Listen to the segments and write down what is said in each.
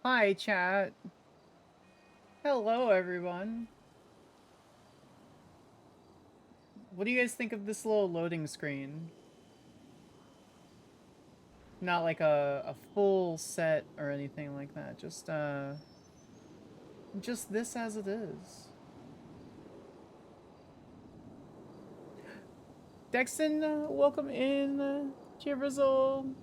Hi, chat. Hello, everyone. What do you guys think of this little loading screen? Not like a full set or anything like that. Just this as it is. Dexton, welcome in. Chivrizzle,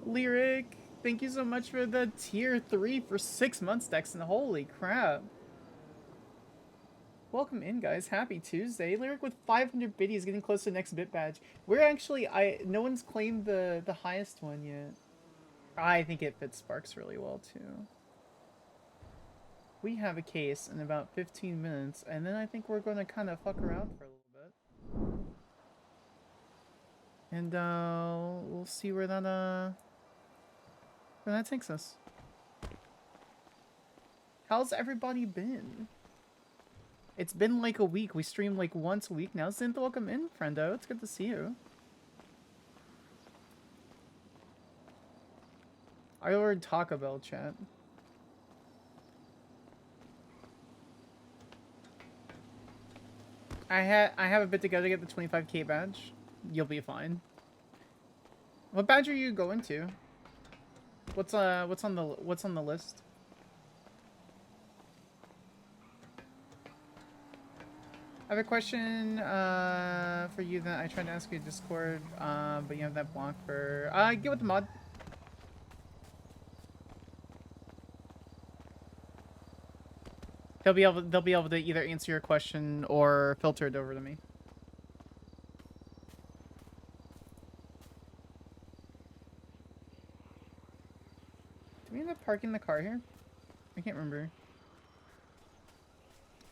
Lyric. Thank you so much for the tier 3 for 6 months, Dexton. Holy crap. Welcome in, guys. Happy Tuesday. Lyric with 500 biddies, getting close to the next bit badge. We're actually, no one's claimed the highest one yet. I think it fits Sparks really well, too. We have a case in about 15 minutes, and then I think we're going to kind of fuck around for a little bit. And, we'll see where that takes us. How's everybody been? It's been like a week. We stream like once a week now. Synth, welcome in, friendo. It's good to see you. I ordered Taco Bell, chat. I have a bit to go to get the 25k badge. You'll be fine. What badge are you going to? What's on the list? I have a question for you that I tried to ask you in Discord, but you have that block for get with the mod. They'll be able to either answer your question or filter it over to me. Did we end up parking the car here? I can't remember.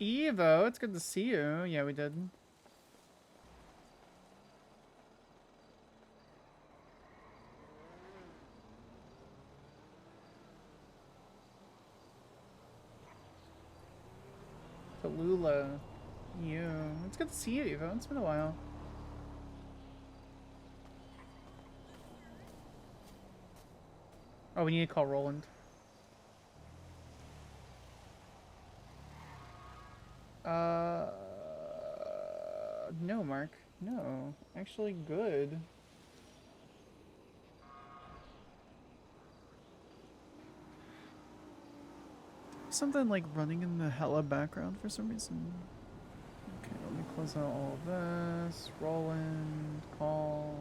Evo, it's good to see you. Yeah, we did. Tallulah. You. It's good to see you, Evo. It's been a while. Oh, we need to call Roland. No, Mark. No. Actually, good. Something like running in the hella background for some reason. Okay, let me close out all of this. Roland, call.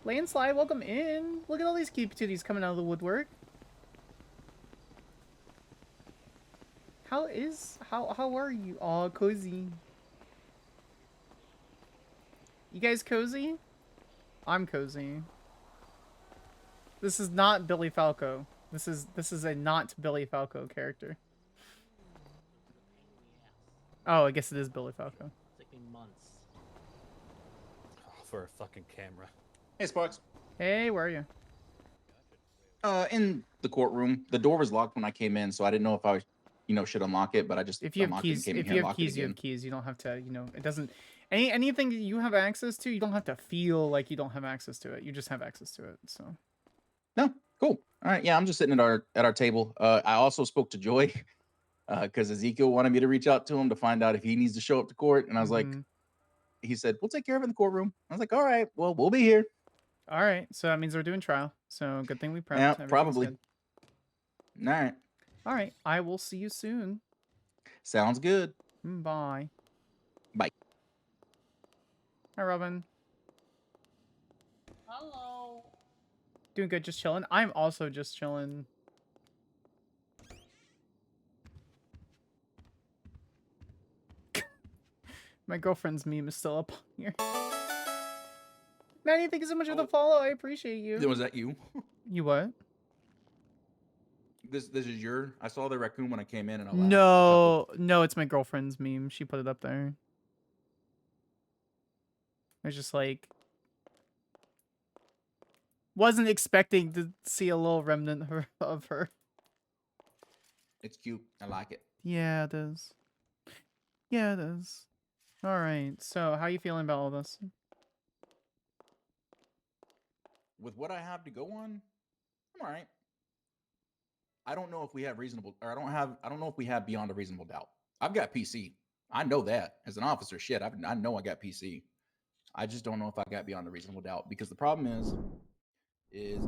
Landslide, welcome in. Look at all these cute patooties coming out of the woodwork. How are you? Aw, cozy. You guys cozy? I'm cozy. This is not Billy Falco. This is a not Billy Falco character. Oh, I guess it is Billy Falco. It's taking months. For a fucking camera. Hey, Sparks. Hey, where are you? In the courtroom. The door was locked when I came in, so I didn't know if I, should unlock it. But I just If you have unlocked it and keys, came in if here you and have locked it keys, you again. have keys. You don't have to, it doesn't. Anything that you have access to, you don't have to feel like you don't have access to it. You just have access to it. So. No, cool. All right, yeah, I'm just sitting at our table. I also spoke to Joy because Ezekiel wanted me to reach out to him to find out if he needs to show up to court, and I was like, he said, "We'll take care of it in the courtroom." I was like, "All right, well, we'll be here." All right, so that means we're doing trial. So good thing we prepped. Yeah, Everything's probably. good. All right. All right, I will see you soon. Sounds good. Bye. Bye. Hi, Robin. Hello. Doing good, just chilling. I'm also just chilling. My girlfriend's meme is still up here. Maddie, thank you so much for the follow. I appreciate you. Was that you? You what? This is your. I saw the raccoon when I came in, and I laughed. No, it's my girlfriend's meme. She put it up there. I was just like, wasn't expecting to see a little remnant of her. It's cute. I like it. Yeah, it is. Yeah, it is. All right. So, how you feeling about all this? With what I have to go on, I'm all right. I don't know if we have reasonable, or I don't know if we have beyond a reasonable doubt. I've got PC. I know that as an officer. Shit, I know I got PC. I just don't know if I got beyond a reasonable doubt because the problem is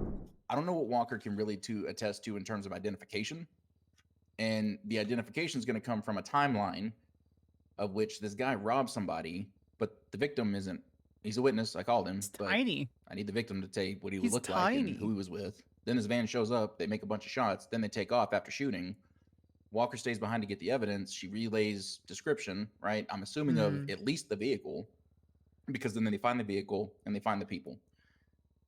I don't know what Walker can really to attest to in terms of identification, and the identification is going to come from a timeline of which this guy robbed somebody, but the victim isn't. He's a witness. I called him, It's but tiny. I need the victim to say what he He's looked like and tiny. who he was with. Then his van shows up. They make a bunch of shots. Then they take off after shooting. Walker stays behind to get the evidence. She relays description, right? I'm assuming of at least the vehicle, because then they find the vehicle and they find the people.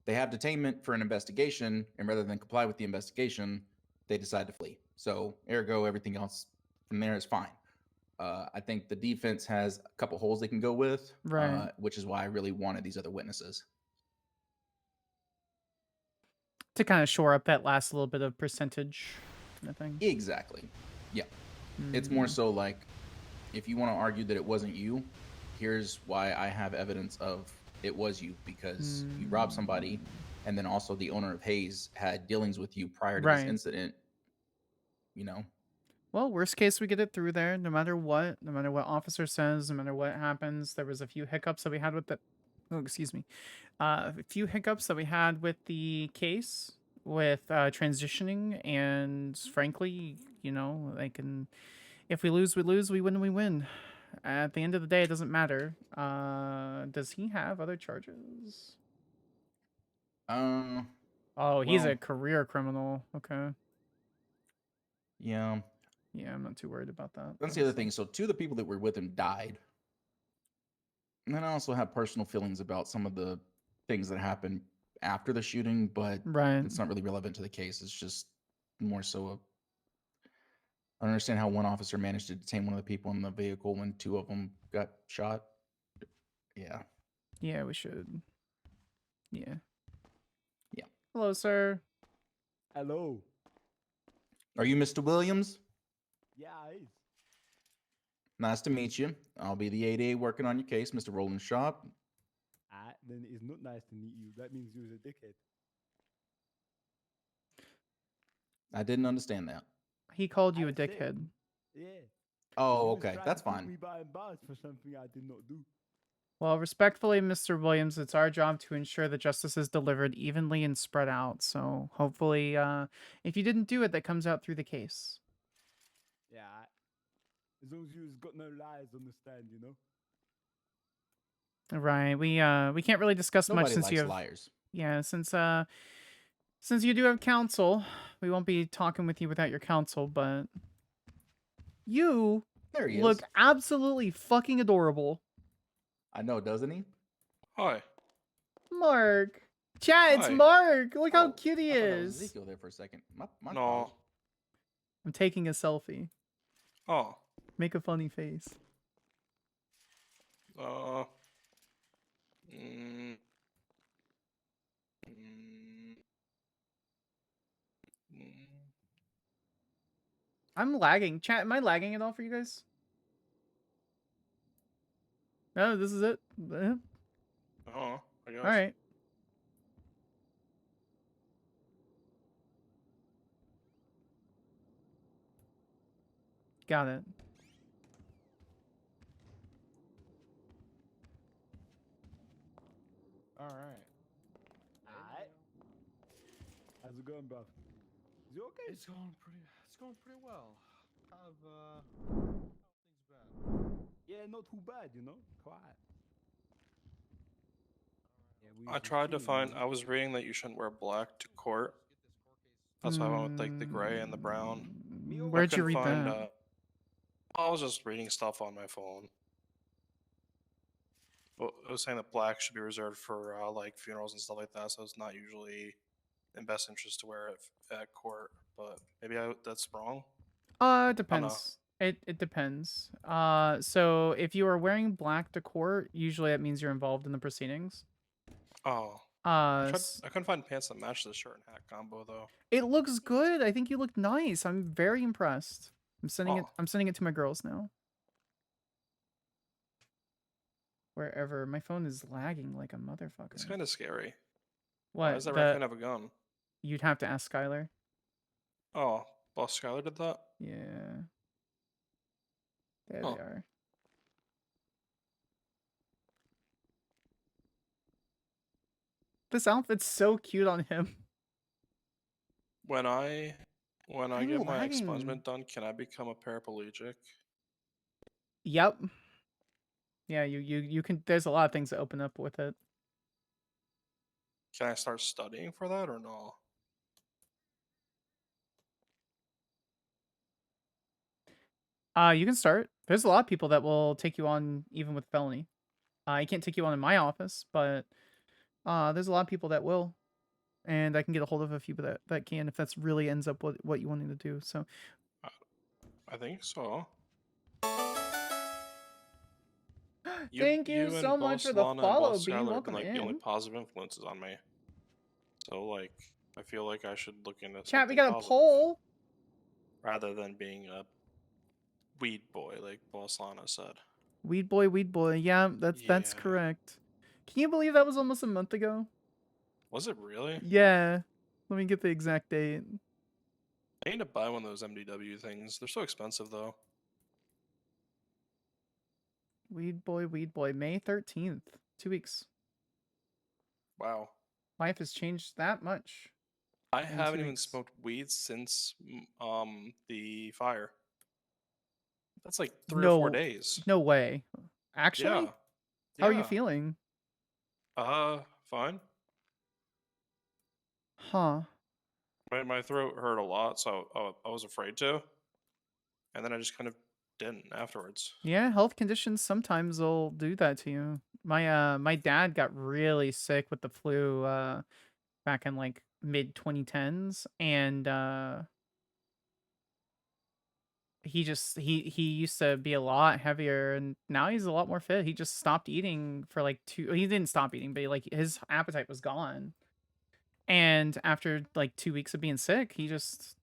They have detainment for an investigation, and rather than comply with the investigation, they decide to flee. So, ergo, everything else from there is fine. I think the defense has a couple holes they can go with, Right. which is why I really wanted these other witnesses. To kind of shore up that last little bit of percentage kind of thing. Exactly. Yeah. It's more so like, if you want to argue that it wasn't you, here's why I have evidence of it was you, because you robbed somebody, and then also the owner of Hayes had dealings with you prior to this incident. You know? Well, worst case, we get it through there, no matter what officer says, no matter what happens. There was a few hiccups that we had with the, oh, excuse me, a few hiccups that we had with the case, with transitioning, and frankly, you know, they can, if we lose, we lose, we win, we win. At the end of the day, it doesn't matter. Does he have other charges? Oh, he's a career criminal. Okay. Yeah. Yeah, I'm not too worried about that. That's the other thing. So two of the people that were with him died. And then I also have personal feelings about some of the things that happened after the shooting, but it's not really relevant to the case. It's just more so I don't understand how one officer managed to detain one of the people in the vehicle when two of them got shot. Yeah. Yeah, we should. Yeah. Yeah. Hello, sir. Hello. Are you Mr. Williams? Yeah, it is. Nice to meet you. I'll be the 8A working on your case, Mr. Roland Sharp. Then it's not nice to meet you. That means you was a dickhead. I didn't understand that. He called you a dickhead. Yeah. Oh, okay. That's fine. Me by bars for something I did not do. Well, respectfully, Mr. Williams, it's our job to ensure that justice is delivered evenly and spread out. So hopefully, if you didn't do it, that comes out through the case. Yeah. As long as you've got no lies on the stand, you know. Right. We can't really discuss much since you have liars. Yeah, since you do have counsel, we won't be talking with you without your counsel, but you look absolutely fucking adorable. I know, doesn't he? Hi. Mark. Chat, it's Hi. Mark. Look how cute he I thought that was is. Ezekiel there for a second. My No. I'm taking a selfie. Oh. Make a funny face. Mm, I'm lagging. Chat, am I lagging at all for you guys? No, this is it. I guess. All right. Got it. All right. How's it going, bro? Is it okay? It's going pretty well. Kind of things bad. Yeah, not too bad, you know. Quiet. I tried to find. I was reading that you shouldn't wear black to court. That's why I went with like the gray and the brown. Where'd you read that? I was just reading stuff on my phone. But it was saying that black should be reserved for like funerals and stuff like that. So it's not usually in best interest to wear it at court. But maybe that's wrong. It depends. It depends. So if you are wearing black to court, usually that means you're involved in the proceedings. Oh. s- I couldn't find pants that match the shirt and hat combo though. it looks good. I think you look nice. I'm very impressed. I'm sending it. Oh. I'm sending it to my girls now. Wherever my phone is lagging like a It's motherfucker. kind of scary. Why What does that the? raccoon have a gun? You'd have to ask Skyler. Oh, Boss Skyler did that? Yeah. There Huh. they are. This outfit's so cute on him. When I I'm get my lagging. expungement done, can I become a paraplegic? Yep. Yeah, you can. There's a lot of things that open up with it. Can I start studying for that or no? You can start. There's a lot of people that will take you on even with felony. I can't take you on in my office, but there's a lot of people that will, and I can get a hold of a few that can if that's really ends up what you wanting to do. So I think so. thank you and so much Boss for the Lana and follow, Boss Bean. Skyler have Welcome been like the only in. positive influences on me. So like, I feel like I should look into Chat, we something got a positive poll. rather than being a weed boy, like Boss Lana said. Weed boy. Yeah, that's Yeah. correct. Can you believe that was almost a month ago? Was it really? Yeah. Let me get the exact date. I need to buy one of those MDW things. They're so expensive though. Weed boy, May 13th. 2 weeks. Wow. Life has changed that much. I in 2 haven't even weeks. smoked weed since the fire. That's like 3 or 4 days. No way. Actually? Yeah. How are you Yeah. feeling? Fine. Huh. My throat hurt a lot, so I was afraid to, and then I just kind of didn't afterwards. Yeah, health conditions sometimes will do that to you. My dad got really sick with the flu back in like mid 2010s, and he used to be a lot heavier, and now he's a lot more fit. He just stopped eating for like he didn't stop eating, but like his appetite was gone. And after like 2 weeks of being sick, he just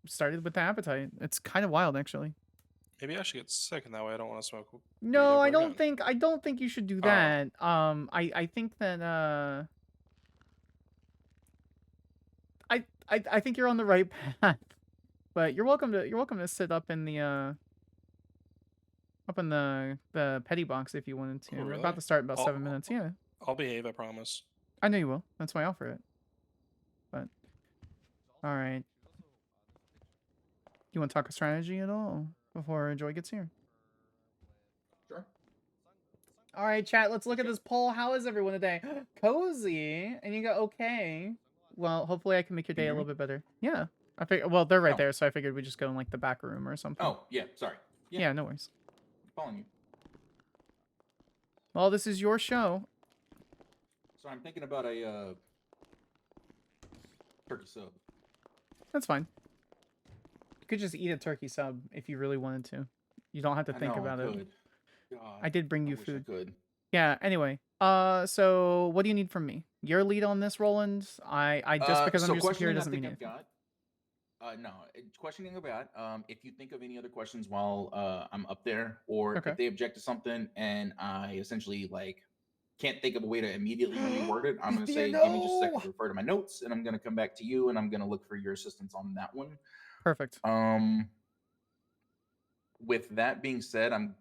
started with the appetite. It's kind of wild, actually. Maybe I should get sick, and that way I don't want to smoke weed No, ever I don't again. think you should do Oh. that. I think that I think you're on the right path. But you're welcome to sit up in the petty box if you wanted to. Oh, We're really? about to start in about I'll- 7 minutes. Yeah, I'll behave, I promise. I know you will. That's why I offer it. But all right, you want to talk a strategy at all before Joy gets here? Sure. All right, chat. Let's look at this poll. How is everyone today? Cozy, and you go okay. Well, hopefully I can make your Can day you a hear little bit better. Yeah, I figured. Well, they're right Oh. there, so I figured we'd just go in like the back room or something. Oh, yeah, sorry. Yeah, no worries. I'm following you. Well, this is your show. So I'm thinking about a turkey sub. That's fine. You could just eat a turkey sub if you really wanted to. You don't have to think about it. God, I did bring you wish food. I could. Yeah. Anyway, so what do you need from me? Your lead on this, Roland. I just because I'm your superior doesn't mean anything. No, questioning about if you think of any other questions while I'm up there, or Okay. if they object to something and I essentially like can't think of a way to immediately reword it, I'm gonna say, give me just a second to refer to my notes, and I'm gonna come back to you, and I'm gonna look for your assistance on that one. Perfect. With that being said, I'm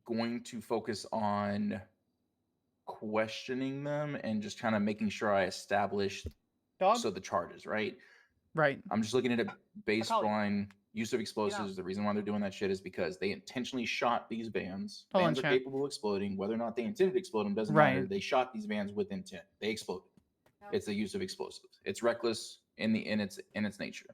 going to focus on questioning them and just kind of making sure I establish the charges, right? Right. I'm just looking at it baseline use of explosives. The reason why they're doing that shit is because they intentionally shot these vans. Vans are capable of exploding. Whether or not they intended to explode them doesn't matter. They shot these vans with intent. They exploded. It's the use of explosives. It's reckless in its nature.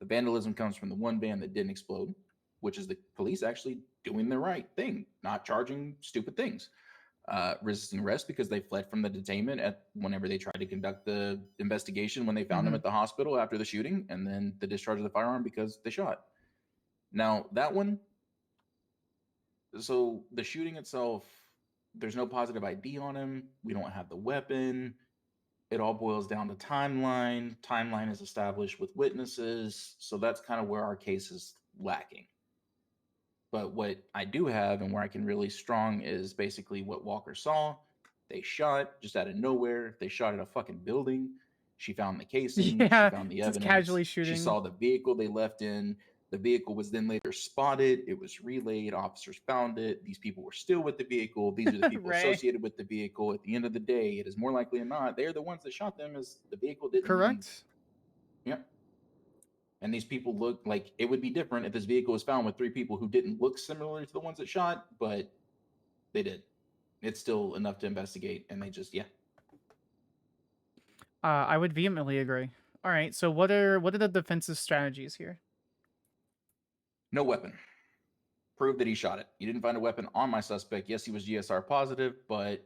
The vandalism comes from the one van that didn't explode, which is the police actually doing the right thing, not charging stupid things. Resisting arrest because they fled from the detainment whenever they tried to conduct the investigation when they found them at the hospital after the shooting, and then the discharge of the firearm because they shot. Now that one, so the shooting itself, There's no positive ID on him. We don't have the weapon. It all boils down to timeline. Timeline is established with witnesses. So that's kind of where our case is lacking. But what I do have and where I can really strong is basically what Walker saw. They shot just out of nowhere. They shot at a fucking building. She found the casing. She Yeah, found the just evidence. casually She shooting. saw the vehicle they left in. The vehicle was then later spotted. It was relayed. Officers found it. These people were still with the vehicle. These are the people Right. associated with the vehicle. At the end of the day, it is more likely than not they're the ones that shot them, as the vehicle didn't leave. Correct. Yep. And these people look like it would be different if this vehicle was found with 3 people who didn't look similar to the ones that shot, but they did. It's still enough to investigate, and they just I would vehemently agree. All right, so what are the defensive strategies here? no weapon. Prove that he shot it. You didn't find a weapon on my suspect. Yes, he was GSR positive, but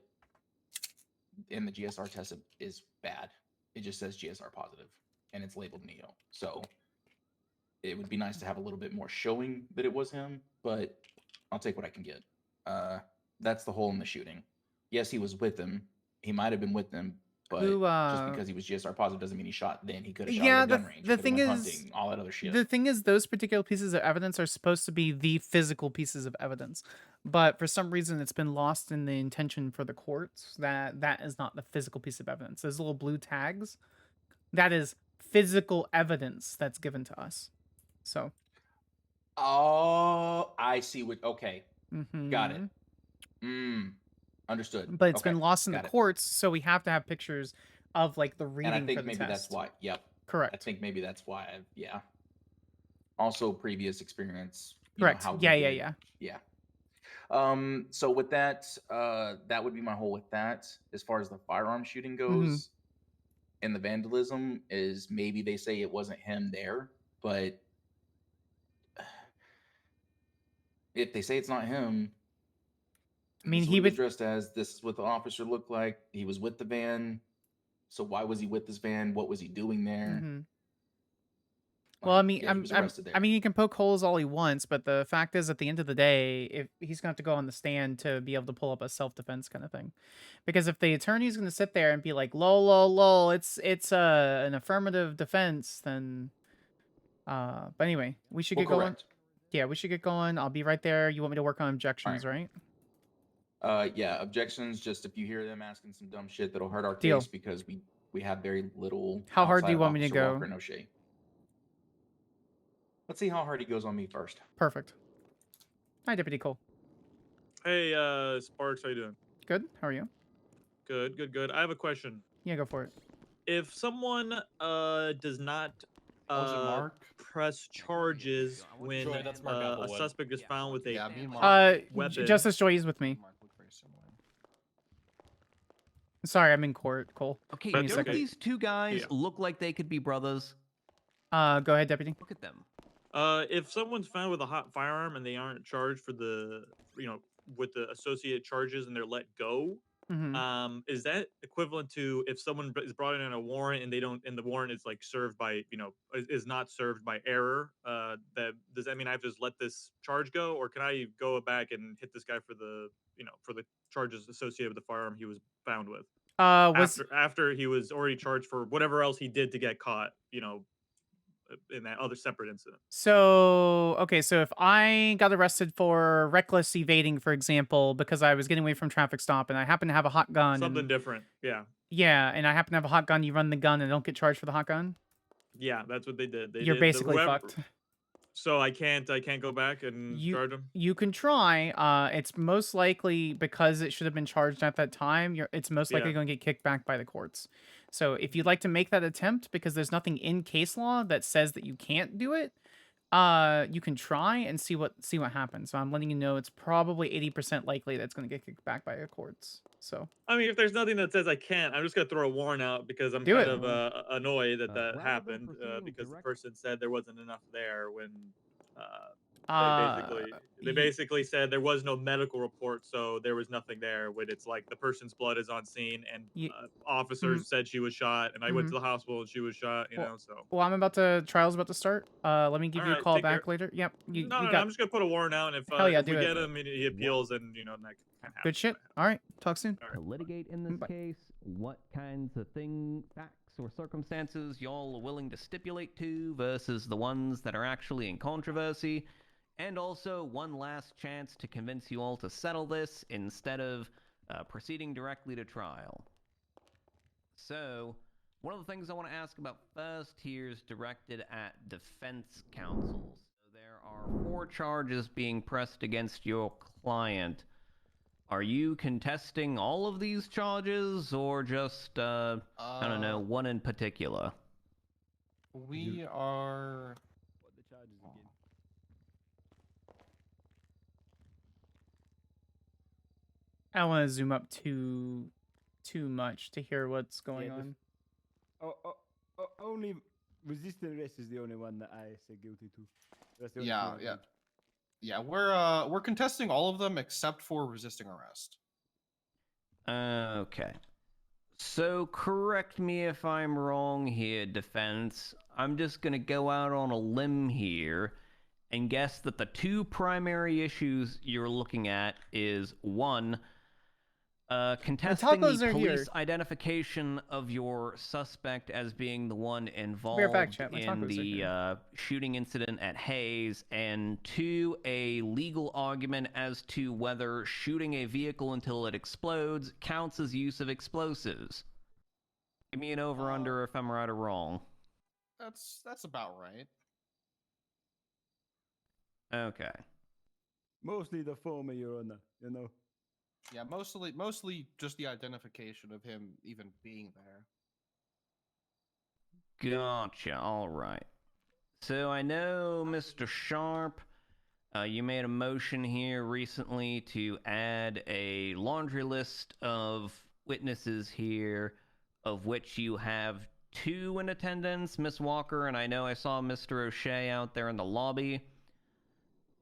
and the GSR test is bad. It just says GSR positive, and it's labeled Neo. So it would be nice to have a little bit more showing that it was him, but I'll take what I can get. That's the hole in the shooting. Yes, he was with them. He might have been with them, but just because he was GSR positive doesn't mean he shot then. He could have shot at a gun range. The thing is, hunting, all that other shit. The thing is, those particular pieces of evidence are supposed to be the physical pieces of evidence, but for some reason, it's been lost in the intention for the courts that that is not the physical piece of evidence. Those little blue tags, that is physical evidence that's given to us. So. Oh, I see what. Okay, got it. Mm-hmm. Understood. But it's been lost in the courts, so we have to have pictures of like the reading and I think for the maybe test. That's why. Yep. Correct. I think maybe that's why. Yeah. Also, previous experience. Correct. Yeah. So with that, that would be my whole with that. As far as the firearm shooting goes, Mm-hmm. and the vandalism is maybe they say it wasn't him there, but if they say it's not him, I mean, he was dressed as, this is what the officer looked like. He was with the van. So why was he with this van? What was he doing there? Mm-hmm. Well, I mean, he was arrested there. I mean, he can poke holes all he wants, but the fact is, at the end of the day, if he's going to have to go on the stand to be able to pull up a self-defense kind of thing, because if the attorney's going to sit there and be like, "Lol, it's an affirmative defense," then, but anyway, we should get going. Yeah, we should get going. I'll be right there. You want me to work on objections, right? Yeah, objections. Just if you hear them asking some dumb shit, that'll hurt our Deal. case because we have very little. How hard do you outside of want me to Officer go? Walker and O'Shea. Let's see how hard he goes on me first. Perfect. Hi, Deputy Cole. Hey, Sparks, how you doing? Good. How are you? Good. I have a question. Yeah, go for it. If someone does not press charges when a suspect is found with a weapon, Justice Joy is with me. Sorry, I'm in court, Cole. Okay, Give me a don't second. these two guys look like they could be brothers? Go ahead, Deputy. Look at them. if someone's found with a hot firearm and they aren't charged for the, with the associated charges and they're let go, Mm-hmm. is that equivalent to if someone is brought in on a warrant and they don't, and the warrant is like served by, is not served by error? Does that mean I have to just let this charge go, or can I go back and hit this guy for the, for the charges associated with the firearm he was found with? After he was already charged for whatever else he did to get caught, in that other separate incident. So, okay, so if I got arrested for reckless evading, for example, because I was getting away from traffic stop and I happen to have a hot gun. Something different, yeah. Yeah, and I happen to have a hot gun, you run the gun and don't get charged for the hot gun? Yeah, that's what they did. You're basically fucked. So I can't go back and charge him? You can try. It's most likely because it should have been charged at that time. It's most likely going to get kicked back by the courts. So if you'd like to make that attempt, because there's nothing in case law that says that you can't do it, you can try and see what happens. So I'm letting you know it's probably 80% likely that it's going to get kicked back by the courts. So I mean, if there's nothing that says I can't, I'm just gonna throw a warrant out because I'm kind of annoyed that that happened because the person said there wasn't enough there when They Ye- basically said there was no medical report, so there was nothing there. When it's like the person's blood is on scene, and ye- officers said she was shot, and I went mhm. to the hospital and she was shot. You Well- know, so. Well, trial's about to start. Let me give All you a right, call take care. back later. Yep. You No, got I'm just gonna put a warrant out, and Hell yeah, if we do it. get him and he appeals, then that can happen. good shit. All right. Talk soon. To litigate in this Bye. case, what kinds of facts or circumstances y'all are willing to stipulate to versus the ones that are actually in controversy, and also one last chance to convince you all to settle this instead of proceeding directly to trial. So, one of the things I want to ask about first here is directed at defense counsels. So there are 4 charges being pressed against your client. Are you contesting all of these charges, or just, I don't know, one in particular? We are. What are the charges again? I don't want to zoom up too much to hear what's going Yeah, on. Only resisting arrest is the only one that I say guilty to. That's the only Yeah, thing I yeah. did. Yeah, we're contesting all of them except for resisting arrest. Okay. So, correct me if I'm wrong here, defense. I'm just gonna go out on a limb here and guess that the 2 primary issues you're looking at is 1, contesting tacos the are here. police identification of your suspect as being the one back, involved chat. My in tacos are the here. shooting incident at Hayes, and 2, a legal argument as to whether shooting a vehicle until it explodes counts as use of explosives. Give me an over-under if I'm right or wrong. That's about right. Okay. Mostly the former, Your Honor. You know. Yeah, mostly just the identification of him even being there. Gotcha. All right. So I know, Mr. Sharp, you made a motion here recently to add a laundry list of witnesses here, of which you have 2 in attendance, Miss Walker, and I know I saw Mr. O'Shea out there in the lobby.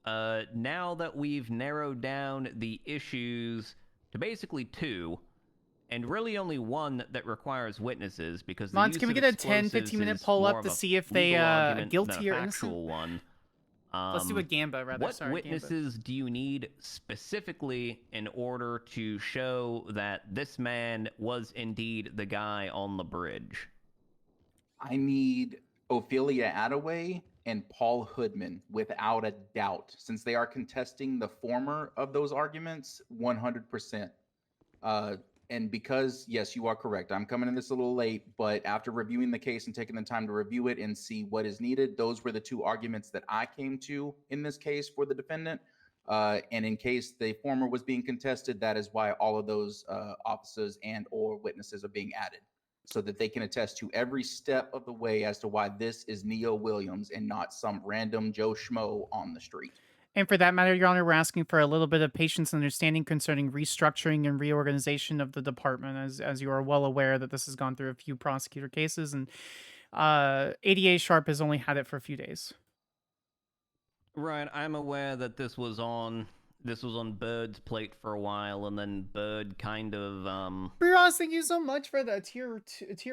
Now that we've narrowed down the issues to basically 2, and really only 1 that requires witnesses, because the Mons, use can we of get a 10-15 explosives minute is poll more up of to a see if they legal argument guilty than or a innocent? factual one. Let's do a Gamba, rather. What Sorry, Gamba. witnesses do you need specifically in order to show that this man was indeed the guy on the bridge? I need Ophelia Attaway and Paul Hoodman without a doubt, since they are contesting the former of those arguments 100%. And because, yes, you are correct, I'm coming in this a little late, but after reviewing the case and taking the time to review it and see what is needed, those were the 2 arguments that I came to in this case for the defendant. And in case the former was being contested, that is why all of those officers and or witnesses are being added, so that they can attest to every step of the way as to why this is Neo Williams and not some random Joe Schmo on the street. And for that matter, Your Honor, we're asking for a little bit of patience and understanding concerning restructuring and reorganization of the department, as you are well aware that this has gone through a few prosecutor cases, and ADA Sharp has only had it for a few days. Right, I'm aware that this was on Bird's plate for a while, and then Bird kind of Ross, thank you so much for the tier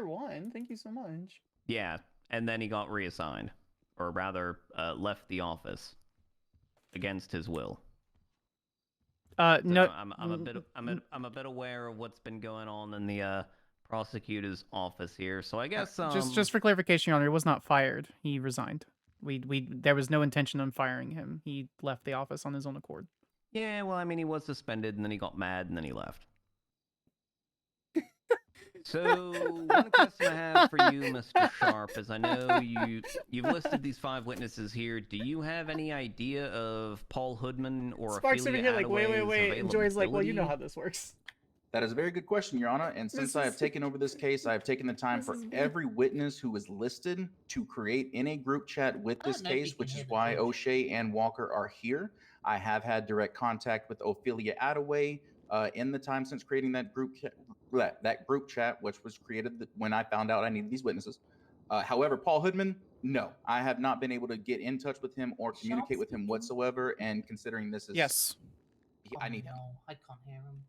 1. Thank you so much. yeah, and then he got reassigned, or rather, left the office against his will. So No, I'm a bit aware of what's been going on in the prosecutor's office here. So I guess just for clarification, Your Honor, he was not fired. He resigned. There was no intention on firing him. He left the office on his own accord. Yeah, well, I mean, he was suspended, and then he got mad, and then he left. So one question I have for you, Mr. Sharp, is I know you've listed these 5 witnesses here. Do you have any idea of Paul Hoodman or Sparks over Ophelia here, like, wait. And Joy's like, well, you know availability? how this works. That is a very good question, Your Honor. And since I have taken over this case, I have taken the time for every witness who is listed to create in a group chat with this case, which is why O'Shea and Walker are here. I have had direct contact with Ophelia Attaway in the time since creating that group chat, which was created when I found out I needed these witnesses. However, Paul Hoodman, No, I have not been able to get in touch with him or communicate with him speaking? whatsoever. And considering this is, Yes. I need him. No, I can't hear him.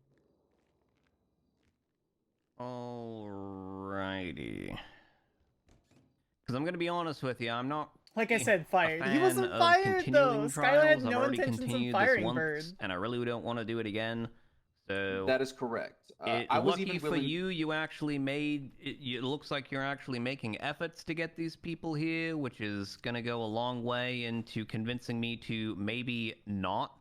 Alrighty. Because I'm gonna be honest with you, I'm not. Like I said, a fired. He fan wasn't of fired though. continuing Skyler had trials. I've no already intentions of continued this firing once, Bird. and I really don't want to do it again. So That is correct. it, I was lucky even for willing. you actually made it. It looks like you're actually making efforts to get these people here, which is gonna go a long way into convincing me to maybe not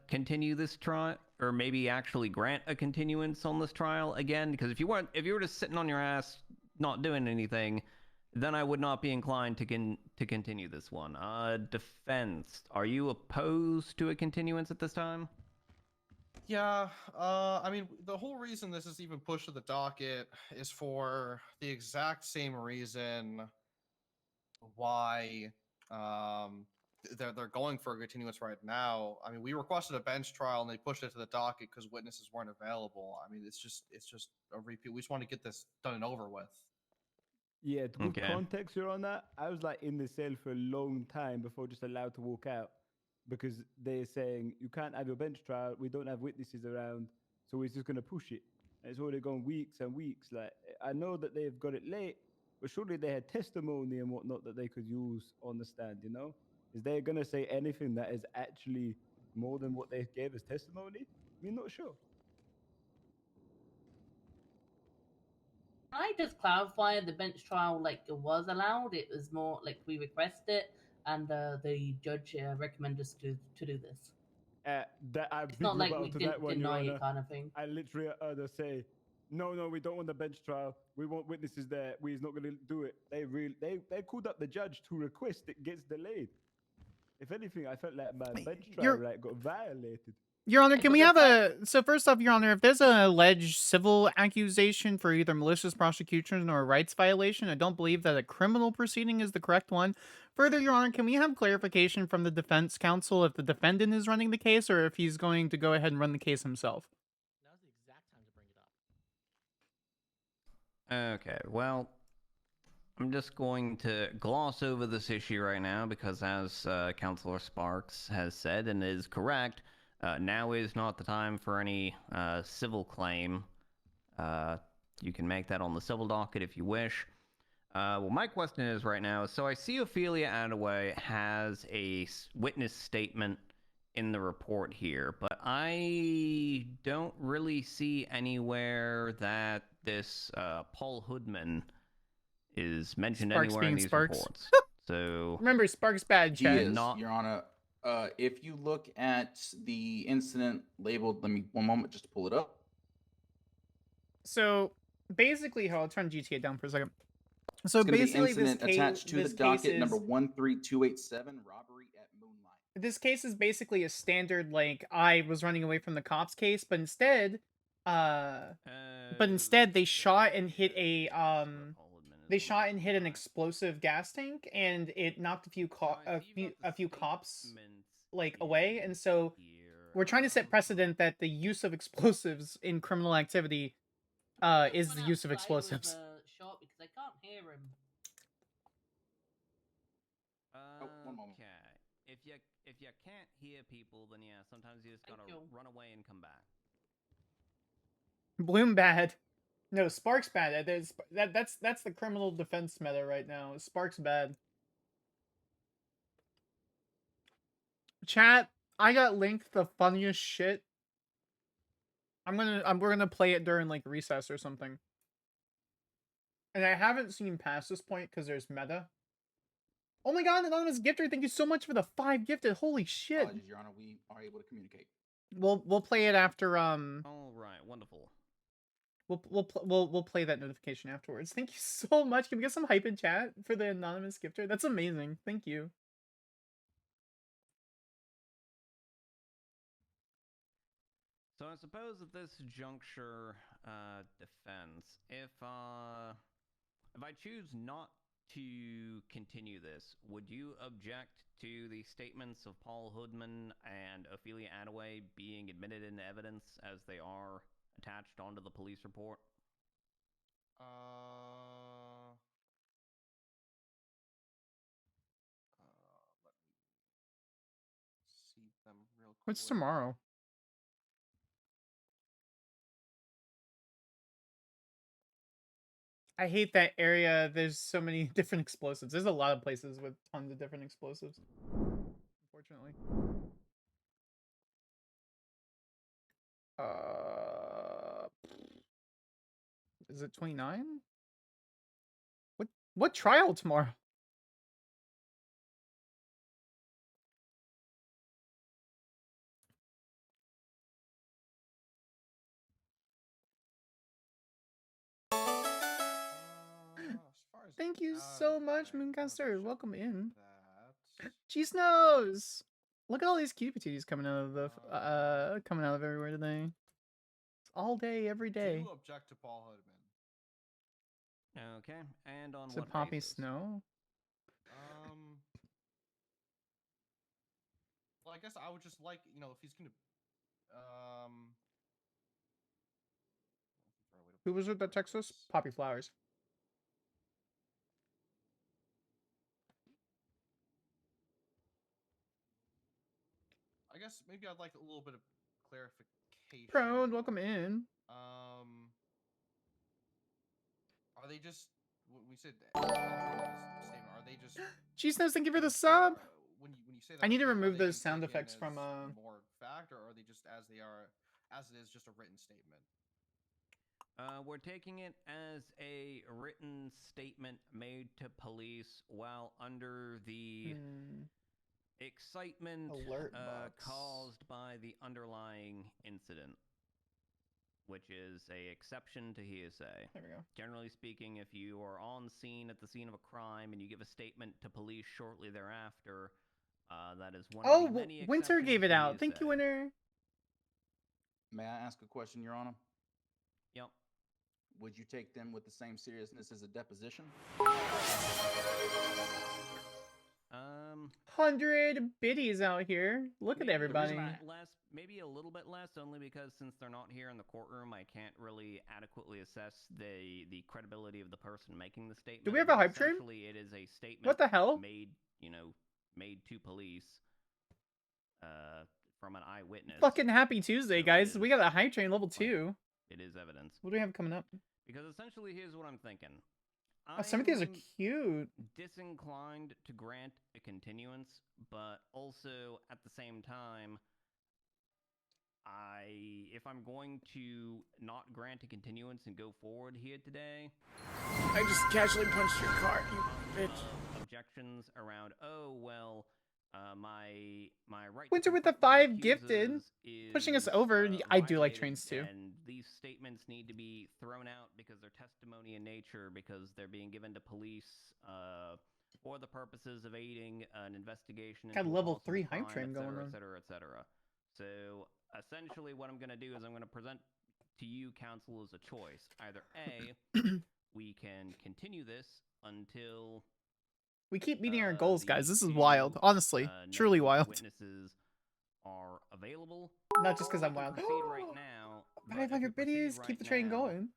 continue this trial, or maybe actually grant a continuance on this trial again. Because if you were just sitting on your ass not doing anything, then I would not be inclined to continue this one. Defense, are you opposed to a continuance at this time? Yeah, I mean, the whole reason this is even pushed to the docket is for the exact same reason why they're going for a continuance right now. I mean, we requested a bench trial and they pushed it to the docket because witnesses weren't available. I mean, it's just a repeat. We just want to get this done and over with. Yeah, to give Okay. context here on that, I was like in the cell for a long time before just allowed to walk out because they're saying you can't have your bench trial, we don't have witnesses around, so we're just gonna push it. And it's already gone weeks and weeks. Like I know that they've got it late, but surely they had testimony and whatnot that they could use on the stand, you know? Is they gonna say anything that is actually more than what they gave as testimony? We're not sure. Can I just clarify the bench trial? Like, it was allowed. It was more like we requested it, and the judge recommended us to do this. That I It's big not like rebuttal we to that didn't one, Your deny Honor. it, kind of thing. I literally heard her say, "No, we don't want the bench trial. We want witnesses there. We're not going to do it." They called up the judge to request it gets delayed. If anything, I felt like my bench trial right got violated. Your Honor, Yeah, can but we that's have a... So first off, Your Honor, if there's an alleged civil accusation for either malicious prosecution or a rights violation, I don't believe that a criminal proceeding is the correct one. Further, Your Honor, can we have clarification from the defense counsel if the defendant is running the case or if he's going to go ahead and run the case himself? Now's the exact time to bring it up. Okay, well, I'm just going to gloss over this issue right now because, as Counselor Sparks has said and is correct, now is not the time for any civil claim. You can make that on the civil docket if you wish. Well, my question is right now, so I see Ophelia Attaway has a witness statement in the report here, but I don't really see anywhere that this Paul Hoodman is mentioned Sparks anywhere in being these Sparks. reports. So Remember, Sparks bad, He Chad. is, not- Your Honor. If you look at the incident labeled, let me one moment just to pull it up. So basically, I'll turn GTA down for a second. So It's going to be basically, this incident case, attached to the this case docket is number 13287, robbery at Moonlight. this case is basically a standard like I was running away from the cops case, but instead, they shot and hit a an explosive gas tank, and it knocked a few cops like away, and so we're trying to set precedent that the use of explosives in criminal activity is the use of explosives. Shot because I can't hear him. one moment. Okay. If you can't hear people, then yeah, sometimes you just gotta run away and come back. Bloom bad. No, Sparks bad. That's the criminal defense meta right now. Sparks bad. Chat, I got linked the funniest shit. We're gonna play it during like recess or something. And I haven't seen past this point because there's meta. Oh my god, anonymous gifter! Thank you so much for the 5 gifted. Holy shit! Apologies, Your Honor. We are able to communicate. We'll play it after All right, wonderful. We'll play that notification afterwards. Thank you so much. Can we get some hype in chat for the anonymous gifter? That's amazing. Thank you. So I suppose at this juncture, defense, if I choose not to continue this, would you object to the statements of Paul Hoodman and Ophelia Attaway being admitted into evidence as they are attached onto the police report? them real quick. What's tomorrow? I hate that area. There's so many different explosives. There's a lot of places with tons of different explosives. Unfortunately. Is it 29? What trial tomorrow? Thank you so much, Mooncaster. Welcome in. Cheese nose. Look at all these cutie patooties coming out of the coming out of everywhere today. It's all day, every day. Do object to Paul Hoodman. Okay, and on Is it what Poppy basis? Snow? Well, I guess I would just like, if he's gonna Who was it that texted us? Poppy Flowers. I guess maybe I'd like a little bit of clarification. Prone, welcome in. Are they just when we said statement? Are they just Cheese nose, thank you for the sub. When you say that, I need to are remove they those sound taken effects as from more fact, or are they just as they are, as it is, just a written statement? We're taking it as a written statement made to police while under the excitement alert box caused by the underlying incident, which is a exception to hearsay. There we go. Generally speaking, if you are on scene at the scene of a crime and you give a statement to police shortly thereafter, that is one of the many Winter gave it exceptions to out. Thank you, hearsay. Winter. May I ask a question, Your Honor? Yep. Would you take them with the same seriousness as a deposition? 100 biddies out here. Look at everybody. Maybe a little bit less, only because since they're not here in the courtroom, I can't really adequately assess the credibility of the person making the statement. Do we have a hype train? Essentially, it is a statement. What the hell? Made to police from an eyewitness. Fucking happy Tuesday, guys. We got a hype train level 2. It is evidence. What do we have coming up? Because essentially, here's what I'm thinking. Oh, some of these are cute. Disinclined to grant a continuance, but also at the same time, if I'm going to not grant a continuance and go forward here today, I just casually punched your car, you bitch. Objections around, my right. Winter with the 5 gifted, pushing us over. I do like trains too. And these statements need to be thrown out because they're testimony in nature, because they're being given to police for the purposes of aiding an investigation. Got a level 3 crime, hype train going on. et cetera, et cetera. So essentially, what I'm going to do is I'm going to present to you, counsel, as a choice. Either A, we can continue this until we keep meeting our goals, guys. This is wild. Honestly, truly wild. Witnesses are available. Not just because I'm wild. Proceed right now. 500 biddies. Keep the train going.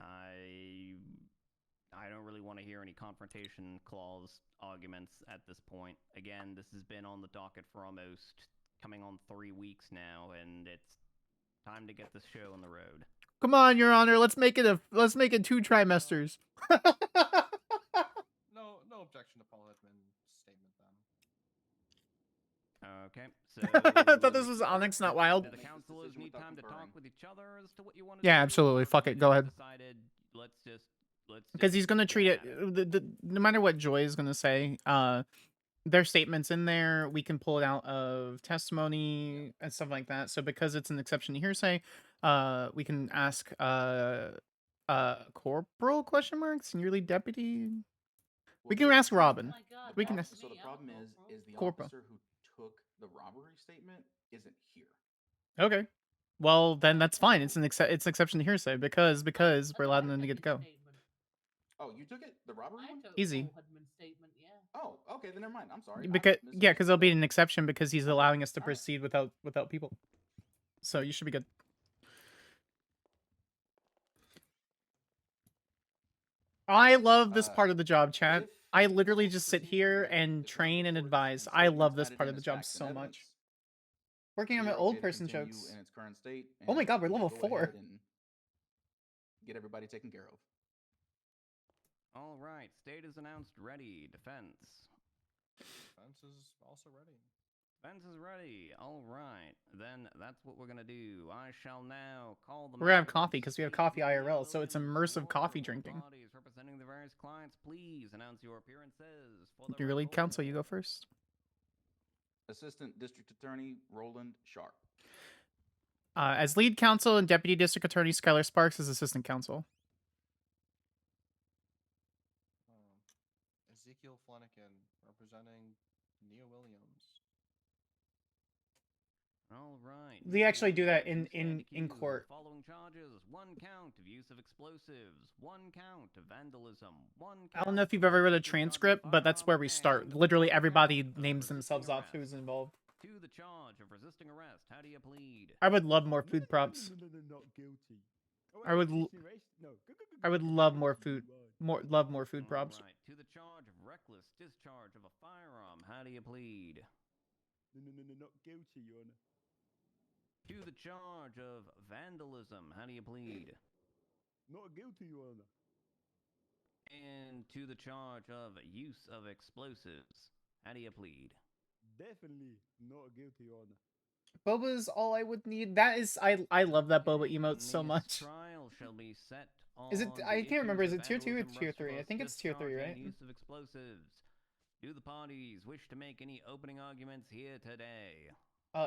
I don't really want to hear any confrontation clause arguments at this point. Again, this has been on the docket for almost coming on 3 weeks now, and it's time to get this show on the road. Come on, Your Honor. Let's make it 2 trimesters. No objection to Paul Hoodman's statement then. Okay, so I thought this was ONX, not wild. The counselors need time to talk with each other as to what you want to Yeah, do. absolutely. Fuck it. Go ahead. Let's just because he's gonna treat it. No matter what Joy is gonna say, their statements in there, we can pull it out of testimony and stuff like that. So because it's an exception to hearsay, we can ask corporal question mark senior lead deputy. We can ask Robin. Oh my God, We can that's ask. So the me, I'm problem a is the corporal. officer who took the robbery statement isn't here. Okay. Well, then that's fine. It's an exception to hearsay because we're allowing them to get to go. Oh, you took it? The robbery one? Easy. Statement, yeah. Oh, okay, then never mind. I'm sorry. Because it'll be an exception because he's allowing us to All right. proceed without people. So you should be good. I love this part of the job, chat. I literally just sit here and train and advise. I love this part of the job so much. Working on You're my okay old to person continue jokes. in its current state. Oh my and god, we're we can level go 4. ahead and get everybody taken care of. All right, state is announced ready. Defense. Defense is also ready. Defense is ready. All right, then that's what we're gonna do. I shall now call the. We're gonna have matter of coffee because we have State coffee Union IRL, so it's Williams. immersive Will coffee the drinking. Parties representing the various clients, please announce your appearances for the Your lead counsel, you go record. first. Assistant District Attorney Roland Sharp. As lead counsel and deputy district attorney Skyler Sparks as assistant counsel. Ezekiel Flanagan representing Nia Williams. All right. We Mr. actually do that Williams, you stand in accused of court. the following charges: 1 count of use of explosives, 1 count of vandalism, 1 count. I don't know if you've of ever read a discharge of transcript, but that's where we firearm, start. and Literally 1 everybody count of names resisting themselves off arrest. who's involved. To the charge of resisting arrest, how do you plead? I would love more food props. No, not guilty. Oh, I would l- resisting arrest? No. I would love more food. Love more food props. All right. To the charge of reckless discharge of a firearm, how do you plead? No, not guilty, Your Honor. To the charge of vandalism, how do you plead? Not guilty, Your Honor. And to the charge of use of explosives, how do you plead? Definitely not guilty, Your Honor. Boba's all I would need. That is, I love that Boba emote so This much. trial shall be set Is it? on I the can't remember. Is issues it of tier 2 or vandalism, tier 3? I think it's tier 3, discharge, right? and use of explosives. Do the parties wish to make any opening arguments here today?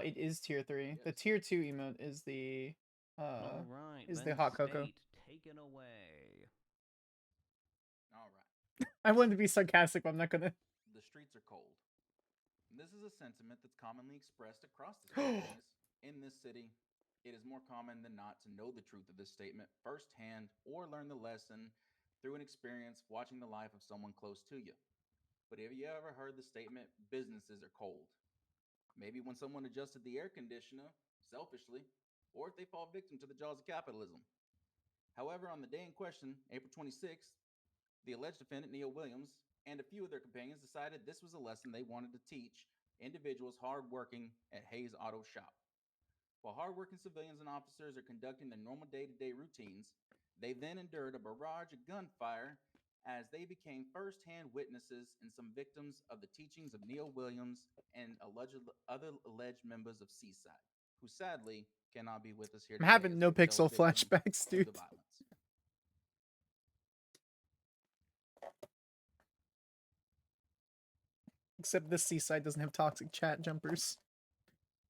It is tier 3. The tier 2 emote is the All right, is the then hot cocoa. state taken away. All right. I wanted to be sarcastic, but I'm not gonna. The streets are cold. This is a sentiment that's commonly expressed across the state. In this city, it is more common than not to know the truth of this statement firsthand or learn the lesson through an experience watching the life of someone close to you. But have you ever heard the statement, businesses are cold? Maybe when someone adjusted the air conditioner selfishly, or if they fall victim to the jaws of capitalism. However, on the day in question, April 26th, the alleged defendant, Neil Williams, and a few of their companions decided this was a lesson they wanted to teach individuals hardworking at Hayes Auto Shop. While hardworking civilians and officers are conducting their normal day-to-day routines, they then endured a barrage of gunfire as they became first-hand witnesses and some victims of the teachings of Neil Williams and other alleged members of Seaside, who sadly cannot be with us here I'm today having as no they fell pixel victim flashbacks, to the dude. violence. Except this Seaside doesn't have toxic chat jumpers.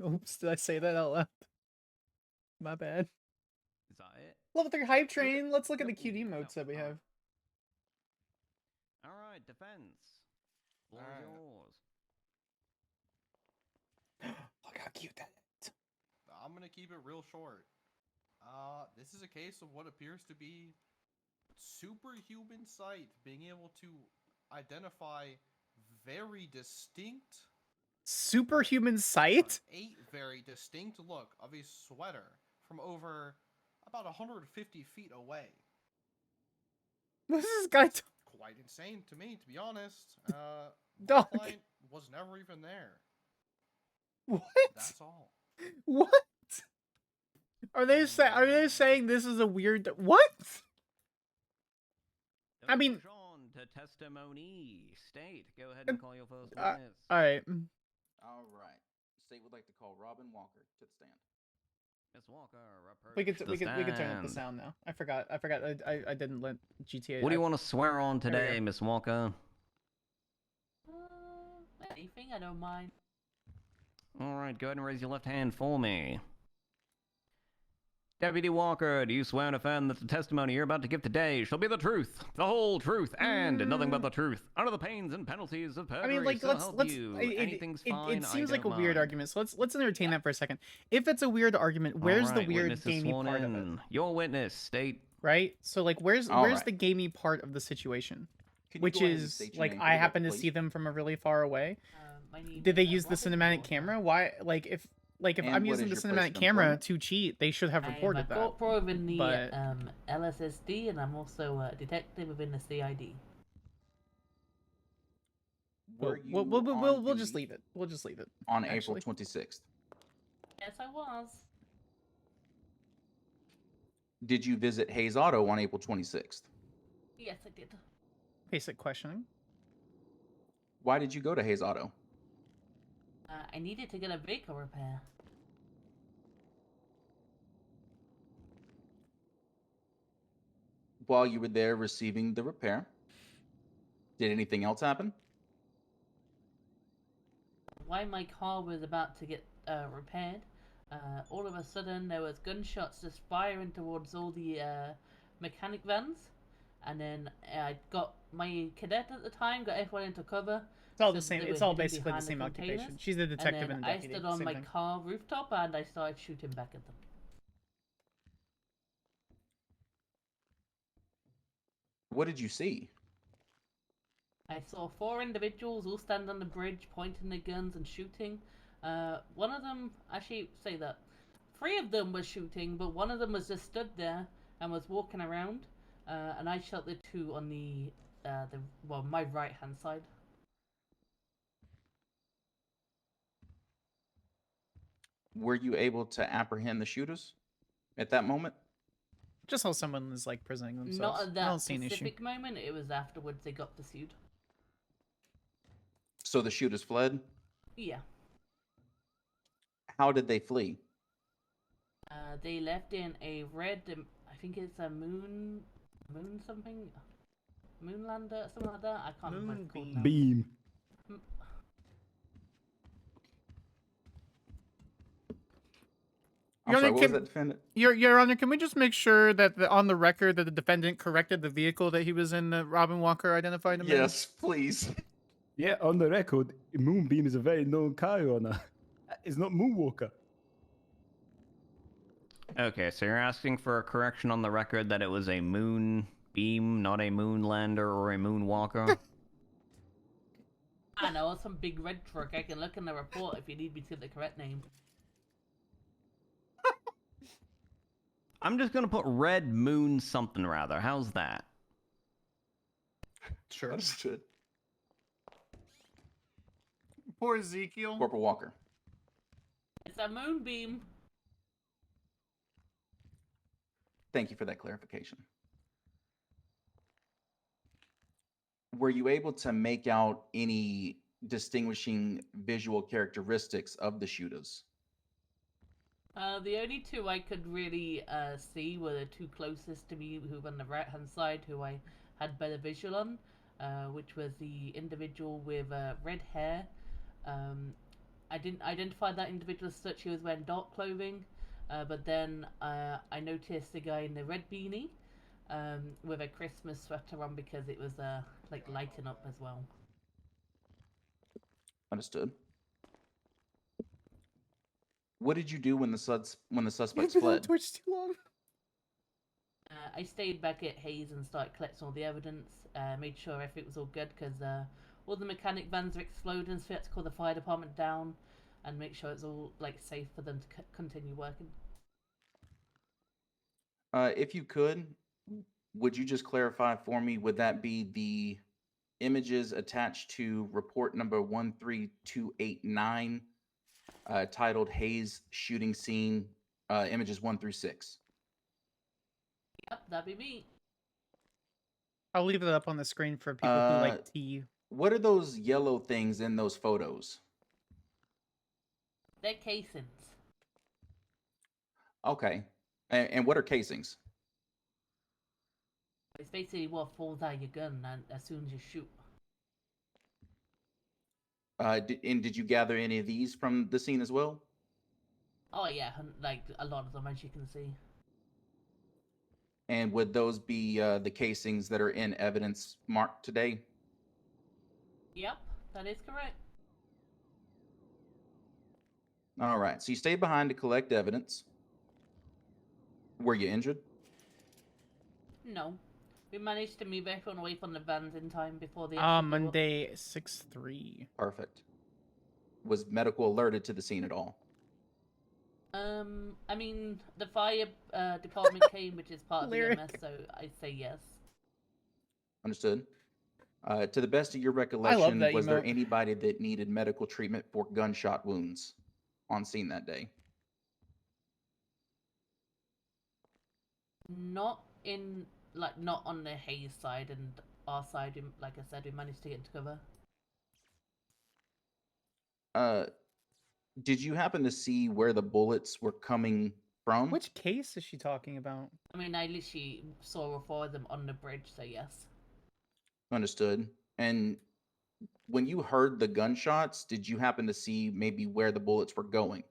Oops, did I say that out loud? My bad. Is that it? Level 3 hype train. Let's look at the Yep. QD modes that we All right. have. All right, defense. Floor is All right. yours. Look how cute that is. I'm gonna keep it real short. This is a case of what appears to be superhuman sight, being able to identify very distinct, Superhuman sight? 8 very distinct look of a sweater from over about 150 feet away. What is this guy doing? Quite insane to me, to be honest. My Dog. client was never even there. What? That's all. What? Are they saying this is a weird what? Then I we mean- push on to testimony. State, go ahead and call your first uh, witness. All right. All right. State would like to call Robin Walker to the stand. Miss Walker, We could approach the we could turn up the stand. sound now. I forgot. I didn't let GTA. What do you want to swear on There we today, go. Miss Walker? Anything, I don't mind. All right, go ahead and raise your left hand for me. Deputy Walker, do you swear and affirm that the testimony you're about to give today shall be the truth, the whole truth, and nothing but the truth, under the pains and penalties of I perjury? mean, like, so let's help let's. you. It Anything's fine. it seems like a I weird don't argument. So let's entertain that for a second. If it's a weird argument, where's the Alright, weird witness is gamey sworn part of it? in. Your witness, state. Right. So like, where's Alright. the gamey part of the situation? Can you Which go ahead and is state your like name for I the happen to record, see please? them from a really far away. My name Did they is, use the Robin cinematic Walker. camera? Why? If And I'm what using the is your place cinematic of camera employment? to cheat, they should have I am a reported that. corporal within the but- LSSD, and I'm also a detective within the CID. Were We'll you on just duty leave it. We'll just leave it. on actually. April 26th. Yes, I was. Did you visit Hayes Auto on April 26th? Yes, I did. Basic questioning. Why did you go to Hayes Auto? I needed to get a vehicle repair. While you were there receiving the repair, did anything else happen? While my car was about to get repaired, all of a sudden there was gunshots just firing towards all the mechanic vans, and then I got my cadet at the time, got everyone into cover. It's all the so same. they It's were all hidden basically the behind same occupation. containers, She's the detective and and then the deputy. I stood on Same my thing. car rooftop and I started shooting back at them. What did you see? I saw 4 individuals all stand on the bridge, pointing their guns and shooting. One of them, actually, say that 3 of them were shooting, but one of them was just stood there and was walking around. And I shot the 2 on my right hand side. Were you able to apprehend the shooters at that moment? Just how someone is like presenting themselves. Not at I that don't see an issue. specific moment. It was afterwards they got pursued. So the shooters fled? Yeah. How did they flee? They left in a red. I think it's a moon something. Moonlander, something like that. I can't remember what it's called now. Beam. I'm Your sorry, Honor, what was can- that, defendant? Your Honor, can we just make sure that on the record that the defendant corrected the vehicle that he was in that Robin Walker identified him in? Yes, please. Yeah, on the record, Moonbeam is a very known car owner. It's not Moonwalker. Okay, so you're asking for a correction on the record that it was a moon beam, not a moonlander or a moonwalker? I know, some big red truck. I can look in the report if you need me to get the correct name. I'm just gonna put red moon something rather. How's that? Sure. Understood. Poor Ezekiel. Corporal Walker. It's a moonbeam. Thank you for that clarification. Were you able to make out any distinguishing visual characteristics of the shooters? The only 2 I could really see were the 2 closest to me, who were on the right hand side, who I had better visual on, which was the individual with red hair. I didn't identify that individual as such. He was wearing dark clothing, but then I noticed the guy in the red beanie with a Christmas sweater on because it was like lighting up as well. Understood. What did you do when the suspects You've been on fled? Twitch too long. I stayed back at Hayes and started collecting all the evidence. Made sure everything was all good because all the mechanic vans are exploding, so we had to call the fire department down and make sure it's all like safe for them to continue working. If you could, would you just clarify for me, would that be the images attached to report number 13289, titled Hayes Shooting Scene, images 1 through 6? Yep, that'd be me. I'll leave it up on the screen for people who like tea. What are those yellow things in those photos? They're casings. Okay. And what are casings? It's basically what falls out of your gun and as soon as you shoot. And did you gather any of these from the scene as well? Oh yeah, like a lot of them, as you can see. And would those be the casings that are in evidence marked today? Yep, that is correct. All right. So you stayed behind to collect evidence. Were you injured? No. We managed to move everyone away from the vans in time before the Monday 6/3. Perfect. Was medical alerted to the scene at all? I mean, the fire department came, which is part of the Lyric. EMS, so I'd say yes. Understood. To the best of your recollection, that was there emote. anybody that needed medical treatment for gunshot wounds on scene that day? Not in not on the Hayes side, and our side. Like I said, we managed to get into cover. Did you happen to see where the bullets were coming from? Which case is she talking about? I mean, I literally saw all four of them on the bridge, so yes. Understood. And when you heard the gunshots, did you happen to see maybe where the bullets were going?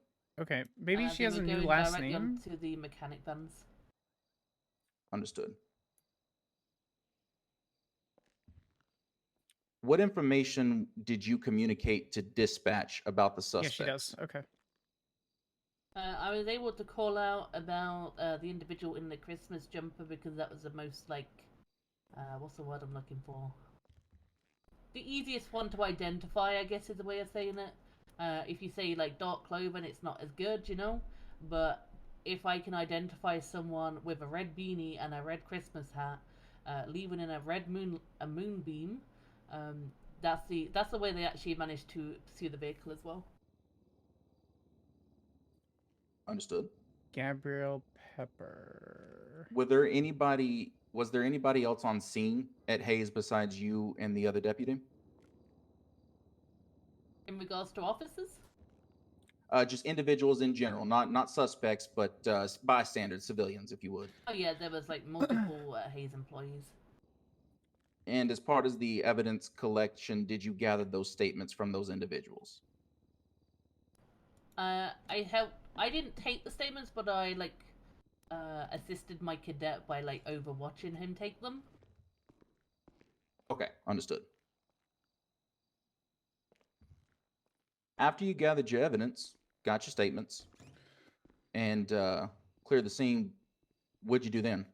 Okay, maybe she They has were a new going last directly name. onto the mechanic vans. Understood. What information did you communicate to dispatch about the Yeah, suspect? she does. Okay. I was able to call out about the individual in the Christmas jumper because that was the most what's the word I'm looking for? The easiest one to identify, I guess, is the way of saying it. If you say like dark clothing, it's not as good, you know. But if I can identify someone with a red beanie and a red Christmas hat, leaving in a moonbeam, that's the way they actually managed to pursue the vehicle as well. Understood. Gabrielle Pepper. Was there anybody else on scene at Hayes besides you and the other deputy? In regards to officers? Just individuals in general, not suspects, but bystanders, civilians, if you would. Oh yeah, there was like multiple Hayes employees. And as part of the evidence collection, did you gather those statements from those individuals? I didn't take the statements, but I assisted my cadet by overwatching him take them. Okay, understood. After you gathered your evidence, got your statements, and cleared the scene, what'd you do then?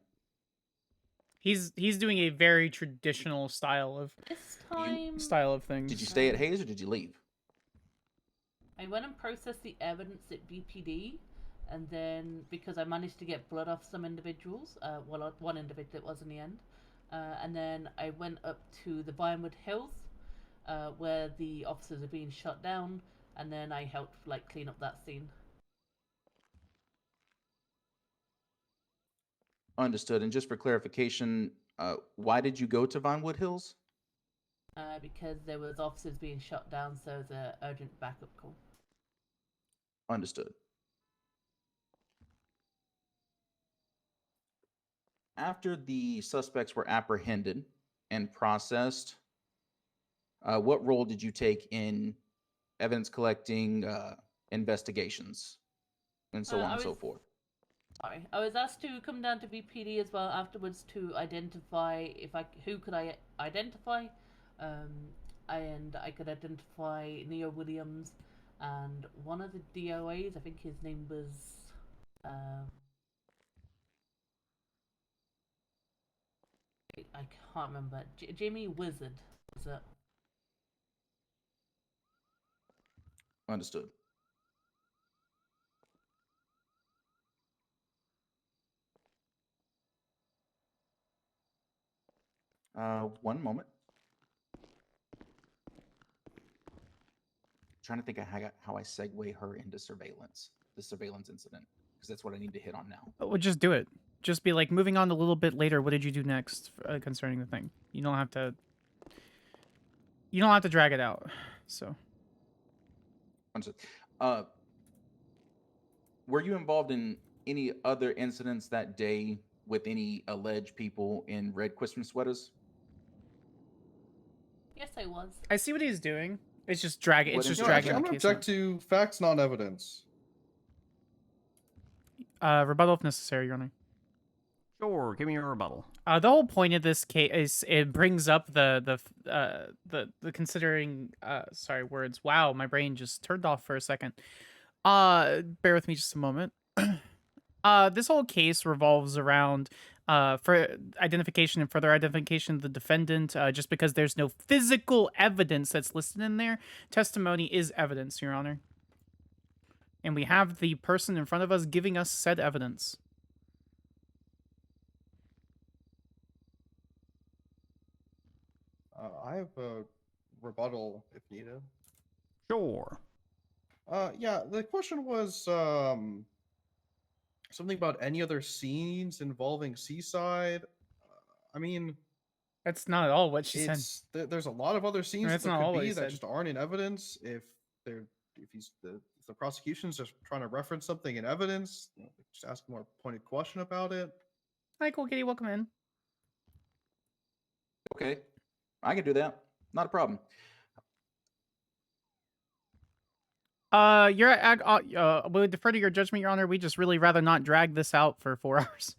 He's doing a very traditional style of things. Did you stay at Hayes or did you leave? I went and processed the evidence at BPD, and then because I managed to get blood off some individuals, one individual it was in the end, and then I went up to the Vinewood Hills, where the officers are being shot down, and then I helped clean up that scene. Understood. And just for clarification, why did you go to Vinewood Hills? Because there was officers being shot down, so it was an urgent backup call. Understood. After the suspects were apprehended and processed, what role did you take in evidence collecting, investigations, and so on and so forth? Sorry, I was asked to come down to VPD as well afterwards to identify who could I identify, and I could identify Neo Williams and one of the DOAs. I think his name was. I can't remember. Jamie Wizard, was it? Understood. One moment. Trying to think of how I segue her into surveillance, the surveillance incident, because that's what I need to hit on now. Well, just do it. Just be like, moving on a little bit later. What did you do next concerning the thing? You don't have to. You don't have to drag it out. So. Understood. Were you involved in any other incidents that day with any alleged people in red Christmas sweaters? Yes, I was. I see what he's doing. It's just dragging. It's What just incident? dragging I'm the gonna case. object to facts, not evidence. Rebuttal if necessary, Your Honor. Sure, give me your rebuttal. The whole point of this case is it brings up the considering sorry words. Wow, my brain just turned off for a second. Bear with me just a moment. This whole case revolves around for identification and further identification of the defendant. Just because there's no physical evidence that's listed in there, testimony is evidence, Your Honor. And we have the person in front of us giving us said evidence. I have a rebuttal if needed. Sure. Yeah, the question was, something about any other scenes involving Seaside. I mean, That's not at all what she said. there's a lot of other scenes that's that not could all what be he that said. just aren't in evidence. If the prosecution's just trying to reference something in evidence, just ask a more pointed question about it. Hi, Cool Kitty. Welcome in. Okay, I can do that. Not a problem. We defer to your judgment, Your Honor. We just really rather not drag this out for 4 hours.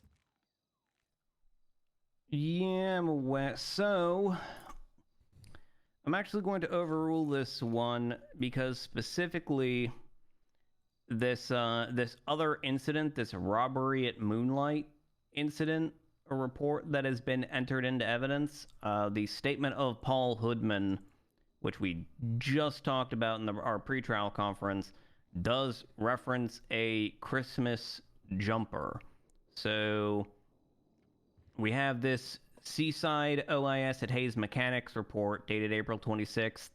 Yeah, I'm aware. So, I'm actually going to overrule this one because specifically this this other incident, this robbery at Moonlight incident, a report that has been entered into evidence, the statement of Paul Hoodman, which we just talked about in our pretrial conference, does reference a Christmas jumper. So we have this Seaside OIS at Hayes Mechanics report dated April 26th,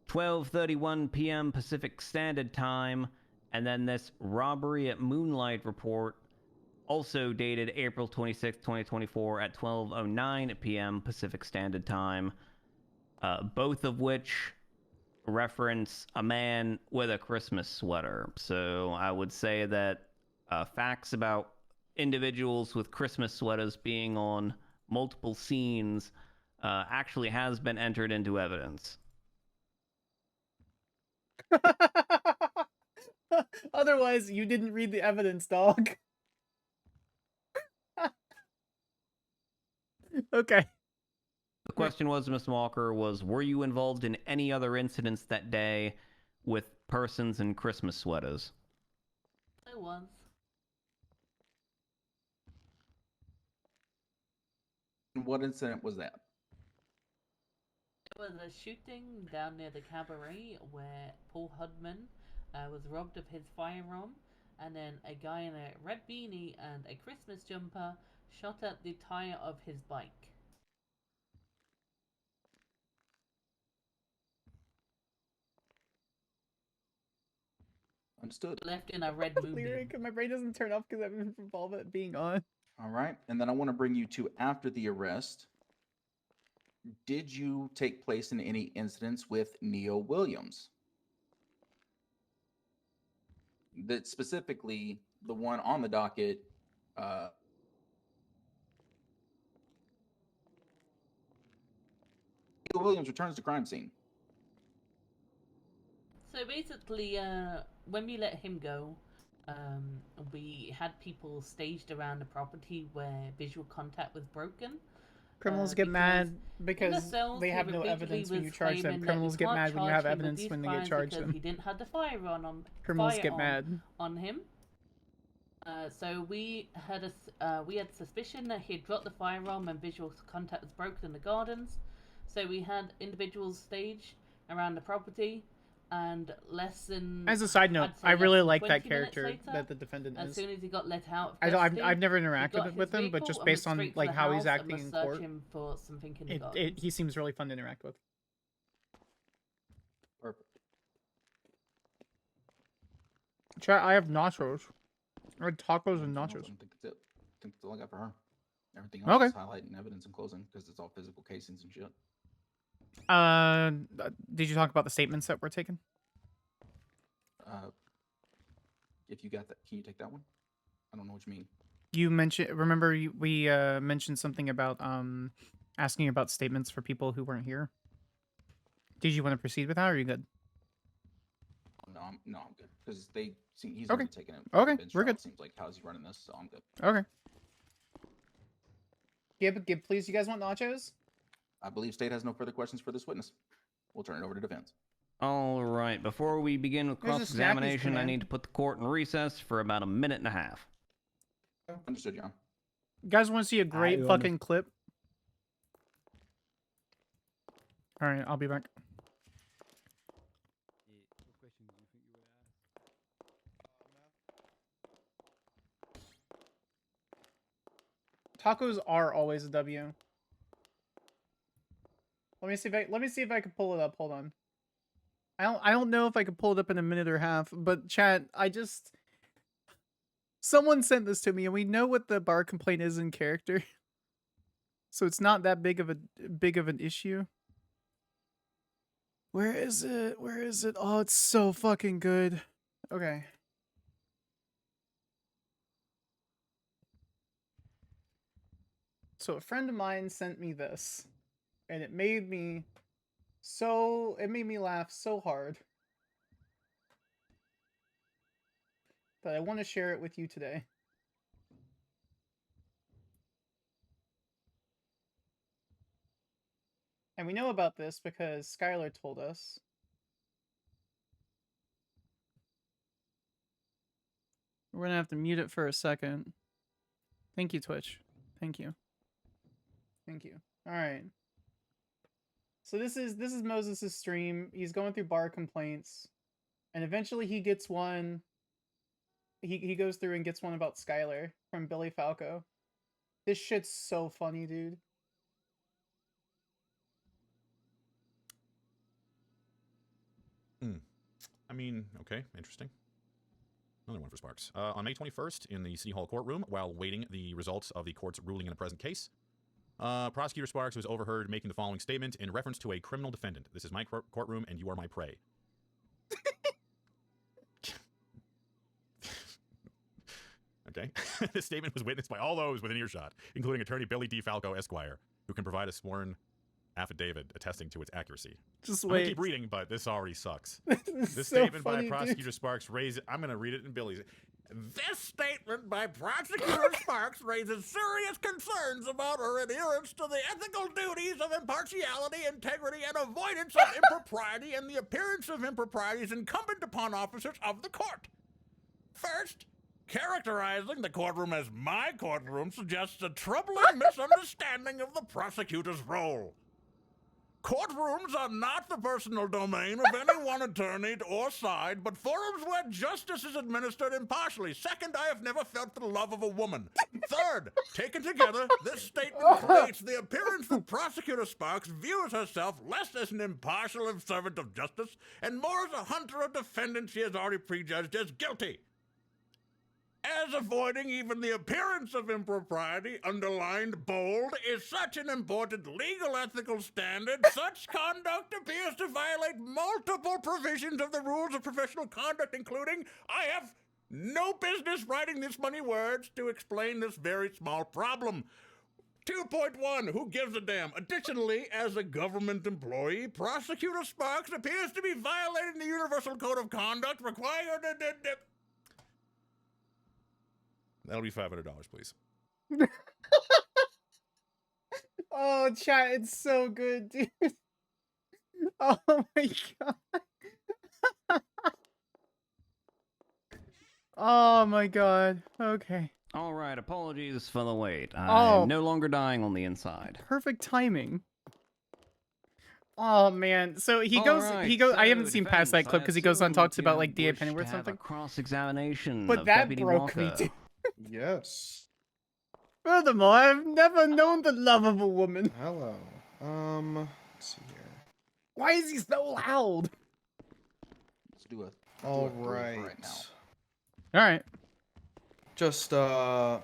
12:31 p.m. Pacific Standard Time, and then this robbery at Moonlight report, also dated April 26th, 2024 at 12:09 p.m. Pacific Standard Time, both of which reference a man with a Christmas sweater. So I would say that facts about individuals with Christmas sweaters being on multiple scenes actually has been entered into evidence. Otherwise, you didn't read the evidence, dog. Okay. The question was, Ms. Walker, were you involved in any other incidents that day with persons in Christmas sweaters? I was. What incident was that? There was a shooting down near the cabaret where Paul Hudman was robbed of his firearm, and then a guy in a red beanie and a Christmas jumper shot at the tire of his bike. Understood. Left in a red moonbeam. Lyric, my brain doesn't turn off because I'm involved in it being on. All right, and then I want to bring you to after the arrest. Did you take place in any incidents with Neo Williams? That specifically the one on the docket. Neo Williams returns to crime scene. So basically, when we let him go, we had people staged around the property where visual contact was broken. Criminals get mad because they have no repeatedly evidence when you was charge them. claiming that Criminals we get can't mad when you charge have him with evidence these when they get crimes charged because them. he didn't have the firearm Criminals get mad. on him. So we had suspicion that he had dropped the firearm and visual contact was broken in the gardens. So we had individuals staged around the property, and less than. As a side note, I'd say I less really than like 20 that minutes character later, that the defendant as is. soon as he got let out of I've custody, never he interacted got with his him, but vehicle just and based went on straight to like the how he's house and acting was in court, searching for something in the gardens. he seems really fun to interact with. Perfect. Chat, I have nachos. I had tacos and Anything else? nachos. I don't think that's it. I think that's all I got for her. Everything else Okay. is highlighting evidence and closing because it's all physical casings and shit. Did you talk about the statements that were taken? If you got that, can you take that one? I don't know what you mean. You mentioned. Remember, we mentioned something about asking about statements for people who weren't here. Did you want to proceed with that, or are you good? No, I'm good because he's Okay. already taken it. Okay, bench we're trial, good. it seems like how's he running this, so I'm good. Okay. Gib, please. You guys want nachos? I believe state has no further questions for this witness. We'll turn it over to defense. All right, before we begin with There's a cross-examination, I command. need to put the court in recess for about a minute and a half. Understood, John. You guys want to see a great Your fucking clip? All right, I'll be back. Tacos are always a W. Let me see if I can pull it up. Hold on. I don't know if I can pull it up in a minute or half, but chat, Someone sent this to me, and we know what the bar complaint is in character, so it's not that big of an issue. Where is it? Where is it? Oh, it's so fucking good. Okay. So a friend of mine sent me this, and it made me laugh so hard that I want to share it with you today. And we know about this because Skyler told us. We're gonna have to mute it for a second. Thank you, Twitch. Thank you. Thank you. All right. So this is Moses' stream. He's going through bar complaints, and eventually he gets one. He goes through and gets one about Skyler from Billy Falco. This shit's so funny, dude. I mean, okay, interesting. Another one for Sparks. On May 21st, in the City Hall courtroom, while waiting the results of the court's ruling in a present case, Prosecutor Sparks was overheard making the following statement in reference to a criminal defendant. This is my courtroom, and you are my prey. Okay. This statement was witnessed by all those within earshot, including attorney Billy D. Falco, Esquire, who can provide a sworn affidavit attesting to its accuracy. Just I'm wait. gonna keep reading, but this already sucks. This so statement funny, by Prosecutor Sparks raises... I'm going to read it in Billy's. This statement by Prosecutor Sparks raises serious concerns about her adherence to the ethical duties of impartiality, integrity, and avoidance of impropriety and the appearance of improprieties incumbent upon officers of the court. First, characterizing the courtroom as my courtroom suggests a troubling misunderstanding of the prosecutor's role. Courtrooms are not the personal domain of any one attorney or side, but forums where justice is administered impartially. Second, I have never felt the love of a woman. Third, taken together, this statement creates the appearance that Prosecutor Sparks views herself less as an impartial servant of justice and more as a hunter of defendants she has already prejudged as guilty. As avoiding even the appearance of impropriety, underlined bold, is such an important legal ethical standard, such conduct appears to violate multiple provisions of the rules of professional conduct, including, I have no business writing this many words to explain this very small problem. 2.1, who gives a damn? Additionally, as a government employee, Prosecutor Sparks appears to be violating the Universal Code of Conduct required... That'll be $500, please. Oh, chat, it's so good, dude. Oh my god. Oh my god. Okay. All right, apologies for the wait. Oh. I'm no longer dying on the inside. Perfect timing. Oh man. So he goes I haven't seen past that clip because he goes on and talks about like D.A. Pennyworth or something. Cross-examination But of that Deputy broke me, Walker. dude. Yes. Furthermore, I've never known the love of a woman. Hello. Let's see here. Why is he so loud? Let's do a All brief right. right now. All right. Just not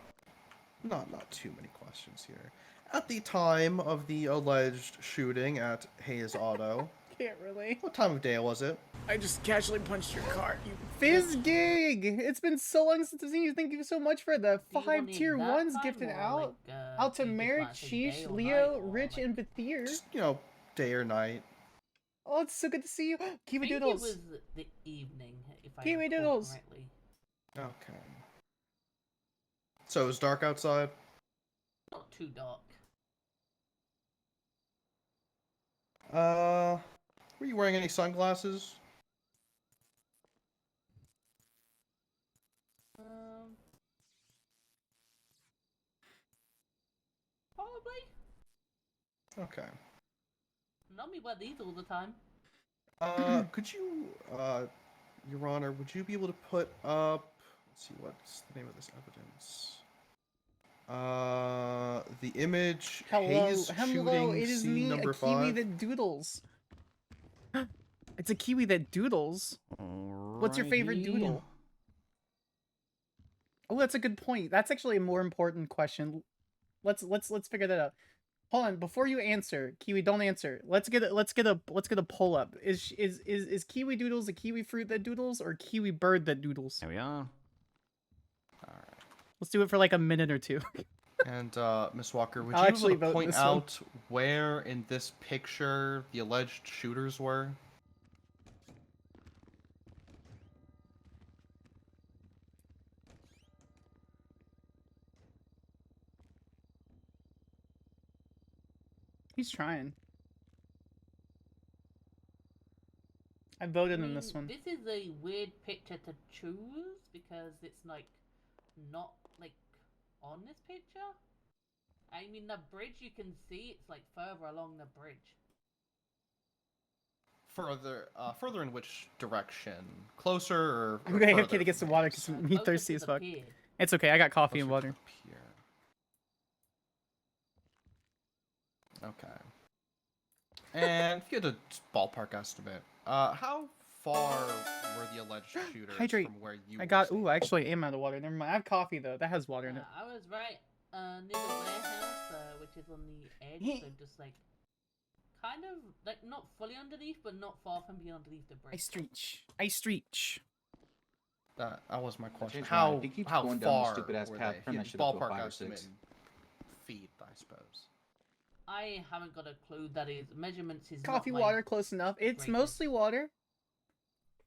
too many questions here. At the time of the alleged shooting at Hayes Auto, Can't really. what time of day was it? I just casually punched your car. You Fizz gig. It's been so long since I've seen you. Thank you so much for the Do you 5 want it tier that 1s time gifted or, out. like, Out to do you just Merrick, want it to say Sheesh, day or Leo, night, or, Rich, like- and Bathir. Just, day or night. Oh, it's so good to see you. Kiwi I think Doodles. it was the evening, if I Kiwi recall Doodles. correctly. Okay. So it was dark outside? Not too dark. Were you wearing any sunglasses? Probably. Okay. Not me wear these all the time. Could you, Your Honor, would you be able to put up, let's see, what's the name of this evidence? The image, Hayes shooting it is scene me, number a kiwi 5. that doodles. It's a kiwi that doodles. What's your favorite Alrighty. doodle? Oh, that's a good point. That's actually a more important question. Let's figure that out. Hold on, before you answer, Kiwi, don't answer. Let's get a poll up. Is Kiwi Doodles a kiwi fruit that doodles or kiwi bird that doodles? There we are. Let's do it for like a minute or two. And Miss Walker, would I'll you actually be able vote to point this one. out where in this picture the alleged shooters were? He's trying. I voted in this one. This is a weird picture to choose because it's like not like on this picture. I mean, the bridge you can see it's like further along the bridge. Further in which direction? Closer or I'm gonna have further Kitty get some from water it? because me Closer thirsty to as the fuck. pier. It's okay. I got coffee and Closer to water. the pier. Okay. And if you had a ballpark estimate, how far were the alleged shooters Hydrate. from where you I were got. standing? Ooh, I actually am out of water. Never mind. I have coffee though. That has water in it. I was right near the warehouse, which is on the edge, so just like kind of like not fully underneath, but not far from being underneath the bridge. Ice reach. Ice reach. That was my question. changed my mind. How If he keeps how going down this far stupid-ass were path, they? turn Yeah, that shit up to a ballpark 5 or estimate 6. in feet, I suppose. I haven't got a clue. That is measurements is Coffee, not my water, close enough. It's greatest. mostly water.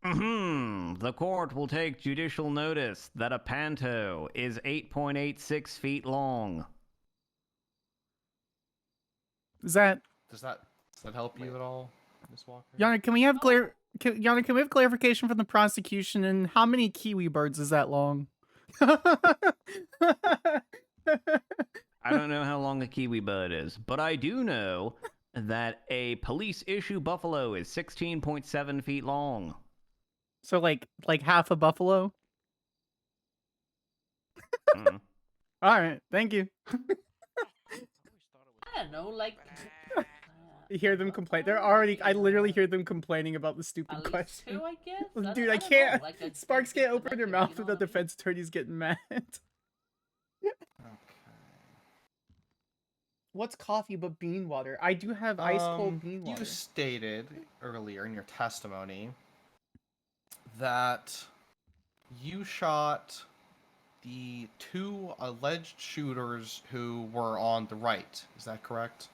The court will take judicial notice that a panto is 8.86 feet long. Is that Does that help you at all, Miss Walker? Yana? Can we have Yana? Can we have clarification from the prosecution? And how many kiwi birds is that long? I don't know how long a kiwi bird is, but I do know that a police issue buffalo is 16.7 feet long. So like half a buffalo. Mm. All right, thank you. I don't know, like. You hear them complain. They're already. I literally hear them complaining about the stupid At least question. 2, I guess. Dude, I don't can't. know, like, I Sparks think can't it's open her selective, mouth you know without what I mean? defense attorneys getting mad. What's coffee but bean water? I do have ice cold bean water. You stated earlier in your testimony that you shot the 2 alleged shooters who were on the right. Is that correct?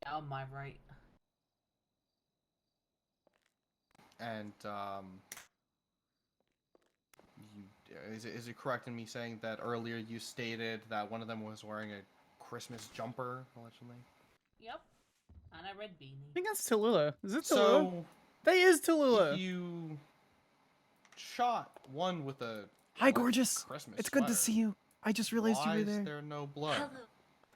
Yeah, on my right. And is it correct in me saying that earlier you stated that one of them was wearing a Christmas jumper, allegedly? Yep. And a red beanie. I think that's Tallulah. Is it Tallulah? So That is Tallulah. you shot one with a Hi, gorgeous. Christmas It's good to sweater. see you. I just realized Why you were is there. there no blood? Hello.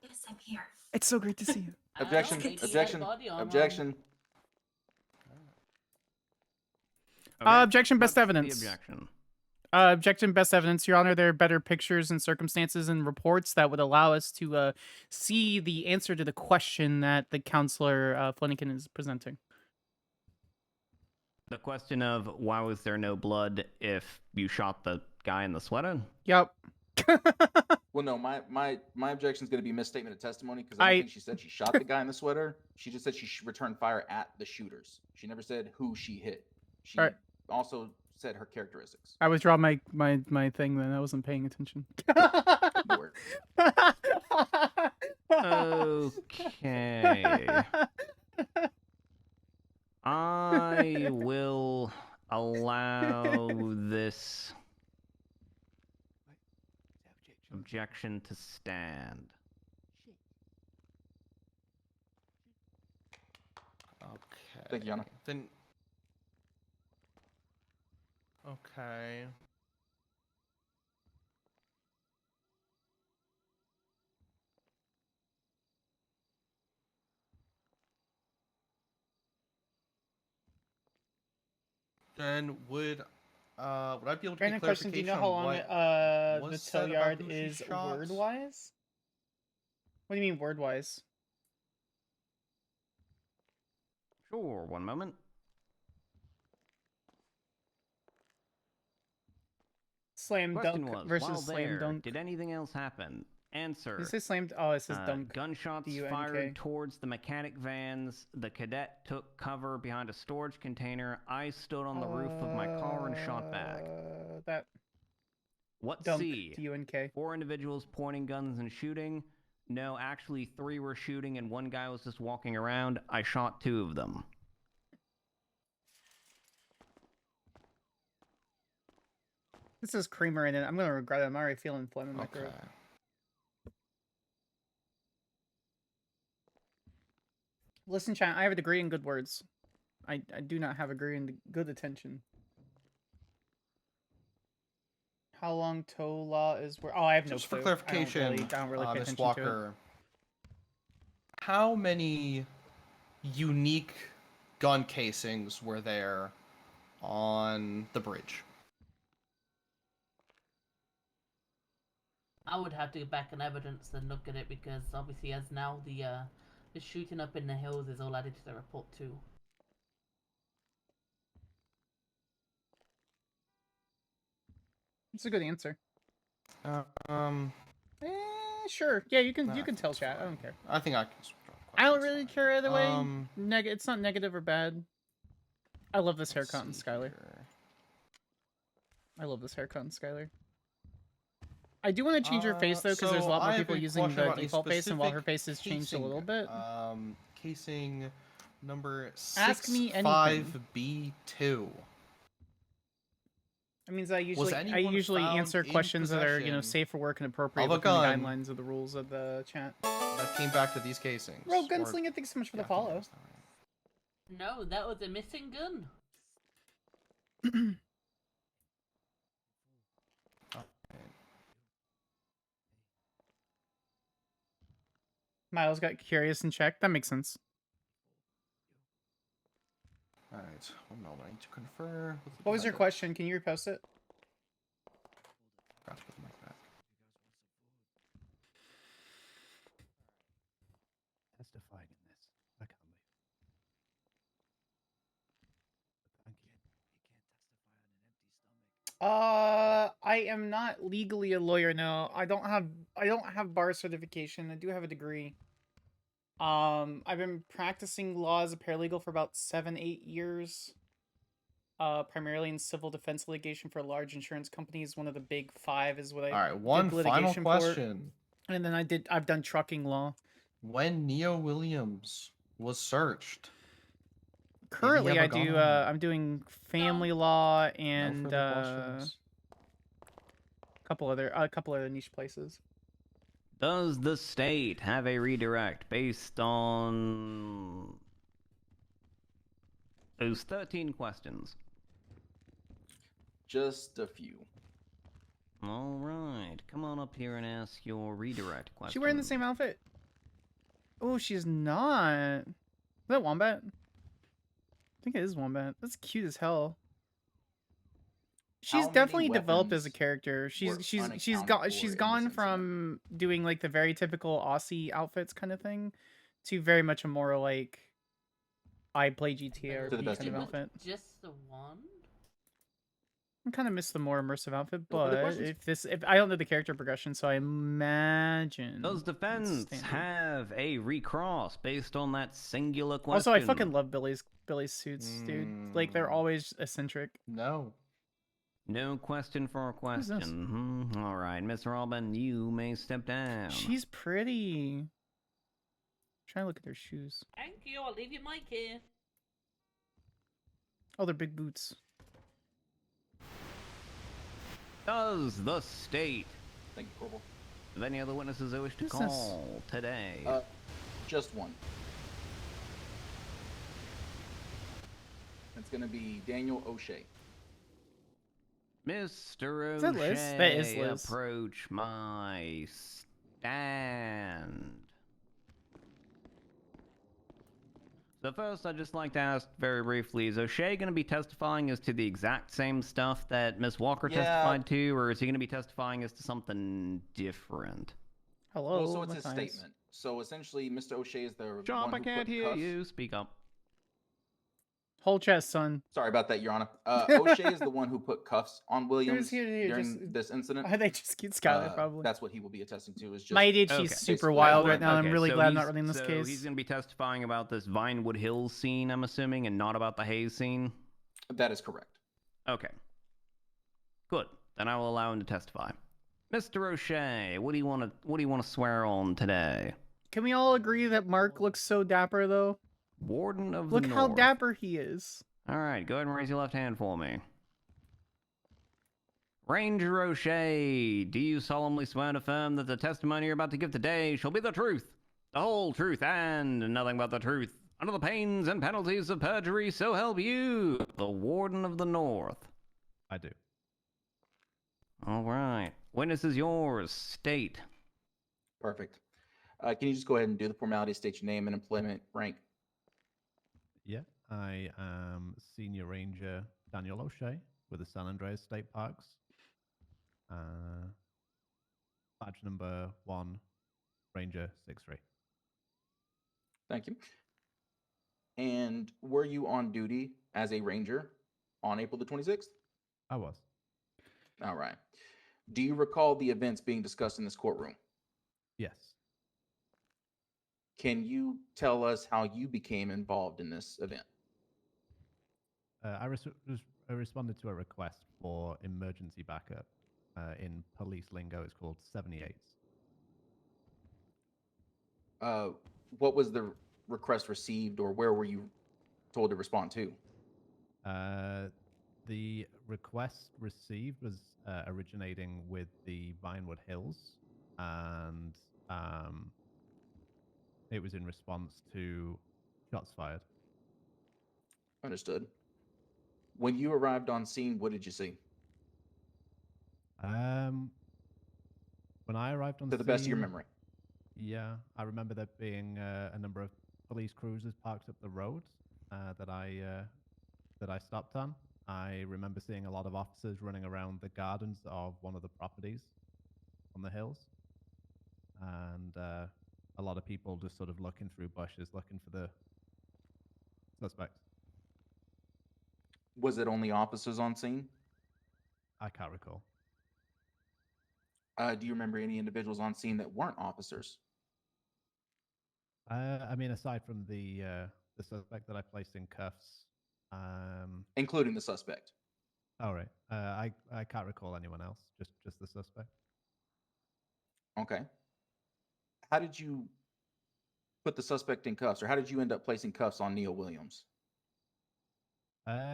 Yes, I'm here. It's so great to see you. Objection, Maybe he had objection, body armor on. objection. Objection, best What's the evidence. objection? Objection, best evidence, Your Honor. There are better pictures and circumstances and reports that would allow us to see the answer to the question that the counselor Flanagan is presenting. The question of why was there no blood if you shot the guy in the sweater? Yep. Well, no, my objection is going to be misstatement of testimony because I don't think she said she shot the guy in the sweater. She just said she returned fire at the shooters. She never said who she hit. She also said her characteristics. I withdraw my thing then. I wasn't paying attention. Okay. I will allow this objection to stand. Okay. Thank you, Yana. Then. Okay. Then would I be able to Random get question, do you clarification know how on long what the was tow said about yard who she is shot? word-wise? What do you mean word-wise? Sure, one moment. Slam Question dunk was, versus while slam there, dunk. did anything else happen? Answer. Did it say slam? Oh, it says dunk. Gunshots D-U-N-K. fired towards the mechanic vans. The cadet took cover behind a storage container. I stood on the roof of my car and shot back. That What dunk. C? D-U-N-K. 4 individuals pointing guns and shooting. No, actually 3 were shooting and 1 guy was just walking around. I shot 2 of them. This is creamer in it. I'm gonna regret it. I'm already feeling phlegm in my Okay. throat. Listen, chat. I have a degree in good words. I do not have a degree in good attention. How long tow law is? Oh, I have no Just for clue. clarification, I don't really pay Ms. attention to it. Walker, how many unique gun casings were there on the bridge? I would have to go back and evidence and look at it because obviously, as now the shooting up in the hills is all added to the report too. It's a good answer. Sure. Yeah, you No, can tell chat. I don't care. I think I can. I don't really care either way. It's not negative or bad. I love this haircut in Skyler. I love this haircut in Skyler. I do want to change her face though, because there's a lot more people using the default face, and while her face has changed a little bit. Casing number Ask me anything. 65B2. That means I Was usually anyone found answer in questions that are, you know, possession safe for work and appropriate of a within the gun guidelines of the rules of the chat. that came back to these casings? Bro, Or- Gunslinger, thanks so much for Yeah, the I think follow. that's not right. No, that was a missing gun. Miles got curious and checked. That makes sense. All right, 1 moment. I need to confer. With the What was your defendant. question? Can you repost it? Forgot to put the mic back. Testifying in this. I can't wait. But thank you. He can't testify on an empty stomach. I am not legally a lawyer. No, I don't have bar certification. I do have a degree. I've been practicing law as a paralegal for about 7-8 years. Primarily in civil defense litigation for large insurance companies. One of the big 5 is what I All right, one did final litigation for. question. And then I've done trucking law. When Neo Williams was searched, Currently, have I a do. gun? I'm doing family law No and further questions? a couple other niche places. Does the state have a redirect based on those 13 questions? Just a few. All right, come on up here and ask your redirect question. She wearing the same outfit? Oh, she's not. Is that Wombat? I think it is Wombat. That's cute as hell. She's How many definitely developed as a weapons character. were She's unaccounted got for she's in gone this from doing like the very typical Aussie outfits kind of thing to very much a more like I play GTA To the RP best kind of of your outfit. Just the one? I kind of miss the more immersive outfit, No further but questions? if I don't know the character progression, so I imagine Does it's defense standard. have a recross based on that singular question? Also, I fucking love Billy's suits, dude. Like they're Mm. always eccentric. no. No question for a Who's this? question. All right, Mr. Alban, you may step down. She's pretty. Trying to look at their shoes. Thank you, I'll leave your mic here. Oh, they're big boots. Does the state Thank you, Corporal. have any other witnesses they wish to Who's this? call today? Just one. It's gonna be Daniel O'Shea. Mr. Is that Liz? That is O'Shea, Liz. approach my stand. So first, I'd just like to ask very briefly, is O'Shea going to be testifying as to the exact same stuff that Miss Walker Yeah. testified to, or is he going to be testifying as to something different? Hello. Well, so it's his Matthias. statement. So essentially, Mr. O'Shea is the Chomp, one I who can't put hear cuffs. you. Speak up. Whole chest, son. Sorry about that, Your Honor. O'Shea is the one who put cuffs on Williams here, during just- this incident. They just cute Skyler, probably. That's what he will be attesting to. Is just My ADHD Okay. is super basically wild what right now. I'm Okay, really so glad I'm not he's- running this so case. he's going to be testifying about this Vinewood Hills scene, I'm assuming, and not about the Hayes scene? That is correct. Okay. Good. Then I will allow him to testify. Mr. O'Shea, what do you want to swear on today? Can we all agree that Mark looks so dapper, though? Warden of Look the how North. dapper he is. All right, go ahead and raise your left hand for me. Ranger O'Shea, do you solemnly swear and affirm that the testimony you're about to give today shall be the truth, the whole truth, and nothing but the truth, under the pains and penalties of perjury, so help you, the Warden of the North? I do. All right. Witness is yours. State. Perfect. Can you just go ahead and do the formality, state your name and employment rank? Yeah, I am Senior Ranger Daniel O'Shea with the San Andreas State Parks. Badge number 1, Ranger 63. Thank you. And were you on duty as a ranger on April the 26th? I was. All right. Do you recall the events being discussed in this courtroom? Yes. Can you tell us how you became involved in this event? I responded to a request for emergency backup. In police lingo, it's called 78s. What was the request received, or where were you told to respond to? The request received was originating with the Vinewood Hills, and it was in response to shots fired. Understood. When you arrived on scene, what did you see? When I arrived on To the best of your scene, memory. Yeah, I remember there being a number of police cruisers parked up the road that I stopped on. I remember seeing a lot of officers running around the gardens of one of the properties on the hills, and a lot of people just sort of looking through bushes, looking for the suspects. Was it only officers on scene? I can't recall. Do you remember any individuals on scene that weren't officers? I mean, aside from the suspect that I placed in cuffs, including the suspect. All right. I can't recall anyone else. Just the suspect. Okay. How did you put the suspect in cuffs, or how did you end up placing cuffs on Neil Williams?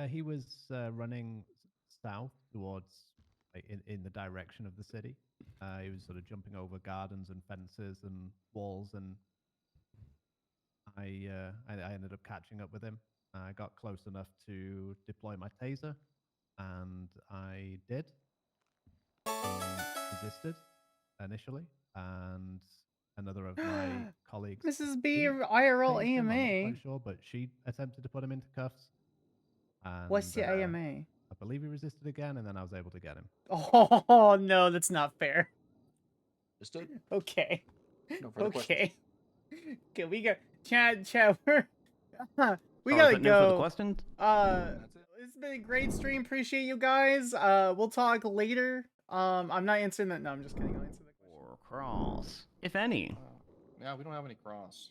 He was running south towards in the direction of the city. He was sort of jumping over gardens and fences and walls, and I ended up catching up with him. I got close enough to deploy my taser, and I did. He resisted initially, and another of my colleagues, Mrs. B, she IRL tased him, I'm not AMA. quite sure, but she attempted to put him into cuffs. And, What's the AMA? I believe he resisted again, and then I was able to get him. Oh, no, that's not fair. Understood. Okay. No further Okay. Okay, we got Chad, we Oh, is gotta that no further go. questions? That's it. It's been a great stream. Appreciate you guys. We'll talk later. I'm not answering that. No, I'm just kidding. I'll answer the question. Or cross, if any. Yeah, we don't have any cross.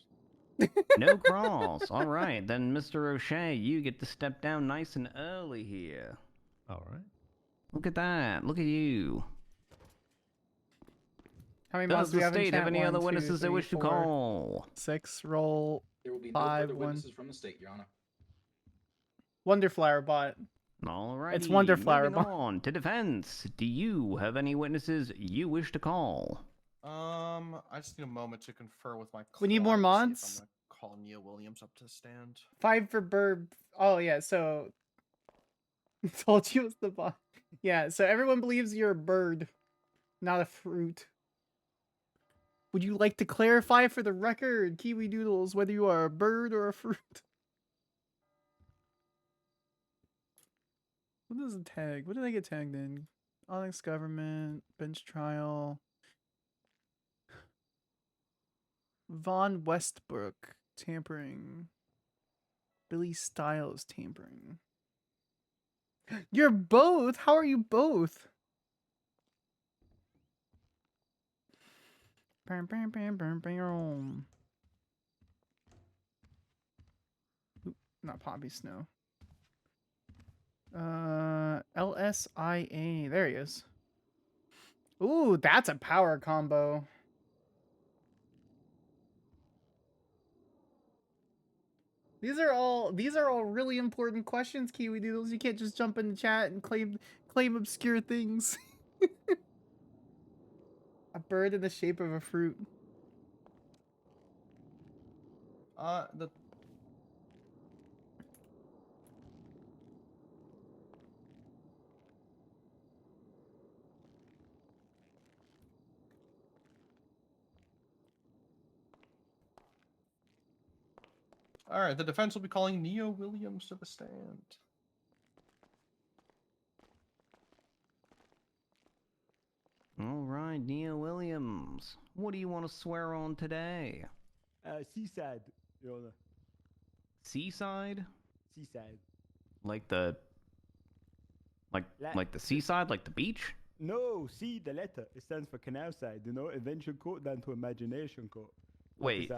No cross. All right, then, Mr. O'Shea, you get to step down nice and early here. All right. Look at that. Look at you. How many Does mods do the we have in state have chat? any 1, other 2, witnesses they 3, wish to 4, call? 6, roll. There will be 5, no further 1. witnesses from the state, Your Honor. Wonderflower bot. All right. It's Wonderflower Moving bot. on to defense. Do you have any witnesses you wish to call? I just need a moment to confer with my We need more client to see if mods? I'm gonna call Neil Williams up to stand. 5 for Burb. Oh, yeah, so... Told you it's the bot. Yeah, so everyone believes you're a bird, not a fruit. Would you like to clarify for the record, Kiwi Doodles, whether you are a bird or a fruit? What is a tag? What did I get tagged in? ONX government, bench trial. Von Westbrook, tampering. Billy Styles tampering. You're both? How are you both? Bam, bam, bam, bam, bam. Oop, not Poppy Snow. LSIA. There he is. Ooh, that's a power combo. These are all really important questions, Kiwi Doodles. You can't just jump in the chat and claim obscure things. A bird in the shape of a fruit. The All right, the defense will be calling Neo Williams to the stand. All right, Neo Williams. What do you want to swear on today? Seaside, Your Honor. Seaside? Seaside. Like the like the seaside, like the beach? No, C, the letter. It stands for canal side, you know? Invention court down to imagination court. Wait,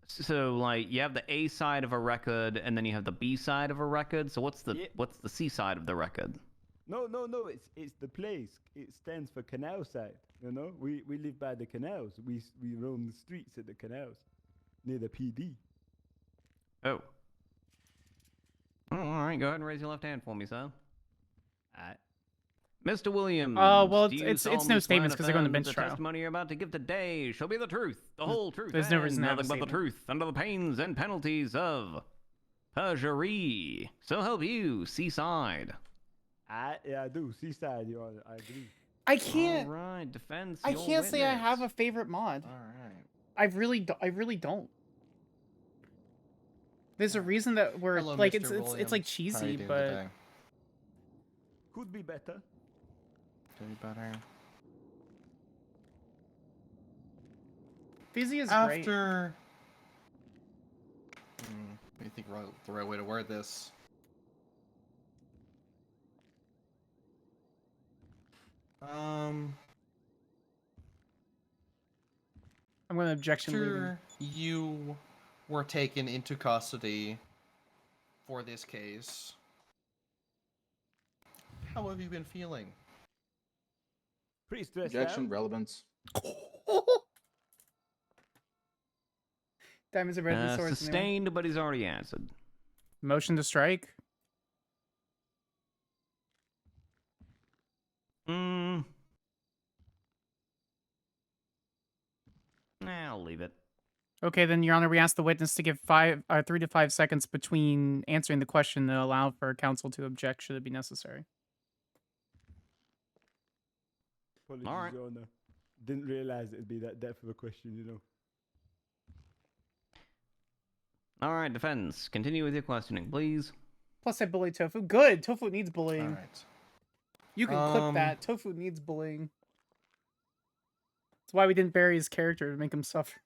so like you have the A side of a record and then you have the B side of a record. So what's the C side of the record? No. It's the place. It stands for canal side. You know, we live by the canals. We roam the streets at the canals near the PD. Oh. Oh, all right. Go ahead and raise your left hand for me, sir. Mr. Williams. Well, do you it's no solemnly statements because they're going to affirm bench that the trial. testimony you're about to give today shall be the truth, the whole truth, There's no and reason to have a nothing but the statement. truth under the pains and penalties of perjury. So help you, Seaside. Yeah, I do. Seaside, Your Honor. I agree. I can't. All right, defense. I your can't say I witness. have a favorite mod. All right. I really don't. There's a reason that we're Hello, like Mr. it's like Williams. How cheesy, you doing but today? Could be better. Could be better. Fizzy is great. After, what do you think the right way to word this? I'm going to objection leaving. After you were taken into custody for this case, how have you been feeling? Pretty stressed Objection, out. relevance. Diamonds and red swords. Sustained, but he's already answered. Motion to strike. I'll leave it. Okay, then, Your Honor, we ask the witness to give 3 to 5 seconds between answering the question to allow for counsel to object should it be necessary. Apologies, All right. Your Honor. Didn't realize it'd be that depth of a question, you know. All right, defense. Continue with your questioning, please. Plus, I bully Tofu. Good. Tofu needs bullying. All right. You can clip that. Tofu needs bullying. That's why we didn't bury his character to make him suffer.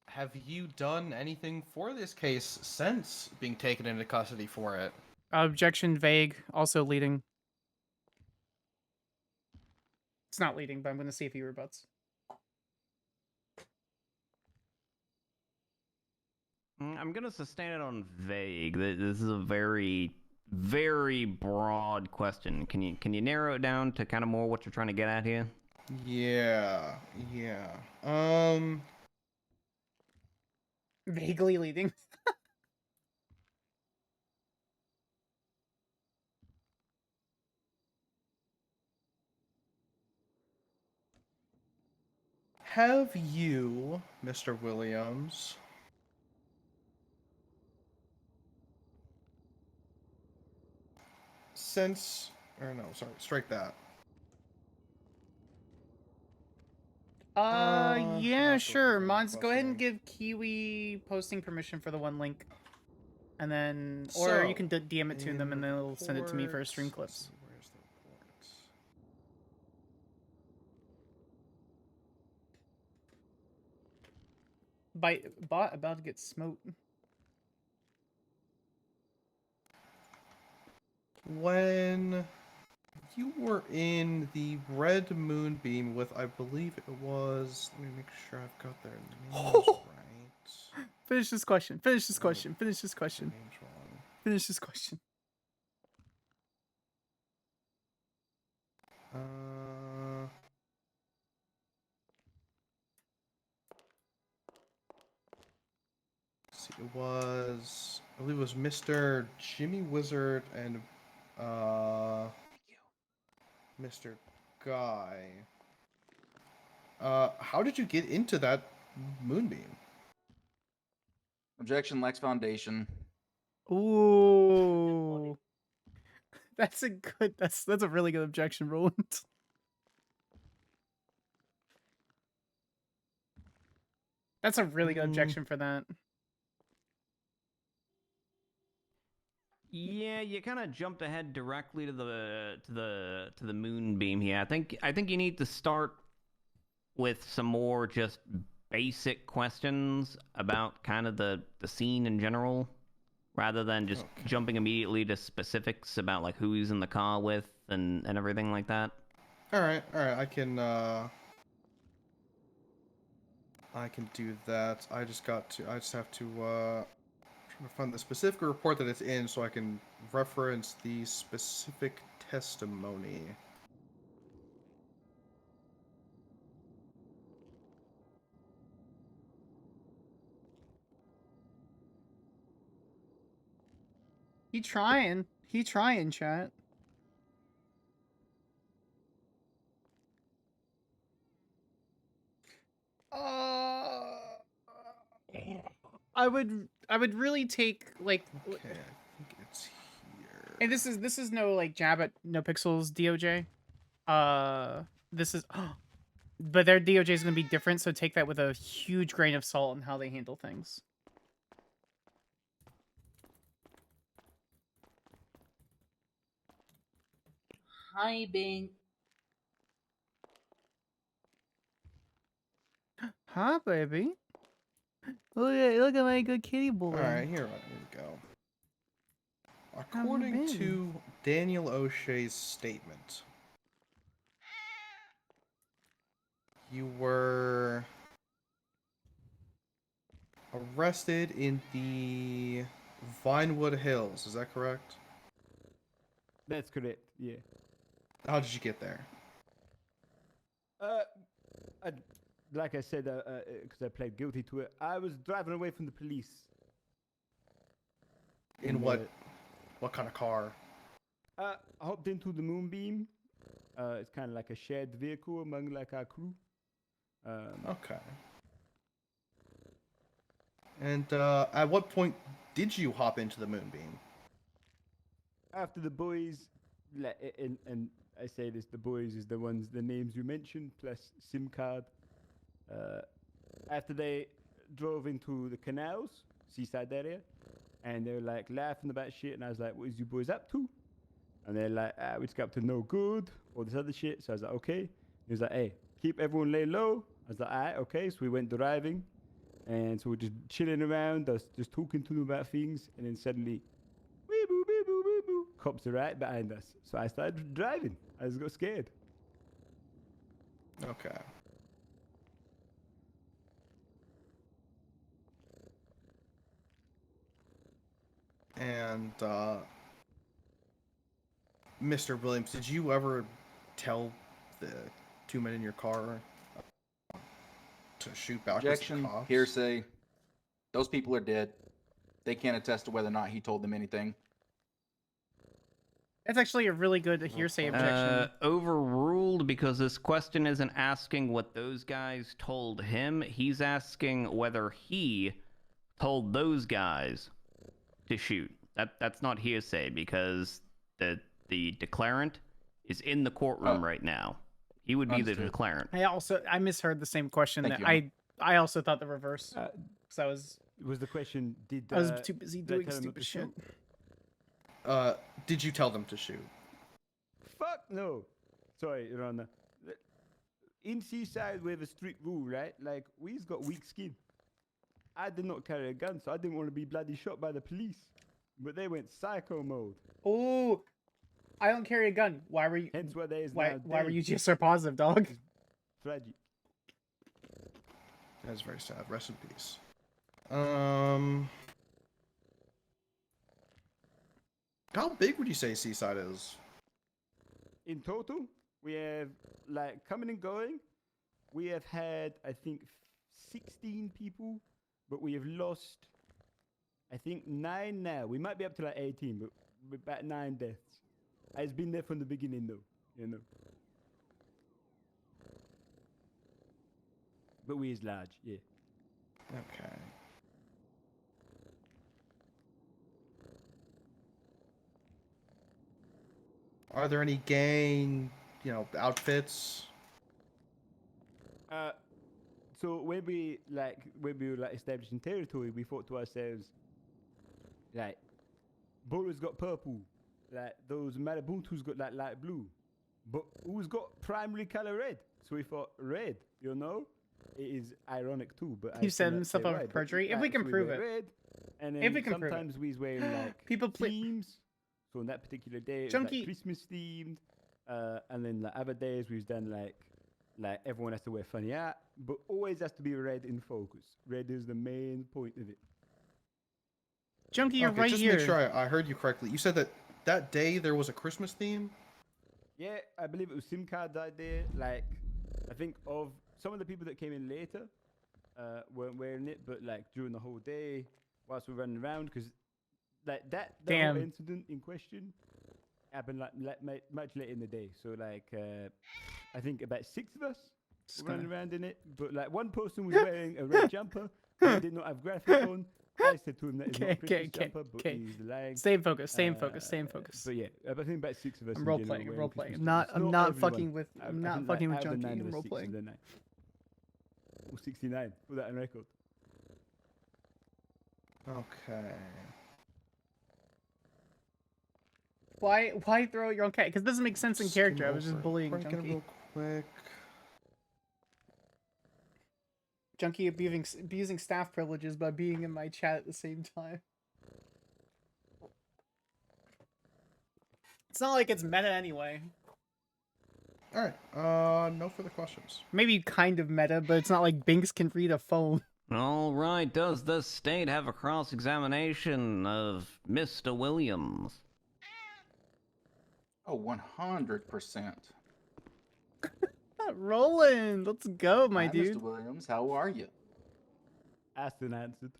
Have you done anything for this case since being taken into custody for it? Objection vague. Also leading. It's not leading, but I'm going to see if he rebuts. I'm gonna sustain it on vague. This is a very, very broad question. Can you narrow it down to kind of more what you're trying to get at here? Yeah. Vaguely leading. Have you, Mr. Williams, strike that. Yeah, not sure. the Mods, go ahead and questioning. give Kiwi posting permission for the one link. And then, or you can DM it to them and they'll send it to me for stream clips. Where's the reports? bot about to get smote. When you were in the red moonbeam with, I believe it was. Let me make sure I've got their names right. Finish this question. Finish this question. Finish this Their question. names wrong. Finish this question. See, it was, I believe it was Mr. Jimmy Wizard and Mr. Guy. How did you get into that moonbeam? Objection lacks foundation. Ooh. That's a good. That's a really good objection, Roland. That's a really good objection for that. Yeah, you kind of jumped ahead directly to the moonbeam here. I think you need to start with some more just basic questions about kind of the scene in general, rather than just jumping immediately to specifics about like who he's in the car with and everything like that. All right, I can do that. I just have to try to find the specific report that it's in so I can reference the specific testimony. He trying, chat. I would really take like. Okay, I think it's here. And this is no like jab at No Pixels DOJ. This is, but their DOJ is gonna be different, so take that with a huge grain of salt on how they handle things. Hi, Bing. Huh, baby? Look at my good kitty boy. All right, here we go. According to Daniel O'Shea's statement, you were arrested in the Vinewood Hills. Is that correct? That's correct. Yeah. How did you get there? Like I said, because I pled guilty to it, I was driving away from the police. In what kind of car? I hopped into the moonbeam. It's kind of like a shared vehicle among like our crew. Okay. And at what point did you hop into the moonbeam? After the boys, and I say this, the boys is the names you mentioned plus SIM card. After they drove into the canals, seaside area, and they were like laughing about shit, and I was like, "What is you boys up to?" And they're like, "We just got up to no good," or this other shit. So I was like, "Okay." He was like, "Hey, keep everyone lay low." I was like, "Alright, okay." So we went driving, and so we're just chilling around, just talking to them about things, and then suddenly, wee boo, wee boo, wee boo, cops are right behind us. So I started driving. I just got scared. Okay. And Mr. Williams, did you ever tell the two men in your car to shoot back? Objection, hearsay. Those people are dead. They can't attest to whether or not he told them anything. That's actually a really good hearsay objection. Overruled, because this question isn't asking what those guys told him. He's asking whether he told those guys to shoot. That's not hearsay, because the declarant is in the courtroom right now. He would be the declarant. I misheard the same question. Thank That you. I also thought the reverse. Because Was the question, I was too busy doing stupid shit. Did you tell them to shoot? Fuck no. Sorry, Your Honor. In Seaside, we have a strict rule, right? Like, we've got weak skin. I did not carry a gun, so I didn't want to be bloody shot by the police. But they went psycho mode. Oh, I don't carry a gun. Why were you? Hence why there is Why now were dead. you GSR positive, dog? Tragic. That's very sad. Rest in peace. How big would you say Seaside is? In total, we have, like, coming and going, we have had, I think, 16 people, but we have lost, I think, 9 now. We might be up to, like, 18, but we're about 9 deaths. It's been there from the beginning, though, you know. But we is large, yeah. Okay. Are there any gang, outfits? So when we were like establishing territory, we thought to ourselves, like, Bolo's got purple, like those Marabuntu's got like light blue, but who's got primary color red? So we thought red, you know. It is ironic too, but He set himself up for perjury. If we can prove it. Red, and then If we can prove it. sometimes we's wearing like People play- themes. So on that particular day, it was Junkie- like Christmas themed, and then like other days we've done like everyone has to wear funny hat, but always has to be red in focus. Red is the main point of it. Junkie, you're Okay, right just here. make sure I heard you correctly. You said that day there was a Christmas theme? Yeah, I believe it was SIM card idea. Like, I think of some of the people that came in later weren't wearing it, but like during the whole day, whilst we're running around, because like that Damn. whole incident in question happened like much later in the day. So like, I think about 6 of us were running around in it, but like one person was wearing a red jumper, but did not have graphic on. I said to him that it's not a Christmas jumper, but he's lying. Stay in focus. Stay in focus. Stay in focus. But yeah, I think about 6 of us. I'm in role general playing. were I'm wearing role playing. Christmas I'm not. jumpers. I'm not everyone. fucking with. I I'm not think, fucking like, with out of the Junkie. 9 I'm of us, role 6 playing. of the 9. Or 69. Put that on record. Okay. Why throw your own cat? Because it doesn't make sense in character. I was just bullying Ranking Junkie. real quick. Junkie abusing staff privileges by being in my chat at the same time. It's not like it's meta anyway. All right. No further questions. Maybe kind of meta, but it's not like Binks can read a phone. All right, does the state have a cross-examination of Mr. Williams? Oh, 100%. Roland, let's go, my Hi, dude. Mr. Williams, how are you? Asked and answered.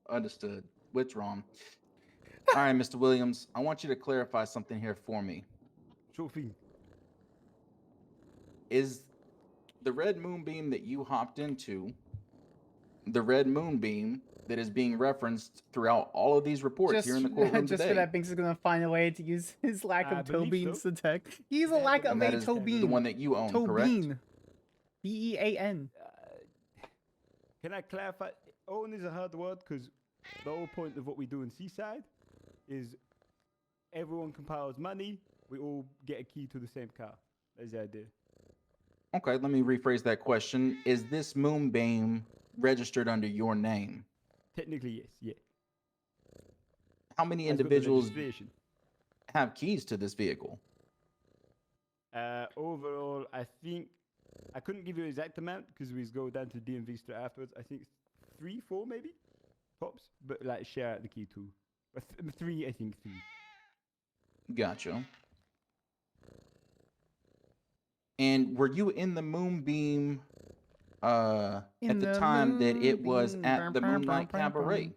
Understood. Withdrawn. All right, Mr. Williams, I want you to clarify something here for me. Sure thing. Is the red moonbeam that you hopped into the red moonbeam that is being referenced throughout all of these reports here in the courtroom just today? for that, Binks is gonna find a way to use his lack I of toe believe beans so. to tech. He's a Yeah, lack but of And a that is toe bean. the one that you own, correct? Bean. BEAN. Can I clarify? Own is a hard word because the whole point of what we do in Seaside is everyone compiles money. We all get a key to the same car. That's the idea. Okay, let me rephrase that question. Is this moonbeam registered under your name? Technically, yes. Yeah. How many As with the individuals legislation. have keys to this vehicle? Overall, I think I couldn't give you an exact amount because we go down to DMV straight afterwards. I think 3, 4 maybe, tops. But like share out the key too. But 3, I think 3. Gotcha. And were you in the moonbeam at In the the time that it was moonbeam, at the bum, bum, Moonlight bum, bum, Cabaret?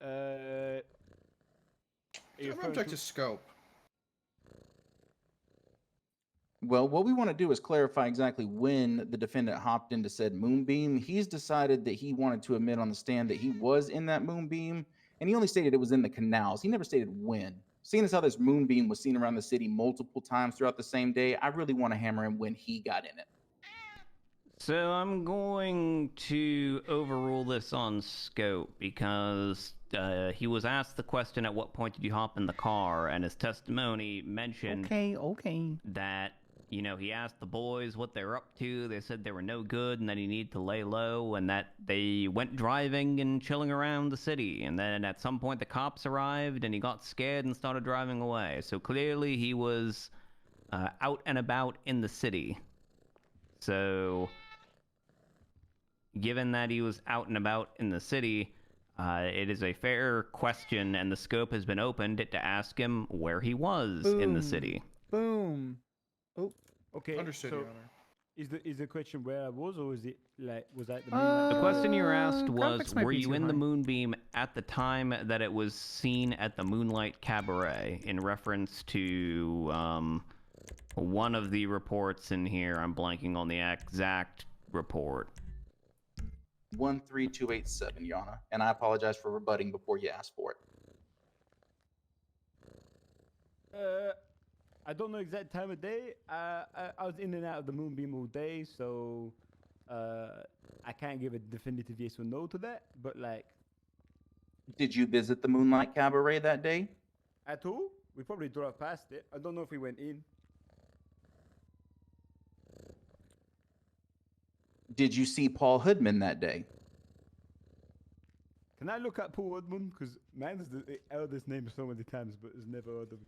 Are you I'm referring object to- to scope. Well, what we want to do is clarify exactly when the defendant hopped into said moonbeam. He's decided that he wanted to admit on the stand that he was in that moonbeam, and he only stated it was in the canals. He never stated when. Seeing as how this moonbeam was seen around the city multiple times throughout the same day, I really want to hammer in when he got in it. So I'm going to overrule this on scope because he was asked the question, at what point did you hop in the car? And his testimony mentioned Okay. that you know, he asked the boys what they were up to. They said they were no good and that he needed to lay low and that they went driving and chilling around the city. And then at some point the cops arrived and he got scared and started driving away. So clearly he was out and about in the city. So given that he was out and about in the city, it is a fair question and the scope has been opened to ask him where he was in the Boom. city. Boom. Oh, Okay. Understood, so Your Honor. is the question where I was, or is it like was I at the moonlight? The question you were asked was, graphics might were be you too in the high. moonbeam at the time that it was seen at the Moonlight Cabaret, in reference to one of the reports in here? I'm blanking on the exact report. 13287, Your Honor. And I apologize for rebutting before you asked for it. I don't know exact time of day. I was in and out of the moonbeam all day, so I can't give a definitive yes or no to that. But like, Did you visit the Moonlight Cabaret that day? at all, we probably drove past it. I don't know if we went in. Did you see Paul Hoodman that day? Can I look at Paul Woodman? Because man is the eldest name so many times, but it's never heard of him.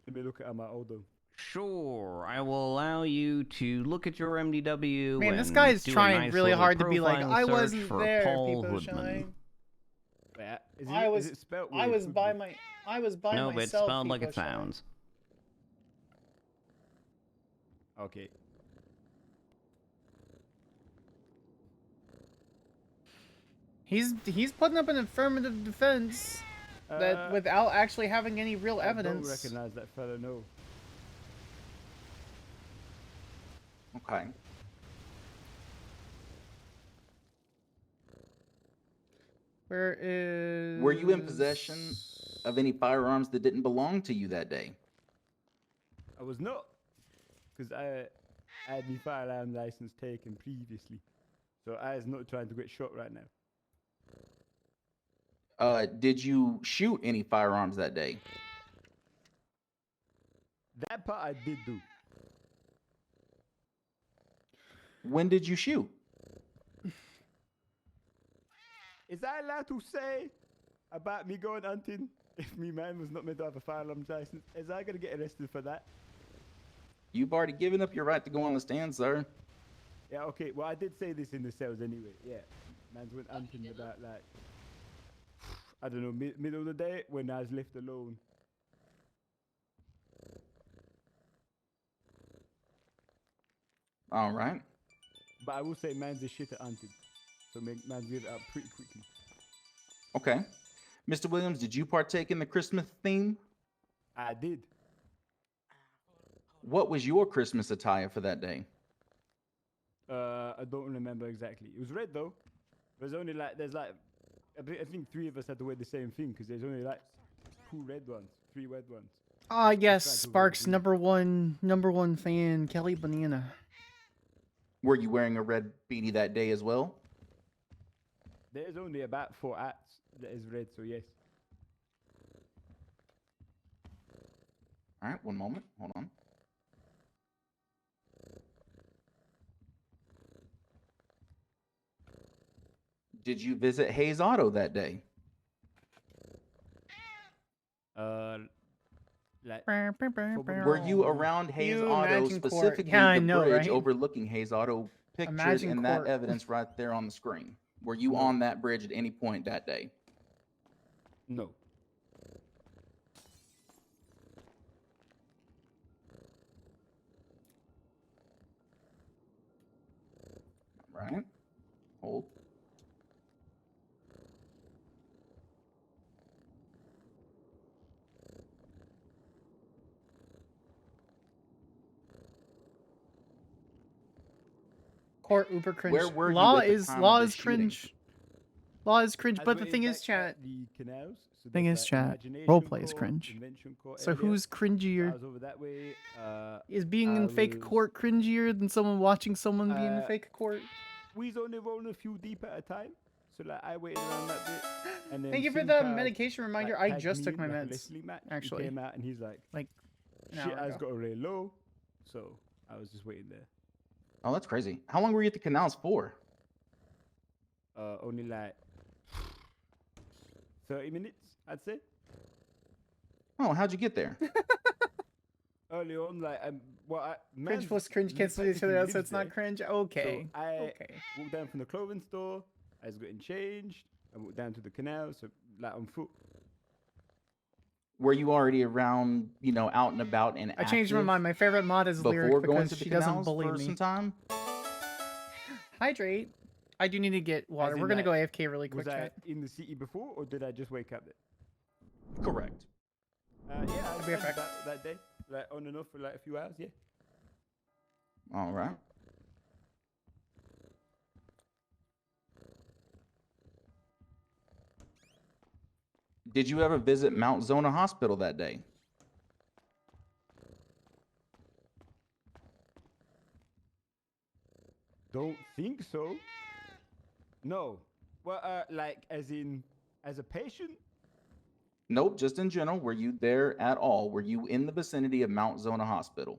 Let me look at my older. Sure, I will allow you to look at your MDW. man, this and guy's do a trying nice really little hard to be like, profile I search wasn't for there, Paul people Hoodman. shine. Wait, is I it, was- is it spelled I weird, was by Hoodman? No, but it's myself. spelled like it people shine. sounds. Okay. He's putting up an affirmative defense that without actually having any real evidence. I don't recognize that fella, no. Okay. Where is? Were you in possession of any firearms that didn't belong to you that day? I was not, because I had my firearm license taken previously, so I was not trying to get shot right now. Did you shoot any firearms that day? That part I did do. When did you shoot? Is I allowed to say about me going hunting if me man was not meant to have a firearm license? Is I gonna get arrested for that? You've already given up your right to go on the stand, sir. Yeah, okay. Well, I did say this in the cells anyway. Yeah, man's went hunting about like I don't know, middle of the day when I was left alone. All right. But I will say man's a shit at hunting, so man's give it up pretty quickly. Okay. Mr. Williams, did you partake in the Christmas theme? I did. What was your Christmas attire for that day? I don't remember exactly. It was red though. There's only like I think 3 of us had to wear the same thing because there's only like 2 red ones, 3 red ones. Ah, yes, tried to Sparks, avoid number one fan, Kelly Banana. Were you wearing a red beanie that day as well? There's only about 4 hats that is red, so yes. All right, one moment. Hold on. Did you visit Hayes Auto that day? Like Were you around Hayes You Auto, imagine court. specifically Yeah, I the know, bridge right? overlooking Hayes Auto, pictured Imagine in court. that evidence right there on the screen? Were you on that bridge at any point that day? no. Right. Hold. Court uber cringe. Where were you law at the is time law of is this shooting? cringe. Law is cringe, As but we're the thing is, back chat. at the canals, so Thing there's, is, like, chat. imagination Roleplay is court, cringe. invention court So area. who's So I cringier? was over that way. Is being I in fake was- court cringier than someone watching someone be in the Uh, fake court? We's only rolling a few deep at a time, so like I waited around that bit. And then Thank you for Sim the Card, medication reminder. like, I tagged just took me my in, like, a meds. wrestling match. actually. He came out and he's like, an shit hour has ago. got really low, so I was just waiting there. Oh, that's crazy. How long were you at the canals for? Only like 30 minutes, I'd say. Oh, how'd you get there? Early on, like, Cringe plus cringe cancel each other out, so it's not cringe. Okay. So I Okay. walked down from the clothing store. I was getting changed. I walked down to the canal, so like on foot. Were you already around, out and about and I changed my active mind. My favorite mod is before Lyric going because to the she doesn't canals bully for me. some time? Hydrate. I do need to get water. in, We're gonna go like, AFK really quick, Was I chat. in the city before, or did I just wake up there? Correct. Yeah, I be right spent back. that day, like on and off for like a few hours. Yeah. All right. Did you ever visit Mount Zona Hospital that day? Don't think so. No. Well, like as a patient. Nope, just in general. Were you there at all? Were you in the vicinity of Mount Zona Hospital?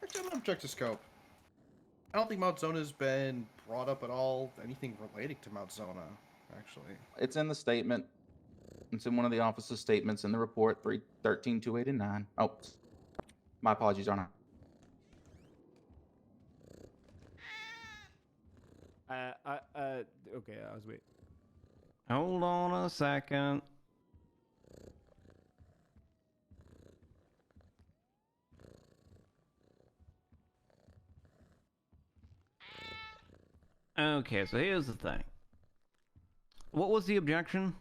Actually, I'm gonna object to scope. I don't think Mount Zona's been brought up at all. Anything relating to Mount Zona, actually. It's in the statement. It's in one of the office's statements in the report, 313-289. Oh, my apologies, Arna. Okay, I was waiting. Hold on a second. Okay, so here's the thing. What was the objection?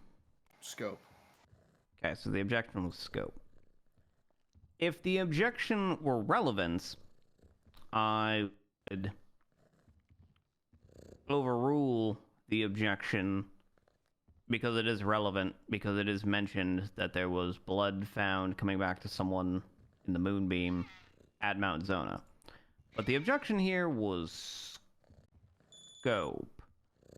Scope. Okay, so the objection was scope. If the objection were relevance, I would overrule the objection because it is relevant, because it is mentioned that there was blood found coming back to someone in the moonbeam at Mount Zona. But the objection here was scope.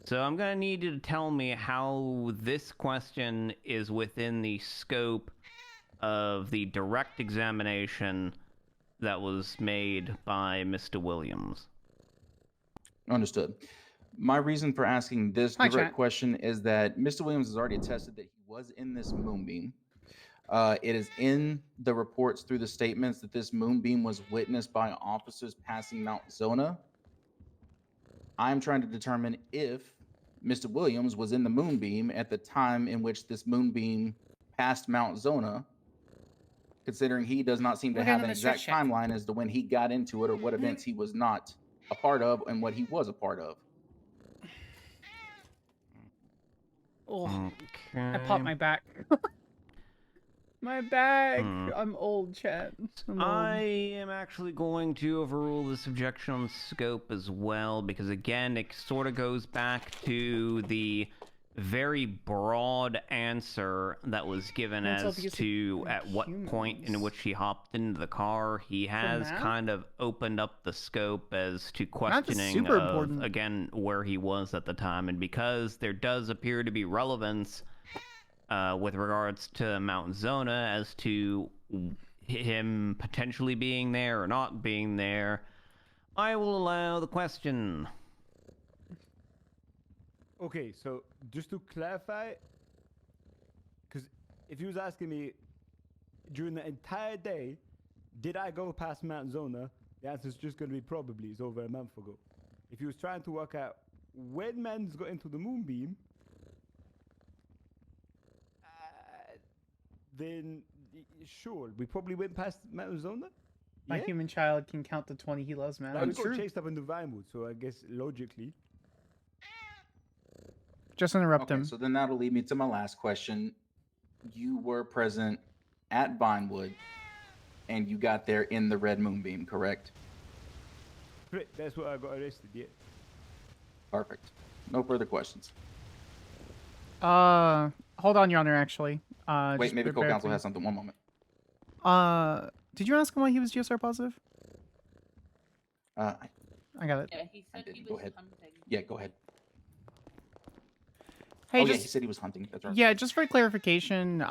So I'm going to need you to tell me how this question is within the scope of the direct examination that was made by Mr. Williams. Understood. My reason for asking this Hi, direct chat. question is that Mr. Williams has already attested that he was in this moonbeam. It is in the reports through the statements that this moonbeam was witnessed by officers passing Mount Zona. I'm trying to determine if Mr. Williams was in the moonbeam at the time in which this moonbeam passed Mount Zona, considering he does not seem to We're have doing an the stretch exact check. timeline as to when he got into it or what events he was not a part of and what he was a part of. Oh, I Okay. popped my back. My back. Hmm. I'm old, chat. I'm old. I am actually going to overrule this objection on scope as well, because again, it sort of goes back to the very broad answer that was given Well, it's as obvious to they're at what point in humans. which he hopped into the car. He has that? kind of opened up the scope as to That's questioning super of, important. again, where he was at the time. And because there does appear to be relevance with regards to Mount Zona as to him potentially being there or not being there, I will allow the question. Okay, so just to clarify, because if you was asking me during the entire day, did I go past Mount Zona? The answer is just going to be probably. It's over a month ago. If you was trying to work out when man's got into the moonbeam, then sure, we probably went past Mount Zona. My Yeah? human child can count to 20. He loves math. Like, we That's got true. chased up into Vinewood, so I guess logically. Just interrupt Okay, him. so then that'll lead me to my last question. You were present at Vinewood, and you got there in the red moonbeam, correct? Correct, that's what I got arrested, yeah. Perfect. No further questions. Hold on, Your Honor. Actually, Wait, just maybe bear co-counsel with has something. One moment. me. Did you ask him why he was GSR positive? I I got it. Yeah, he I said he didn't. Go was ahead. hunting. Yeah, go ahead. Hey, oh yeah, he just said he was hunting. That's right. yeah, just for clarification, when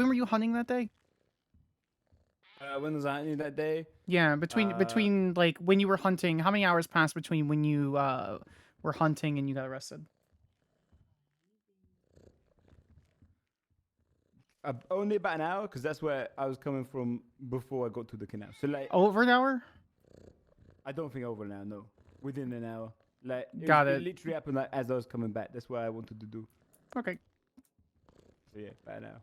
were you hunting that day? When was I hunting that day? Yeah, between like when you were hunting, how many hours passed between when you were hunting and you got arrested? Only about an hour, because that's where I was coming from before I got to the canal. So like, Over an hour? I don't think over an hour. No, within an hour. Like, Got it it. literally happened like as I was coming back. That's what I wanted to do. Okay. So yeah, about an hour.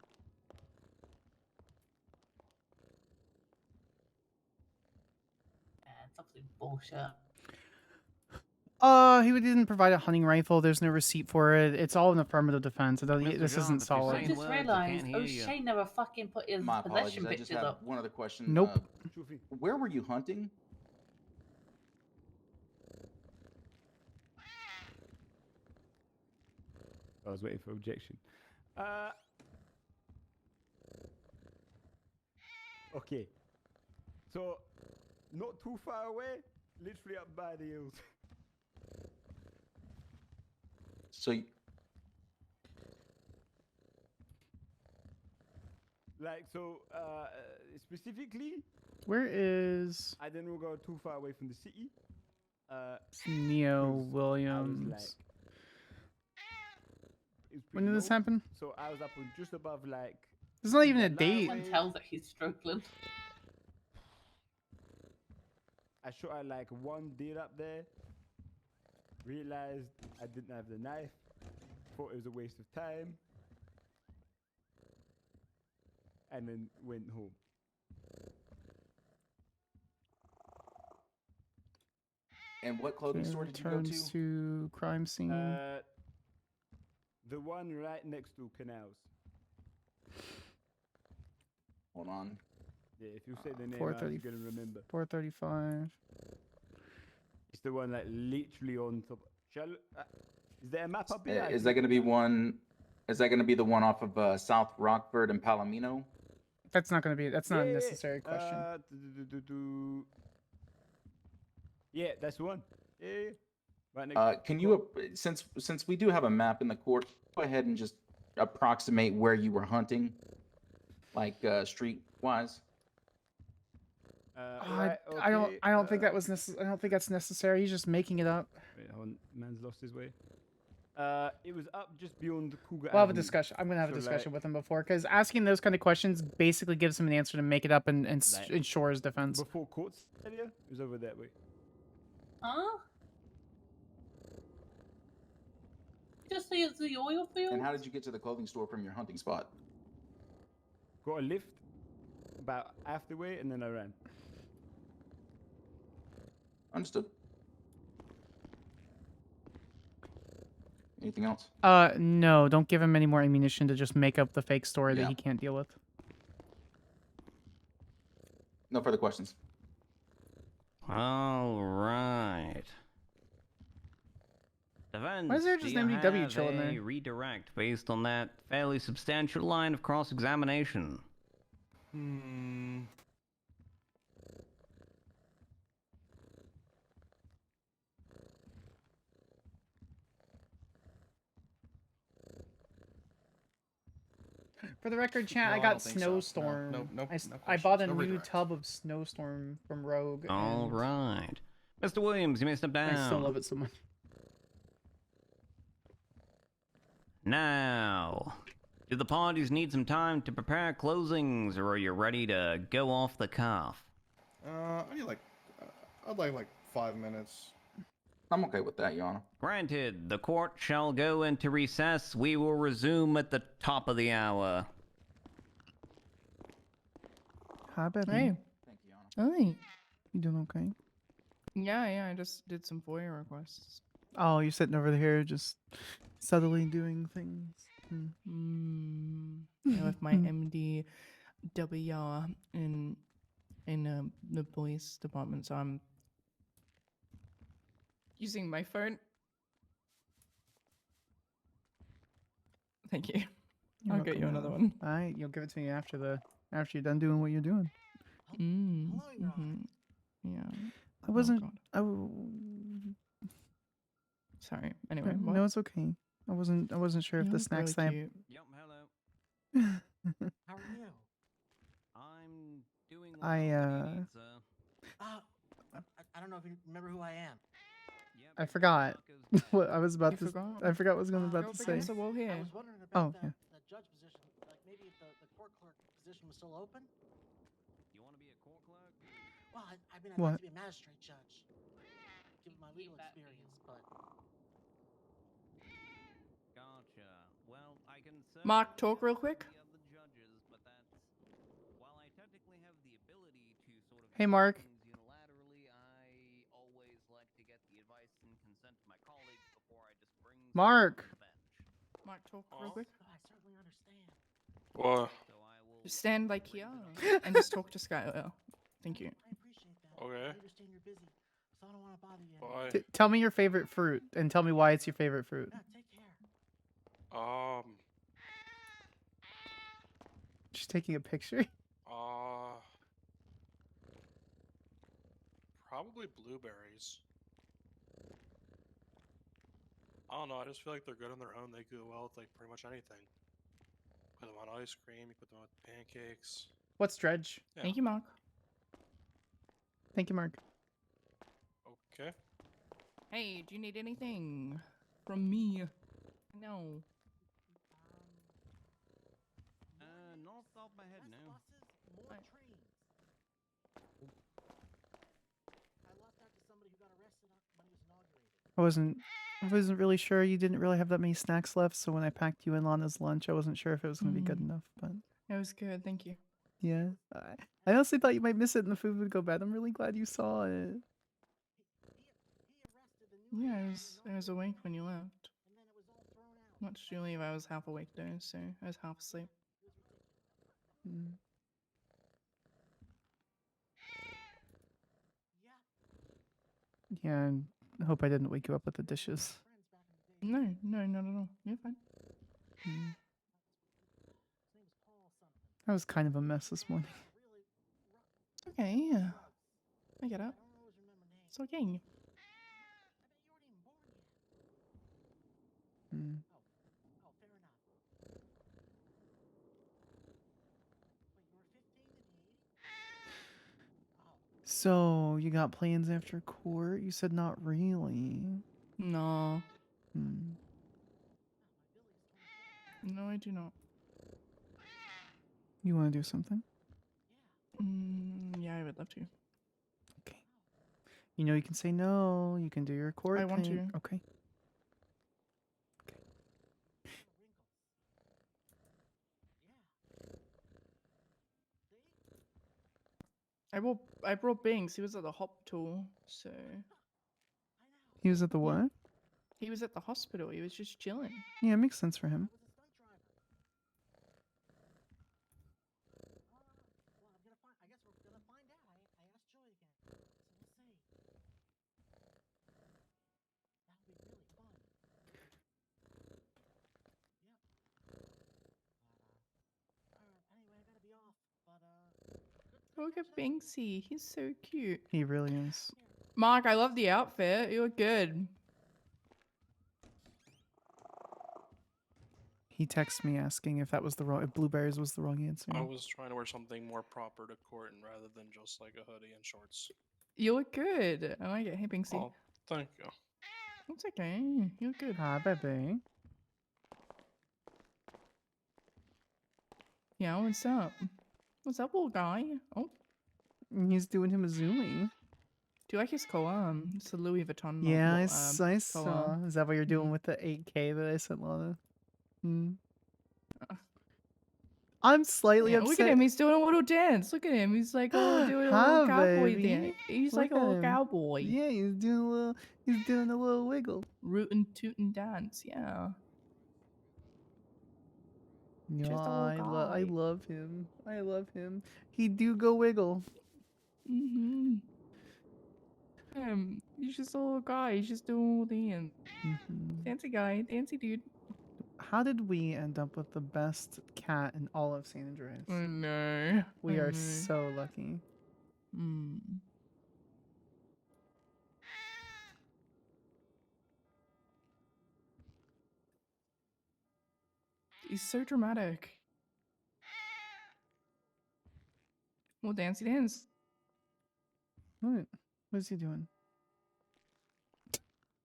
Yeah, it's absolute bullshit. He didn't provide a hunting rifle. The's no receipt for it. It's all an affirmative defense. It doesn't, Mr. this John, isn't if you're solid. I saying just words, I realised can't hear you. O'Shea never fucking put his My apologies. possession I just pictures have up. one other question. Nope. Where were you hunting? I was waiting for objection. Okay. So, not too far away, literally up by the hills. So Like, so, specifically, Where is I didn't go too far away from the city. Neo 'cause I was Williams? like, it was When pretty did this low, happen? So I was up on just above like. There's not even a that date. One highway. tells that he's struggling. I shot at like one deer up there. Realized I didn't have the knife. Thought it was a waste of time. And then went home. And what clothing store did you go Returns to crime scene. The one right next to canals. Hold on. Yeah, if you say the name, I'm 430. gonna remember. 435. It's the one like literally on top. Is there a map up here? Is that going to be one? Is that going to be the one off of South Rockford and Palomino? That's not going to be. That's not a necessary question. Yeah, that's the one. Yeah. Right next. Can you, since we do have a map in the court, go ahead and just approximate where you were hunting, like street wise? I don't think that was I don't think that's necessary. He's just making it up. Wait, hold on. Man's lost his way. It was up just beyond Cougar We'll have a Avenue. discussion. I'm gonna have a So, discussion like, with him before, because asking those kind of questions basically gives him an answer to make it up and Like, ensure his defense. Before courts area, it was over that way. Huh? Just say it's the oil field? And how did you get to the clothing store from your hunting spot? Got a lift about half the way, and then I ran. Understood. Anything else? No, don't give him any more ammunition to just make up the fake story that Yeah. he can't deal with. No further questions. All right. Defense, Why is there do just you an MDW have chilling a there? redirect based on that fairly substantial line of cross-examination? For the record, chat, No, I I got don't think so. No, Snowstorm. no, no I bought a questions. No new redirect. tub of Snowstorm from Rogue. All and right. Mr. Williams, you may step down. I still love it so much. Now, do the parties need some time to prepare closings, or are you ready to go off the cuff? I'd like 5 minutes. I'm okay with that, Your Honor. Granted, the court shall go into recess. We will resume at the top of the hour. Hi, Betty. Hey. Thank you, Your Honor. Hi. You doing okay? Yeah, I just did some FOIA requests. Oh, you're sitting over here just subtly doing things. Yeah, with my MDW in the police department, so I'm using my phone. Thank you. You're I'll get you welcome, another Mom. one. All right, you'll give it to me after you're done doing what you're doing. Yeah. I wasn't. God. Sorry. Anyway, what? No, it's okay. I wasn't sure if You the look snacks really I cute. Yep, hello. How are you? I'm doing well. I What do you need, sir? I don't know if you remember who I am. Yep, I you're forgot Marco's dad. what I was about You to. forgot? I forgot what I was going Go about to up say. against the wall I here. was wondering about Oh, yeah. the judge position. Like maybe if the court clerk position was still open. You want to be a court clerk? Well, I mean, I'd What? like to be a magistrate judge, given my legal that experience. But Gotcha. Well, I can Mark, certainly talk real ask quick. the other judges, but that's while I technically have the ability to sort of Hey, do Mark. things unilaterally, I always like to get the advice and consent of my colleagues before I just bring someone Mark. to the bench. Mark, talk real quick. I certainly understand. What? So I will Just stand like bring here and just talk to Skyler. Thank you. I appreciate that. Okay. I understand you're busy, so I don't want to bother you. anymore. Bye. Tell me your favorite fruit and tell me why it's your favorite fruit. Yeah, take care. Just taking a picture. Probably blueberries. I don't know. I just feel like they're good on their own. They go well with like pretty much anything. Put them on ice cream. You put them on pancakes. What's Dredge? Yeah. Thank you, Mark. Thank you, Mark. Okay. Hey, do you need anything from me? No. Not off the top of my head, Less no. buses, more trains. I left that to somebody who got arrested when he was inaugurated. I wasn't really sure. You didn't really have that many snacks left, so when I packed you in Lana's lunch, I wasn't sure if it was going to be good enough. But It was good. Thank you. yeah, I honestly thought you might miss it and the food would go bad. I'm really glad you saw it. He Yeah, arrested the new I was awake when you left. and then it was all thrown out. Much did you leave? I was half awake though, so I was half asleep. It was ridiculous. Mm. Yeah, Yeah, and I hope I didn't wake you up with the dishes. friends back in the day. No, not at all. You're fine. Mm. His name was Paul something. I was kind of a mess this morning. Really rough Okay, yeah. drugs. I get it. I don't always remember names. It's okay. I bet you weren't even born yet. Mm. Oh, fair enough. Wait, you were 15 in the 80s? Oh, So you got plans after court? You said not really. No. Hmm. my Billy's 24. No, I do not. You want to do something? Yeah, I would love to. Okay. You know you can say no. You can do your court I want thing. to. Okay. I brought Binks. He was at the hop tool, so He was at the what? he was at the hospital. He was just chilling. Yeah, it makes sense for him. I guess we're gonna find out. I asked Joy again, so we'll see. That'll be really fun. Yep. Anyway, I gotta be off. But Look at Binksy. He's so cute. He really is. Mark, I love the outfit. You look good. He texted me asking if that was the wrong, if blueberries was the wrong answer. I was trying to wear something more proper to court and rather than just like a hoodie and shorts. You look good. I like it. Hey, Binksy. Oh, thank you. It's okay. You look good. Hi, baby. Yeah, what's up? What's up, little guy? Oh, He's doing him a zooming. do you like his collar? It's a Louis Vuitton. Yeah, I collar. saw. Is that what you're doing with the 8K that I sent Lana? Hmm. I'm slightly Yeah, upset. look at him. He's doing a little dance. Look at him. He's like, oh, doing a little Hi, cowboy baby. dance. He's Look like a at little him. cowboy. Yeah, he's doing a little wiggle. Rootin' tootin' dance. Yeah. Yeah, Just a little I guy. love him. I love him. He do go wiggle. Mm-hmm. He's just a little guy. He's just doing a little dance. Fancy guy. Fancy dude. How did we end up with the best cat in all of San Andreas? No. We are so lucky. He's so dramatic. Well, dancey dance. What? What is he doing?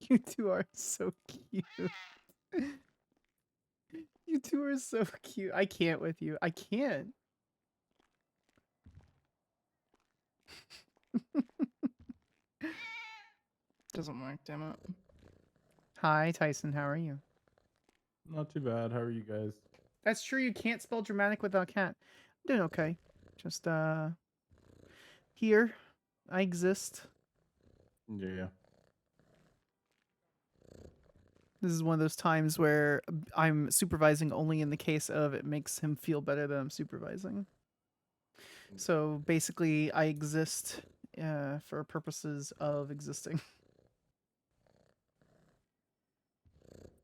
You two are so cute. You two are so cute. I can't with you. I can't. Doesn't work, damn it. Hi, Tyson. How are you? Not too bad. How are you guys? That's true. You can't spell dramatic without cat. I'm doing okay. Just here. I exist. Yeah. This is one of those times where I'm supervising only in the case of it makes him feel better that I'm supervising. So basically, I exist for purposes of existing.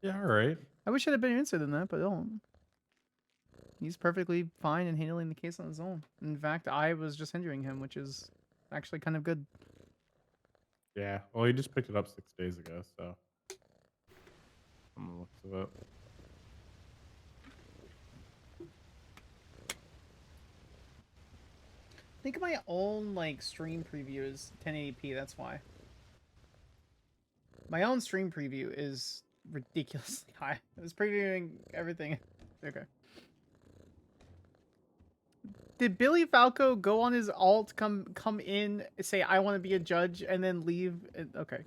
Yeah, all right. I wish I'd have been interested in that, but I don't. He's perfectly fine in handling the case on his own. In fact, I was just hindering him, which is actually kind of good. Yeah. Well, he just picked it up 6 days ago, so I'm gonna look to it. I think my own like stream preview is 1080p. That's why. My own stream preview is ridiculously high. I was previewing everything. Okay. Did Billy Falco go on his alt, come in, say I want to be a judge, and then leave? Okay.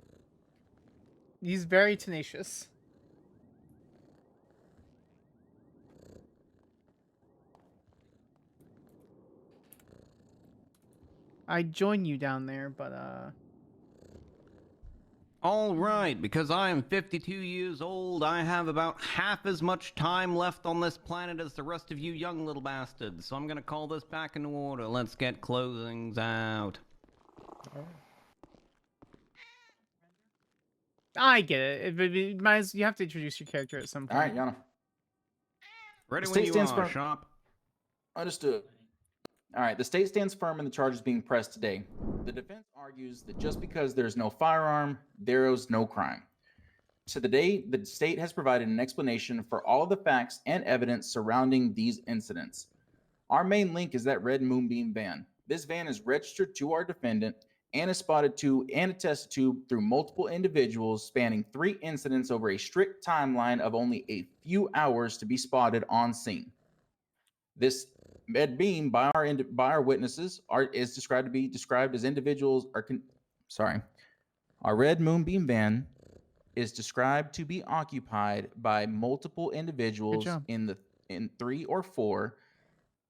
He's very tenacious. I'd join you down there, but All right, because I am 52 years old, I have about half as much time left on this planet as the rest of you young little bastards. So I'm going to call this back into order. Let's get closings out. I get it. You have to introduce your character at some point. All right, Yana. Ready The when state you stands are, for- Shop. Understood. All right, the state stands firm in the charges being pressed today. The defense argues that just because there's no firearm, there is no crime. To the date, the state has provided an explanation for all of the facts and evidence surrounding these incidents. Our main link is that red Moonbeam van. This van is registered to our defendant and is spotted to and attested to through multiple individuals spanning 3 incidents over a strict timeline of only a few hours to be spotted on scene. This red beam by our witnesses is described as individuals Our red Moonbeam van is described to be occupied by multiple individuals in 3 or 4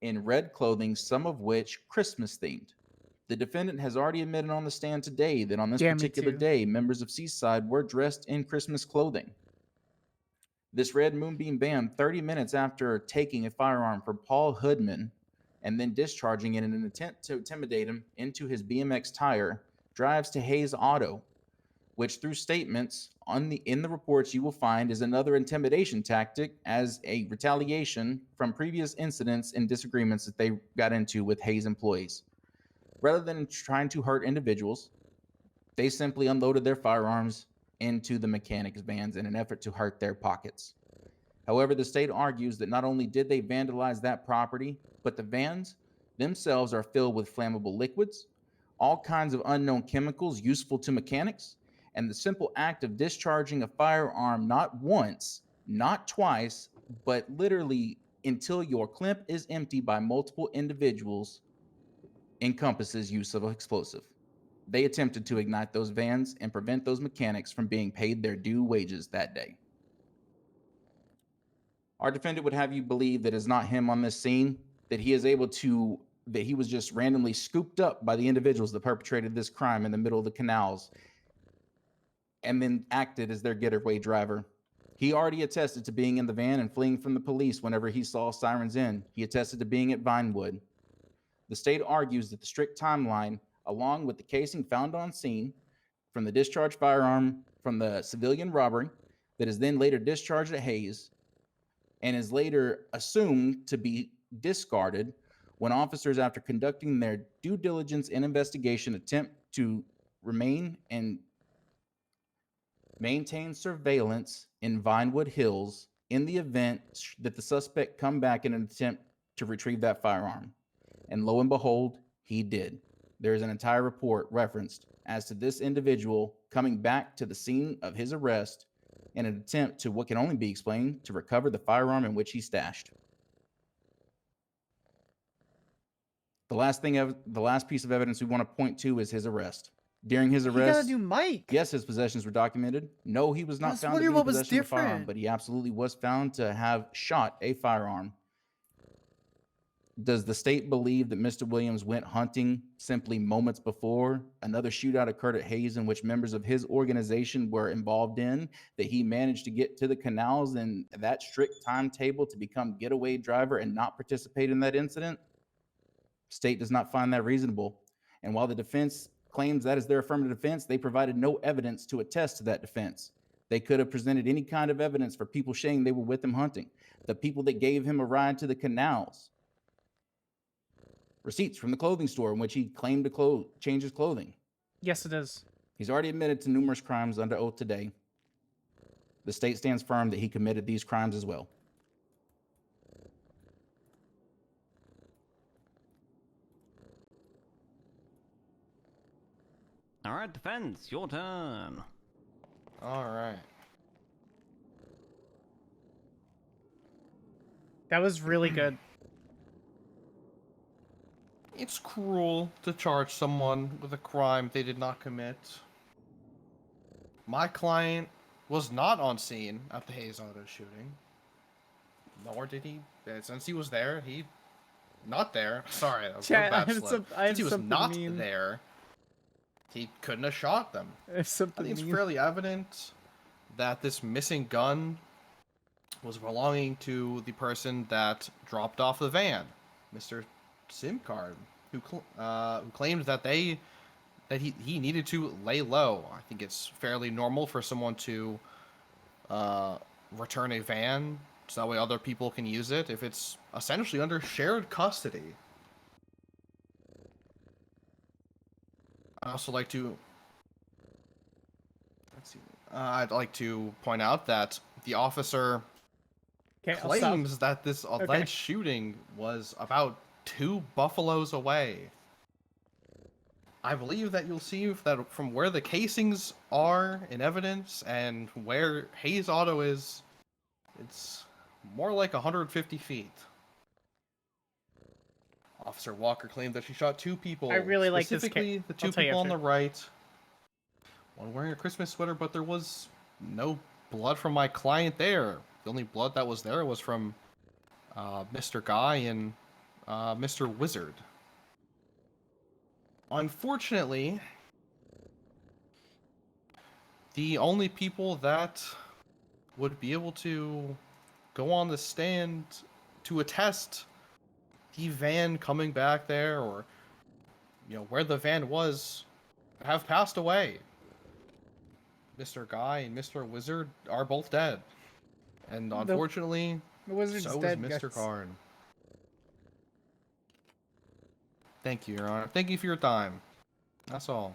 in red clothing, some of which Christmas themed. The defendant has already admitted on the stand today that on this particular day, members of Seaside were dressed in Christmas clothing. This red Moonbeam van, 30 minutes after taking a firearm from Paul Hoodman and then discharging it in an attempt to intimidate him into his BMX tire, drives to Hayes Auto, which through statements in the reports you will find is another intimidation tactic as a retaliation from previous incidents and disagreements that they got into with Hayes employees. Rather than trying to hurt individuals, they simply unloaded their firearms into the mechanics vans in an effort to hurt their pockets. However, the state argues that not only did they vandalize that property, but the vans themselves are filled with flammable liquids, all kinds of unknown chemicals useful to mechanics, and the simple act of discharging a firearm not once, not twice, but literally until your clip is empty by multiple individuals encompasses use of an explosive. They attempted to ignite those vans and prevent those mechanics from being paid their due wages that day. Our defendant would have you believe that it's not him on this scene, that he was just randomly scooped up by the individuals that perpetrated this crime in the middle of the canals and then acted as their getaway driver. He already attested to being in the van and fleeing from the police whenever he saw sirens in. He attested to being at Vinewood. The state argues that the strict timeline, along with the casing found on scene from the discharged firearm from the civilian robbery that is then later discharged at Hayes and is later assumed to be discarded when officers, after conducting their due diligence and investigation, attempt to remain and maintain surveillance in Vinewood Hills in the event that the suspect come back in an attempt to retrieve that firearm. And lo and behold, he did. There is an entire report referenced as to this individual coming back to the scene of his arrest in an attempt to what can only be explained to recover the firearm in which he stashed. The last piece of evidence we want to point to is his arrest. During his He got arrest, a new mic. yes, his possessions were documented. No, he was I not was found to wondering be in what was possession of a firearm, different. but he absolutely was found to have shot a firearm. Does the state believe that Mr. Williams went hunting simply moments before another shootout occurred at Hayes in which members of his organization were involved in, that he managed to get to the canals in that strict timetable to become getaway driver and not participate in that incident? State does not find that reasonable. And while the defense claims that is their affirmative defense, they provided no evidence to attest to that defense. They could have presented any kind of evidence for people saying they were with him hunting. The people that gave him a ride to the canals, receipts from the clothing store in which he claimed to change his clothing. Yes, it is. He's already admitted to numerous crimes under oath today. The state stands firm that he committed these crimes as well. All right, defense, your turn. All right. That was really good. It's cruel to charge someone with a crime they did not commit. My client was not on scene at the Hayes Auto shooting. Nor did he. Since he was there, he... Not there. Sorry, that was a Chat, bad I have slip. I have Since he was something not mean. there, he couldn't have shot them. I have I something think it's mean. fairly evident that this missing gun was belonging to the person that dropped off the van, Mr. SIM card, who claimed that he needed to lay low. I think it's fairly normal for someone to return a van so that way other people can use it if it's essentially under shared custody. I also like to... Let's see. I'd like to point out that the officer claims that this alleged shooting was about 2 buffaloes away. I believe that you'll see that from where the casings are in evidence and where Hayes Auto is, it's more like 150 feet. Officer Walker claimed that she shot 2 people. I really like this. Specifically, the 2 people on the right. One wearing a Christmas sweater, but there was no blood from my client there. The only blood that was there was from Mr. Guy and Mr. Wizard. Unfortunately, the only people that would be able to go on the stand to attest the van coming back there or, where the van was, have passed away. Mr. Guy and Mr. Wizard are both dead. And unfortunately, the wizard's so dead, is Mr. guys. Karn. Thank you, Your Honor. Thank you for your time. That's all.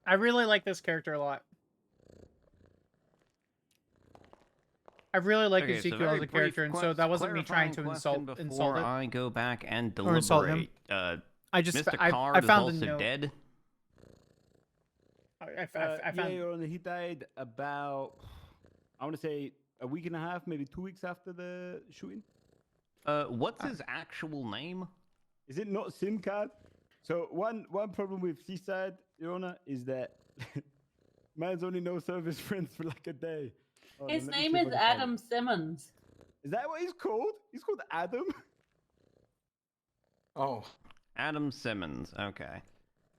I really like this character a lot. I really like Okay, so Ezekiel very as a character, and so that wasn't me trying to clarifying insult before it. I go back and Or insult him. deliberate. I just Mr. I Card is found a also note. dead. I found. Yeah, Your Honor, he died about, I want to say, a week and a half, maybe 2 weeks after the shooting. What's his actual name? Is it not SIM card? So one problem with Seaside, Your Honor, is that man's only no service friends for like a day. Hold on, His let me name see if is I can find Adam Simmons. it. Is that what he's called? He's called Adam? Oh. Adam Simmons. Okay.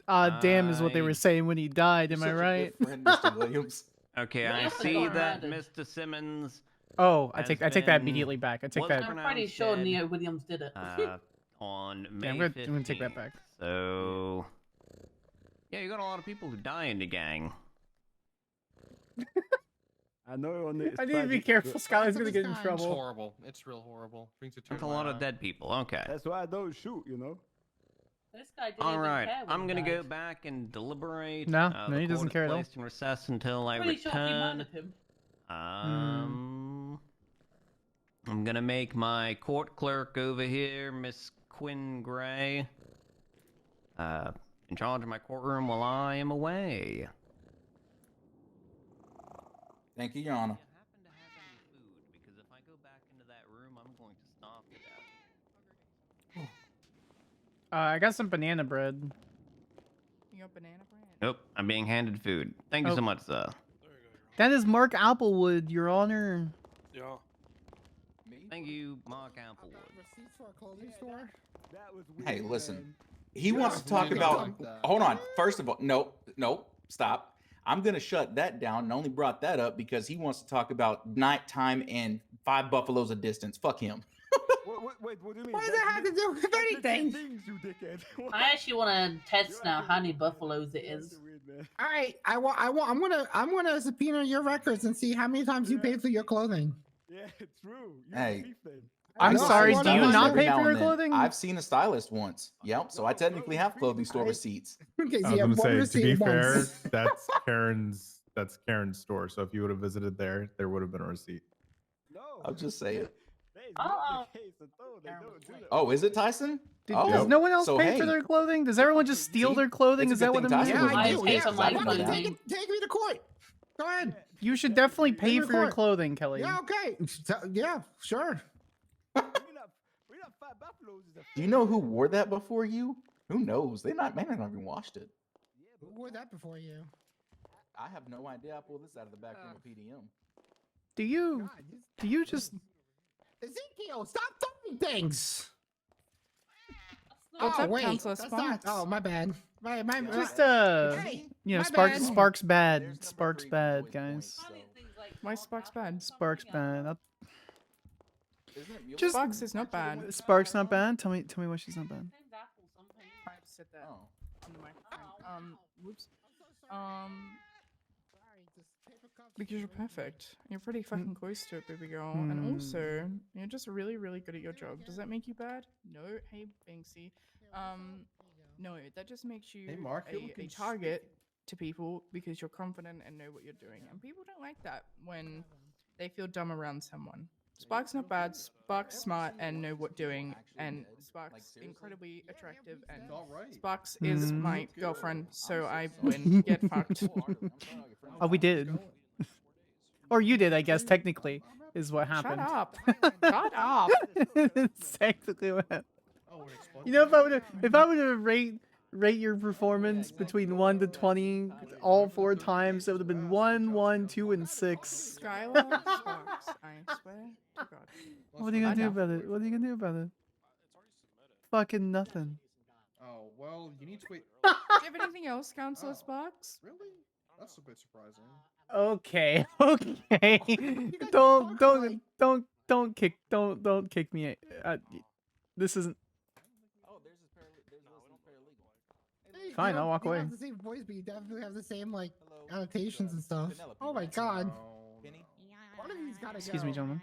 Damn is what they were saying when he died. Am I right? Mr. Williams. Okay, What I else is see going that on? Mr. Simmons. Oh, I has take that been- immediately back. I take was that. I'm pretty sure dead, Neo Williams did it. On May Yeah, I'm gonna take that 15th. back. So, yeah, you got a lot of people who die in the gang. I know on the. I need to be careful. Skylar's gonna get in It's trouble. horrible. It's real horrible. Brings a tear That's to a my lot eye. of dead people. Okay. That's why I don't shoot, This guy didn't All even right, care when I'm he gonna go died. back and deliberate. No, the no, he doesn't court is care, though. placed in recess until I Pretty sure he return. murdered him. I'm gonna make my court clerk over here, Miss Quinn Gray, in charge of my courtroom while I am away. Thank you, Your Honor. Do you happen to have any food? Because if I go back into that room, I'm going to starve to death. I got some banana bread. You got banana bread? Nope, I'm being handed food. Thank you so much, sir. That is Mark Applewood, Your Honor. Yeah. Thank you, Mark Applewood. Receipts for a clothing store? That was Hey, weird, listen. man. He wants to talk weird about. like that. Hold on. First of all, no, stop. I'm gonna shut that down. And only brought that up because he wants to talk about nighttime and 5 buffaloes a distance. Fuck him. Wait, what do you mean? What does that have to do with anything? Things, you dickhead. I actually want to test now how many buffaloes it That's is. so weird, man. All right, I'm gonna subpoena your records and see how many times you paid for your clothing. Yeah, it's true. You Hey. thief then. I'm No, sorry, I do you wanna- not Every pay now for your and then. clothing? I've seen a stylist once. Yep. So I No, technically have clothing store I- receipts. Okay, so I you have was one gonna say, to be receipt fair, once. that's Karen's store. So if you would have visited there would have been a receipt. No. I'm just saying. That is Oh. not the case at all. They don't do that. Oh, is it Tyson? Oh, Does no one else so pay hey, for their clothing? Does everyone just steal See? their clothing? It's a Is that good what thing it Tyson means? wasn't I doing pay that, for 'cause my I would've done that. clothing. Take me to court. Go ahead. You should definitely pay Take me to for your court. clothing, Kelly. Yeah, okay. Yeah, sure. Bring up 5 buffaloes is a Do you know who wore that before you? Who knows? They may not even washed it. Who wore that before you? I have no idea. I pulled this out of the back room of PDM. Do you God, do you just Ezekiel, stop throwing things. What's Oh up, wait, Counselor that's not. Sparks? Oh my bad. My just Hey, you know, my Sparks bad. Sparks There's bad. number Sparks 3 for bad, Joy's guys. point, so- Why is Sparks bad? Sparks bad. Isn't it Mule's Just- Sparks is not bad. Sparks not bad. Tell me why she's not bad. I said that Oh. on the microphone. Whoops. Sorry, just paper cups. Because you're perfect. You're pretty fucking close to it, baby girl. And also, you're just really, really good at your job. Does that make you bad? No. Hey, Banksy. No, that just makes you Hey, Mark, you're a looking target to people because you're confident and know what you're doing. And people don't like that when they feel dumb around someone. Spark's not bad. Spark's smart and know what doing. And Spark's incredibly attractive. And All right. Sparks is my Good. girlfriend, so I win. Get fucked. Oh, we did. Or you did, I guess. Technically, is what Shut happened. up. Shut up. It's technically what happened. Oh, we're exploding. You know, if I would have rate your performance between 1 to 20 all 4 times, it would have been 1, 1, 2, and 6. Skyler Sparks, I swear to God. What are you gonna do Enough. about it? What are you gonna do about it? Fucking nothing. Oh well, you need to wait. Do you have anything else, Counselor Oh. Sparks? Really? That's a bit surprising. Okay, okay. Don't kick me. This isn't. Oh, there's listening paralegal. Hey, Fine, you I'll don't- walk you don't away. have the same voice, but you definitely have the same like Hello. annotations and stuff. Penelope, Oh my right? god. No, Penny? One of these gotta Excuse me, go. gentlemen.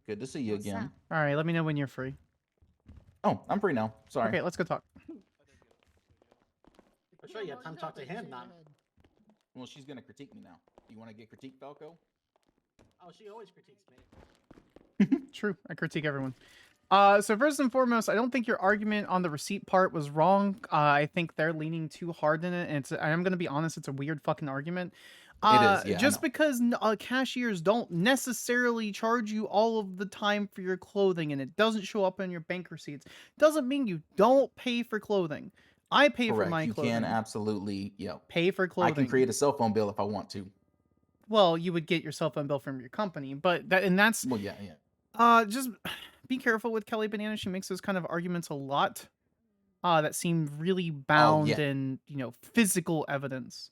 Good to see you again. All right, let me know when you're free. Oh, I'm free now. Sorry. Okay, let's go talk. I'm sure you have time to talk to him, not. Well, she's gonna critique me now. You want to get critiqued, Falco? Oh, she always critiques me. True, I critique everyone. So first and foremost, I don't think your argument on the receipt part was wrong. I think they're leaning too hard in it, and I'm gonna be honest, it's a weird fucking argument. It is, yeah, I Just know. because cashiers don't necessarily charge you all of the time for your clothing, and it doesn't show up on your bank receipts, doesn't mean you don't pay for clothing. I pay Correct. for my You clothing. can absolutely, Pay for I clothing. can create a cell phone bill if I want to. Well, you would get your cell phone bill from your company, but that's Well, yeah. just be careful with Kelly Banana. She makes those kind of arguments a lot. That seem really bound yeah. in, physical evidence.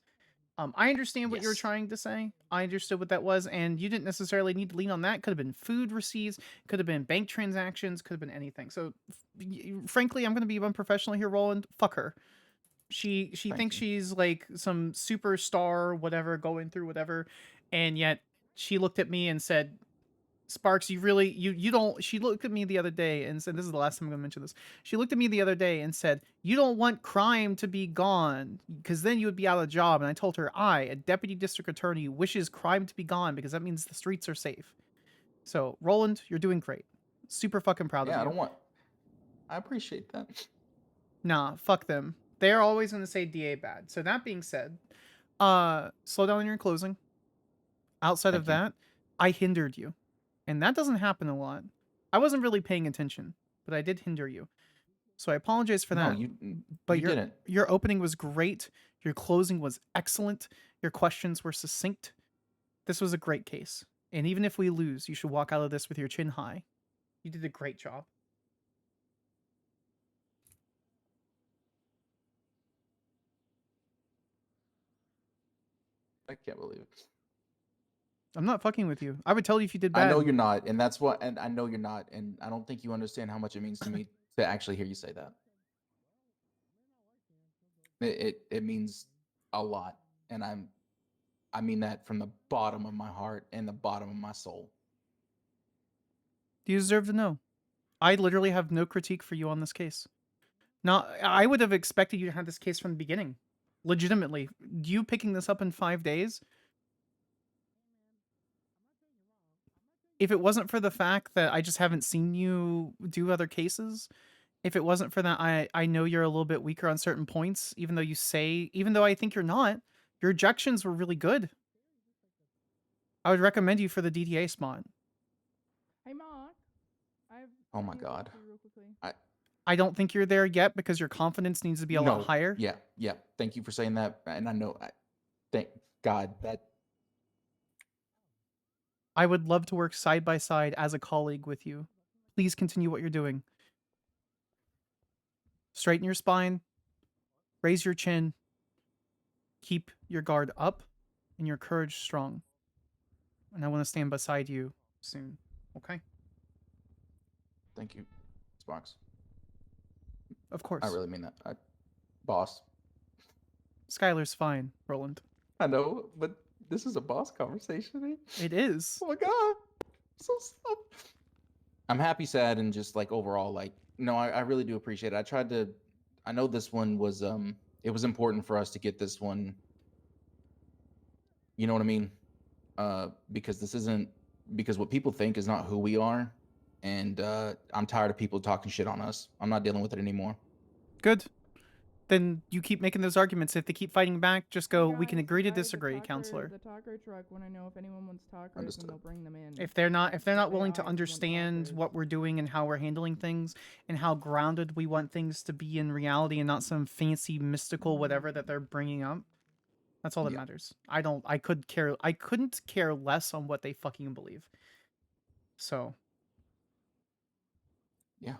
I understand what you were Yes. trying to say. I understood what that was, and you didn't necessarily need to lean on that. Could have been food receipts, could have been bank transactions, could have been anything. So, frankly, I'm going to be unprofessional here, Roland. Fuck her. She Thank thinks you. she's like some superstar, whatever, going through whatever, and yet she looked at me and said, Sparks, you really, you don't, she looked at me the other day and said, this is the last time I'm going to mention this. She looked at me the other day and said, you don't want crime to be gone because then you would be out of job. And I told her, a deputy district attorney, wishes crime to be gone because that means the streets are safe. So, Roland, you're doing great. Super fucking proud of Yeah, you. I appreciate that. Nah, fuck them. They're always going to say DA bad. So that being said, slow down in your closing. Outside Thank of you. that, I hindered you. And that doesn't happen a lot. I wasn't really paying attention, but I did hinder you. So I apologize for No, that. you But you didn't. your opening was great. Your closing was excellent. Your questions were succinct. This was a great case. And even if we lose, you should walk out of this with your chin high. You did a great job. I can't believe it. I'm not fucking with you. I would tell you if you did bad. I know you're not, and that's what. And I know you're not, and I don't think you understand how much it means to me to actually hear you say that. It means a lot, and I mean that from the bottom of my heart and the bottom of my soul. You deserve to know. I literally have no critique for you on this case. Now, I would have expected you to have this case from the beginning. Legitimately. You picking this up in 5 days? If it wasn't for the fact that I just haven't seen you do other cases, if it wasn't for that, I know you're a little bit weaker on certain points, even though I think you're not, your objections were really good. I would recommend you for the DDA spot. Hey, Mark. I've Oh my God. real quickly. I don't think you're there yet because your confidence needs to be a lot higher. Yeah. Thank you for saying that, and I know. Thank God that. I would love to work side by side as a colleague with you. Please continue what you're doing. Straighten your spine. Raise your chin. Keep your guard up and your courage strong. And I want to stand beside you soon. Okay? Thank you, Sparks. Of course. I really mean that. Boss. Skyler's fine, Roland. I know, but this is a boss conversation. It is. Oh my God. So sad. I'm happy, sad, and just like overall, like, no, I really do appreciate it. I know this one was, it was important for us to get this one, you know what I mean? Because because what people think is not who we are. And I'm tired of people talking shit on us. I'm not dealing with it anymore. Good. Then you keep making those arguments. If they keep fighting back, just go, we can agree to disagree, counselor. The taco truck, want to know if anyone wants tacos, Understood. and they'll bring them in. If they're not willing to understand what we're doing and how we're handling things and how grounded we want things to be in reality and not some fancy mystical whatever that they're bringing up, that's all that matters. I couldn't care less on what they fucking believe. So, Yeah.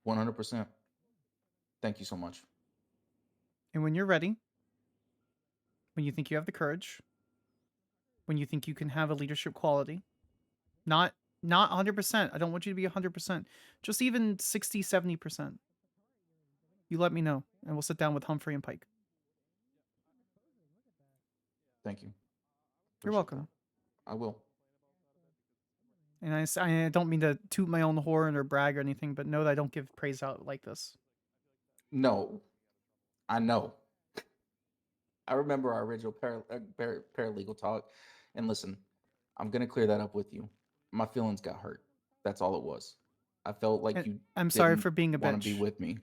100%. Thank you so much. and when you're ready, when you think you have the courage, when you think you can have a leadership quality, not 100%. I don't want you to be 100%. Just even 60, 70%. You let me know, and we'll sit down with Humphrey and Pike. Thank you. You're Appreciate welcome. that. I will. And I don't mean to toot my own horn or brag or anything, but know that I don't give praise out like this. No, I know. I remember our original paralegal talk. And listen, I'm going to clear that up with you. My feelings got hurt. That's all it was. I felt like you I'm sorry didn't for being a want bitch. to be with me.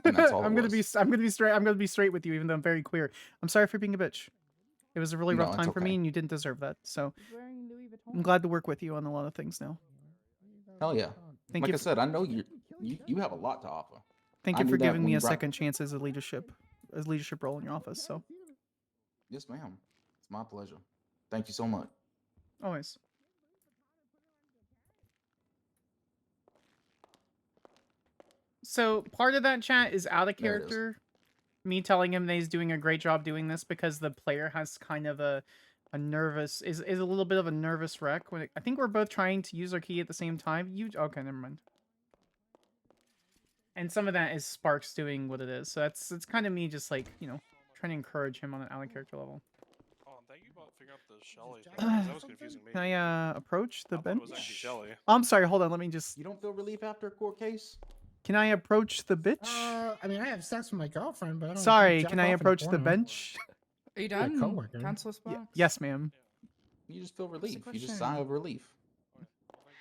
And that's all I'm it gonna was. be straight with you, even though I'm very queer. I'm sorry for being a bitch. It was a really No, rough it's time for me, okay. and you didn't deserve that. So He's wearing Louis Vuitton. I'm glad to work with you on a lot of things now. Hell yeah. Thank Like you I said, I know you have a lot to offer. Thank I you knew for that giving when me you a brought- second chance as leadership role in your office. So Yes, ma'am. It's my pleasure. Thank you so much. always. So part of that chat is out of There it is. character. Me telling him that he's doing a great job doing this because the player has kind of a nervous is a little bit of a nervous wreck when I think we're both trying to use our key at the same time. Okay, never mind. And some of that is Sparks doing what it is. So it's kind of me just like, trying to encourage him on an out of character level. Oh, thank you about figuring out the Shelly thing, 'cause that was confusing me. Can I approach the I thought bench? it was actually Shelly. I'm sorry, hold on, let me just You don't feel relief after a court case? Can I approach the bitch? I mean, I have sex with my girlfriend, but I don't. Sorry, jack can I off in a approach the corner. bench? Are you My done, coworker. Counselor Sparks? Yes, ma'am. You just feel relief. You just question? sigh of relief.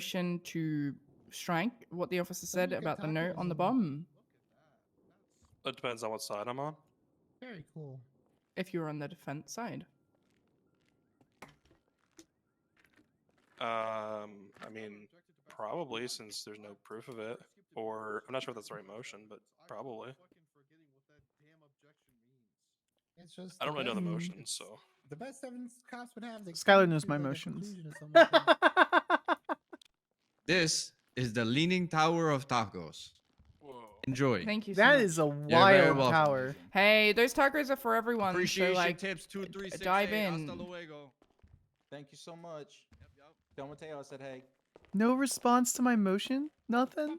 motion to strike what the officer said about the note on the bomb? It depends on what side I'm on. Very cool. If you're on the defense side. I mean, probably since there's no proof of it, or I'm not sure if that's the right motion, but probably. It's just I don't really know the Mm. motions, so The best evidence cops would have. Skyler knows my emotions. This is the Leaning Tower of Tacos. Enjoy. Thank you so That much. is a You're very wild welcome. tower. Hey, those tacos are for everyone. Appreciation so like, tips 2368. dive in. Hasta luego. Thank you so much. Tell Mateo I said hey. No response to my motion? Nothing?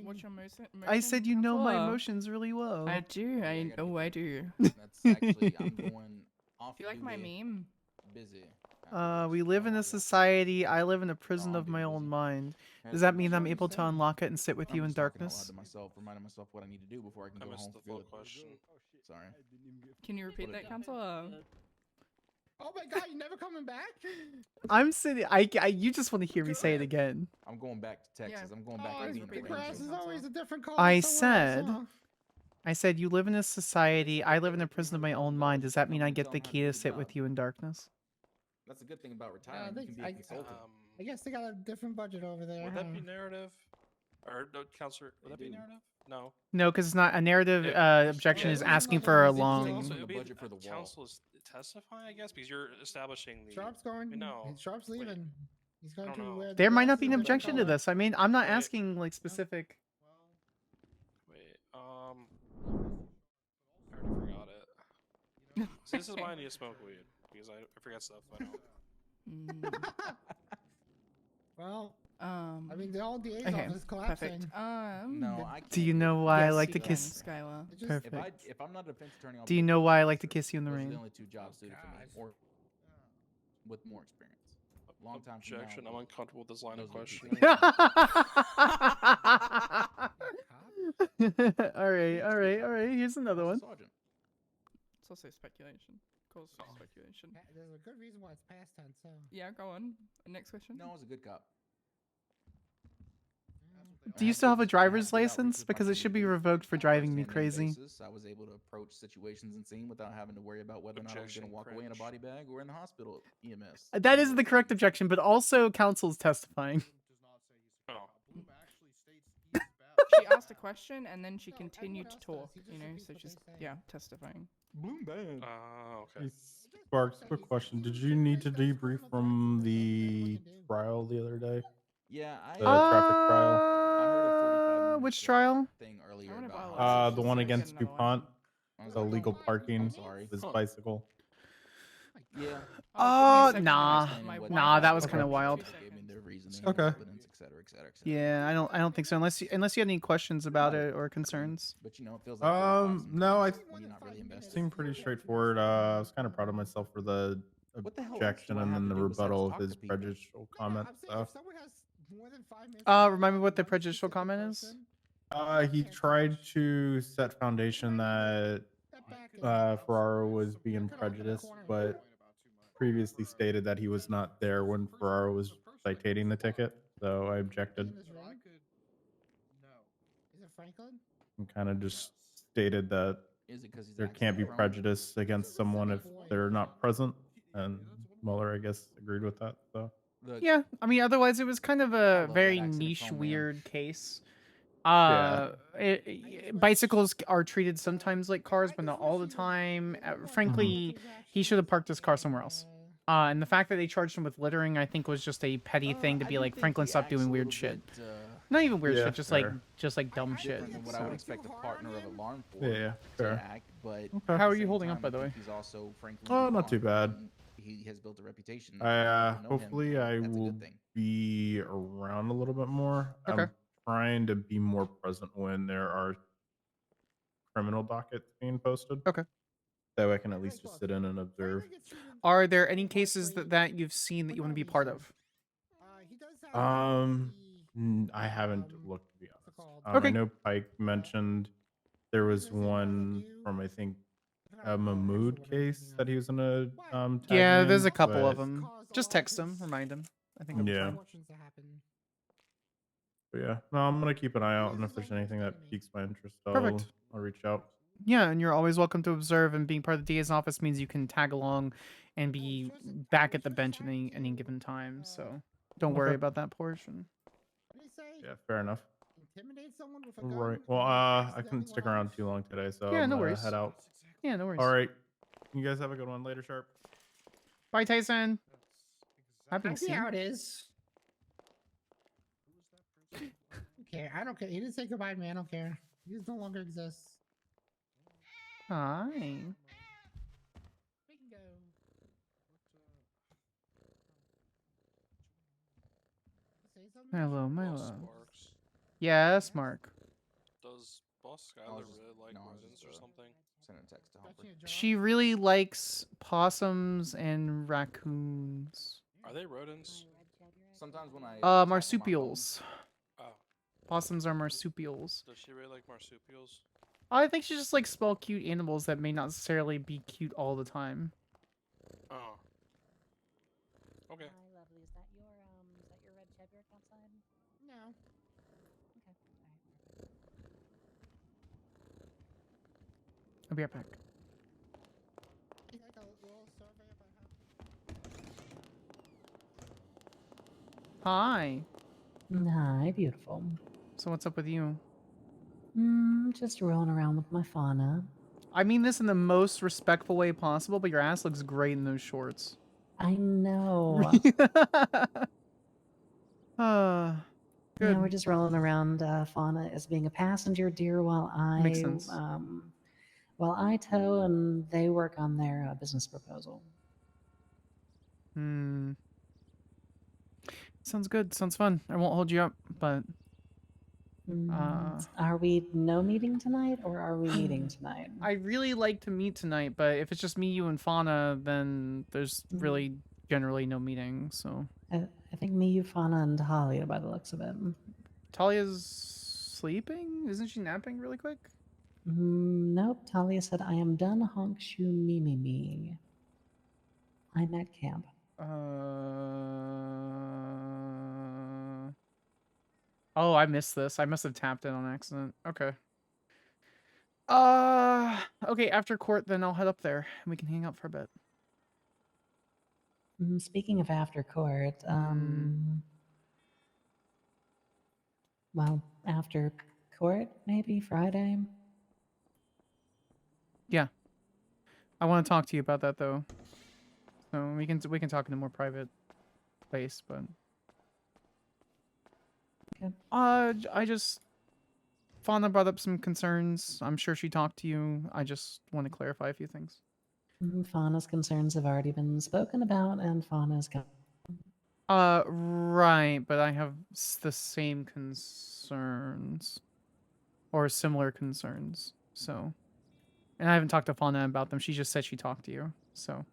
What's your motion? I said you know my Counselor? emotions really well. I do. I do. That's actually I'm going off. Do you like my meme? Busy. We live in a society. I live in a prison of my own mind. Does that mean I'm able to unlock it and sit with you in darkness? To myself, reminding myself what I need to do before I can I go missed home. the for full good. question. Sorry. Can you repeat that, Counselor? Oh my god, you never coming back? I'm sitting. You just want to hear me say it again. I'm going back to Texas. I'm going back Oh, to being the a grass ranger. is always a different color. I somewhere else, said, huh? I said you live in a society. I live in a prison of my own mind. Does that mean I get the key to sit with you in darkness? That's a good thing about Yeah, I retiring. think You can be a consultant. I guess they got a different budget over there. Would that be huh? narrative? Or no, counselor? Would that be narrative? No. No, because it's not a narrative objection. Is asking for a long. So the it'd be budget for the wall. counsel is testifying, I guess, because you're establishing the. Sharp's going. No. Sharp's leaving. He's going I to don't know. where the There might grass not be is an a different objection to color. this. I mean, I'm not Wait. asking like specific. Wait. I already forgot it. So this is why I need to smoke weed because I forget stuff. I don't. Well, I mean, all the A's okay, office collapsing. perfect. No, I can't. Do you know why I yes, like you to can, kiss? Skylar? Perfect. If I'm not a defense attorney, I'll Do be you a know police why I like to officer. kiss you in the Those are rain? the only two jobs suited for me, or with more experience. Long time from now, Objection. I'm uncomfortable with this line of those are the questioning. All right. Here's another one. Sergeant. It's also speculation. Cause for speculation. There's a good reason why it's past tense. So. Yeah, go on. Next question. No, I was a good cop. Do you still have a driver's license? Because it should be revoked for driving me crazy. I was able to approach situations and scene without having to worry about whether or not I was going to walk away in a body bag or in the hospital EMS. That is the correct objection, but also counsel's testifying. Oh. She asked a question and then she continued to talk. You know, so she's testifying. Boom bang. Okay. Hey, Sparks, quick question. Did you need to debrief from the trial the other day? Yeah, The traffic trial. Which trial? Thing earlier I wanna about buy how one. The one She's gonna against get another one. DuPont. Illegal parking. sorry. His bicycle. Yeah. Oh, give me a second, nah. guys. My Nah, Wi-Fi that was is kind of working. wild. 2 Gave me seconds. their reasoning, Okay. evidence, et cetera, et cetera, et cetera. Yeah, I don't think so. Unless you had any questions about it or concerns. But you know, it feels like No, I when you're not really invested. seemed pretty straightforward. I was kind of proud of myself for the What the hell else objection do I and have then to the do besides rebuttal of talk to his people? prejudicial comment I'm saying stuff. if someone has more than 5 minutes. Remind me what the prejudicial comment is. He tried to set foundation that Ferraro was being prejudiced, but previously stated that he was not there when Ferraro was citating the ticket. So I objected Is it Franklin? and kind of just stated that Is it because there can't be prejudice against someone if they're not present. And Mueller, I guess, agreed with that. So Yeah, I mean, otherwise it was kind of a love very that accident niche, phone, man. weird case. Yeah. Bicycles are treated sometimes like cars, but not all the time. Frankly, he should have parked his car somewhere else. And the fact that they charged him with littering, I think, was just a petty thing to be like, Franklin, stop doing weird shit. Not even weird Yeah, shit, just fair. like dumb shit. Different than what I would expect a partner of a law yeah, enforcement to fair. act, but How are you holding up, by the way? He's also frankly Oh, not too bad. He has built a reputation. I People know him. hopefully I That's a will good thing. be around a little bit more. Okay. I'm trying to be more present when there are criminal dockets being posted. Okay. That way I can at least just sit in and observe. Are there any cases that you've seen that you want to be part of? I haven't looked, to be honest. Okay. I know Pike mentioned there was one from, I think, a Mahmood case that he was in a tag Yeah, there's in, a couple of but- them. Just text him, remind him. I think. it'll be Yeah. fine. But yeah, no, I'm gonna keep an eye out, and if there's anything that piques my interest, Perfect. I'll reach out. Yeah, and you're always welcome to observe. And being part of the DA's office means you can tag along and be back at the bench at any given time. So don't worry Okay. about that portion. Yeah, fair enough. Intimidate someone with a gun? Right. Well, I couldn't stick around too long today, so Yeah, I'm no gonna worries. head out. Yeah, no worries. All right. You guys have a good one. Later, Sharp. Bye, Tyson. Happy I to see see you. how it is. Okay, I don't care. He didn't say goodbye to me. I don't care. He no longer exists. Hi. We can go. Say something. Hello, my Boss love. Sparks. Yes, Mark. Does Boss I Skyler was just- really like no, I was rodents just, or something? Sending a text to Hopper. She really likes possums and raccoons. Are they rodents? Sometimes when I tap on my phone- Marsupials. Oh. Possums are marsupials. Does she really like marsupials? I think she just likes small, cute animals that may not necessarily be cute all the time. Oh. Okay. Hi, lovely. Is that your red cheddar outside? No. Okay. All right. I'll be right back. It's like a little survey about Hi. Hi, beautiful. So what's up with you? Just rolling around with my fauna. I mean this in the most respectful way possible, but your ass looks great in those shorts. I know. Good. Yeah, we're just rolling around. Fauna as being a passenger deer while Makes sense. I tow and they work on their business proposal. Sounds good. Sounds fun. I won't hold you up, but Are we no meeting tonight, or are we meeting tonight? I really like to meet tonight, but if it's just me, you, and Fauna, then there's really generally no meeting. So I think me, you, Fauna, and Talia, by the looks of it. Talia's sleeping? Isn't she napping really quick? Nope. Talia said, "I am done. Honk shoo me me me. I'm at camp." Oh, I missed this. I must have tapped it on accident. Okay. Okay, after court, then I'll head up there and we can hang out for a bit. Speaking of after court, well, after court, maybe Friday. Yeah. I want to talk to you about that though. So we can talk in a more private place, but okay. I just Fauna brought up some concerns. I'm sure she talked to you. I just want to clarify a few things. Fauna's concerns have already been spoken about, and Fauna's got. Right, but I have the same concerns or similar concerns. So, and I haven't talked to Fauna about them. She just said she talked to you. So,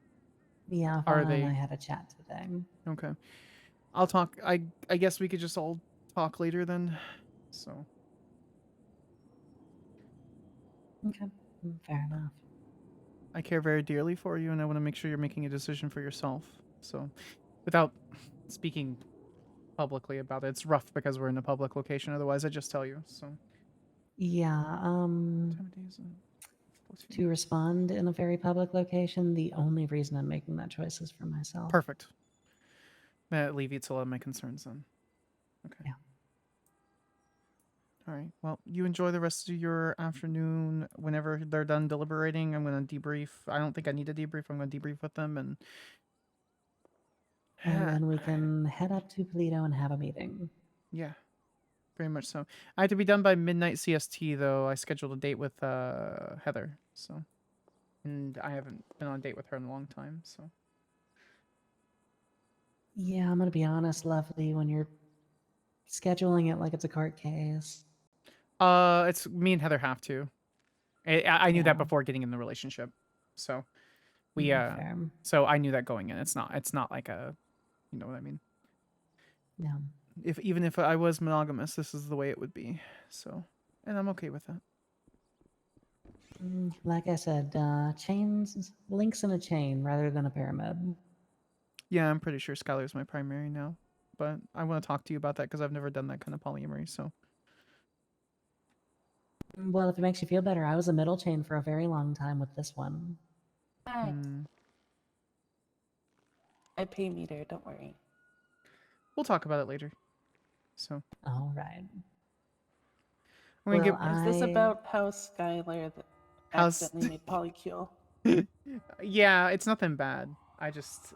Yeah, are Fauna they and I had a chat today. okay? I'll talk. I guess we could just all talk later then. So. Okay, fair enough. I care very dearly for you, and I want to make sure you're making a decision for yourself. So, without speaking publicly about it, it's rough because we're in a public location. Otherwise, I just tell you. So. Yeah. To respond in a very public location, the only reason I'm making that choice is for myself. Perfect. That alleviates a lot of my concerns then. Okay. Yeah. All right. Well, you enjoy the rest of your afternoon. Whenever they're done deliberating, I'm going to debrief. I don't think I need to debrief. I'm going to debrief with them and then we can head up to Polito and have a meeting. Yeah, very much so. I have to be done by midnight CST though. I scheduled a date with Heather, so, and I haven't been on a date with her in a long time, so. Yeah, I'm gonna be honest, lovely. When you're scheduling it like it's a court case. It's me and Heather have to. I knew that before getting in the relationship, so we Fair. so I knew that going in. It's not like a, you know what I mean. Yeah. Even if I was monogamous, this is the way it would be. So, and I'm okay with that. Like I said, links in a chain rather than a pyramid. Yeah, I'm pretty sure Skyler's my primary now, but I want to talk to you about that because I've never done that kind of polyamory. So. Well, if it makes you feel better, I was a middle chain for a very long time with this one. Hi. I pay meter, don't worry. We'll talk about it later. So. All right. Is this about how Skyler accidentally made polycule? Yeah, it's nothing bad. I just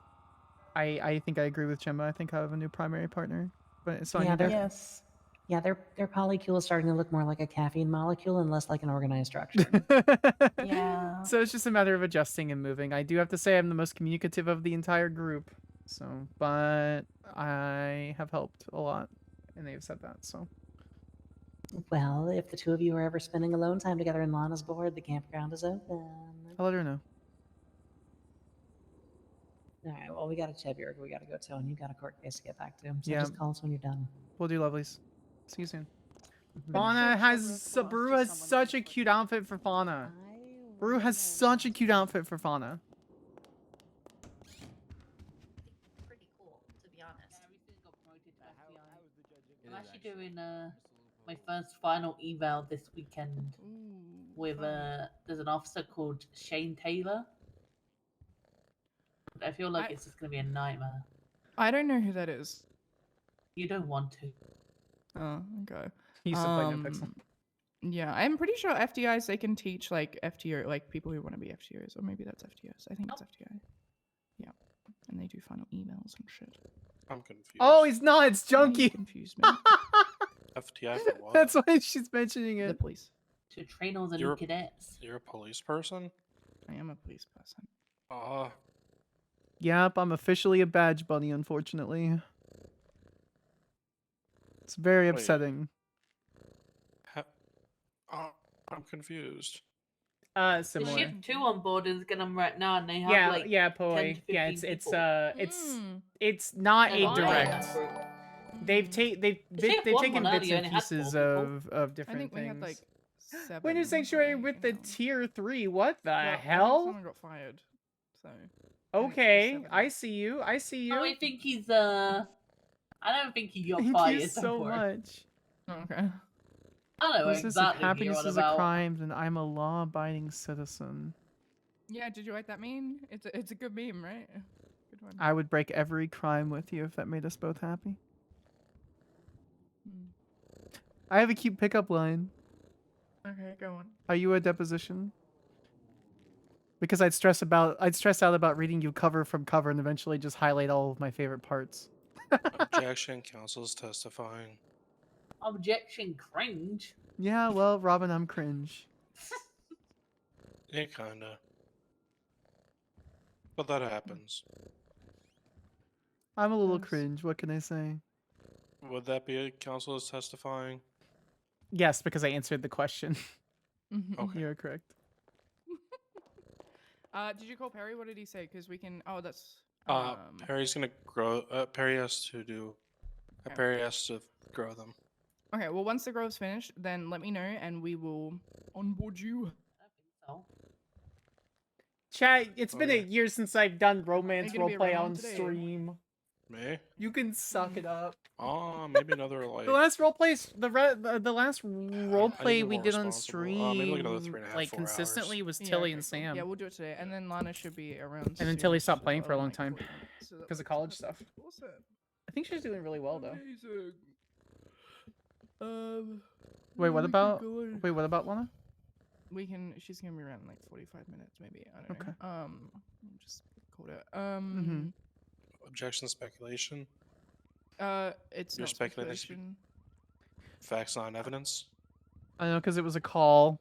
I think I agree with Gemma. I think I have a new primary partner, but it's on Yeah, you they're, there. Yes. yeah, their polycule is starting to look more like a caffeine molecule and less like an organized structure. Yeah. So it's just a matter of adjusting and moving. I do have to say I'm the most communicative of the entire group. So, but I have helped a lot, and they've said that. So, Well, if the two of you are ever spending alone time together in Lana's board, the campground is open. I'll let her know. All right, well, we got a Cheburg we got to go to, and you got a court case to get back to. So Yeah. just call us when you're done. We'll do lovelies. See you soon. Mhm. Fauna has Brew has such a cute outfit for Fauna. Brew has such a cute outfit for Fauna. Pretty cool, to be honest. Yeah, recently got promoted to FBI. I'm actually doing my first final eval this weekend with there's an officer called Shane Taylor. I feel like it's just gonna be a nightmare. I don't know who that is. You don't want to. Oh, okay. He used to play NoPixel. Yeah, I'm pretty sure FTIs they can teach like FTO, like people who want to be FTOs, or maybe that's FTOs. I think it's FTI. Yeah, and they do final emails and shit. I'm confused. Oh, he's not. It's Junkie. Confused me. FTI for what? That's why she's mentioning it. The police. To train all the You're new a- cadets. You're a police person? I am a police person. Yep, I'm officially a badge bunny, unfortunately. It's very Wait. upsetting. I'm confused. The Similar. ship 2 on board is getting them right now, and they have Yeah, like yeah, 10 Poi. to Yeah, 15 it's people. it's not Yeah, a why? direct. They've ship they've one taken one bits earlier and only had 4 pieces people. of I different think we things. had like 7. Winter Sanctuary with the tier 3. What the Well, I think hell? someone got fired. So. Okay, I see you. I see you. Oh, I think he's I don't think he got Thank fired. you so much. Okay. I don't know Process exactly of what you're happiness on is about. a crime, then I'm a law-abiding citizen. Yeah, did you write that meme? It's a good meme, right? Good one. I would break every crime with you if that made us both happy. I have a cute pickup line. Okay, go on. Are you a deposition? Because I'd stress out about reading you cover from cover and eventually just highlight all of my favorite parts. Objection, counsel's testifying. Objection, cringe. Yeah, well, Robin, I'm cringe. Yeah, kinda. But that happens. I'm a little cringe. What can I say? Would that be a counsel is testifying? Yes, because I answered the question. Okay. You're correct. Did you call Perry? What did he say? Because we can. Oh, that's. Perry's gonna grow. Perry has to do. Perry has to grow them. Okay. Well, once the grove's finished, then let me know, and we will onboard you. Chat, it's been a year since I've done romance gonna be roleplay around on today? stream. Me? You can suck it up. Maybe another like. The last roleplay, the last be roleplay we more did on responsible. Maybe like another stream, 3.5, like 4 consistently, hours. was Yeah, Tilly okay, and cool. Sam. Yeah, we'll do it today, and then Lana should be around. And then soon, Tilly stopped so playing for a long like time 40 minutes, so because of that's college stuff. Awesome. I think she's doing really well though. Amazing. Wait, what we keep about? going. Wait, what about Lana? We can. She's gonna be around in like 45 minutes, maybe. I don't Okay. know. Just called it. Objection, speculation. It's You're not speculating. speculation. Facts, not evidence. I know because it was a call.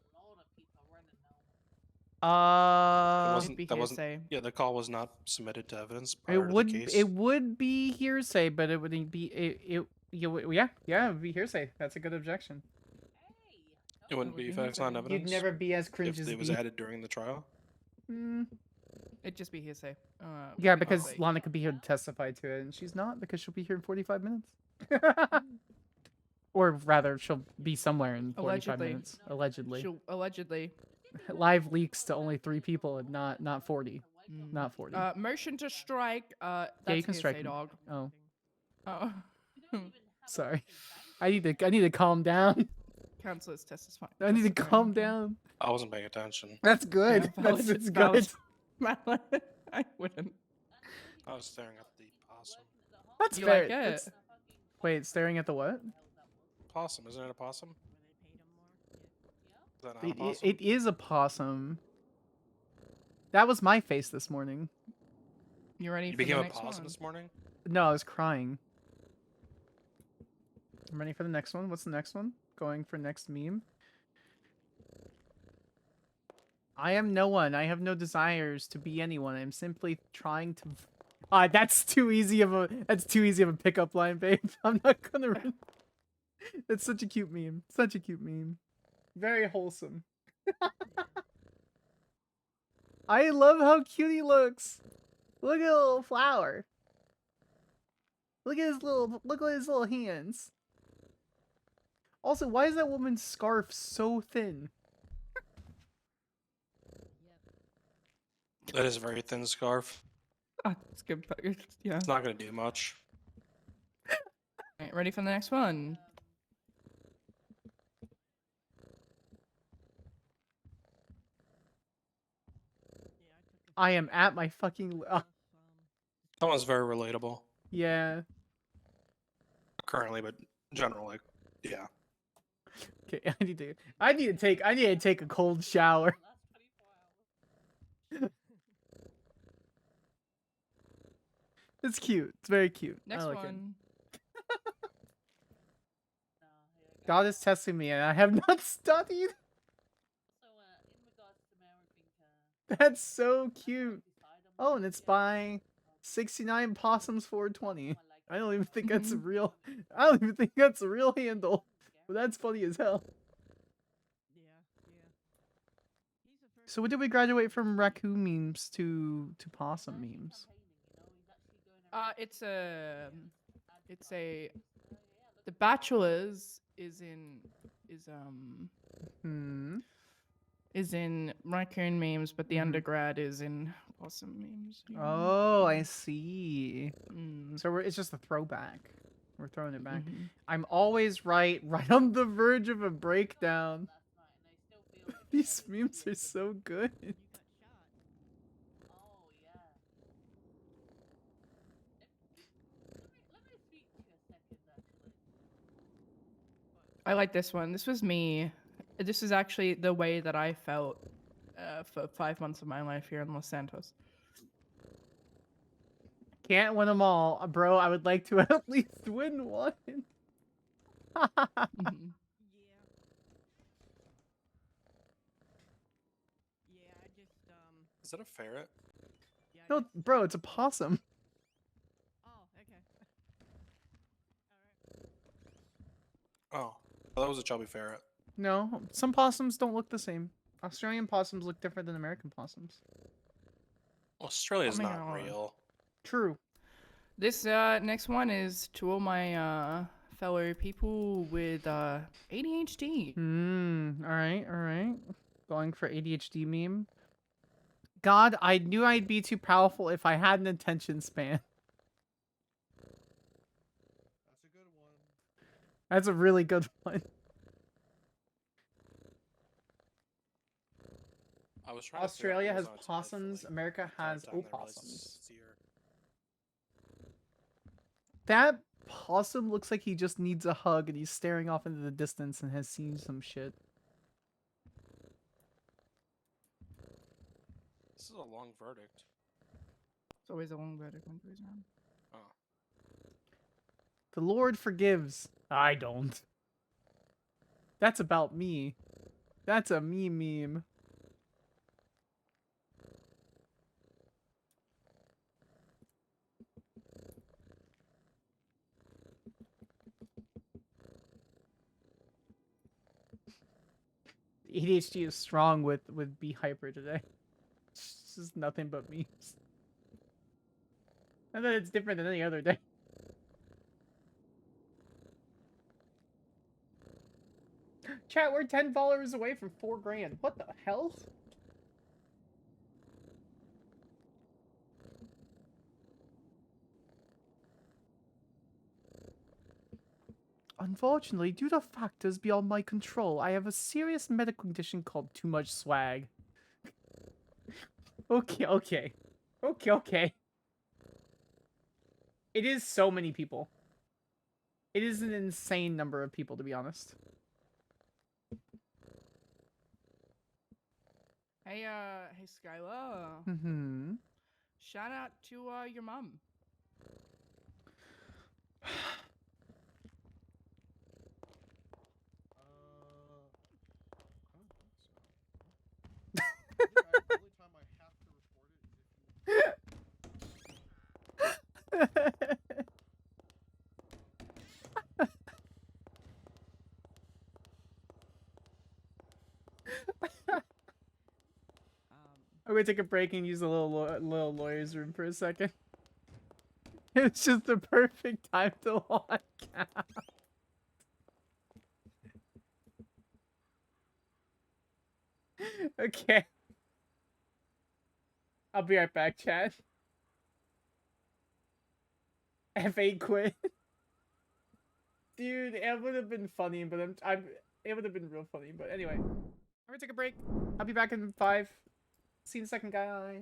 That wasn't. Yeah, the call was not submitted to evidence prior to the case. It would be hearsay, but it wouldn't be it would be hearsay. That's a good objection. It wouldn't be facts, not evidence. You'd never be as cringe if as it was me. added during the trial. It'd just be hearsay. Yeah, because Lana could be here to testify to it, and she's not because she'll be here in 45 minutes. Or rather, she'll be somewhere in 45 minutes. Allegedly. She'll allegedly. Live leaks to only 3 people and not 40. Not 40. Motion to strike. That's yeah, you can strike hearsay, me. dog. Oh, Oh. sorry. I need to calm down. Counselor's testifying. I need to calm down. I wasn't paying attention. That's good. valid, That's valid. good. I wouldn't. I was staring at the possum. That's You fair. like it? Wait, staring at the what? Possum, isn't it a possum? Is that not a possum? It is a possum. That was my face this morning. You ready You for became the a next possum one? this morning? No, I was crying. I'm ready for the next one. What's the next one? Going for next meme. I am no one. I have no desires to be anyone. I'm simply trying to. That's too easy of a. That's too easy of a pickup line, babe. I'm not gonna. That's such a cute meme. Such a cute meme. Very wholesome. I love how cute he looks. Look at the little flower. Look at his little hands. Also, why is that woman's scarf so thin? That is a very thin scarf. It's good, but yeah. It's not going to do much. Alright, ready for the next one? I am at my fucking. That one's very relatable. Yeah. Currently, but general, like, yeah. Okay, I need to take a cold shower. It's cute. It's very cute. Next I like one. it. God is testing me, and I have not studied. That's so cute. Oh, and it's by 69 Possums 420. I don't even think that's a real. I don't even think that's a real handle. But that's funny as hell. So when did we graduate from raccoon memes to possum memes? It's a the bachelor's is in raccoon memes, but the undergrad is in possum memes. Yeah. Oh, I see. Mm. So it's just a throwback. We're throwing it back. Mhm. I'm always right on the verge of a breakdown. These memes are so good. I like this one. This was me. This is actually the way that I felt for 5 months of my life here in Los Santos. Can't win them all, bro. I would like to at least win one. Mhm. Is that a ferret? No, bro, it's a possum. Oh, that was a chubby ferret. No, some possums don't look the same. Australian possums look different than American possums. Australia's Coming not on. real. True. This next one is to all my fellow people with ADHD. All right. Going for ADHD meme. God, I knew I'd be too powerful if I had an attention span. That's a good one. That's a really good one. I was trying to figure out Australia what has was on its head for, possums. like, America the entire has time, and I realized opossums. it's ear. That possum looks like he just needs a hug and he's staring off into the distance and has seen some shit. This is a long verdict. It's always a long verdict when it goes around. Oh. The Lord forgives. I don't. That's about me. That's a me meme. ADHD is strong with Be Hyper today. It's just nothing but memes. And then it's different than any other day. Chat, we're 10 followers away from 4 grand. What the hell? Unfortunately, due to factors beyond my control, I have a serious medical condition called too much swag. Okay. It is so many people. It is an insane number of people, to be honest. Hey Skylar. Mm-hmm. Shout out to your mom. I'm gonna take a break and use a little lawyer's room for a second. It's just the perfect time to log out. Okay. I'll be right back, chat. F8 quit. Dude, it would have been funny, but it would have been real funny. But anyway, I'm gonna take a break. I'll be back in 5. See you in a second, guys.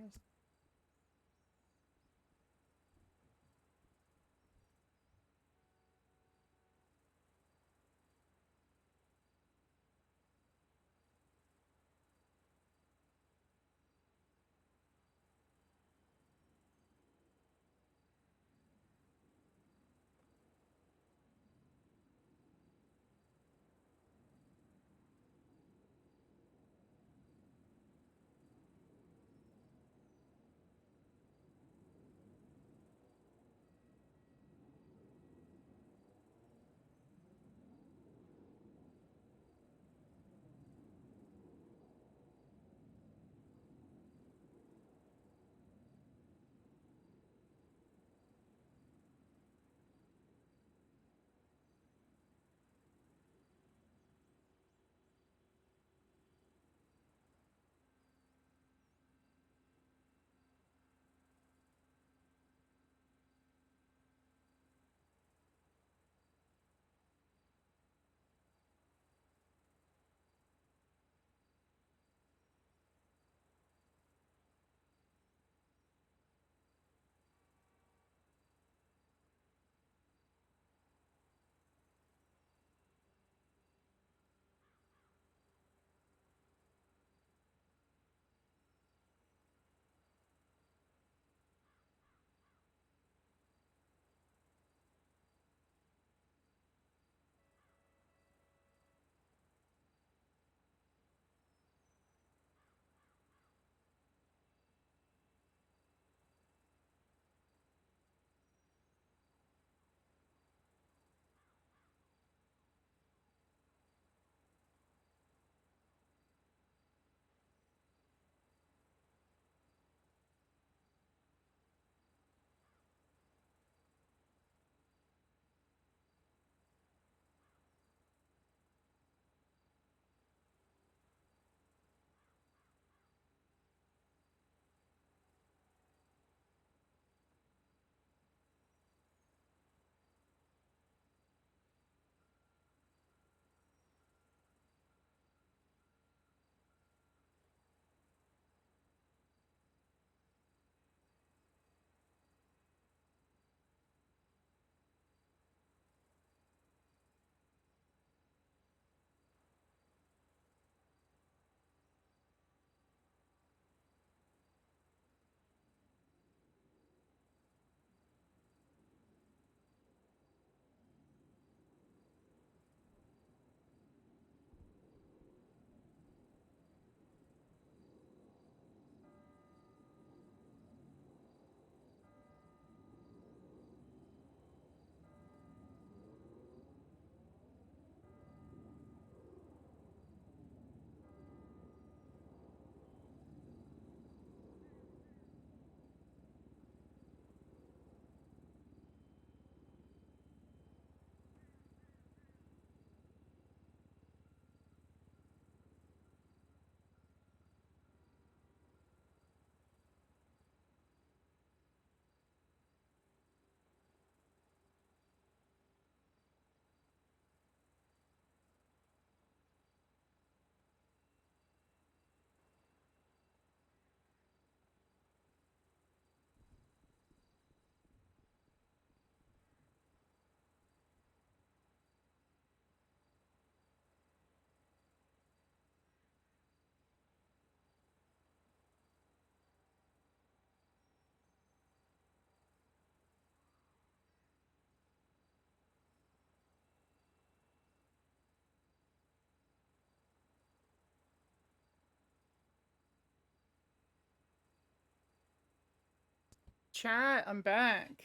chat. I'm back.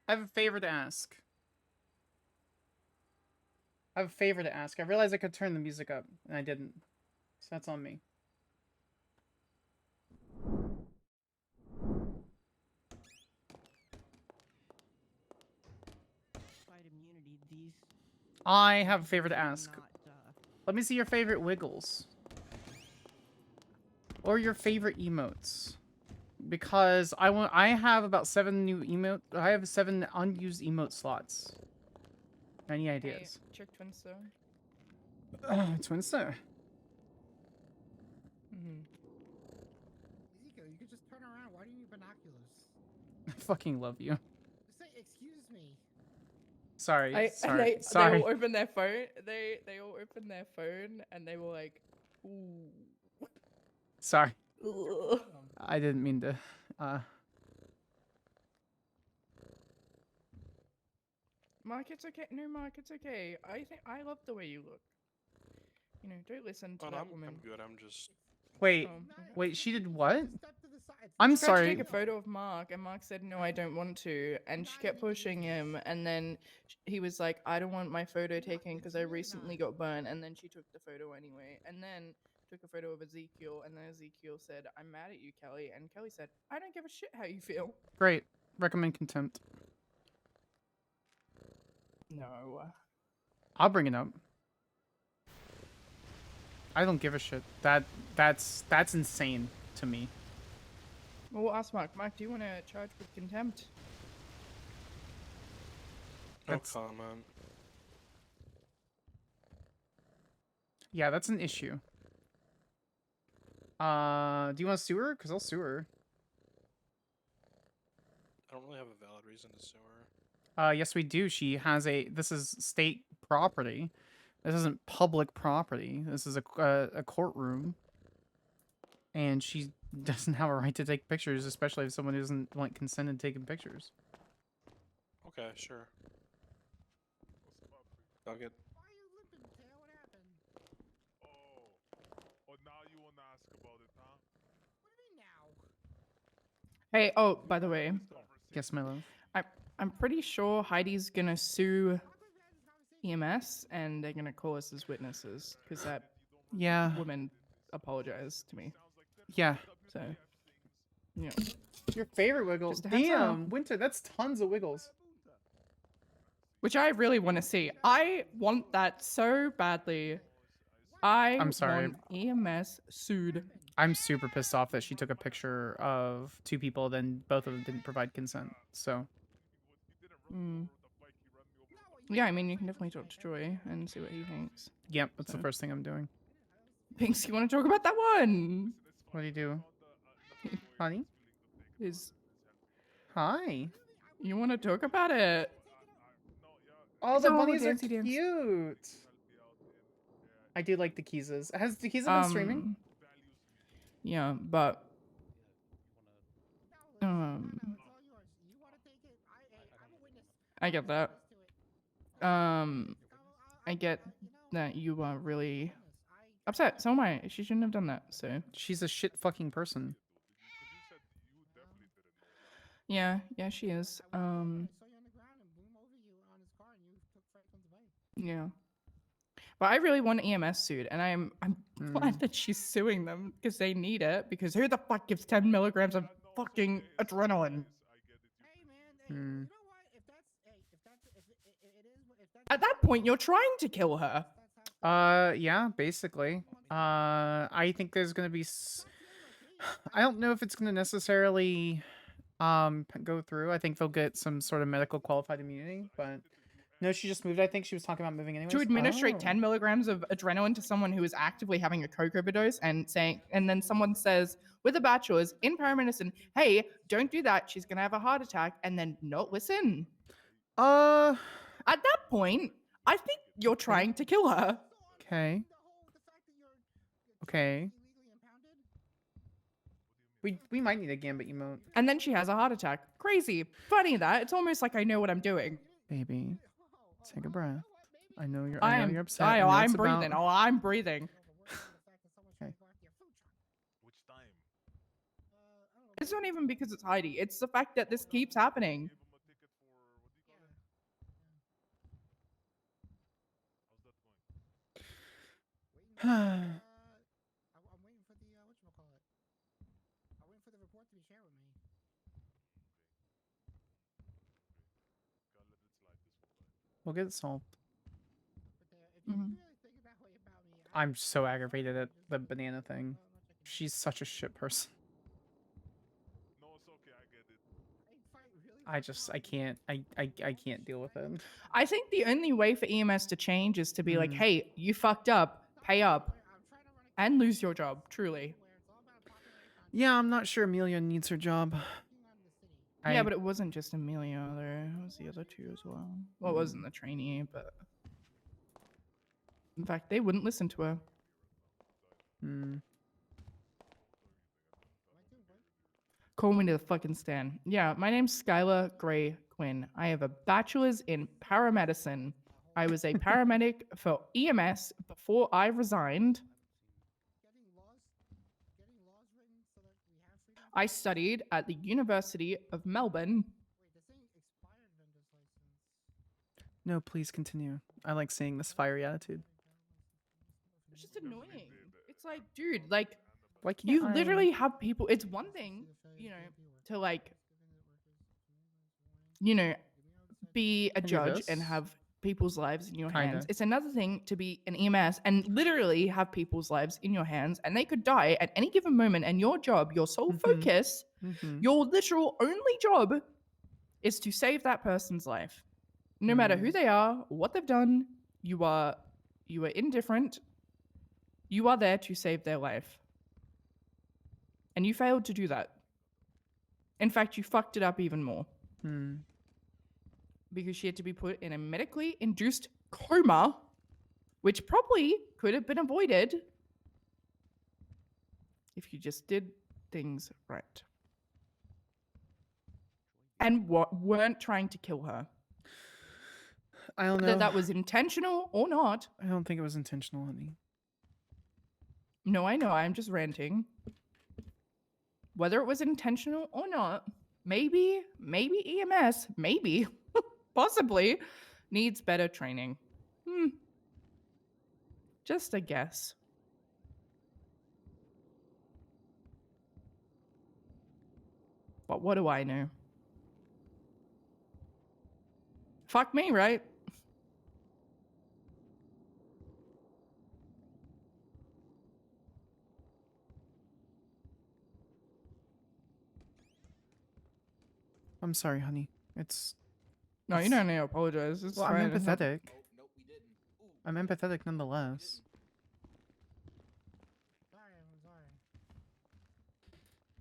I have a favor to ask. I realized I could turn the music up, and I didn't. So that's on me. I have a favor to ask. Let me see your favorite wiggles. Or your favorite emotes. Because I have about 7 new emote. I have 7 unused emote slots. Any ideas? Hey, check Twinster. Twinster. Ezekiel, you could just turn around. Why do you need binoculars? I fucking love you. Just say, excuse me. Sorry. They Sorry. all opened their phone. They all opened their phone and they were like, ooh. Sorry. Ugh. I didn't mean to. Mark, it's okay. No, Mark, it's okay. I love the way you look. You know, don't listen to that woman. I'm good. I'm just. Wait, Oh. wait, she did what? I'm She tried to sorry. take a photo of Mark, and Mark said, "No, I don't want to." And she kept pushing him, and then he was like, "I don't want my photo taken because I recently got burned." And then she took the photo anyway, and then took a photo of Ezekiel, and then Ezekiel said, "I'm mad at you, Kelly," and Kelly said, "I don't give a shit how you feel." Great. Recommend contempt. No. I'll bring it up. I don't give a shit. That's insane to me. Well, we'll ask Mark. Mark, do you want to charge with contempt? No comment. Yeah, that's an issue. Do you want to sue her? Because I'll sue her. I don't really have a valid reason to sue her. Yes, we do. She has a. This is state property. This isn't public property. This is a courtroom, and she doesn't have a right to take pictures, especially if someone doesn't want consent in taking pictures. Okay, sure. I'll get. Hey, oh, by the way. Yes, my love. I'm pretty sure Heidi's gonna sue EMS, and they're gonna call us as witnesses because that woman apologized to me. Yeah. So, yeah. Your favorite wiggles? Just a heads up. Damn, Winter, that's tons of wiggles. Which I really want to see. I want that so badly. I'm sorry. Want EMS sued. I'm super pissed off that she took a picture of 2 people, then both of them didn't provide consent. So. Yeah, I mean, you can definitely talk to Joy and see what he thinks. Yep, that's the first thing I'm doing. Pinks, you want to talk about that one? What do you do? Honey? Hi. You want to talk about it? Oh, the No, bunnies are Dancy Dance. cute. I do like the Keezes. Has the Keezes been streaming? Yeah, but I get that. I get that you are really upset. So am I. She shouldn't have done that. So she's a shit fucking person. Yeah, she is. Yeah. But I really want EMS sued, and I'm glad that she's suing them because they need it. Because who the fuck gives 10 milligrams of fucking adrenaline? At that point, you're trying to kill her. Yeah, basically. I think there's gonna be. I don't know if it's gonna necessarily go through. I think they'll get some sort of medical qualified immunity, but. No, she just moved. I think she was talking about moving anyways. To administrate 10 milligrams of adrenaline to someone who is actively having a coke overdose and then someone says with a bachelor's in paramedicine, hey, don't do that. She's going to have a heart attack, and then not listen. At that point, I think you're trying to kill her. Okay. We might need a Gambit emote. And then she has a heart attack. Crazy. Funny that. It's almost like I know what I'm doing. Baby. Take a breath. I know you're upset. I'm breathing. Oh, I'm breathing. Okay. It's not even because it's Heidi. It's the fact that this keeps happening. I'm waiting for the whatchamacallit. I'm waiting for the report to be shared with me. We'll get it solved. If you Mhm. really think that way about me, I'm so aggravated at the banana thing. She's such a shit person. I can't I can't deal with it. I think the only way for EMS to change is to be like, Mm. hey, you fucked up, pay up, and lose your job, truly. Yeah, I'm not sure Amelia needs her job. Yeah, but it wasn't just Amelia there. It was the other two as well. Well, it wasn't the trainee, but in fact, they wouldn't listen to her. Mm. Call me to the fucking stand. Yeah, my name's Skyler Gray Quinn. I have a bachelor's in paramedicine. I was a paramedic for EMS before I resigned. I studied at the University of Melbourne. No, please continue. I like seeing this fiery attitude. It's just annoying. It's like, dude, like, Why can't you I- literally have people. It's one thing, you know, to like, you know, be a Can you do judge and this? have people's lives in your Kinda. hands. It's another thing to be an EMS and literally have people's lives in your hands, and they could die at any given moment. And your job, your sole focus, your literal only job, is to save that person's life. No matter who they are, what they've done, you are indifferent. You are there to save their life. And you failed to do that. In fact, you fucked it up even more. Hmm. Because she had to be put in a medically induced coma, which probably could have been avoided if you just did things right. And weren't trying to kill her. I don't know. Whether that was intentional or not. I don't think it was intentional, honey. No, I know. I'm just ranting. Whether it was intentional or not, maybe EMS, maybe, possibly, needs better training. Just a guess. But what do I know? Fuck me, right? I'm sorry, honey. It's No, you don't need to apologize. It's well, fine. I'm It's not- empathetic. I'm empathetic nonetheless.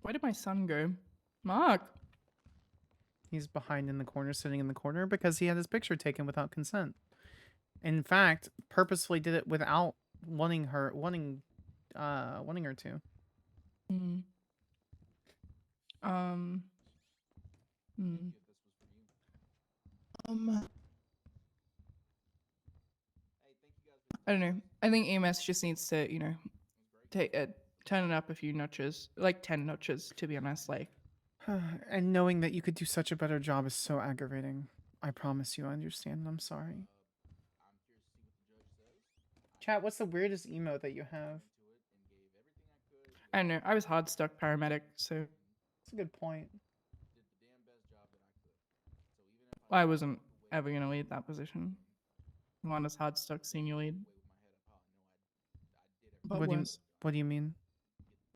Where did my son go? Mark. He's behind in the corner, sitting in the corner because he had his picture taken without consent. In fact, purposefully did it without wanting her to. Hmm. I don't know. I think EMS just needs to, you know, turn it up a few notches, like 10 notches, to be honest. Like, And knowing that you could do such a better job is so aggravating. I promise you I understand. I'm sorry. Chat, what's the weirdest emote that you have? I don't know. I was hard stuck paramedic, so That's a good point. I wasn't ever gonna lead that position. One is hard stuck senior lead. But What do you mean?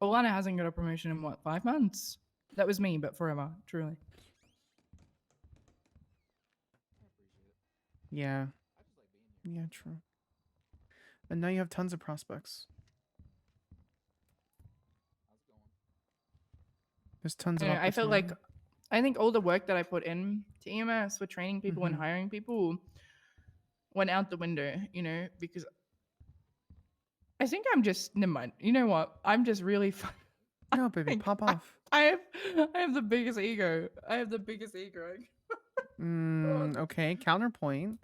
Alana hasn't got a promotion in what, 5 months? That was me, but forever, truly. Yeah. Yeah, true. And now you have tons of prospects. There's tons of I felt like, opportunity. I think all the work that I put in to EMS with training people and Mhm. hiring people went out the window, you know, because I think I'm just, never mind. You know what? I'm just really No, baby, pop off. I have the biggest ego. I have the biggest ego. Okay, counterpoint.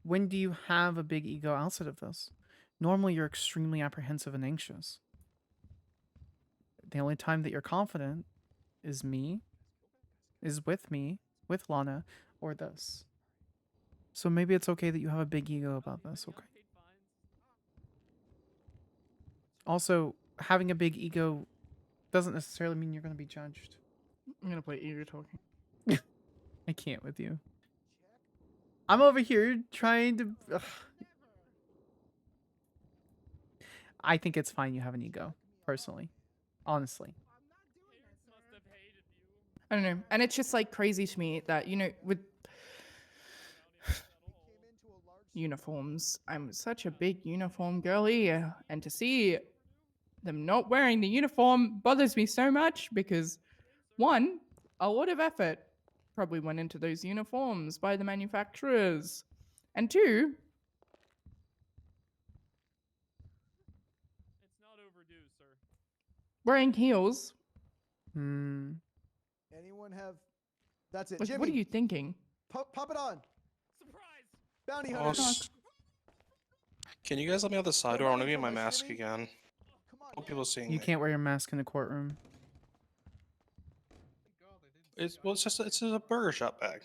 When do you have a big ego outside of this? Normally, you're extremely apprehensive and anxious. The only time that you're confident is me, is with me, with Lana, or this. So maybe it's okay that you have a big ego about this, okay? Also, having a big ego doesn't necessarily mean you're going to be judged. I'm gonna play ego talking. I can't with you. I'm over here trying to... Ugh. I think it's fine you have an ego, personally. Honestly. I don't know. And it's just like crazy to me that, you know, with uniforms, I'm such a big uniform girly, and to see them not wearing the uniform bothers me so much because, one, a lot of effort probably went into those uniforms by the manufacturers. And two, It's not overdue, sir. wearing heels. Anyone have? That's it. Like, Jimmy, what are you thinking? pop it on. Surprise! Bounty Oh, hunter. can you guys let me out the side door? I want to get my mask again. Hope people seeing You me. can't wear your mask in a courtroom. It's just a burger shop bag.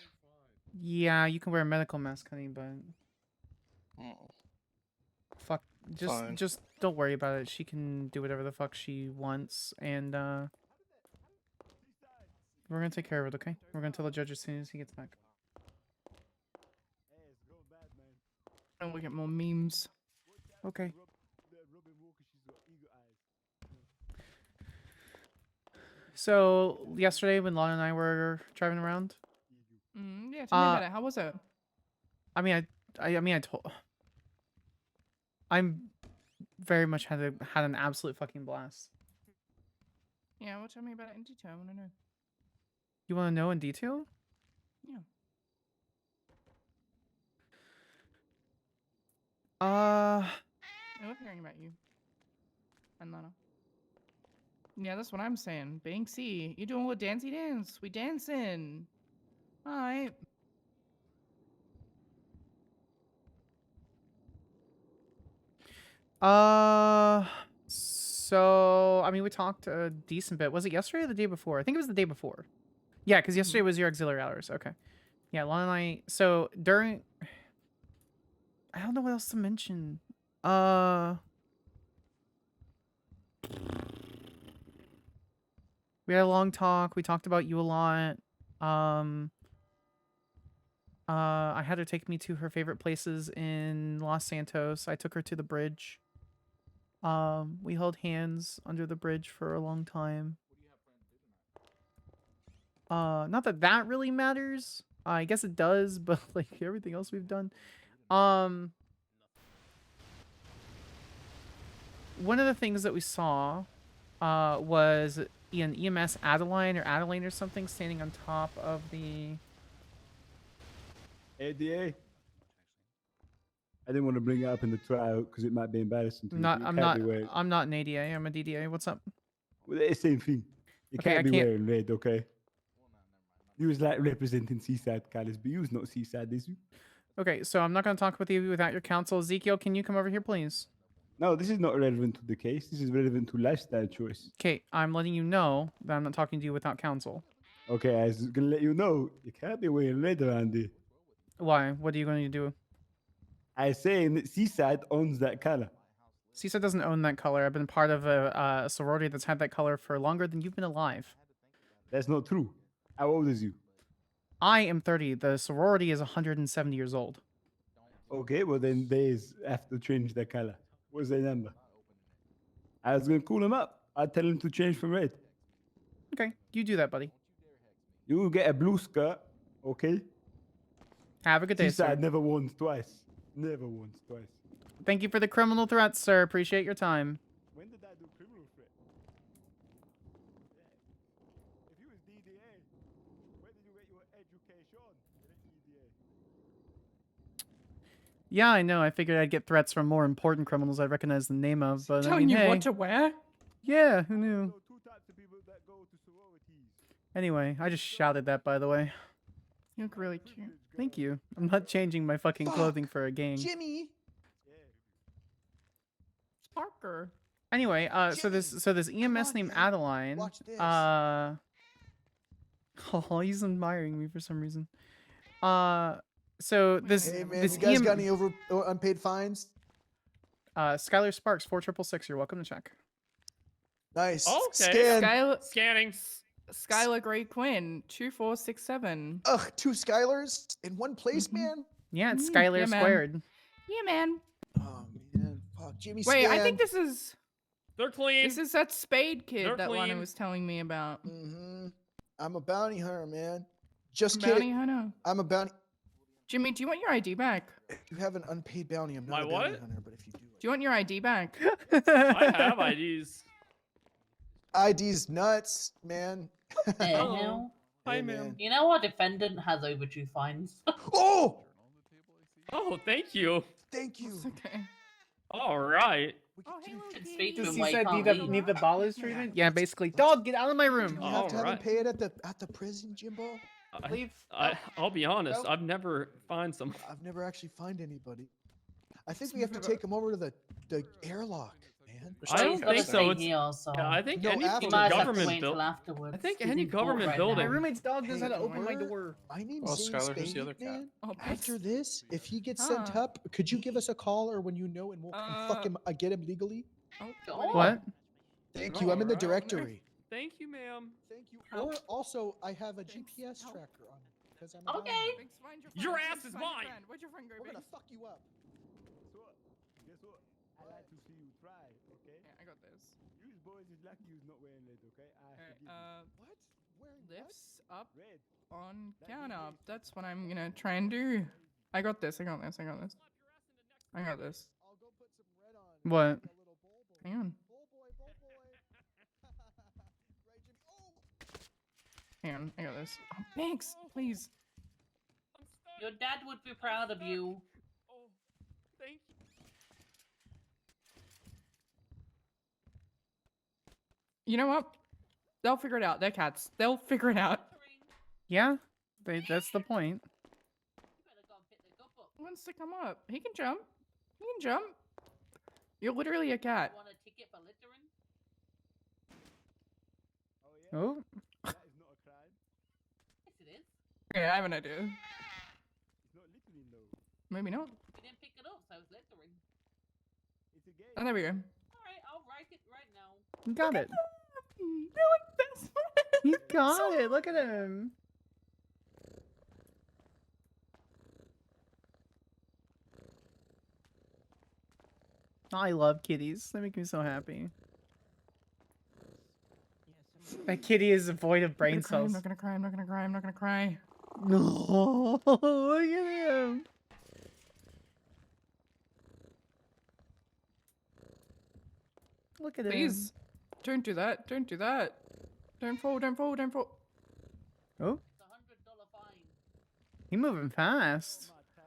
Yeah, you can wear a medical mask, honey, but... Fuck. Fine. Just don't worry about it. She can do whatever the fuck she wants, and, we're gonna take care of it, okay? We're gonna tell the judge as soon as he gets back. Don't look at more memes. Okay. So, yesterday when Lana and I were driving around... Yeah, tell me about it. How was it? I mean, I told... I'm very much had an absolute fucking blast. Yeah, well, tell me about it in detail. I want to know. You want to know in detail? Yeah. I love hearing about you. And Lana. Yeah, that's what I'm saying. Banksy, you doing a little dancey dance? We dancing. Alright. So, I mean, we talked a decent bit. Was it yesterday or the day before? I think it was the day before. Yeah, because yesterday was your auxiliary hours. Okay. Yeah, Lana and I... So, during... I don't know what else to mention. We had a long talk. We talked about you a lot. I had her take me to her favorite places in Los Santos. I took her to the bridge. We held hands under the bridge for a long time. Not that that really matters. I guess it does, but like everything else we've done. One of the things that we saw was an EMS Adeline or something standing on top of the... ADA. I didn't want to bring it up in the trial because it might be embarrassing to you. I'm not an ADA. I'm a DDA. What's up? Well, it's the same thing. You Okay, can't I be can't- wearing red, okay? You was like representing Seaside, Callis, but you was not Seaside, is you? Okay, so I'm not going to talk with you without your counsel. Ezekiel, can you come over here, please? No, this is not relevant to the case. This is relevant to lifestyle choice. Okay, I'm letting you know that I'm not talking to you without counsel. Okay, I was gonna let you know you can't be wearing red around here. Why? What are you going to do? I saying that Seaside owns that color. CISA doesn't own that color. I've been part of a sorority that's had that color for longer than you've been alive. That's not true. How old is you? I am 30. The sorority is 170 years old. Okay, well then they have to change their color. What's their number? I was gonna call him up. I'd tell him to change from red. Okay, you do that, buddy. You will get a blue skirt, okay? Have a good day, sir. Seaside never won twice. Never won twice. Thank you for the criminal threats, sir. Appreciate your time. When did I do criminal threat? If you was DDA, where did you get your education? Yeah, I know. I figured I'd get threats from more important criminals I'd recognize the name of, but I Telling mean, you hey. what to wear? Yeah, who knew? Anyway, I just shouted that, by the way. You look really cute. Thank you. I'm not changing my fucking clothing for a gang. Jimmy. Parker. Anyway, so this EMS named Adeline, Oh, he's admiring me for some reason. So this Hey man, this you guys EM got any unpaid fines? Skyler Sparks 4666. You're welcome to check. Nice. Okay. Scan. Scanning. Skylar Gray Quinn 2467. Ugh, 2 Skylers in one place, man. Yeah, it's Mhm. Skylar Yeah, man. squared. Yeah, man. Oh man, fuck. Jimmy. Wait, I scan. think this is They're clean. this is that Spade kid They're that Lana clean. was telling me about. I'm a bounty hunter, man. Just Bounty kidding. hunter. I'm a bounty. Jimmy, do you want your ID back? You have an unpaid bounty. I'm not My a bounty what? hunter, but if you do, Do you want your ID back? I have IDs. ID's nuts, man. The hell? Hi, Hey, ma'am. man. You know our defendant has overdue fines. Oh, Oh, thank you. thank you. It's okay. All right. Oh, hey, little Should kitty. speak to Does him he while he said can't need the leave. need the ballers treatment? Yeah, basically. Dog, get out of my room. You have to have him Alright. pay it at the prison, Jimbo. Leave. I'll be honest. Go. I've never found some. I've never actually find anybody. I think Let's we have move to it take him over to the airlock, man. I don't He's gotta think so. stay It's, here, so yeah, I think No, any after- he might have to government wait until building. afterwards. I think He's any in court government right building- My now. roommate's dog knows Hey, how to open my we're- door. My name's Well, Zane Skylar, who's the Spade, other cat? man. Oh, After this, if he gets sent Huh. up, could you give us a call or when you know, and we'll come fuck him, get him legally? Oh, God. What? Thank you. I'm in the Alright. directory. Thank you, ma'am. Thank you. Or also, I have a GPS tracker on me because I'm a Okay. bounty Thanks, find your Your friend. ass Thanks, is find your mine. friend. Where'd your friend go, hunter. We're babe? gonna fuck you up. Guess what? Guess what? I like to see you try, okay? Yeah, I got this. You boys is lucky you's not wearing it, okay? I Alright, forgive you. What? Wearing what? lifts up Red. on That counter. gives you- That's what I'm gonna try and do. I got this. I got this. I got this. I got this. I'll go put some red on. What? Like a little bowl boy. Hang on. Bowl boy, bowl boy. Right, Jimmy? Oh! Hang on. I got this. Oh, thanks. Please. I'm stuck. Your dad would be proud of you. Oh, thank you. You know what? They'll figure it out. They're cats. They'll figure it out. Yeah, that's the point. You better go and pick the cup up. He wants to come up. He can jump. He can jump. You're literally a cat. Want a ticket for littering? Oh, yeah? Oh, That is not a crime. Yes, it is. Okay, I have an idea. It's not littering, though. Maybe not. You didn't pick it up, so it's littering. It's a game. Oh, there we go. Alright, I'll write it right now. you got it. They're like best friends. You got it. Look at him. I love kitties. They make me so happy. That kitty is devoid of brain I'm cells. not gonna cry. I'm not gonna cry. I'm not gonna cry. No, look at him. Look at him. Please. Don't do that. Don't do that. Don't fall. Don't fall. Don't fall. Oh, It's $100 fine. he moving fast. My tab.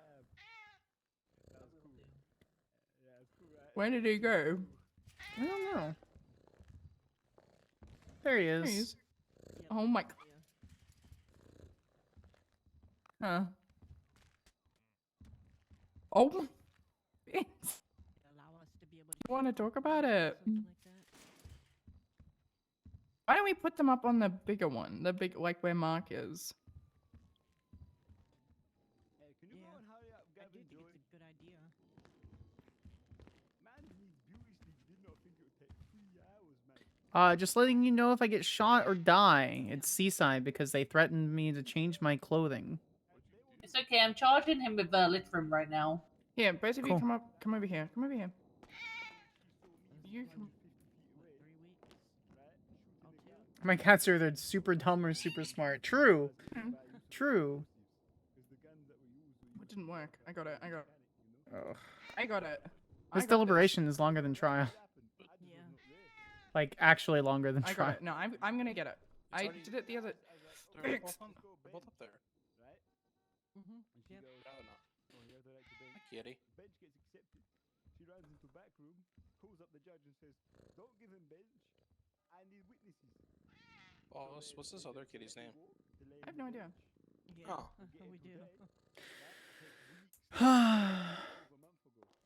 That was cool. Yeah, it's cool, right? Where did he go? I don't know. There he is. There he is. Oh my. Huh. Oh. You want to talk about it? Why don't we put them up on the bigger one? The big, like where Mark is. Hey, can you go and hurry up, Gavin Joy? It's a good idea. Man, these beauty sleep did not think it would take 3 hours, man. Just letting you know if I get shot or die. It's Seaside because they threatened me to change my clothing. It's okay, I'm charging him with littering right now. Here, both of you Cool. come up. Come over here. Come over here. You come. My cats are either super dumb or super smart. True. True. It didn't work. I got it. I got it. Ugh. I got it. This deliberation is longer than trial. Yeah. Like, actually longer than I trial. got it. No, I'm gonna get it. I did it the other. They're both up there. Right? Mhm. And she goes, Oh, no. oh, here's the right to bench. Hi, kitty. Bench gets accepted. She runs into back room, calls up the judge and says, don't give him bench. I need witnesses. Oh, what's this other kitty's name? I have no idea. Oh. We do.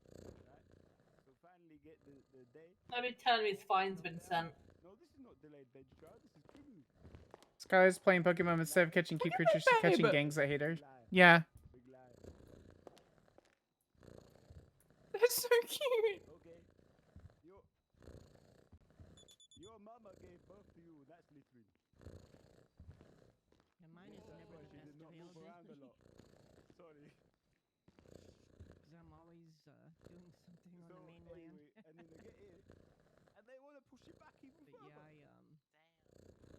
So finally get the day. Let me tell him his fine's been sent. No, this is not delayed bench trial. This is criminal. Skyler's playing Pokemon instead of catching cute creatures, she's catching babe. gangs that hate her. Yeah. That's so cute. Okay. Your mama gave birth to you. That's literally. Yeah, mine is never the She best did not move around a availability. lot. Sorry. Because I'm always doing something on the mainland. Anyway, and then they get in, and they want to push it back even But further. yeah,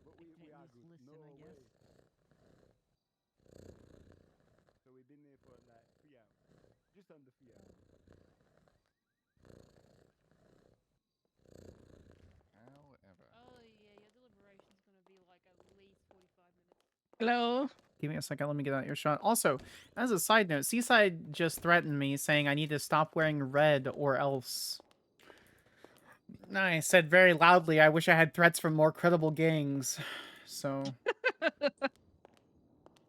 But we can't are just good. listen, No I way. guess. So we've been there for like 3 hours. Just under 3 hours. However. Oh yeah, your deliberation's gonna be like at least 45 minutes. Hello. Give me a second, let me get out your shot. Also, as a side note, Seaside just threatened me saying I need to stop wearing red or else. I said very loudly, I wish I had threats from more credible gangs. So,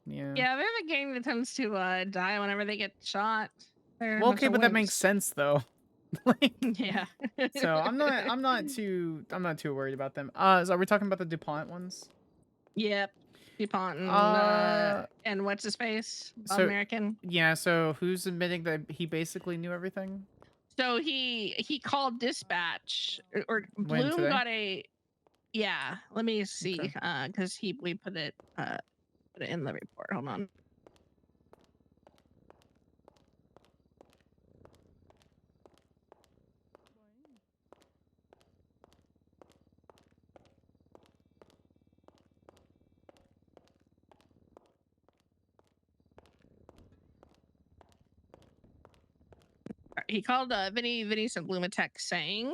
yeah. Yeah, they're the gang that tends to die whenever they get shot. They're a Well, bunch okay, of but that wimps. makes sense though. Yeah. So I'm not too worried about them. So are we talking about the DuPont ones? Yep. DuPont and what's his face? So American. yeah. So who's admitting that he basically knew everything? So he called dispatch or When, Bloom today? got a yeah. Let me see because we put it in the report. Hold on. He called Vinny sent Bloom a text saying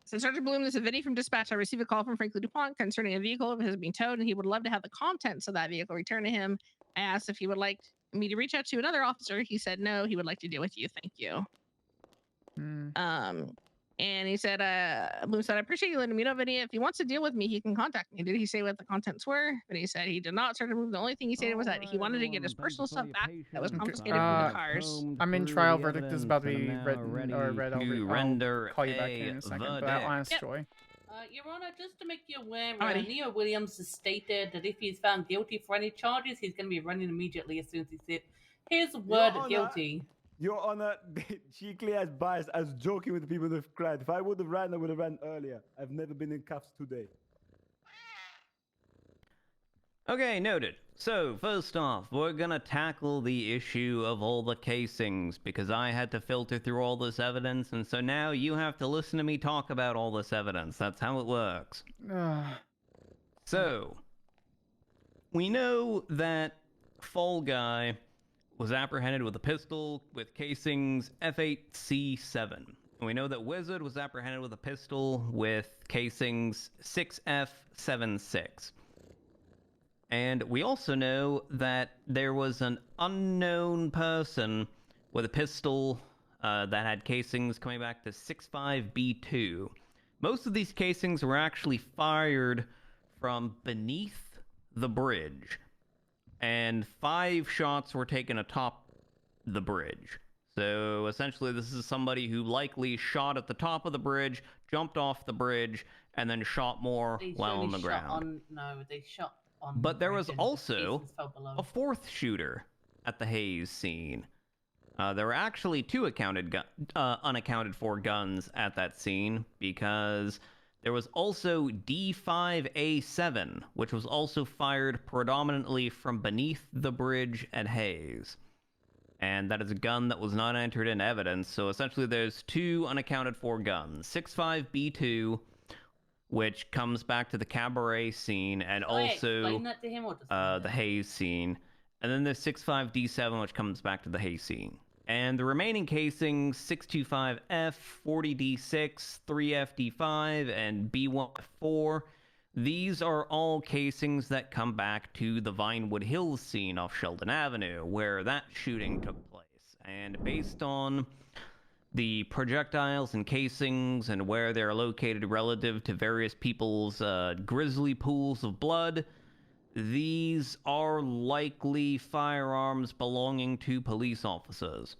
so Sergeant Bloom, this is Vinny from dispatch. I received a call from Franklin DuPont concerning a vehicle of his being towed, and he would love to have the contents of that vehicle returned to him. I asked if he would like me to reach out to another officer. He said no, he would like to deal with you. Thank you. And he said, Bloom said, I appreciate you letting me know, Vinny. If he wants to deal with me, he can contact me. Did he say what the contents were? But he said he did not. Sergeant Bloom, the only thing he said was that he wanted to get his personal stuff back that was confiscated from the cars. I'm in trial. Verdict is about to be written or read. I'll render call you back in a second. But I'll ask Joy. Your Honor, just to make you aware, Alrighty. Neo Williams has stated that if he's found guilty for any charges, he's going to be running immediately as soon as he's hit his word of guilty. Your Honor, she clearly has bias as joking with the people that have cried. If I would have ran, I would have ran earlier. I've never been in cuffs today. Okay, noted. So, first off, we're gonna tackle the issue of all the casings, because I had to filter through all this evidence, and so now you have to listen to me talk about all this evidence. That's how it works. So, we know that Fall Guy was apprehended with a pistol with casings F8C7. And we know that Wizard was apprehended with a pistol with casings 6F76. And we also know that there was an unknown person with a pistol that had casings coming back to 65B2. Most of these casings were actually fired from beneath the bridge, and 5 shots were taken atop the bridge. So essentially this is somebody who likely shot at the top of the bridge, jumped off the bridge, and then shot more They while on only the shot ground. they shot on But there was bridge and also casings fell below. a 4th shooter at the Hayes scene. There were actually 2 unaccounted for guns at that scene, because there was also D5A7, which was also fired predominantly from beneath the bridge at Hayes. And that is a gun that was not entered in evidence, so essentially there's 2 unaccounted for guns. 65B2, which comes back to the Cabaret scene, and Can I also explain that to him, or just the Hayes scene. And then there's 65D7, which comes back to the Hayes scene. And the remaining casings, 625F, 40D6, 3FD5, and B14, these are all casings that come back to the Vinewood Hills scene off Sheldon Avenue, where that shooting took place. And based on the projectiles and casings and where they're located relative to various people's grisly pools of blood, these are likely firearms belonging to police officers.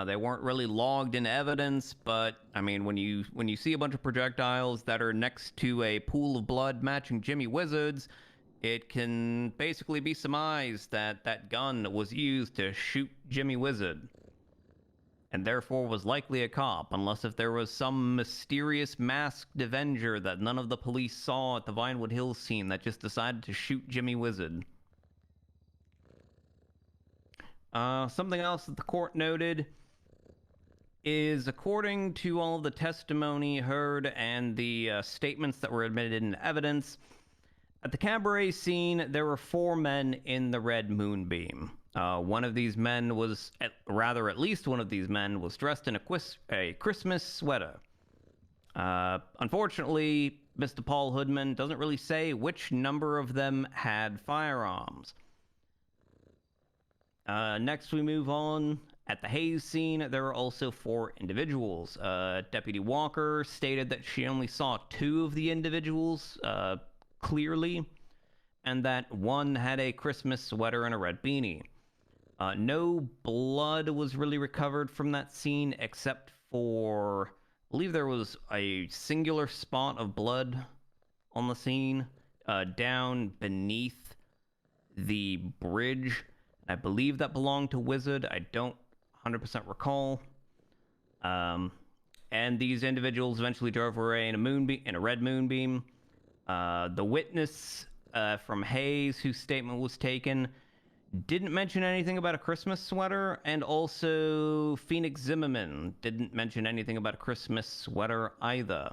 They weren't really logged in evidence, but I mean, when you see a bunch of projectiles that are next to a pool of blood matching Jimmy Wizard's, it can basically be surmised that that gun was used to shoot Jimmy Wizard, and therefore was likely a cop, unless if there was some mysterious masked avenger that none of the police saw at the Vinewood Hills scene that just decided to shoot Jimmy Wizard. Something else that the court noted is, according to all of the testimony heard and the statements that were admitted in evidence, at the cabaret scene, there were 4 men in the red moonbeam. One of these men was, at least one of these men was dressed in a Christmas sweater. Unfortunately, Mr. Paul Hoodman doesn't really say which number of them had firearms. Next, we move on. At the Hayes scene, there were also 4 individuals. Deputy Walker stated that she only saw 2 of the individuals clearly, and that one had a Christmas sweater and a red beanie. No blood was really recovered from that scene, except for, I believe there was a singular spot of blood on the scene down beneath the bridge. I believe that belonged to Wizard. I don't 100% recall. And these individuals eventually drove away in a red moonbeam. The witness from Hayes, whose statement was taken, didn't mention anything about a Christmas sweater, and also Phoenix Zimmerman didn't mention anything about a Christmas sweater either.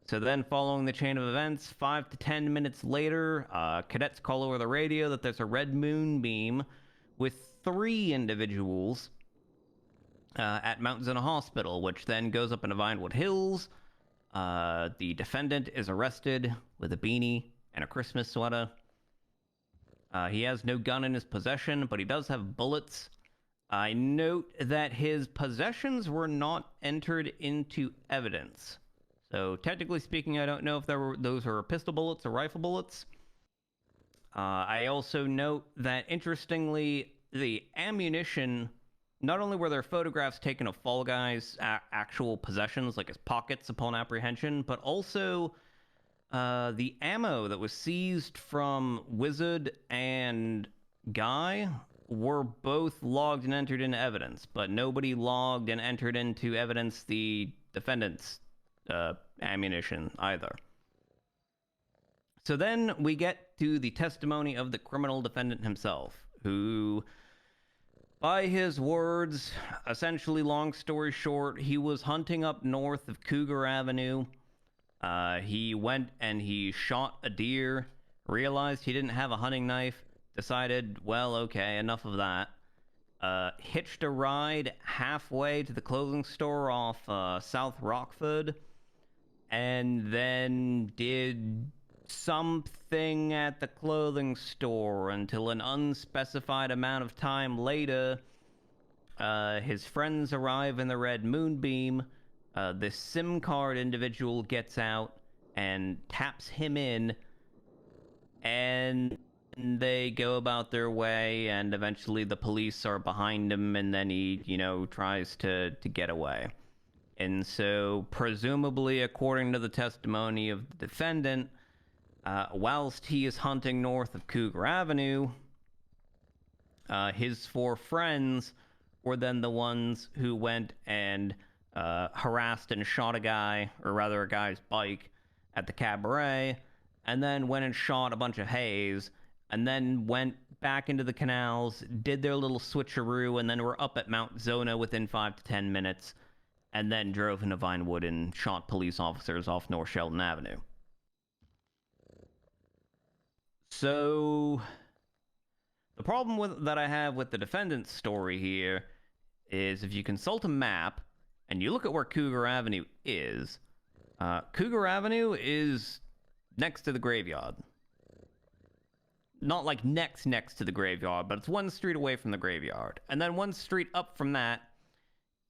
So then, following the chain of events, 5 to 10 minutes later, cadets call over the radio that there's a red moonbeam with 3 individuals at Mount Zona Hospital, which then goes up into Vinewood Hills. The defendant is arrested with a beanie and a Christmas sweater. He has no gun in his possession, but he does have bullets. I note that his possessions were not entered into evidence. So technically speaking, I don't know if those were pistol bullets or rifle bullets. I also note that, interestingly, the ammunition, not only were there photographs taken of Fall Guy's actual possessions, like his pockets upon apprehension, but also the ammo that was seized from Wizard and Guy were both logged and entered into evidence, but nobody logged and entered into evidence the defendant's ammunition either. So then we get to the testimony of the criminal defendant himself, who, by his words, essentially, long story short, he was hunting up north of Cougar Avenue. He went and he shot a deer, realized he didn't have a hunting knife, decided, well, okay, enough of that. Hitched a ride halfway to the clothing store off South Rockford, and then did something at the clothing store until an unspecified amount of time later, his friends arrive in the red moonbeam. This SIM card individual gets out and taps him in, and they go about their way, and eventually the police are behind him, and then he, tries to get away. And so, presumably, according to the testimony of the defendant, whilst he is hunting north of Cougar Avenue, his 4 friends were then the ones who went and harassed and shot a guy, or rather a guy's bike, at the cabaret, and then went and shot a bunch of Hayes, and then went back into the canals, did their little switcheroo, and then were up at Mount Zona within 5 to 10 minutes, and then drove into Vinewood and shot police officers off North Sheldon Avenue. So, the problem that I have with the defendant's story here is, if you consult a map and you look at where Cougar Avenue is next to the graveyard. Not like next to the graveyard, but it's 1 street away from the graveyard. And then 1 street up from that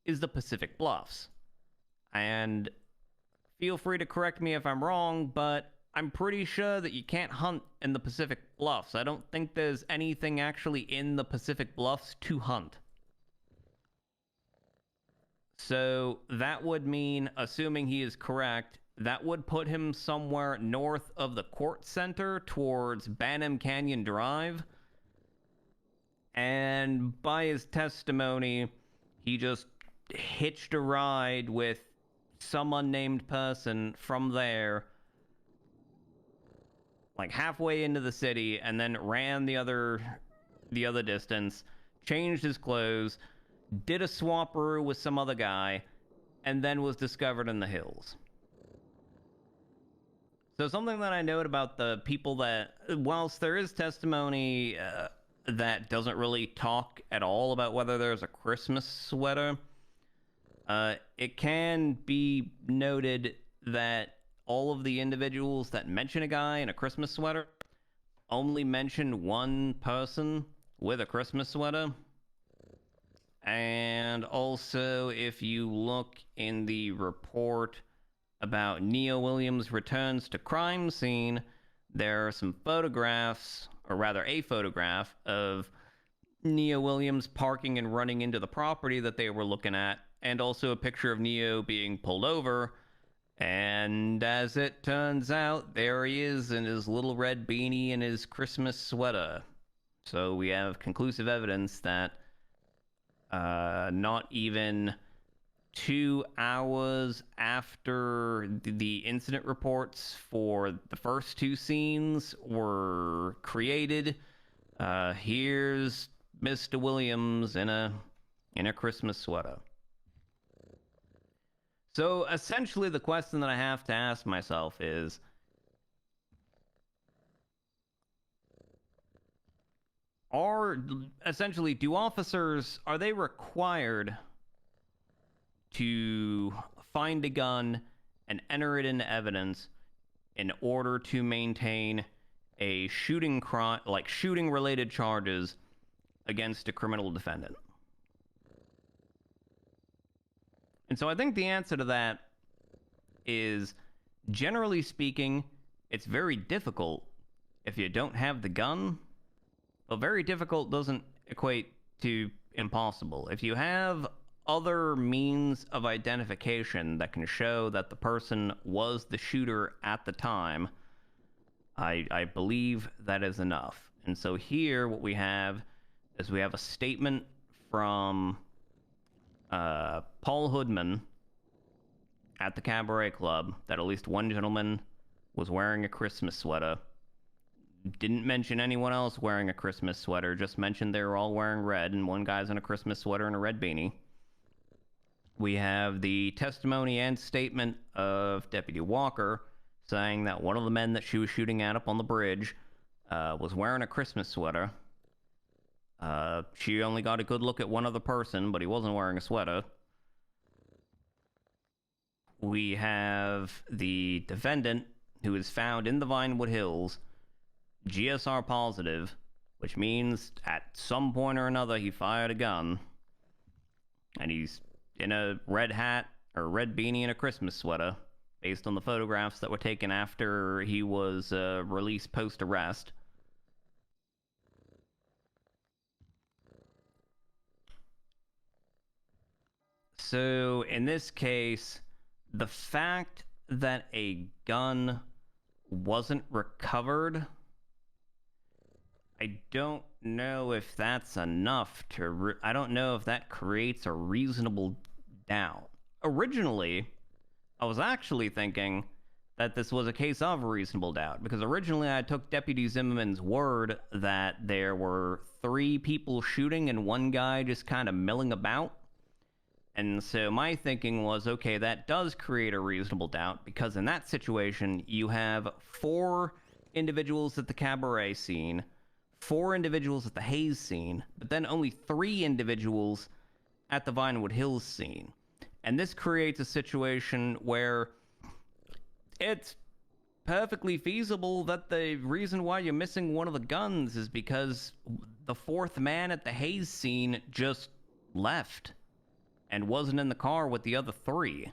is the Pacific Bluffs. And feel free to correct me if I'm wrong, but I'm pretty sure that you can't hunt in the Pacific Bluffs. I don't think there's anything actually in the Pacific Bluffs to hunt. So that would mean, assuming he is correct, that would put him somewhere north of the court center towards Banham Canyon Drive. And by his testimony, he just hitched a ride with some unnamed person from there, like halfway into the city, and then ran the other distance, changed his clothes, did a swapperoo with some other guy, and then was discovered in the hills. So something that I note about the people that, whilst there is testimony that doesn't really talk at all about whether there's a Christmas sweater, it can be noted that all of the individuals that mention a guy in a Christmas sweater only mention one person with a Christmas sweater. And also, if you look in the report about Neo Williams' returns to crime scene, there are some photographs, or rather a photograph, of Neo Williams parking and running into the property that they were looking at, and also a picture of Neo being pulled over. And as it turns out, there he is in his little red beanie and his Christmas sweater. So we have conclusive evidence that not even 2 hours after the incident reports for the first 2 scenes were created, here's Mr. Williams in a Christmas sweater. So essentially the question that I have to ask myself is, do officers, are they required to find a gun and enter it into evidence in order to maintain a shooting crime, like shooting related charges against a criminal defendant? And so I think the answer to that is, generally speaking, it's very difficult if you don't have the gun. But very difficult doesn't equate to impossible. If you have other means of identification that can show that the person was the shooter at the time, I believe that is enough. And so here what we have is we have a statement from Paul Hoodman at the Cabaret Club that at least one gentleman was wearing a Christmas sweater. Didn't mention anyone else wearing a Christmas sweater, just mentioned they were all wearing red, and one guy's in a Christmas sweater and a red beanie. We have the testimony and statement of Deputy Walker saying that one of the men that she was shooting at up on the bridge was wearing a Christmas sweater. She only got a good look at one other person, but he wasn't wearing a sweater. We have the defendant, who is found in the Vinewood Hills, GSR positive, which means at some point or another he fired a gun, and he's in a red hat or red beanie and a Christmas sweater, based on the photographs that were taken after he was released post-arrest. So in this case, the fact that a gun wasn't recovered, I don't know if that's enough to... I don't know if that creates a reasonable doubt. Originally, I was actually thinking that this was a case of reasonable doubt, because originally I took Deputy Zimmerman's word that there were 3 people shooting and one guy just kind of milling about. And so my thinking was, okay, that does create a reasonable doubt, because in that situation, you have 4 individuals at the cabaret scene, 4 individuals at the Hayes scene, but then only 3 individuals at the Vinewood Hills scene. And this creates a situation where it's perfectly feasible that the reason why you're missing one of the guns is because the 4th man at the Hayes scene just left and wasn't in the car with the other 3.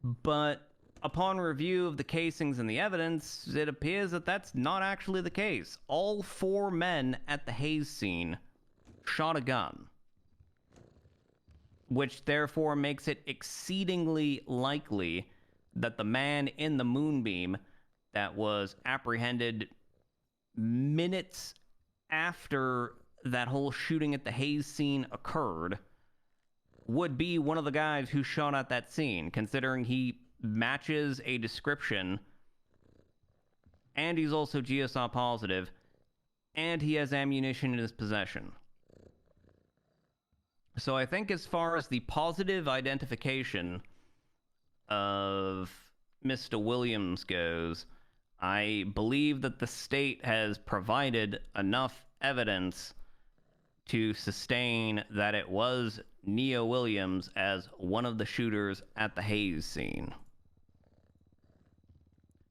But upon review of the casings and the evidence, it appears that that's not actually the case. All 4 men at the Hayes scene shot a gun, which therefore makes it exceedingly likely that the man in the moonbeam that was apprehended minutes after that whole shooting at the Hayes scene occurred would be one of the guys who shot at that scene, considering he matches a description, and he's also GSR positive, and he has ammunition in his possession. So I think as far as the positive identification of Mr. Williams goes, I believe that the state has provided enough evidence to sustain that it was Neo Williams as one of the shooters at the Hayes scene.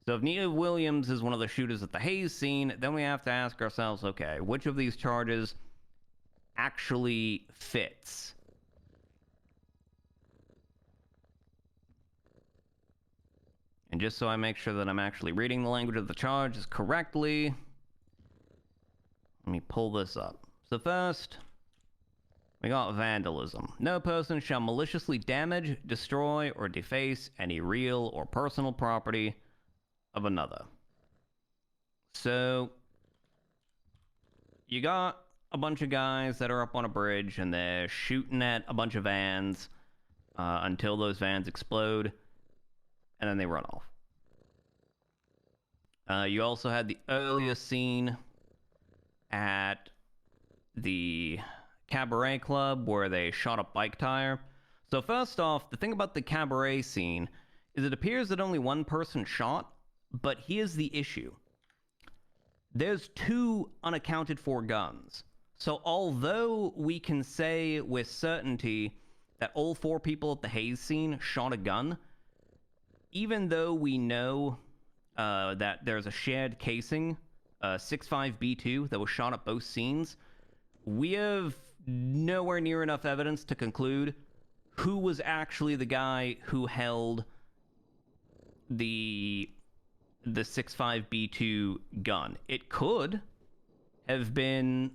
So if Neo Williams is one of the shooters at the Hayes scene, then we have to ask ourselves, okay, which of these charges actually fits? And just so I make sure that I'm actually reading the language of the charges correctly, let me pull this up. So first, we got vandalism. No person shall maliciously damage, destroy, or deface any real or personal property of another. So, you got a bunch of guys that are up on a bridge and they're shooting at a bunch of vans until those vans explode, and then they run off. You also had the earlier scene at the Cabaret Club where they shot a bike tire. So first off, the thing about the Cabaret scene is it appears that only one person shot, but here's the issue. There's 2 unaccounted for guns. So although we can say with certainty that all 4 people at the Hayes scene shot a gun, even though we know that there's a shared casing, 65B2, that was shot at both scenes, we have nowhere near enough evidence to conclude who was actually the guy who held the 65B2 gun. It could have been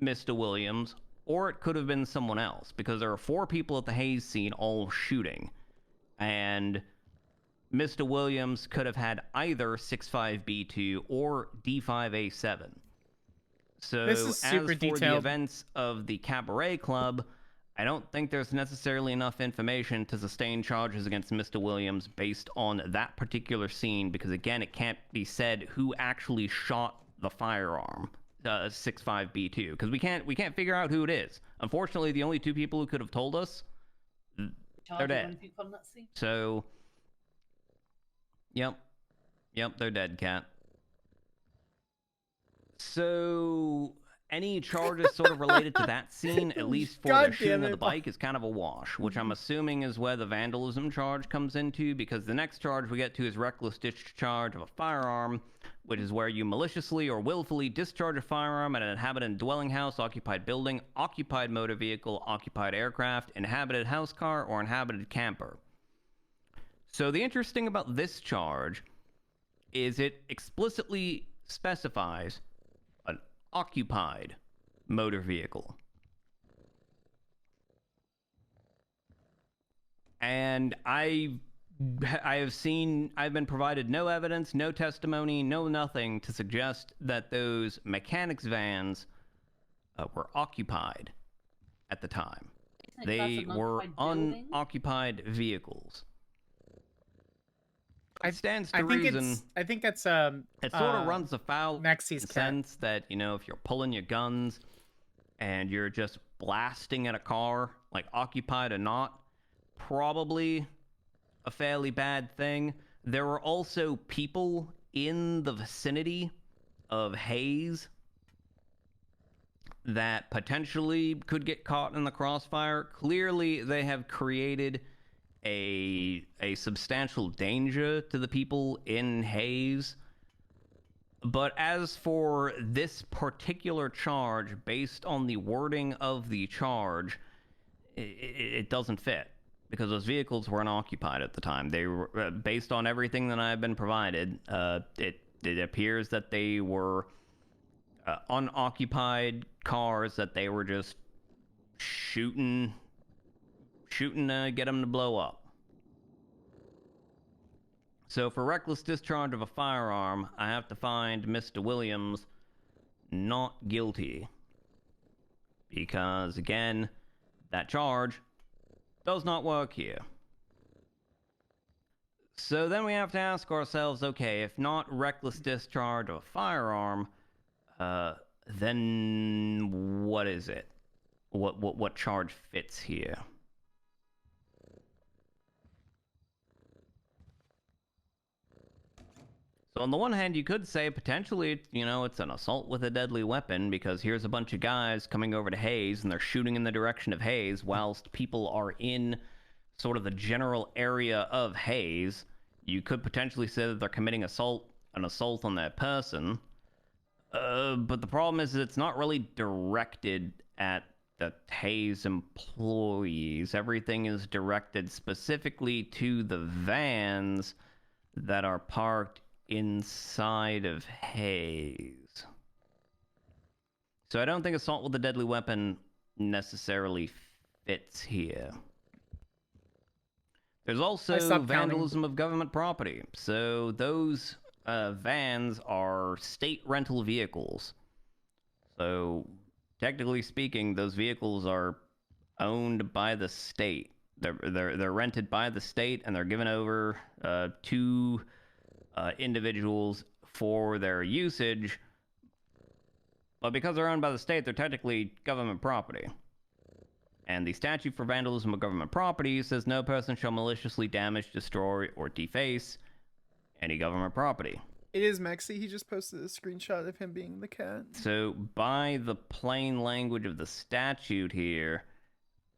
Mr. Williams, or it could have been someone else, because there are 4 people at the Hayes scene all shooting, and Mr. Williams could have had either 65B2 or D5A7. So, This is as super for the detailed. events of the Cabaret Club, I don't think there's necessarily enough information to sustain charges against Mr. Williams based on that particular scene, because again, it can't be said who actually shot the firearm, 65B2, because we can't figure out who it is. Unfortunately, the only 2 people who could have told us, they're dead. So, yep, they're dead, Cat. So, any charges sort of related to that scene, at least for God the shooting damn of the it. bike, is kind of a wash, which I'm assuming is where the vandalism charge comes into, because the next charge we get to is reckless discharge of a firearm, which is where you maliciously or willfully discharge a firearm at an inhabited dwelling house, occupied building, occupied motor vehicle, occupied aircraft, inhabited house car, or inhabited camper. So the interesting about this charge is it explicitly specifies an occupied motor vehicle. And I've been provided no evidence, no testimony, no nothing to suggest that those mechanics vans were occupied at the time. They were unoccupied vehicles. It stands to reason. I think it's it sort of runs afoul Mexi's in the sense that, you know, if you're pulling your guns and you're just blasting at a car, like occupied or not, probably a fairly bad thing. There were also people in the vicinity of Hayes that potentially could get caught in the crossfire. Clearly, they have created a substantial danger to the people in Hayes. But as for this particular charge, based on the wording of the charge, it doesn't fit. because those vehicles weren't occupied at the time. They were, based on everything that I've been provided, it appears that they were unoccupied cars that they were just shooting to get them to blow up. So for reckless discharge of a firearm, I have to find Mr. Williams not guilty. Because, again, that charge does not work here. So then we have to ask ourselves, okay, if not reckless discharge of a firearm, then what is it? What charge fits here? So on the one hand, you could say potentially, it's an assault with a deadly weapon, because here's a bunch of guys coming over to Hayes and they're shooting in the direction of Hayes whilst people are in sort of the general area of Hayes. You could potentially say that they're committing an assault on that person. But the problem is that it's not really directed at the Hayes employees. Everything is directed specifically to the vans that are parked inside of Hayes. So I don't think assault with a deadly weapon necessarily fits here. There's also vandalism of government property. So those vans are state rental vehicles. So technically speaking, those vehicles are owned by the state. They're rented by the state, and they're given over to individuals for their usage, but because they're owned by the state, they're technically government property. And the statute for vandalism of government property says no person shall maliciously damage, destroy, or deface any government property. It is Mexi. He just posted a screenshot of him being the cat. So by the plain language of the statute here,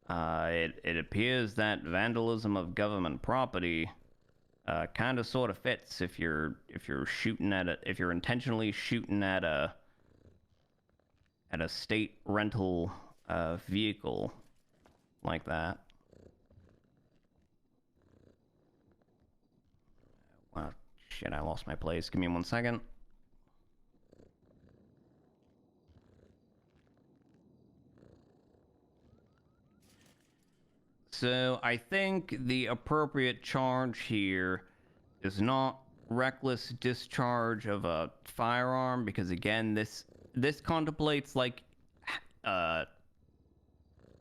it appears that vandalism of government property kind of sort of fits if you're shooting at if you're intentionally shooting at a state rental vehicle like that. Well, shit, I lost my place. Give me 1 second. So I think the appropriate charge here is not reckless discharge of a firearm, because again, this contemplates like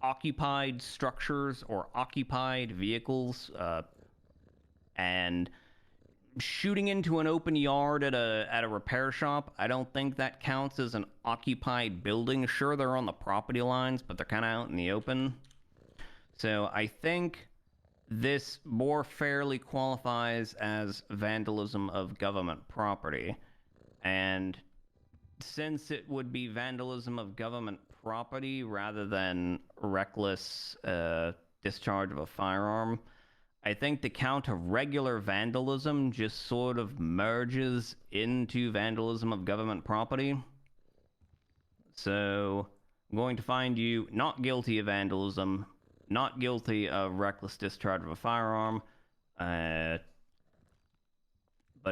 occupied structures or occupied vehicles, and shooting into an open yard at a repair shop. I don't think that counts as an occupied building. Sure, they're on the property lines, but they're kind of out in the open. So I think this more fairly qualifies as vandalism of government property. And since it would be vandalism of government property rather than reckless discharge of a firearm, I think the count of regular vandalism just sort of merges into vandalism of government property. So I'm going to find you not guilty of vandalism, not guilty of reckless discharge of a firearm, but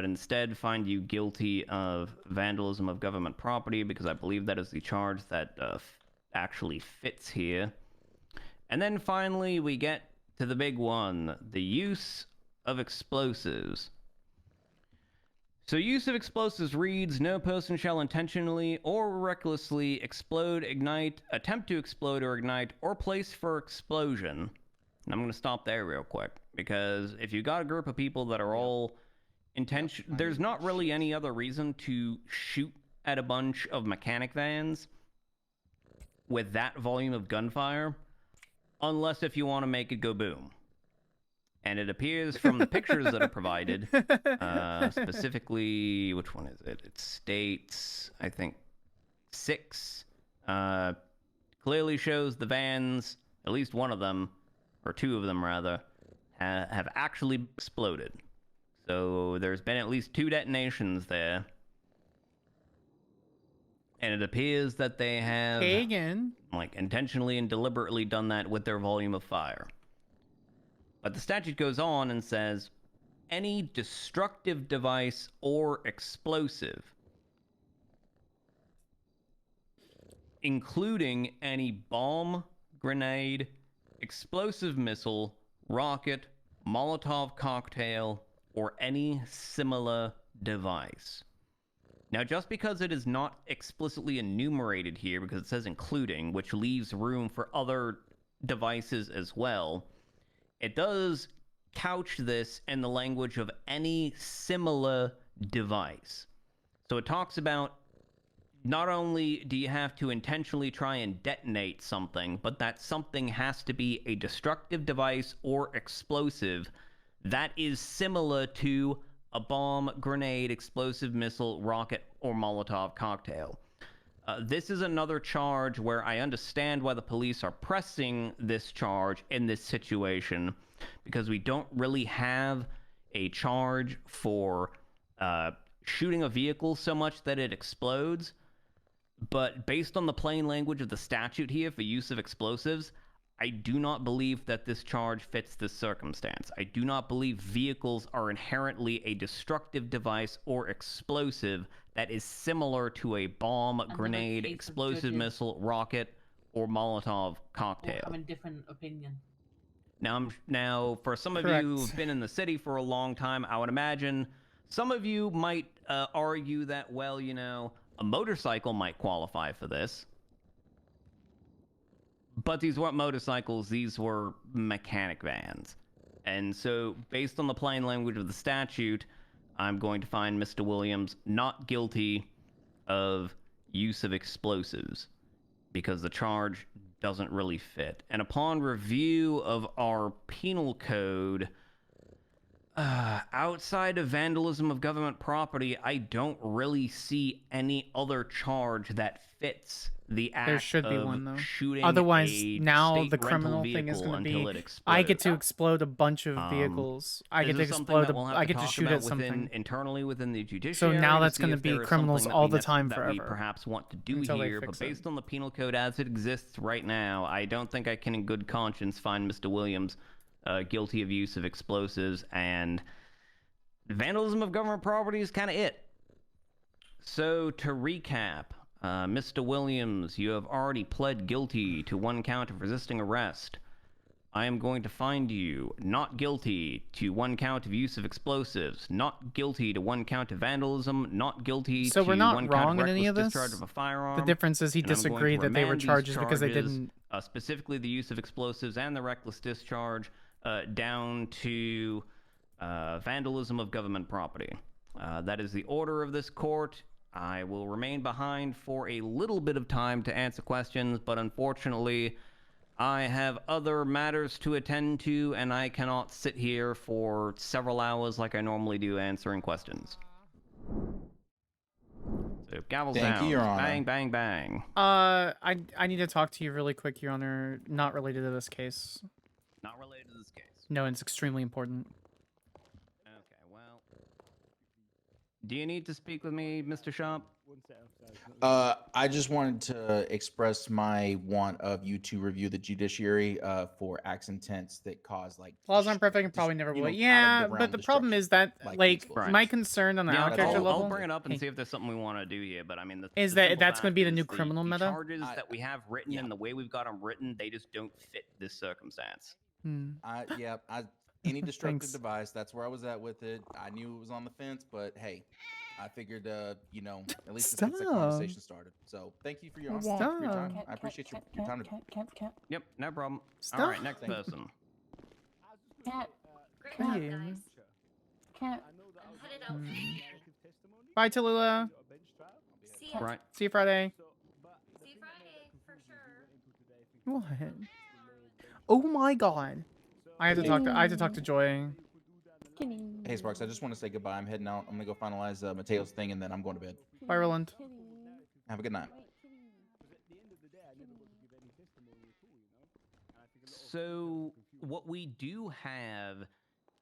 instead find you guilty of vandalism of government property, because I believe that is the charge that actually fits here. And then finally we get to the big one, the use of explosives. So use of explosives reads, no person shall intentionally or recklessly explode, ignite, attempt to explode or ignite, or place for explosion. And I'm going to stop there real quick, because if you got a group of people that are all there's not really any other reason to shoot at a bunch of mechanic vans with that volume of gunfire, unless if you want to make it go boom. And it appears from the pictures that are provided, specifically, which one is it? It states, I think, 6. Clearly shows the vans, at least one of them, or 2 of them rather, have actually exploded. So there's been at least 2 detonations there. And it appears that they have like intentionally and deliberately done that with their volume of fire. But the statute goes on and says any destructive device or explosive, including any bomb, grenade, explosive missile, rocket, Molotov cocktail, or any similar device. Now, just because it is not explicitly enumerated here, because it says including, which leaves room for other devices as well, it does couch this in the language of any similar device. So it talks about not only do you have to intentionally try and detonate something, but that something has to be a destructive device or explosive that is similar to a bomb, grenade, explosive missile, rocket, or Molotov cocktail. This is another charge where I understand why the police are pressing this charge in this situation, because we don't really have a charge for shooting a vehicle so much that it explodes. But based on the plain language of the statute here for use of explosives, I do not believe that this charge fits this circumstance. I do not believe vehicles are inherently a destructive device or explosive that is similar to a bomb, grenade, case of explosive judges missile, rocket, or Molotov will cocktail. have a different opinion. Now, for some of Correct. you who've been in the city for a long time, I would imagine some of you might argue that, well, you know, a motorcycle might qualify for this. But these weren't motorcycles, these were mechanic vans. And so, based on the plain language of the statute, I'm going to find Mr. Williams not guilty of use of explosives, because the charge doesn't really fit. And upon review of our penal code, outside of vandalism of government property, I don't really see any other charge that fits the act There should be of one though. shooting Otherwise, a now state the rental criminal thing is vehicle going to until be it explodes. I get to explode a bunch of vehicles. I get to This is something explode. that we'll have I get to talk shoot about at something. internally within the So judiciary. now to that's see going to if be there is criminals something that all we the time that we forever. perhaps want to do Until they here, but fix it. based on the penal code as it exists right now, I don't think I can, in good conscience, find Mr. Williams guilty of use of explosives, and vandalism of government property is kind of it. So to recap, Mr. Williams, you have already pled guilty to 1 count of resisting arrest. I am going to find you not guilty to 1 count of use of explosives, not guilty to 1 count of vandalism, not guilty So to we're not 1 count wrong of in any reckless of this. discharge of a firearm. The difference is he and I'm going to disagreed that they were remand these charges because they charges, didn't. specifically the use of explosives and the reckless discharge, down to vandalism of government property. That is the order of this court. I will remain behind for a little bit of time to answer questions, but unfortunately, I have other matters to attend to, and I cannot sit here for several hours like I normally do answering questions. So, gavel Thank you, sounds. Your Honor. Bang, bang, bang. I need to talk to you really quick, Your Honor. Not related to this case. Not related to this case. No, it's extremely important. Okay, well. Do you need to speak with me, Mr. Shop? I just wanted to express my want of you to review the judiciary for acts intents that cause like Laws aren't perfect and probably never you will. know, Yeah, out of the but realm the problem is that, like, Right. my concern on the Yeah, out character level I'll bring it up and Hey. see if there's something we want to do here. But I mean, is the that simple that's going to fact be the is new criminal the meta. charges that we have written and the way we've got them written, they just don't fit this circumstance. Any destructive Thanks. device, that's where I was at with it. I knew it was on the fence, but hey, I figured, you know, at least to get the conversation started. So thank you for your honesty, for your time. I appreciate your time today. Yep, no problem. Stop. All right, next Thank you. person. Cat. Please. Cat. Bye, Tallulah. See ya. Right. See you Friday. See you Friday for sure. What? Oh my God. I have to talk to Joy. Hey Sparks, I just want to say goodbye. I'm heading out. I'm gonna go finalize Mateo's thing, and then I'm going to bed. Bye, Roland. Have a good night. So what we do have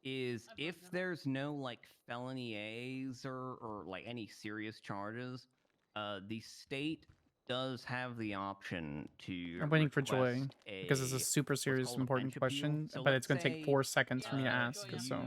is if there's no like felony A's or like any serious charges, the state does have the option to. I'm waiting for Joy request because it's a super serious, called a important bench appeal. question, So but it's let's going to take say, 4 seconds for me to ask. So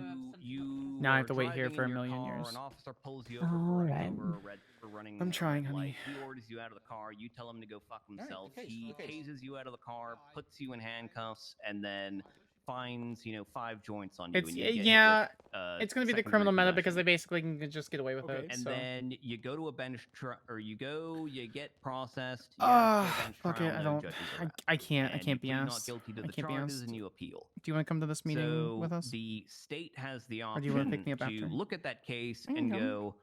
now I have to wait here for a million years. An officer pulls you over All for running right. over a red for running. I'm a trying, red honey. light. He orders you out of the car. You tell him to go fuck himself. He tases you out of the car, puts you in handcuffs, and then finds 5 joints on you. It's and you get hit yeah, with, it's going to be the second-degree criminal meta because possession. they basically can just get away with it. And so. then you go to a bench trial, or you get processed. You Ah, ask for a bench fuck trial, it. I no don't. judges I, around. I can't. I And can't you be plead not asked. guilty to I the can't be charges, asked. and you appeal. Do you want to come to this meeting So with us? the state has the Or do you want to option pick me up to after? look at that case I can and come. go,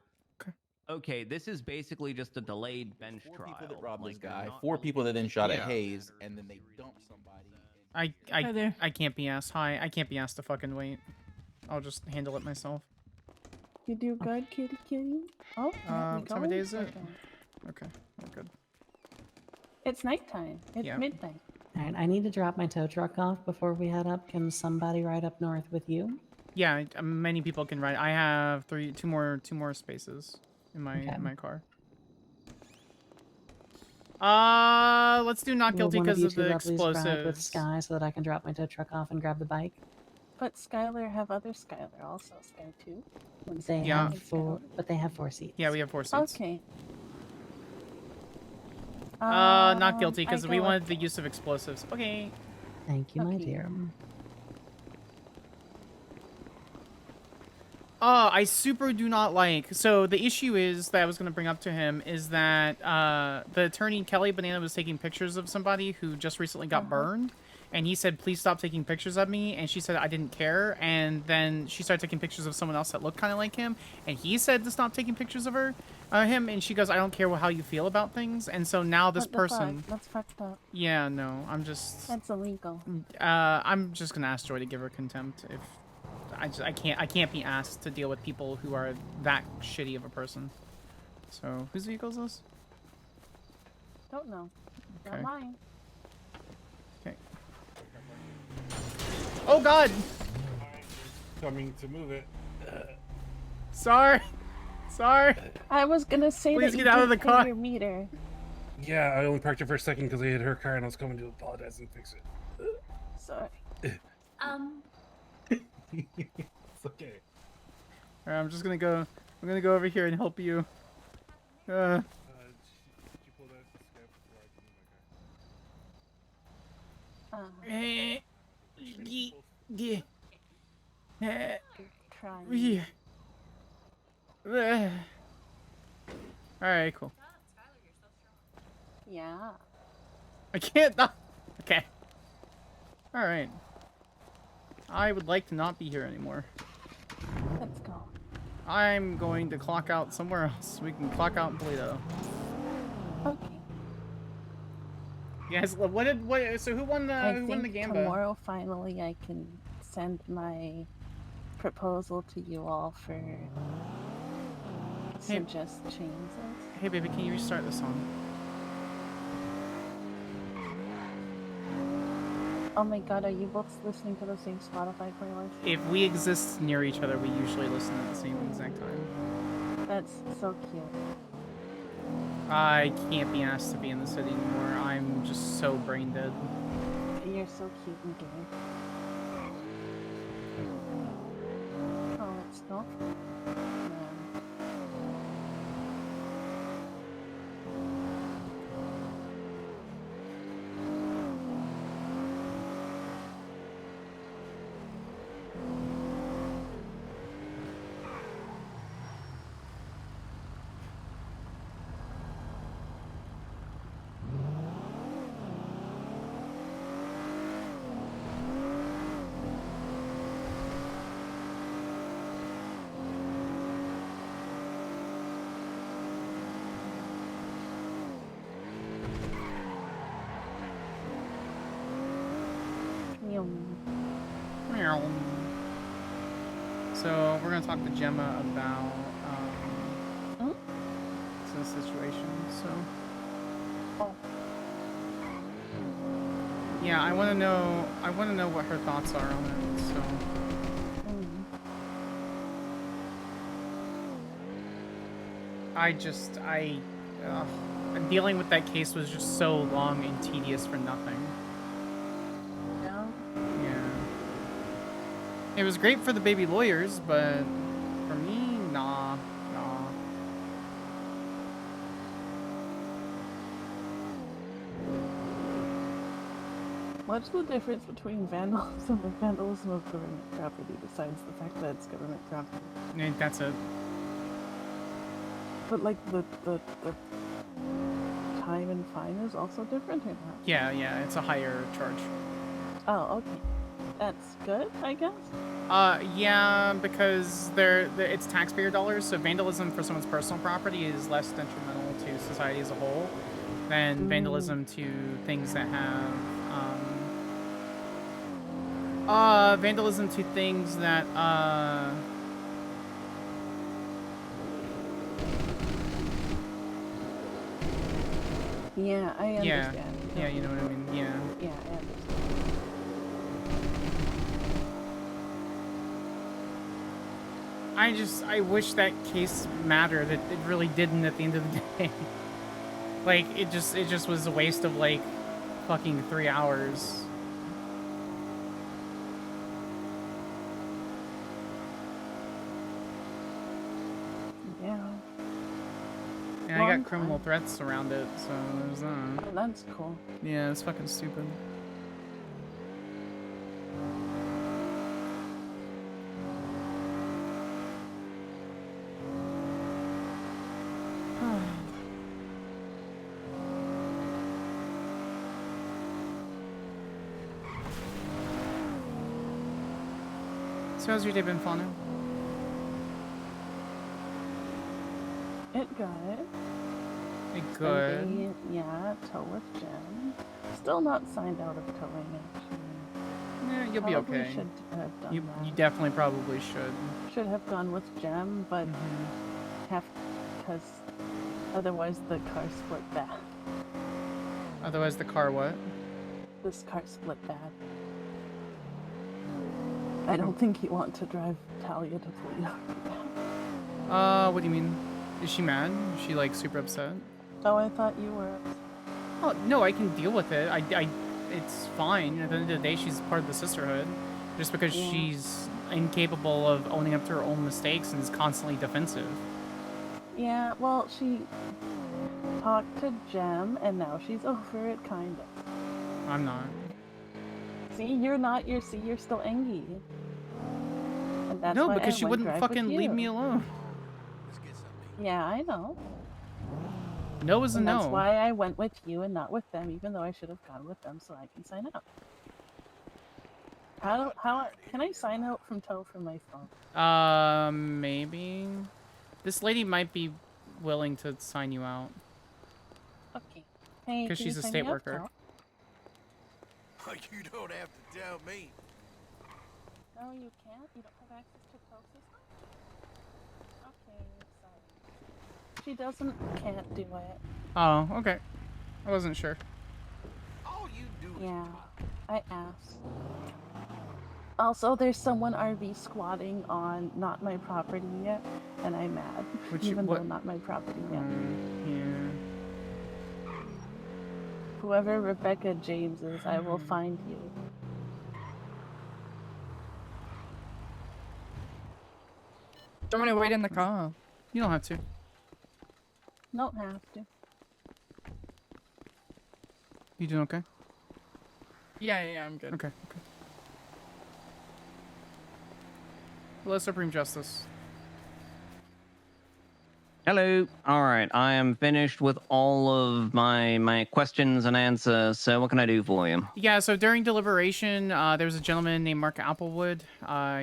okay, this is basically just a delayed bench trial. People that robbed this Like, guy, you're not 4 really people that then shot at Yeah. Hayes, and then they dumped somebody. I I can't be asked. Hi, I can't be asked to fucking wait. I'll just handle it myself. You do good, kitty kitty. Oh, What time of day is it? Okay. Okay, we're good. It's nighttime. It's Yeah. midnight. All right, I need to drop my tow truck off before we head up. Can somebody ride up north with you? Yeah, many people can ride. I have two more spaces in my car. Let's do not guilty Will one because you of two the lovelies ride with explosives. Sky so that I can drop my tow truck off and grab the bike? But Skyler have other Skyler also. Sky 2. They Yeah. have 4, but they have 4 seats. Yeah, we have 4 seats. Okay. Not guilty I because we go wanted up the use of explosives. Okay. Thank you, my dear. I super do not like. So the issue is that I was going to bring up to him is that the attorney Kelly Banana was taking pictures of somebody who just recently got burned, and he said, "Please stop taking pictures of me." And she said, "I didn't care." And then she started taking pictures of someone else that looked kind of like him, and he said to stop taking pictures of him. And she goes, "I don't care how you feel about things." And so now this What the person. fuck? That's fucked up. Yeah, no, I'm just. That's illegal. I'm just gonna ask Joy to give her contempt if. I can't be asked to deal with people who are that shitty of a person. So whose vehicle is this? Don't know. Okay. Not mine. Okay. Oh God! Coming to move it. Sorry. Sorry. I was gonna say Please that get you out of did the pay car. your meter. Yeah, I only parked it for a second because I hit her car and I was coming to apologize and fix it. Sorry. It's okay. All right, I'm just gonna go. I'm gonna go over here and help you. She pulled out the scope before I can move my car. Trying. All right, cool. Yeah. I can't not. Okay. All right. I would like to not be here anymore. Let's go. I'm going to clock out somewhere else. We can clock out in Toledo. Okay. You guys, so who won the I who think won the Gamba? tomorrow finally I can send my proposal to you all for some just changes. Hey baby, can you restart the song? Oh my god, are you both listening to the same Spotify playlist? If we exist near each other, we usually listen at the same exact time. That's so cute. I can't be asked to be in the city anymore. I'm just so brain dead. You're so cute and gay. Oh, it's not. Meow. So we're gonna talk to Gemma about the situation. So yeah, I want to know what her thoughts are on it. So dealing with that case was just so long and tedious for nothing. Yeah. Yeah. It was great for the baby lawyers, but for me, nah. What's the difference between vandalism and vandalism of government property besides the fact that it's government property? That's it. But like the time and fine is also different or not? Yeah, it's a higher charge. Oh, okay. That's good, I guess. Yeah, because it's taxpayer dollars, so vandalism for someone's personal property is less detrimental to society as a whole than vandalism to things that have, vandalism to things that, Yeah, I understand. Yeah, you know what I mean, yeah. Yeah, I understand. I wish that case mattered. It really didn't at the end of the day. Like, it just was a waste of, like, fucking 3 hours. Yeah. And I got criminal threats around it, so there's that. Oh, that's cool. Yeah, it's fucking stupid. So how's your day been, Fauna? It good. Good. Sunday, yeah, tow with Jen. Still not signed out of towing, actually. Yeah, you'll be Probably okay. should have done You that. definitely probably should. Should have gone with Jem, but because otherwise the car split bad. Otherwise, the car what? This car split bad. I don't think you want to drive Talia to Toledo. What do you mean? Is she mad? Is she, like, super upset? Oh, I thought you were. Oh, no, I can deal with it. It's fine. At the end of the day, she's part of the sisterhood. Just because she's incapable of owning up to her own mistakes and is constantly defensive. Yeah, well, she talked to Jem, and now she's over it, kind of. I'm not. See, you're not. You're still angry. And that's No, why because I she went wouldn't drive with fucking leave you. me alone. Yeah, I know. No is a And no. that's why I went with you and not with them, even though I should have gone with them so I can sign out. How can I sign out from tow from my phone? Maybe. This lady might be willing to sign you out. Okay. Hey, Because can you she's a sign state me up, worker. Oh, you don't have to tell me. No, you can't. You don't have access to tow system. Okay, sorry. She can't do it. Oh, okay. I wasn't sure. All you do Yeah, I asked. Also, there's someone RV squatting on not my property yet, and I'm mad. Even though not my property yet. Yeah. Whoever Rebecca James is, I will find you. Do you want me to wait in the car? You don't have to. Don't have to. You doing okay? Yeah, I'm good. Okay. Hello, Supreme Justice. Hello. All right, I am finished with all of my questions and answers. So what can I do for you? Yeah, so during deliberation, there was a gentleman named Mark Applewood.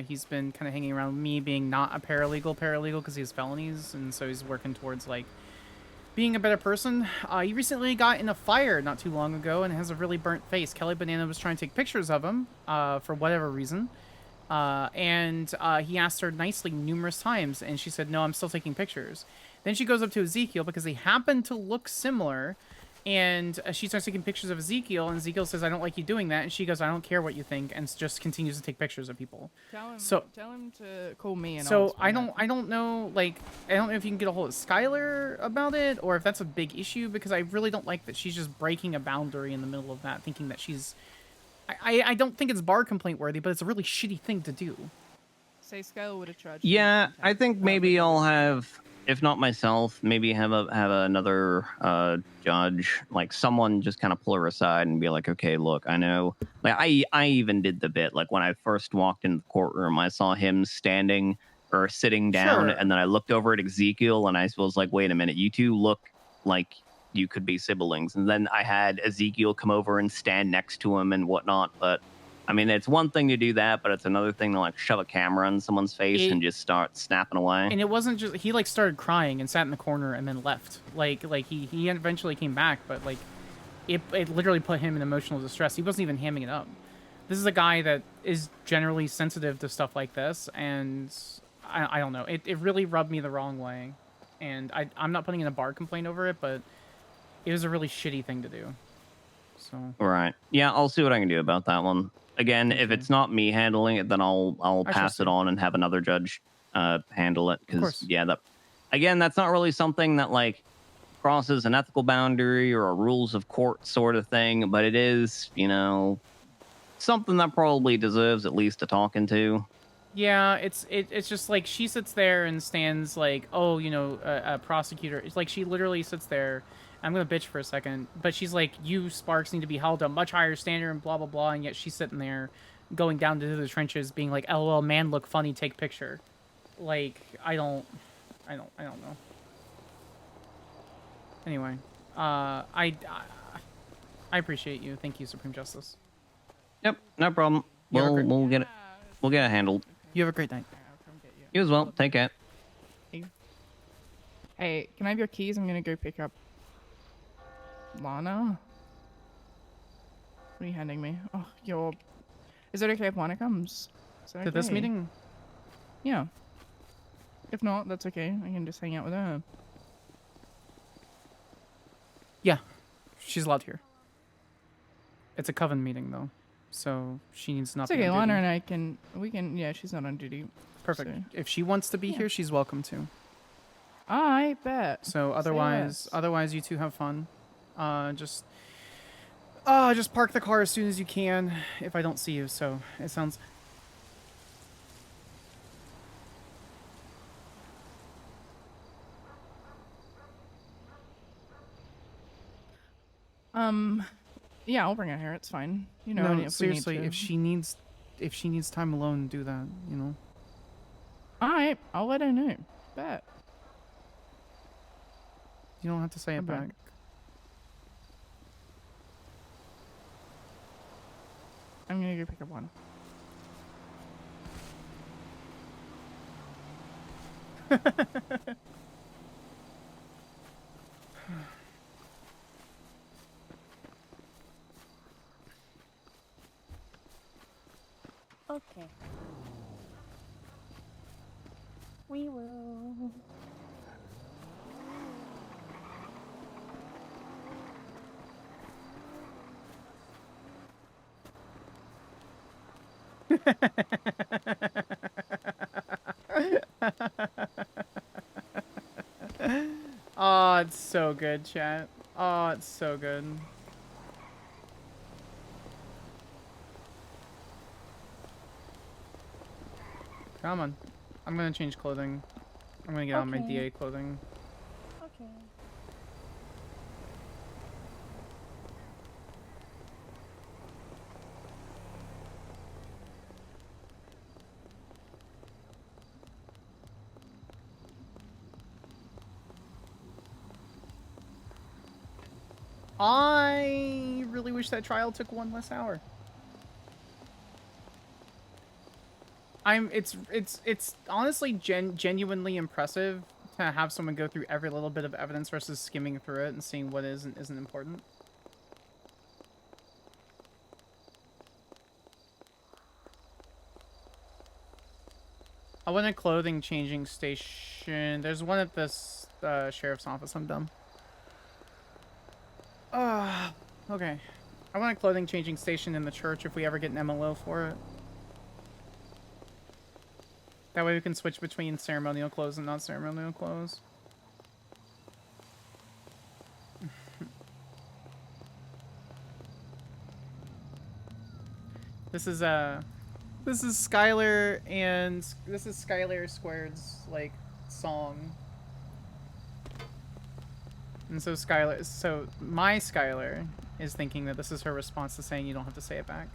He's been kind of hanging around me being not a paralegal because he has felonies, and so he's working towards, like, being a better person. He recently got in a fire not too long ago and has a really burnt face. Kelly Banana was trying to take pictures of him for whatever reason. And he asked her nicely numerous times, and she said, no, I'm still taking pictures. Then she goes up to Ezekiel because they happen to look similar, And she starts taking pictures of Ezekiel, and Ezekiel says, "I don't like you doing that." And she goes, "I don't care what you think," and just continues to take pictures of people. Tell him. So, Tell him to call me. And I'll so explain it. I don't know, like, I don't know if you can get a hold of Skyler about it, or if that's a big issue, because I really don't like that she's just breaking a boundary in the middle of that, thinking that she's. I don't think it's bar complaint worthy, but it's a really shitty thing to do. Say Skyler would have charged. you Yeah, with I contempt. think maybe I'll have, if not myself, maybe have another judge, like someone just kind of pull her aside and be like, okay, look, I know, like I even did the bit, like when I first walked in the courtroom, I saw him standing or sitting down, Sure. and then I looked over at Ezekiel and I was like, wait a minute, you two look like you could be siblings. And then I had Ezekiel come over and stand next to him and whatnot, but I mean, it's one thing to do that, but it's another thing to like shove a camera in someone's face and just start snapping away. And it wasn't just he like started crying and sat in the corner and then left. Like he eventually came back, but like it literally put him in emotional distress. He wasn't even hamming it up. This is a guy that is generally sensitive to stuff like this, and I don't know. It really rubbed me the wrong way, and I'm not putting in a bar complaint over it, but it was a really shitty thing to do. So. Right. Yeah, I'll see what I can do about that one. Again, if it's not me handling it, then I'll I pass trust it you. on and have another judge handle it. Because course. yeah, that's not really something that like crosses an ethical boundary or a rules of court sort of thing, but it is, you know, something that probably deserves at least a talking to. Yeah, it's just like she sits there and stands like, oh, you know, a prosecutor. It's like she literally sits there. I'm gonna bitch for a second, but she's like, you Sparks need to be held to a much higher standard and blah blah blah, and yet she's sitting there, going down to the trenches, being like, LOL, man, look funny, take picture. Like, I don't know. Anyway, I appreciate you. Thank you, Supreme Justice. Yep, no problem. We'll get it handled. You have a great night. You as well. Take care. Hey, can I have your keys? I'm gonna go pick up Lana. What are you handing me? Oh, is it okay if Lana comes? Is that To this okay? meeting? Yeah. If not, that's okay. I can just hang out with her. Yeah, she's allowed here. It's a coven meeting though, so she needs not. It's be okay. on Lana duty. and I can. Yeah, she's not on duty. Perfect. So. If she wants to be Yeah. here, she's welcome to. I bet. So Say otherwise, less. you two have fun. Just park the car as soon as you can. If I don't see you, so it sounds. Yeah, I'll bring her here. It's fine. You know, No, if we need seriously, to. if she needs time alone, do that. You know. All right, I'll let her know. Bet. You don't have to say it Okay. back. I'm gonna go pick up one. Okay. We will. Oh, it's so good, chat. Oh, it's so good. Come on. I'm gonna change clothing. I'm gonna get on my Okay. DA clothing. Okay. I really wish that trial took one less hour. It's honestly genuinely impressive to have someone go through every little bit of evidence versus skimming through it and seeing what is and isn't important. I went to clothing changing station. There's one at this sheriff's office. I'm dumb. Okay. I want a clothing changing station in the church if we ever get an MLO for it. That way we can switch between ceremonial clothes and non-ceremonial clothes. This is Skyler and this is Skyler Squared's like song. And so my Skyler is thinking that this is her response to saying you don't have to say it back.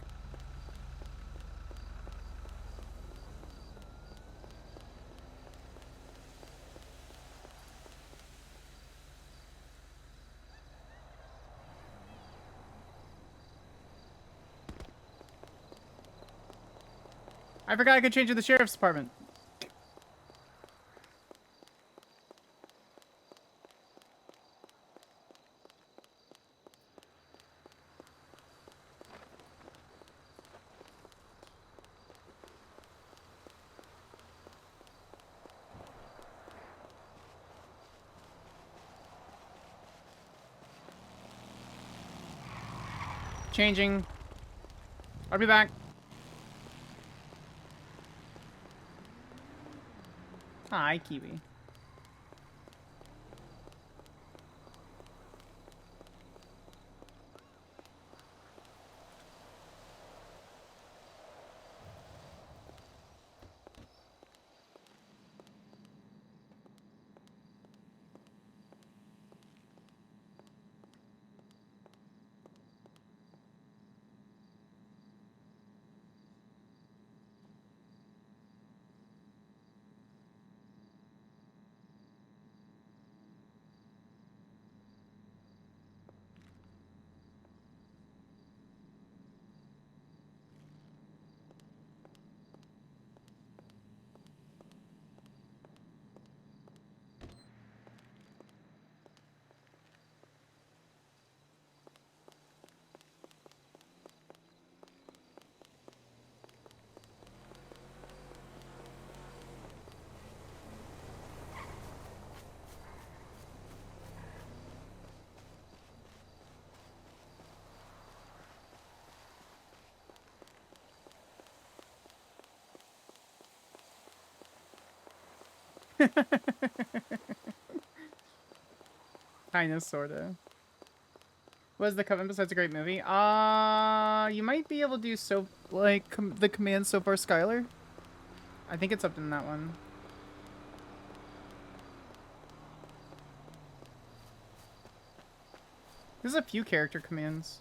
I forgot I could change to the sheriff's department. Changing. I'll be back. Hi, Kiwi. Kinda, sorta. Was the Coven besides a great movie? You might be able to do the command so far, Skyler. I think it's up in that one. There's a few character commands.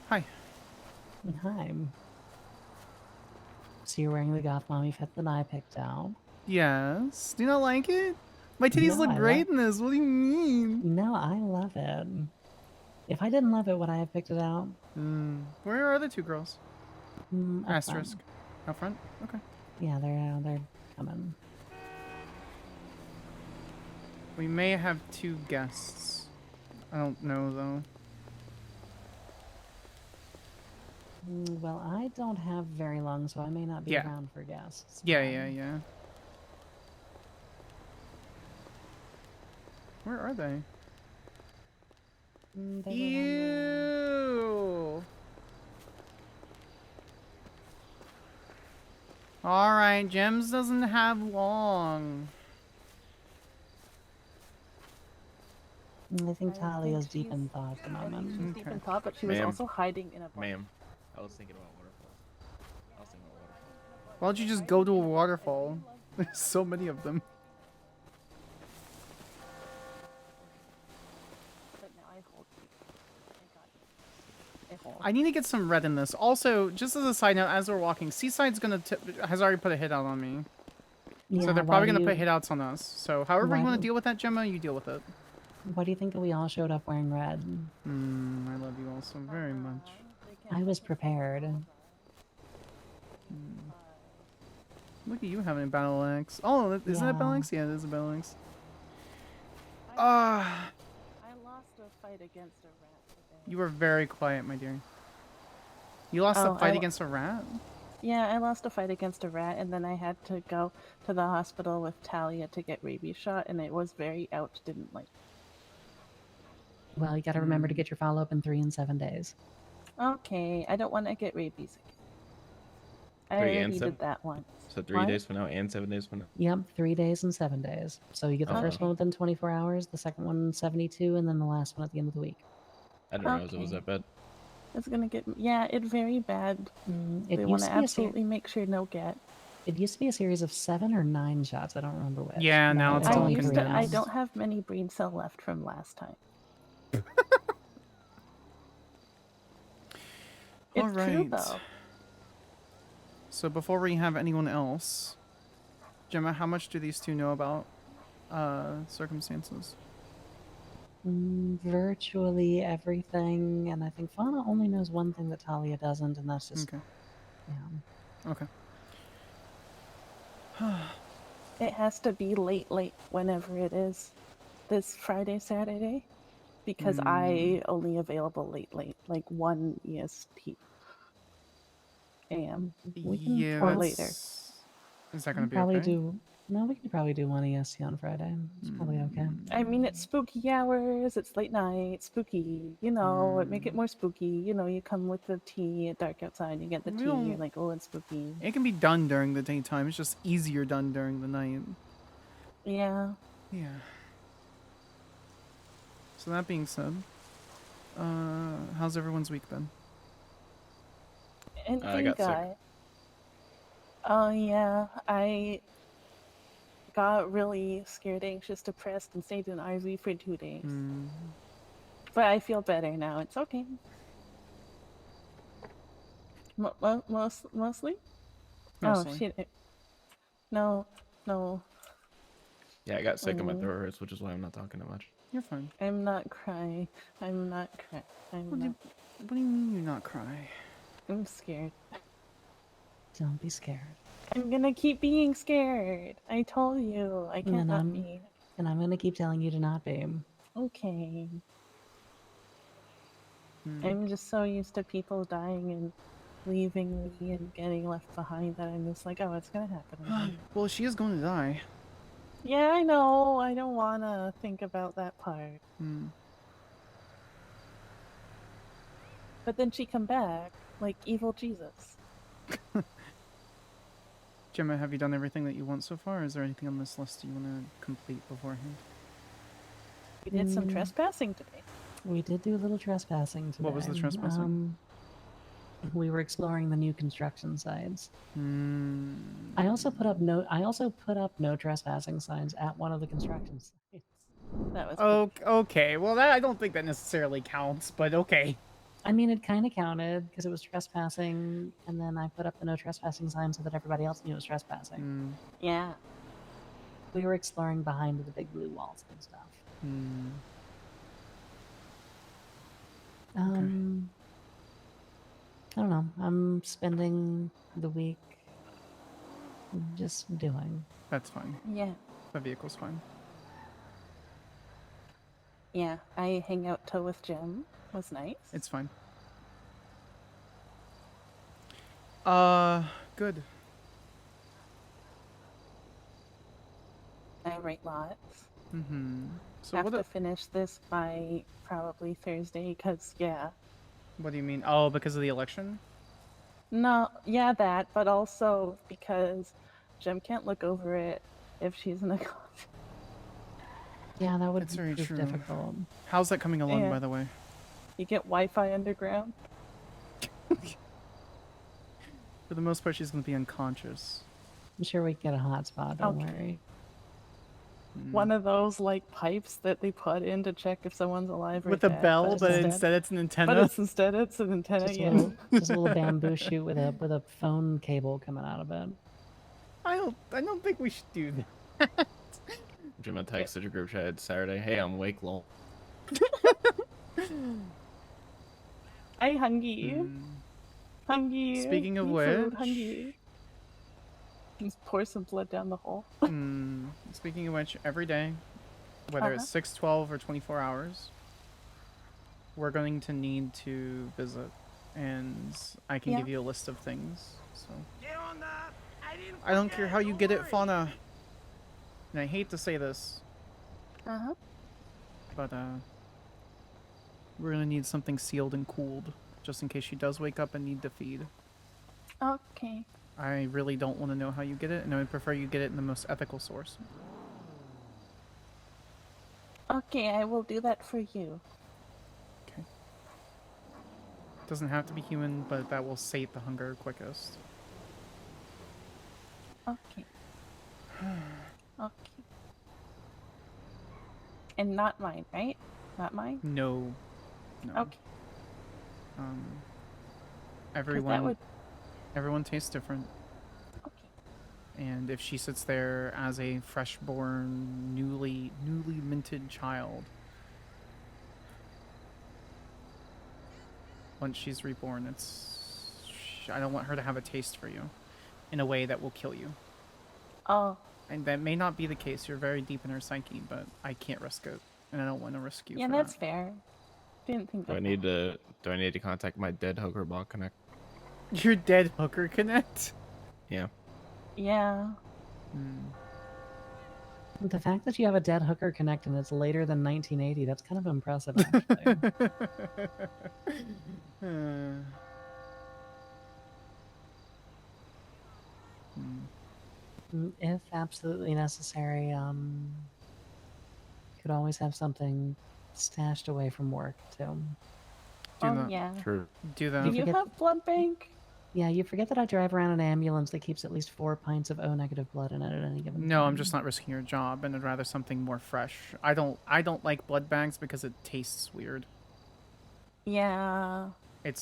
Hi. Hi. So you're wearing the goth mommy fit that I picked out? Yes. Do you not like it? My titties No, look I great in this. What do you mean? No, I love it. If I didn't love it, would I have picked it out? Where are the two girls? Up Asterisk. front. Up front? Okay. Yeah, they're coming. We may have two guests. I don't know, though. Well, I don't have very long, so I may not be Yeah. around for guests. Yeah. Where are they? They Ew. Alright, Gems doesn't have long. I think Talia's deep in thought at the moment. She's deep in thought, but she was Ma'am. also hiding in a bar. Ma'am, I was thinking about waterfalls. Why don't you just go to a waterfall? There's so many of them. But now I hold you. I got you. I need to get some red in this. Also, just as a side note, as we're walking, Seaside's has already put a hit out on me. Yeah, So they're why probably do gonna put you- hit outs on us. So however you why want to do- deal with that, Gemma, you deal with it. Why do you think that we all showed up wearing red? I love you all so very much. I was prepared. Look at you having a battle axe. Oh, isn't that battle Yeah. axe? Yeah, it is a battle axe. I lost a fight against a rat today. You were very quiet, my dear. You lost Oh, a fight I- against a rat? Yeah, I lost a fight against a rat, and then I had to go to the hospital with Talia to get rabies shot, and it was very ouch. Didn't like. Well, you got to remember to get your follow up in 3 and 7 days. Okay, I don't want to get rabies again. I 3 and already 7? did that once. So 3 What? days from now and 7 days from now. Yep, 3 days and 7 days. So you get the first Okay. one within 24 hours, the second one in 72, and then the last one at the end of the week. I didn't realize it was that bad. It's gonna get it's very bad. It They want used to to be absolutely make sure no get. It used to be a series of 7 or 9 shots. I don't remember which. Yeah, now it's all only condensed. 3 I now. don't have many brain cell left from last time. All It's true, right. though. So before we have anyone else, Gemma, how much do these two know about circumstances? Virtually everything, and I think Fauna only knows one thing that Talia doesn't, and that's just Okay. Yeah. Okay. It has to be late, whenever it is. This Friday, Saturday, because I only available late, like 1 EST AM. We can Yeah, or prob- later. Is that we gonna can be probably okay? do. No, we can probably do 1 ESC on Friday. It's probably okay. I mean, it's spooky hours. It's late night, spooky. You know, it make it more spooky. You know, you come with the tea at dark outside. You get the tea. You're like, oh, it's spooky. It can be done during the daytime. It's just easier done during the night. Yeah. Yeah. So that being said, how's everyone's week been? And I got sick. Oh yeah, I got really scared, anxious, depressed, and stayed in RV for 2 days. But I feel better now. It's okay. Mostly? Oh Mostly. shit! No. Yeah, I got sick and my throat hurts, which is why I'm not talking that much. You're fine. I'm not crying. I'm not crying. What do you mean you not cry? I'm scared. Don't be scared. I'm gonna keep being scared. I told you. I can't not be. And I'm gonna keep telling you to not be. Okay. I'm just so used to people dying and leaving me and getting left behind that I'm just like, oh, it's gonna happen again. Well, she is going to die. Yeah, I know. I don't wanna think about that part. But then she come back like evil Jesus. Gemma, have you done everything that you want so far? Or is there anything on this list you want to complete beforehand? We did some trespassing today. We did do a little trespassing today. What was the trespassing? We were exploring the new construction sites. I also put up no trespassing signs at one of the construction sites. That was Oh, okay. Well, that I don't think that necessarily counts, but okay. I mean, it kind of counted because it was trespassing, and then I put up the no trespassing sign so that everybody else knew it was trespassing. Yeah. We were exploring behind the big blue walls and stuff. I don't know. I'm spending the week just doing. That's fine. Yeah. The vehicle's fine. Yeah. I hang out toe with Jim. Was nice. It's fine. Good. I write lots. So have what to finish this by probably Thursday, because, yeah. What do you mean? Oh, because of the election? No, yeah, that, but also because Jem can't look over it if she's in a concert. Yeah, that would It's very prove true. difficult. How's that coming along, Yeah. by the way? You get Wi-Fi underground. For the most part, she's going to be unconscious. I'm sure we can get a hotspot, don't Okay. worry. One of those, like, pipes that they put in to check if someone's alive or With a dead, bell, but instead it's an antenna? But instead it's an antenna, Just a yeah. little bamboo shoot with a phone cable coming out of it. I don't think we should do that. Gemma texted your group chat Saturday. Hey, I'm awake, lol. I hungry. Hungry. Speaking of Need food, which- hungry. Just pour some blood down the hole. Speaking of which, every day, whether it's 6, 12, or 24 hours, we're going to need to visit. And I can Yeah. give you a list of things. So I don't care how you get it, Fauna. And I hate to say this, Uh-huh. but we're gonna need something sealed and cooled, just in case she does wake up and need to feed. Okay. I really don't want to know how you get it, and I would prefer you get it in the most ethical source. Okay, I will do that for you. Okay. Doesn't have to be human, but that will sate the hunger quickest. Okay. Okay. And not mine, right? Not mine? No. No. Okay. Everyone tastes different. Okay. And if she sits there as a freshborn, newly minted child, once she's reborn, I don't want her to have a taste for you in a way that will kill you. Oh. And that may not be the case. You're very deep in her psyche, but I can't risk it, and I don't want to risk you. Yeah, for that's that. fair. Didn't think Do I of need to contact my dead hooker bot connect? Your dead hooker connect? Yeah. Yeah. The fact that you have a dead hooker connect and it's later than 1980, that's kind of impressive, actually. If absolutely necessary, could always have something stashed away from work, too. Do Oh, that. yeah. Sure. Do that. Do you have blood bank? Yeah, you forget that I drive around an ambulance that keeps at least 4 pints of O-negative blood in it at any given time. No, I'm just not risking your job, and I'd rather something more fresh. I don't like blood banks because it tastes weird. Yeah. It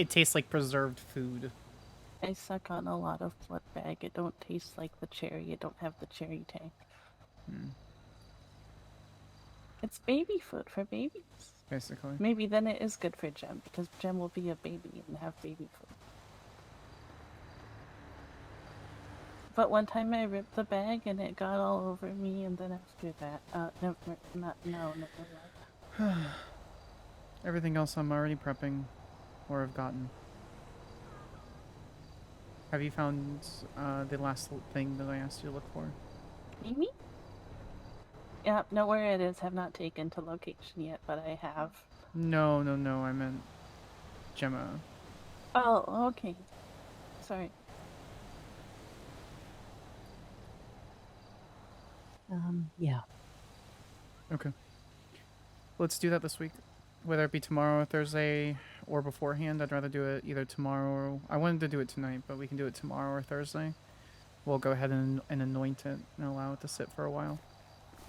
tastes like preserved food. I suck on a lot of blood bag. It don't taste like the cherry. It don't have the cherry tang. It's baby food for babies. Basically. Maybe then it is good for Jem, because Jem will be a baby and have baby food. But one time I ripped the bag and it got all over me, and then after that, never mind. Everything else I'm already prepping, or have gotten. Have you found the last thing that I asked you to look for? Mimi? Yeah, know where it is. Have not taken to location yet, but I have. No, I meant Gemma. Oh, okay. Sorry. Yeah. Okay. Let's do that this week. Whether it be tomorrow or Thursday or beforehand, I'd rather do it either tomorrow or... I wanted to do it tonight, but we can do it tomorrow or Thursday. We'll go ahead and anoint it and allow it to sit for a while.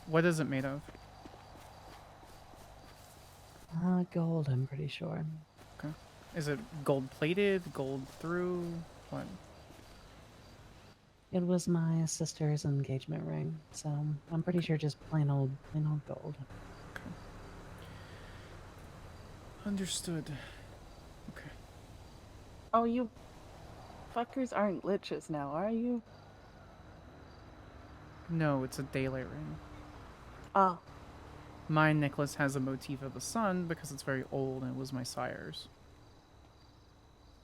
What is it made of? Gold, I'm pretty sure. Okay. Is it gold-plated, gold through? What? It was my sister's engagement ring, so I'm pretty sure just plain old gold. Okay. Understood. Okay. Oh, you fuckers aren't liches now, are you? No, it's a daylight ring. Oh. My necklace has a motif of the sun because it's very old and it was my sire's.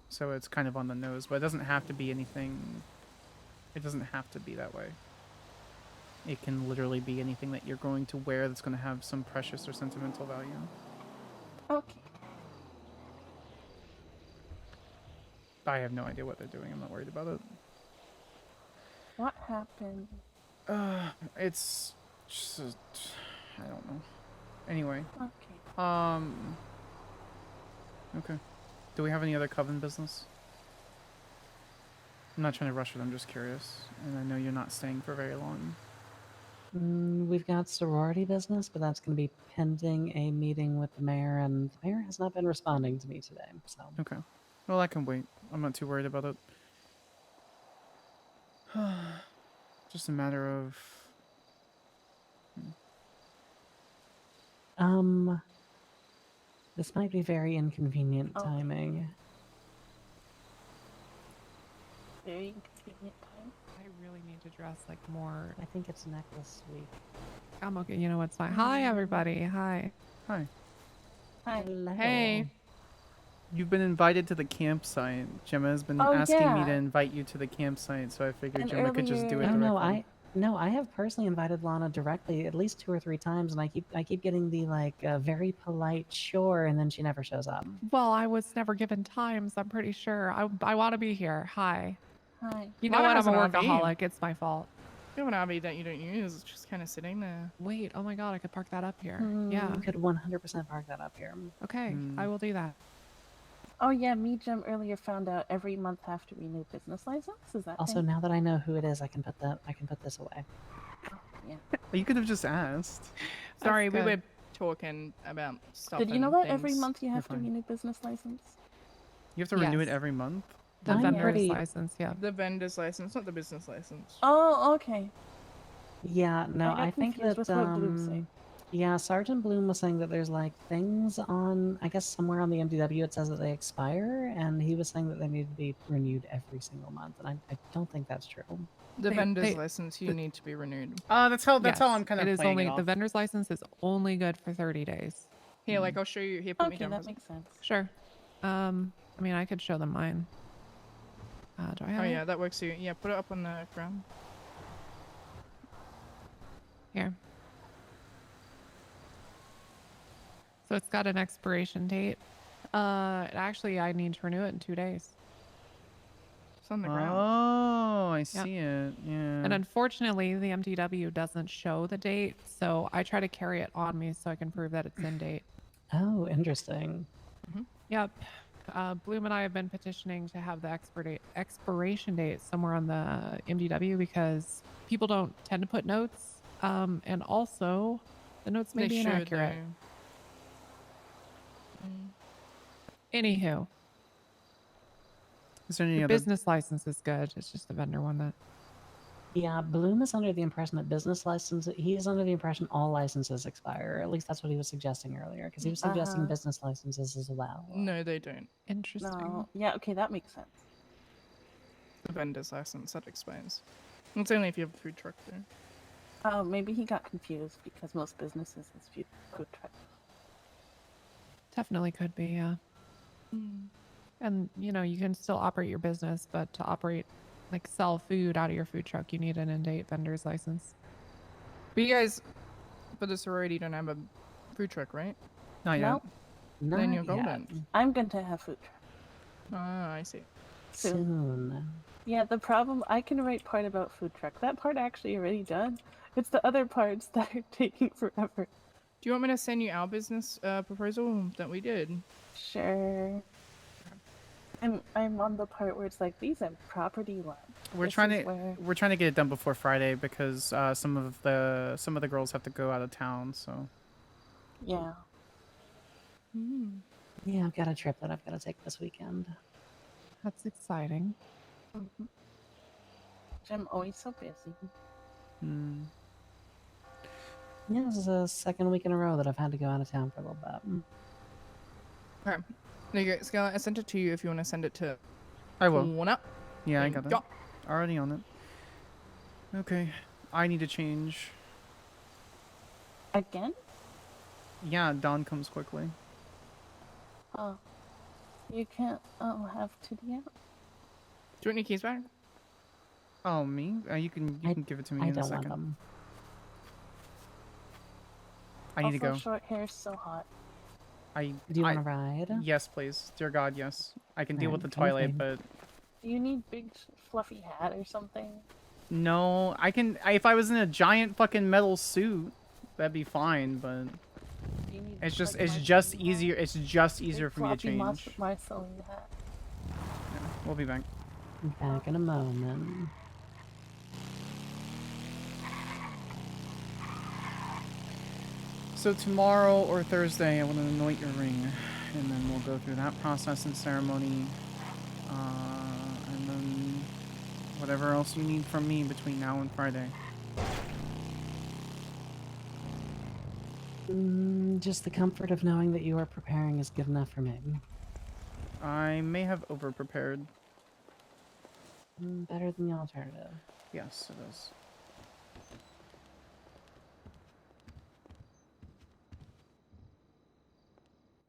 So it's kind of on the nose, but it doesn't have to be anything... It doesn't have to be that way. It can literally be anything that you're going to wear that's going to have some precious or sentimental value. Okay. I have no idea what they're doing. I'm not worried about it. What happened? It's just... I don't know. Anyway. Okay. Okay. Do we have any other coven business? I'm not trying to rush it, I'm just curious. And I know you're not staying for very long. We've got sorority business, but that's going to be pending a meeting with the mayor, and the mayor has not been responding to me today, so... Okay. Well, I can wait. I'm not too worried about it. Just a matter of... This might be very inconvenient timing. Very inconvenient time. I really need to dress like more. I think it's necklace week. I'm okay. You know what's fine. Hi, everybody. Hi. Hi. Hi. Hey. You've been invited to the campsite. Gemma has been Oh, asking me to yeah. invite you to the campsite, so I figured And Gemma could just do it earlier- directly. No, I have personally invited Lana directly at least 2 or 3 times, and I keep getting the like very polite sure, and then she never shows up. Well, I was never given times. I'm pretty sure. I want to be here. Hi. Hi. You know Lana what? has I'm a an RV. workaholic. It's my fault. You have an RV that you don't use. It's just kind of sitting there. Wait. Oh my god. I could park that up here. Yeah. You could 100% park that up here. Okay. I will do that. Oh yeah, me Jim earlier found out every month have to renew business license. Is that Also, thing? now that I know who it is, I can put this away. Yeah. You could have just asked. Sorry, we good. were talking about stuff. Did you know and that every things. month you have to fine. renew business license? You have to renew it Yes. every month? The I'm vendor's pretty- license. Yeah. The vendor's license, not the business license. Oh, okay. Yeah, no, got I think confused that with what Bloom said. yeah, Sergeant Bloom was saying that there's like things on, I guess somewhere on the MDW it says that they expire, and he was saying that they need to be renewed every single month, and I don't think that's true. The They- vendor's they- license, you need to be renewed. That's how Yes, I'm kind of It is playing only it off. the vendor's license is only good for 30 days. Here, like I'll show you. Here, put me Okay, down. that for a makes sense. Sure. I mean, I could show them mine. Do I have Oh it? yeah, that works too. Yeah, put it up on the ground. Here. So it's got an expiration date. Actually, I need to renew it in 2 days. It's on the ground. Oh, I Yep. see it. Yeah. And unfortunately, the MDW doesn't show the date, so I try to carry it on me so I can prove that it's in date. Oh, interesting. Yep. Bloom and I have been petitioning to have the expiration date somewhere on the MDW because people don't tend to put notes, and also the notes may They be should, inaccurate. Anywho, Is there any the other? business license is good. It's just the vendor one that. Yeah, Bloom is under the impression that business license. He is under the impression all licenses expire. At least that's what he was suggesting earlier, because he was suggesting Uh-huh. business licenses as well. No, they don't. Interesting. No. Yeah, okay, that makes sense. The vendor's license that expires. It's only if you have a food truck though. Oh, maybe he got confused because most businesses is food trucks. Definitely could be, yeah. And you know, you can still operate your business, but to operate, like sell food out of your food truck, you need an in-date vendor's license. But you guys, for the sorority, don't have a food truck, right? Not yet. No, Then not you're golden. yet. I'm going to have food truck Ah, I see. Soon. Yeah, the problem, I can write part about food truck. That part actually already done. It's the other parts that are taking forever. Do you want me to send you our business proposal that we did? Sure. I'm on the part where it's like, these are property lots. We're trying to get it done before Friday because some of the girls have to go out of town. So Yeah. Yeah, I've got a trip that I've got to take this weekend. That's exciting. I'm always so busy. Yeah, this is the second week in a row that I've had to go out of town for a little bit. Okay. There you go, Skylar. I sent it to you if you want to send it to. I will. One up. Yeah, I There got you it. go. Already on it. Okay, I need to change. Again? Yeah, dawn comes quickly. Oh. You can't have 2 DM. Do you want your keys back? Oh, me? You can give it to me I in a don't want second. them. I need to Also, go. short hair is so hot. Do you want to ride? Yes, please. Dear God, yes. I can deal with the Alright, twilight, anything. but Do you need big fluffy hat or something? no, I can. If I was in a giant fucking metal suit, that'd be fine. But Do you need it's just like, just easier. It's just easier big for me to floppy change. Marceline hat? We'll be back. Back in a moment. So tomorrow or Thursday, I want to anoint your ring, and then we'll go through that process and ceremony, and then whatever else you need from me between now and Friday. Just the comfort of knowing that you are preparing is good enough for me. I may have over-prepared. Better than the alternative. Yes, it is.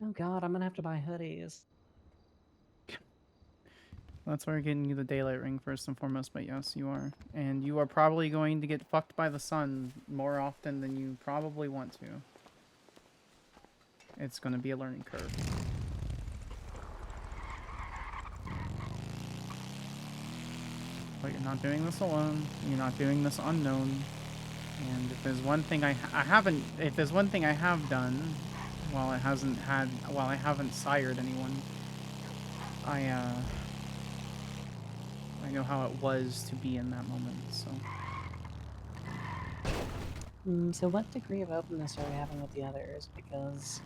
Oh god, I'm gonna have to buy hoodies. That's why we're getting you the daylight ring first and foremost, but yes, you are. And you are probably going to get fucked by the sun more often than you probably want to. It's going to be a learning curve. But you're not doing this alone. You're not doing this unknown. And if there's one thing I have done, while I haven't sired anyone, I know how it was to be in that moment, so. So what degree of openness are we having with the others? Because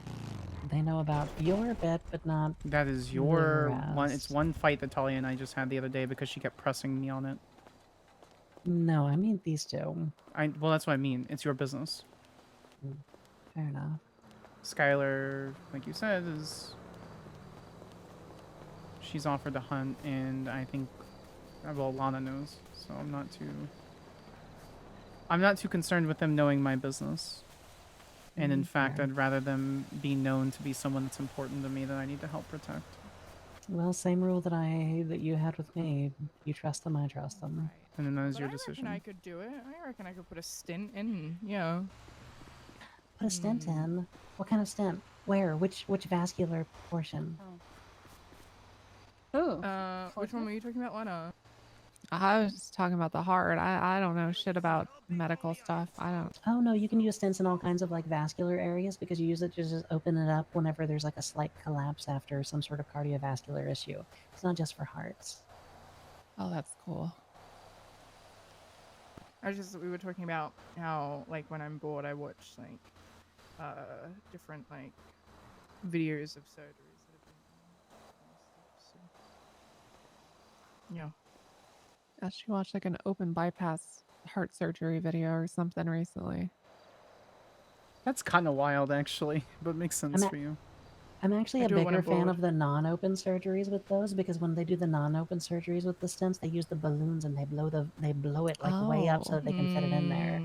they know about your bit, but not That is the your one. It's rest. one fight that Talia and I just had the other day because she kept pressing me on it. No, I mean these two. Well, that's what I mean. It's your business. Fair enough. Skyler, like you said, she's offered to hunt, and I think, well, Lana knows, so I'm not too concerned with them knowing my business. And in fact, fair. I'd rather them be known to be someone that's important to me that I need to help protect. Well, same rule that you had with me. You trust them, I trust them. And then that is But your I decision. reckon I could do it. I reckon I could put a stint in, yeah. Put a stent in? What kind of stent? Where? Which vascular portion? Which one were you talking about, Lana? I was just talking about the heart. I don't know shit about medical stuff. I don't. Oh no, you can use stents in all kinds of like vascular areas because you use it to just open it up whenever there's like a slight collapse after some sort of cardiovascular issue. It's not just for hearts. Oh, that's cool. We were talking about how, like, when I'm bored, I watch, like, different, like, videos of surgeries that have been done. Yeah. She watched like an open bypass heart surgery video or something recently. That's kind of wild, actually, but makes sense for you. I'm actually I a do it when bigger I'm fan bored. of the non-open surgeries with those because when they do the non-open surgeries with the stents, they use the balloons and they blow it like way up so that they can fit it in there.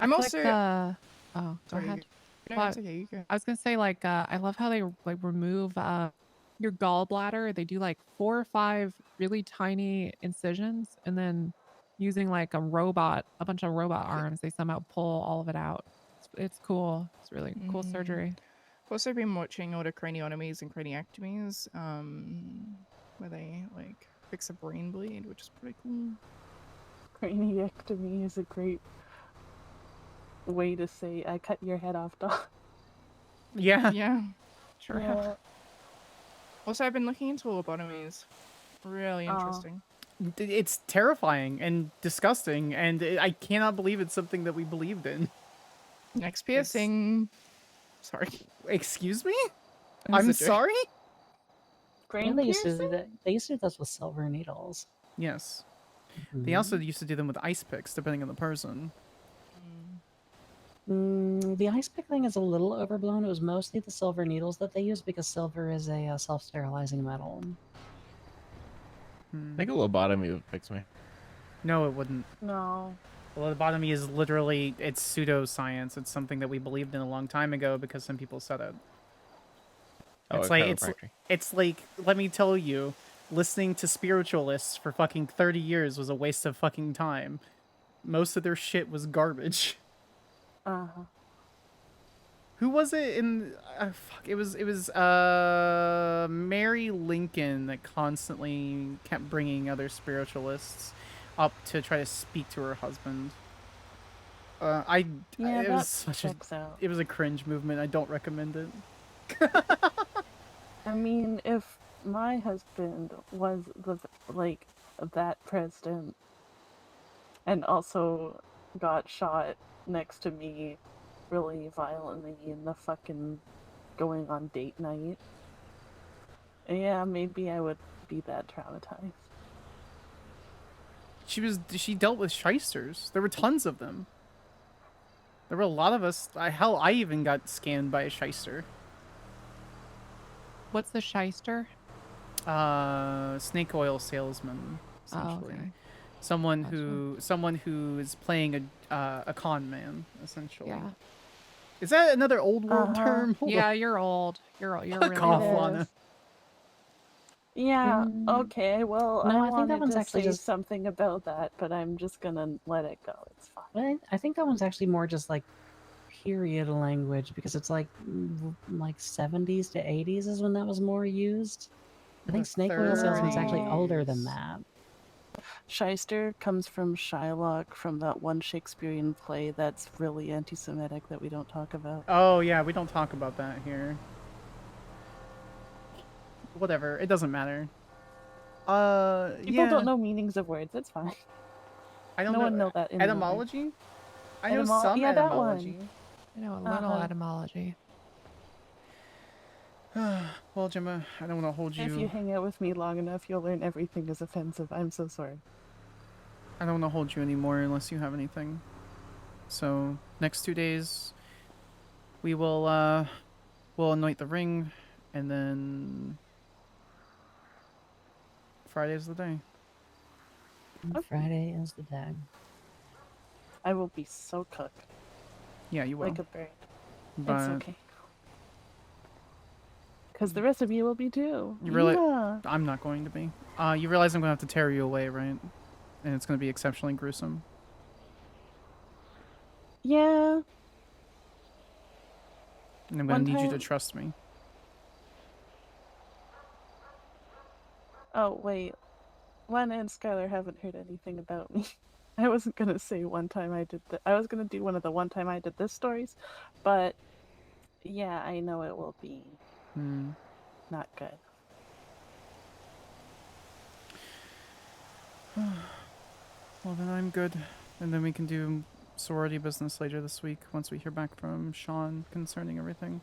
I'm It's also... like oh, go Sorry, ahead. No, Well, it's okay, you go. I was gonna say like I love how they like remove your gallbladder. They do like 4 or 5 really tiny incisions, and then using like a bunch of robot arms, they somehow pull all of it out. It's cool. It's really cool surgery. I've also been watching all the craniotomies and craniectomies, where they, like, fix a brain bleed, which is pretty cool. Craniectomy is a great way to say I cut your head off, dog. Yeah. Yeah. Sure. Yeah. Also, I've been looking into lobotomies. Really interesting. It's terrifying and disgusting, and I cannot believe it's something that we believed in. Next piercing. Sorry. Excuse me? That was I'm a joke. sorry? And they used to do that. They used to do those with silver needles. Yes. They also used to do them with ice picks, depending on the person. The ice pick thing is a little overblown. It was mostly the silver needles that they used because silver is a self-sterilizing metal. I think a lobotomy would fix me. No, it wouldn't. No. Lobotomy is literally, it's pseudoscience. It's something that we believed in a long time ago because some people said it. Oh, It's like, let me tell you, listening to spiritualists for fucking 30 years was a waste of fucking time. Most of their shit was garbage. Uh-huh. Who was it in? It was Mary Lincoln that constantly kept bringing other spiritualists up to try to speak to her husband. It was a cringe movement. I don't recommend it. I mean, if my husband was that president and also got shot next to me really violently in the fucking going on date night, yeah, maybe I would be that traumatized. She dealt with shysters. There were tons of them. There were a lot of us. Hell, I even got scanned by a shyster. What's the shyster? Snake oil salesman, essentially. Oh, okay. Someone who is playing a con man, essentially. Yeah. Is that another old world term? Yeah, you're old. You're Fuck really off, old. Lana. Yeah, Mm, okay. Well, no, I I think that wanted one's to actually say just. something about that, but I'm just gonna let it go. It's fine. I think that one's actually more just like period language because it's like like 70s to 80s is when that was more used. I think The snake oil salesman's actually older than 30s. that. Shyster comes from Shylock, from that one Shakespearean play that's really anti-Semitic that we don't talk about. Oh yeah, we don't talk about that here. Whatever, it doesn't matter. People Yeah. don't know meanings of words. It's fine. I don't No know one know that anymore. etymology. I know some Yeah, that etymology. one. I know a little etymology. Well, Gemma, I don't want to hold If you hang out with me long enough, you'll learn everything is offensive. I'm so sorry. I don't want to hold you anymore unless you have anything. So next 2 days, we will we'll anoint the ring, and then Friday's the day. Friday is the day. I will be so cooked. Yeah, you will. Like a bird. But It's okay. Because the rest of you will be too. you really, Yeah. I'm not going to be. You realize I'm gonna have to tear you away, right? And it's gonna be exceptionally gruesome. Yeah. And I'm gonna One need you to time- trust me. Oh, wait. Lana and Skylar haven't heard anything about me. I wasn't gonna say one time I did I was gonna do one of the one time I did this stories, but yeah, I know it will be not good. Well, then I'm good. And then we can do sorority business later this week once we hear back from Sean concerning everything.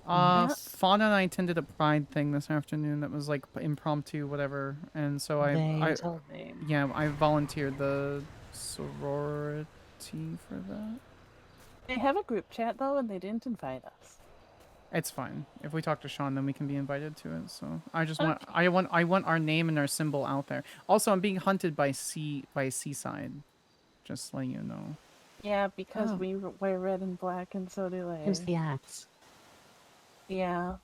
Yeah. Fauna and I attended a pride thing this afternoon that was like impromptu, whatever. And so They told me. Yeah, I volunteered the sorority for that. They have a group chat though, and they didn't invite us. It's fine. If we talk to Sean, then we can be invited to it. So I just want, I want our name and our symbol out there. Also, I'm being hunted by Seaside. Just letting you know. Yeah, because we wear red and black, and so do they. Here's the axe. Yeah.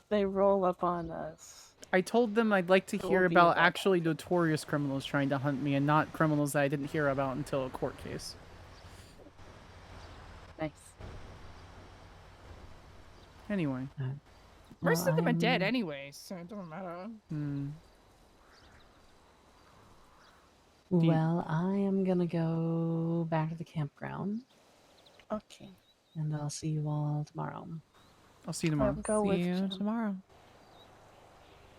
They roll up on us. I told them I'd like to It hear will be about about actually notorious criminals trying to hunt me and not criminals that I didn't hear about until a court case. Nice. Anyway. Most of them are dead anyway, so it doesn't matter. Well, I am gonna go back to the campground. Okay. And I'll see you all tomorrow. I'll see you tomorrow. See you tomorrow.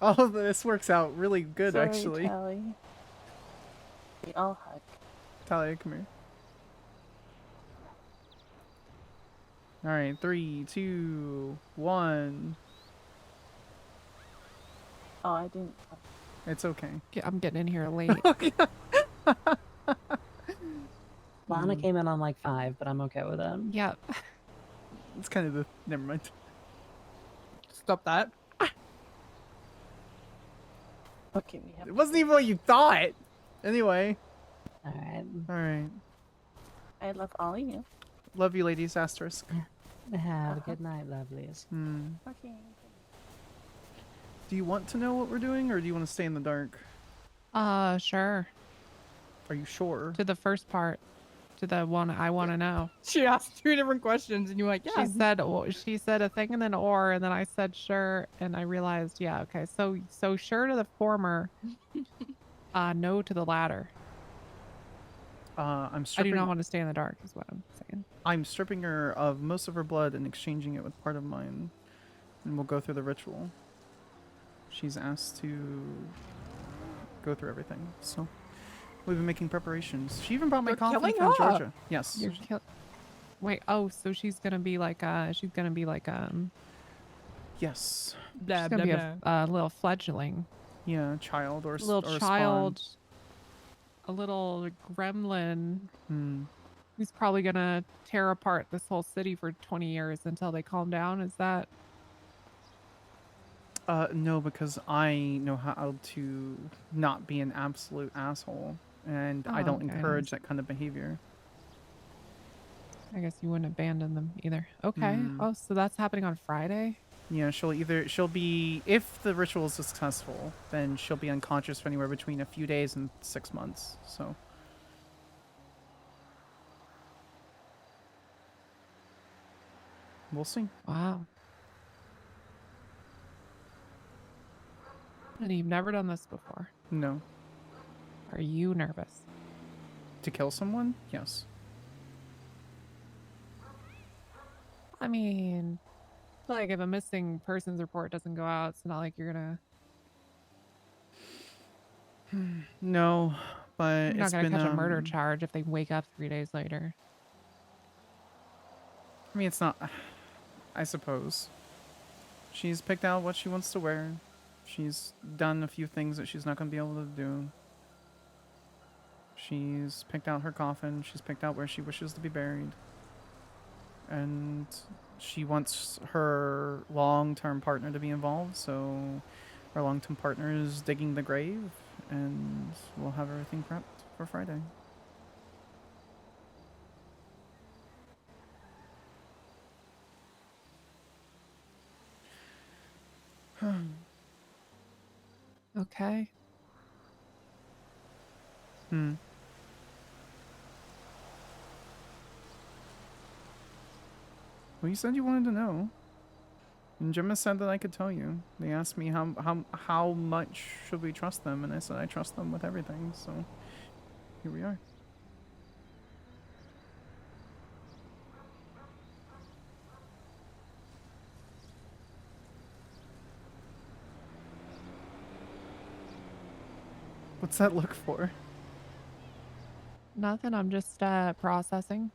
Oh, this works out really good, Sorry, actually. Tally. We all hug. Talia, come here. All right, 3, 2, 1. Oh, I didn't. It's okay. I'm getting in here late. Lana came in on like 5, but I'm okay with it. Yep. It's kind of the. Never mind. Stop that. Okay, we have. It wasn't even what you thought. Anyway. All right. All right. I love all of you. Love you, ladies. Asterisk. Have a good night, lovelies. Okay. Do you want to know what we're doing, or do you want to stay in the dark? Sure. Are you sure? To the first part. To the one I want to know. She asked 2 different questions, and you're like, yeah. She said a thing and then and then I said sure, and I realized, yeah, okay. So sure to the former, no to the latter. I'm I do stripping. not want to stay in the dark, is what I'm saying. I'm stripping her of most of her blood and exchanging it with part of mine, and we'll go through the ritual. She's asked to go through everything, so we've been making preparations. She even brought my coffee killing from her. Georgia. Yes. Wait, oh, so she's gonna be like Yes. she's gonna be blah. a little fledgling. Yeah, child or Little or child. A little gremlin. Who's probably gonna tear apart this whole city for 20 years until they calm down. Is that? No, because I know how to not be an absolute asshole, and I don't okay, encourage that kind of behavior. I guess you wouldn't abandon them either. Okay. Oh, so that's happening on Friday? Yeah, she'll be, if the ritual is successful, then she'll be unconscious for anywhere between a few days and 6 months. So. We'll see. Wow. And you've never done this before. No. Are you nervous? To kill someone? Yes. I mean, like if a missing persons report doesn't go out, it's not like you're gonna. No, but You're not it's gonna been catch a murder charge if they wake up 3 days later. I mean, it's not. I suppose. She's picked out what she wants to wear. She's done a few things that she's not going to be able to do. She's picked out her coffin. She's picked out where she wishes to be buried. And she wants her long-term partner to be involved, so her long-term partner is digging the grave, and we'll have everything prepped for Friday. Okay. Hmm. Well, you said you wanted to know. And Gemma said that I could tell you. They asked me how much should we trust them, and I said I trust them with everything, so here we are. What's that look for? Nothing. I'm just processing.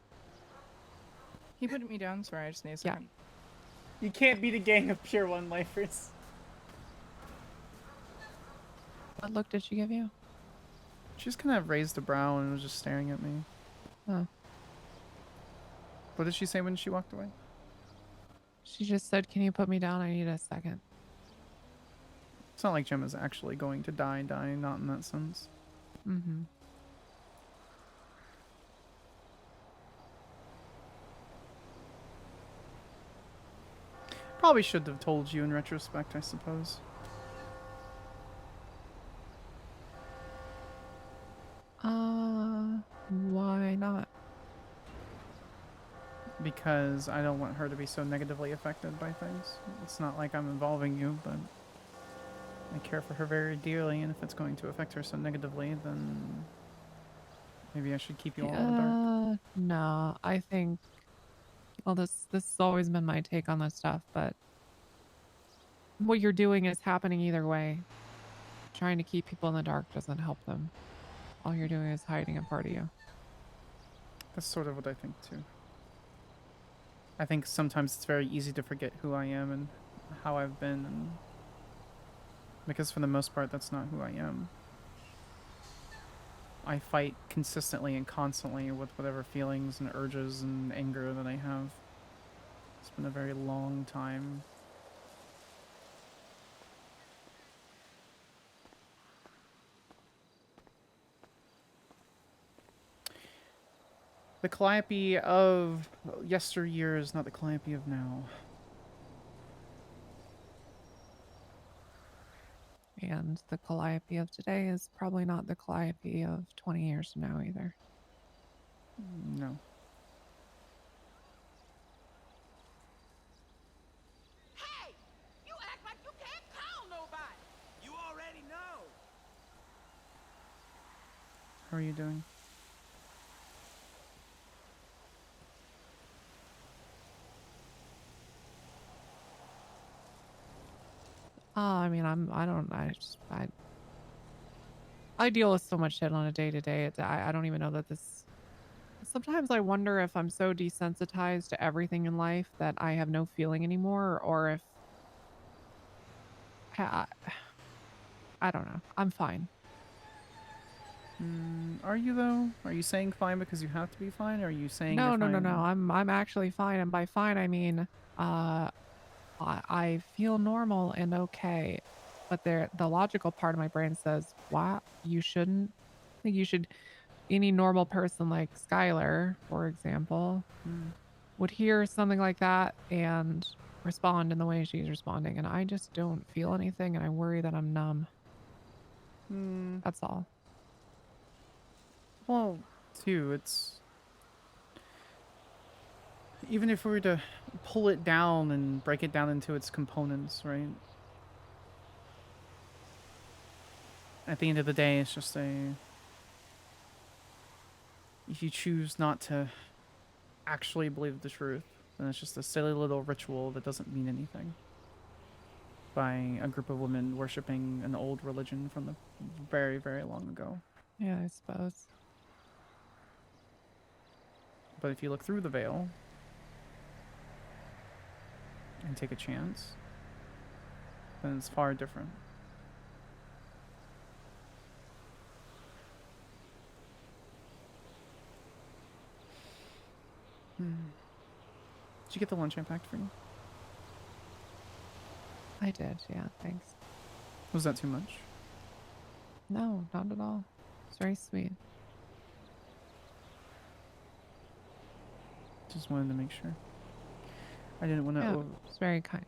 He put me down. Sorry, I just need a second. You can't beat a gang of pure one-lifers. What look did she give you? She just kind of raised a brow and was just staring at me. Oh. What did she say when she walked away? She just said, "Can you put me down? I need a second." It's not like Gemma's actually going to die, not in that sense. Mm-hmm. Probably should have told you in retrospect, I suppose. Why not? Because I don't want her to be so negatively affected by things. It's not like I'm involving you, but I care for her very dearly, and if it's going to affect her so negatively, then maybe I should keep you all in the dark. No, I think. Well, this has always been my take on this stuff, but what you're doing is happening either way. Trying to keep people in the dark doesn't help them. All you're doing is hiding a part of you. That's sort of what I think too. I think sometimes it's very easy to forget who I am and how I've been, and because for the most part that's not who I am. I fight consistently and constantly with whatever feelings and urges and anger that I have. It's been a very long time. The Calliope of yesteryear is not the Calliope of now. And the Calliope of today is probably not the Calliope of 20 years from now either. No. Hey! You act like you can't call nobody! You already know! How are you doing? I deal with so much shit on a day-to-day. I don't even know that this... Sometimes I wonder if I'm so desensitized to everything in life that I have no feeling anymore, or if... I don't know. I'm fine. Are you though? Are you saying fine because you have to be fine, or are you saying No, you're no, no, fine? no. I'm actually fine, and by fine I mean I feel normal and okay. But the logical part of my brain says, "What? You shouldn't." I think you should. Any normal person like Skyler, for example, would hear something like that and respond in the way she's responding, and I just don't feel anything, and I worry that I'm numb. That's all. Well, too, it's even if we were to pull it down and break it down into its components, right? At the end of the day, it's just if you choose not to actually believe the truth, then it's just a silly little ritual that doesn't mean anything. By a group of women worshipping an old religion from the very, very long ago. Yeah, I suppose. But if you look through the veil and take a chance, then it's far different. Did you get the lunch I packed for you? I did, yeah, thanks. Was that too much? No, not at all. It's very sweet. Just wanted to make sure. I didn't want to. Yeah, it's very kind.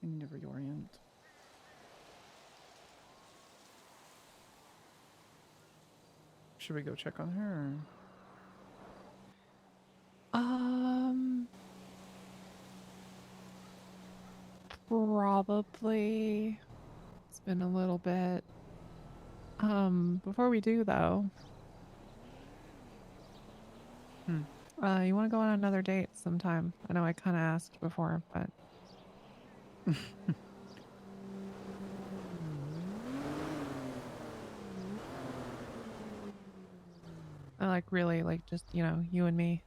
I need to reorient. Should we go check on her? Probably. It's been a little bit. Before we do though, you want to go on another date sometime? I know I kind of asked before, but. I like really like just, you know, you and me.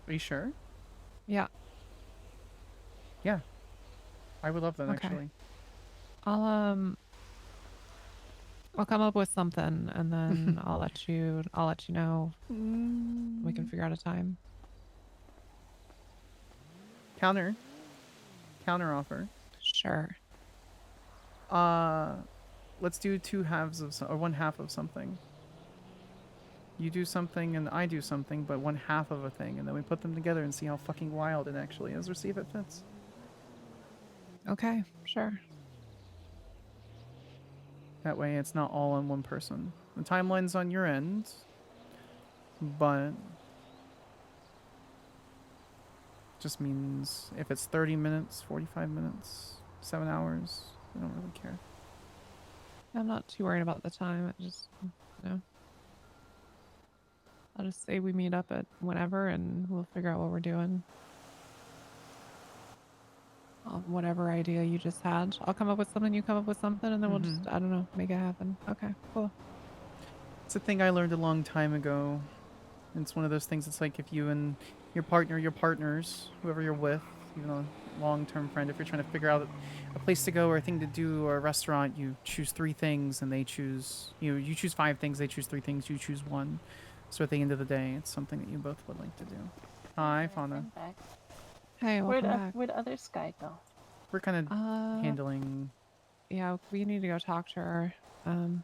Are you sure? Yeah. Yeah. I would love that Okay. actually. I'll come up with something and then I'll let you know. We can figure out a time. Counter offer. Sure. Let's do two halves of or one half of something. You do something and I do something, but one half of a thing, and then we put them together and see how fucking wild it actually is, or see if it fits. Okay, sure. That way it's not all on one person. The timeline's on your end, but just means if it's 30 minutes, 45 minutes, 7 hours, I don't really care. I'm not too worried about the time. I just, you know. I'll just say we meet up at whenever and we'll figure out what we're doing. Whatever idea you just had. I'll come up with something, you come up with something, and then we'll just, I don't know, make it happen. Okay, cool. It's a thing I learned a long time ago. It's one of those things, it's like if you and your partner, your partners, whoever you're with, even a long-term friend, if you're trying to figure out a place to go or a thing to do or a restaurant, you choose 3 things and they choose, you choose 5 things, they choose 3 things, you choose 1. So at the end of the day, it's something that you both would like to do. Hi, Fauna. Hey, welcome back. Where'd other Sky go? We're kind of handling... Yeah, we need to go talk to her. Oh,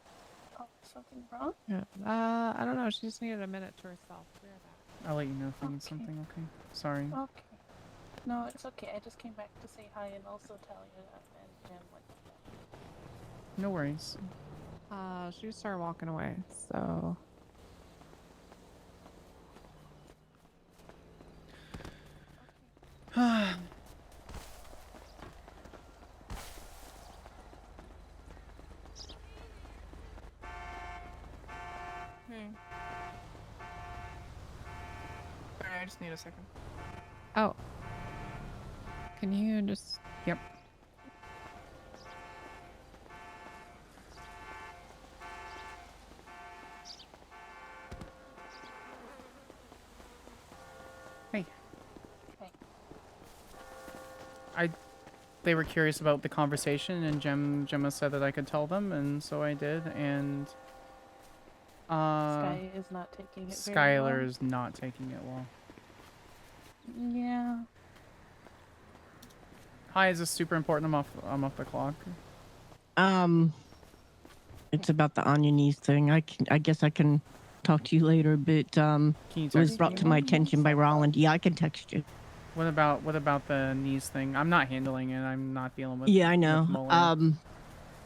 something wrong? Yeah. I don't know. She just needed a minute to herself. I'll let you know if I need something, okay? Sorry. Okay. No, it's okay. I just came back to say hi and also tell you that and what. No worries. She just started walking away, so... Sorry, I just need a second. Oh. Can you just... Yep. Hey. They were curious about the conversation, and Gemma said that I could tell them, and so I did, and... Sky is not taking it very Skyler well. is not taking it well. Yeah. Hi, is this super important? I'm off the clock. It's about the on your knees thing. I guess I can talk to you later, but it was text brought me? to my attention by Roland. Yeah, I can text you. What about the knees thing? I'm not handling it. I'm not dealing with. Yeah, I with know. Mueller.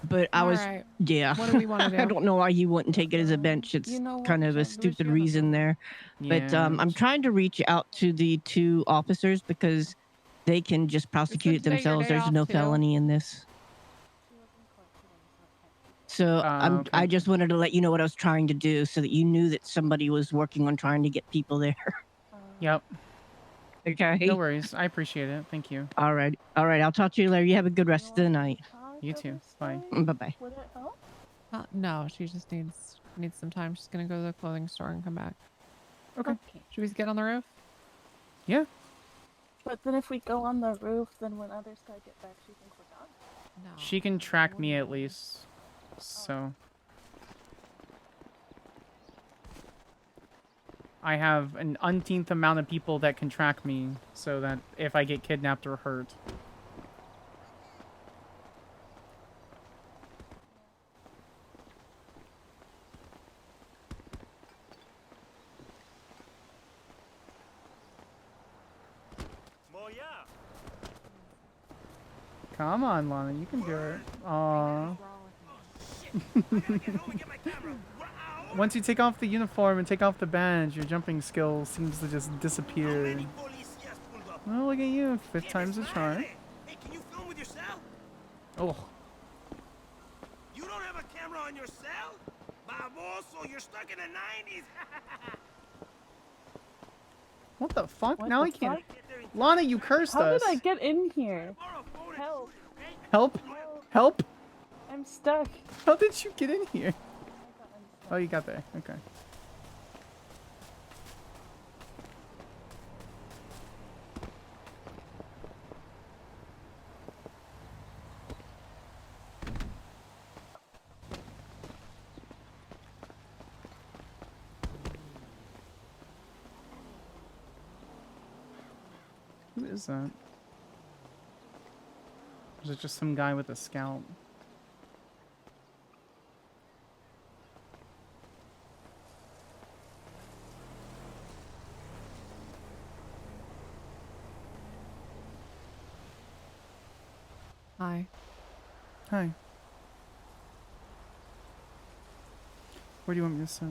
But I was, Alright. yeah. What do we wanna do? I don't know why you wouldn't take it as a bench. It's kind of a stupid reason there. But Yeah. I'm trying to reach out to the 2 officers because they can just prosecute it today your themselves. day There's off no too? felony in this. So okay. I just wanted to let you know what I was trying to do so that you knew that somebody was working on trying to get people there. Yep. Okay. No worries. I appreciate it. Thank you. All right. All right. I'll talk to you later. You have a good rest of the night. You too. Bye. Bye-bye. Would it help? No, she just needs some time. She's gonna go to the clothing store and come back. Okay. Should we get on the roof? Yeah. But then if we go on the roof, then when others guys get back, she thinks we're gone. No. She can track me at least. So. I have an umpteenth amount of people that can track me, so that if I get kidnapped or hurt. Come on, Lana, you can do it. Aww. Once you take off the uniform and take off the badge, your jumping skill seems to just disappear. Well, look at you. 5th time's a charm. Hey, can you film with your cell? Oh. You don't have a camera on your cell? Baboso, you're stuck in the 90s. What the fuck? What Now the I can't. fuck? Lana, you cursed How us. did I get in here? Help. Help? Help? I'm stuck. How did you get in here? Oh, you got there. Okay. Who is that? Is it just some guy with a scalp? Hi. Hi. Where do you want me to sit?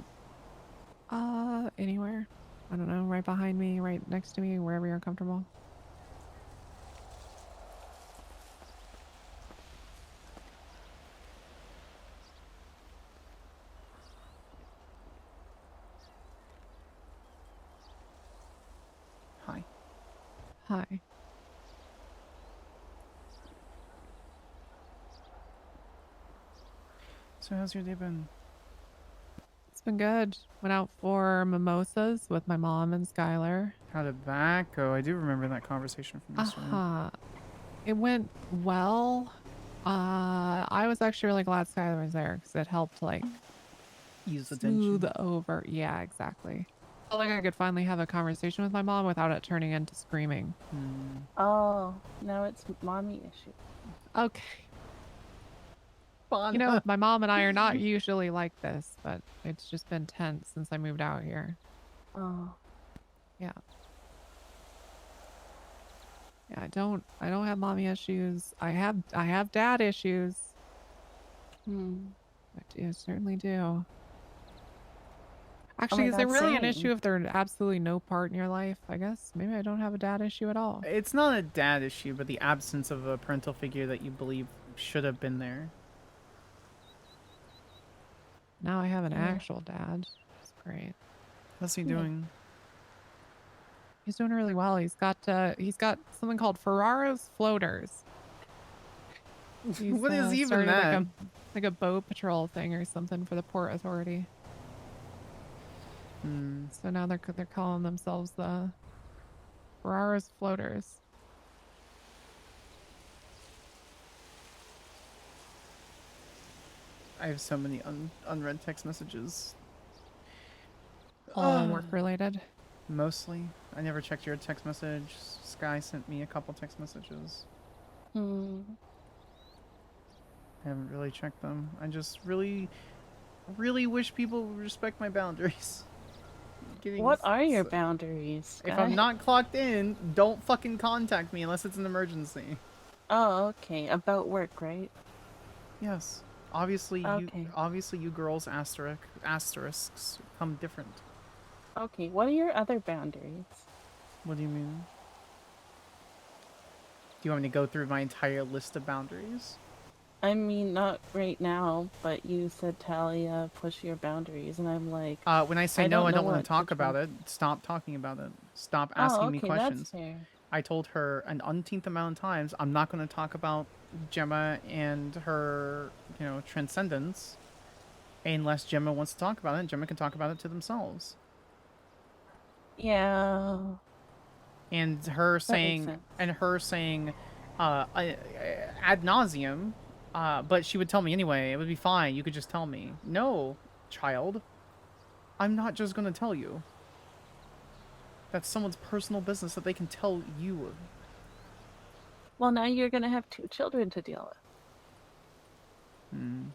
Anywhere. I don't know, right behind me, right next to me, wherever you're comfortable. Hi. Hi. So how's your day been? It's been good. Went out for mimosas with my mom and Skyler. How did that go? I do remember that conversation from yesterday. It went well. I was actually really glad Skyler was there because it helped like ease the smooth tension. over. Yeah, exactly. Felt like I could finally have a conversation with my mom without it turning into screaming. Oh, now it's mommy issue. Okay. You know, my mom and I are not usually like this, but it's just been tense since I moved out here. Oh. Yeah. Yeah, I don't have mommy issues. I have dad issues. I certainly do. Actually, is it really an issue if there's absolutely no part in your life? I guess maybe I don't have a dad issue at all. It's not a dad issue, but the absence of a parental figure that you believe should have been there. Now I have an Yeah. actual dad. It's great. How's he doing? He's doing really well. He's got something called Ferraro's floaters. He's, What is even started that? Like a boat patrol thing or something for the Port Authority. So now they're calling themselves the Ferraro's floaters. I have so many unread text messages. All work related. Mostly. I never checked your text message. Sky sent me a couple text messages. Hmm. I haven't really checked them. I just really wish people would respect my boundaries. What are your boundaries? If I'm Sky? not clocked in, don't fucking contact me unless it's an emergency. Oh, okay. About work, right? Yes. Obviously, Okay. you girls asterisks come different. Okay. What are your other boundaries? What do you mean? Do you want me to go through my entire list of boundaries? I mean, not right now, but you said Talia, push your boundaries, and I'm like, When I say no, I don't want to talk which about ones- it. Stop talking about it. Stop Oh, asking me okay, questions. that's fair. I told her an umpteenth amount of times I'm not going to talk about Gemma and her, transcendence, unless Gemma wants to talk about it. Gemma can talk about it to themselves. Yeah. And her That makes saying, ad nauseum, but she would tell me anyway. It would be fine. You could just tell me. No, child. I'm not just going to tell you. That's someone's personal business that they can tell you. Well, now you're gonna have 2 children to deal with.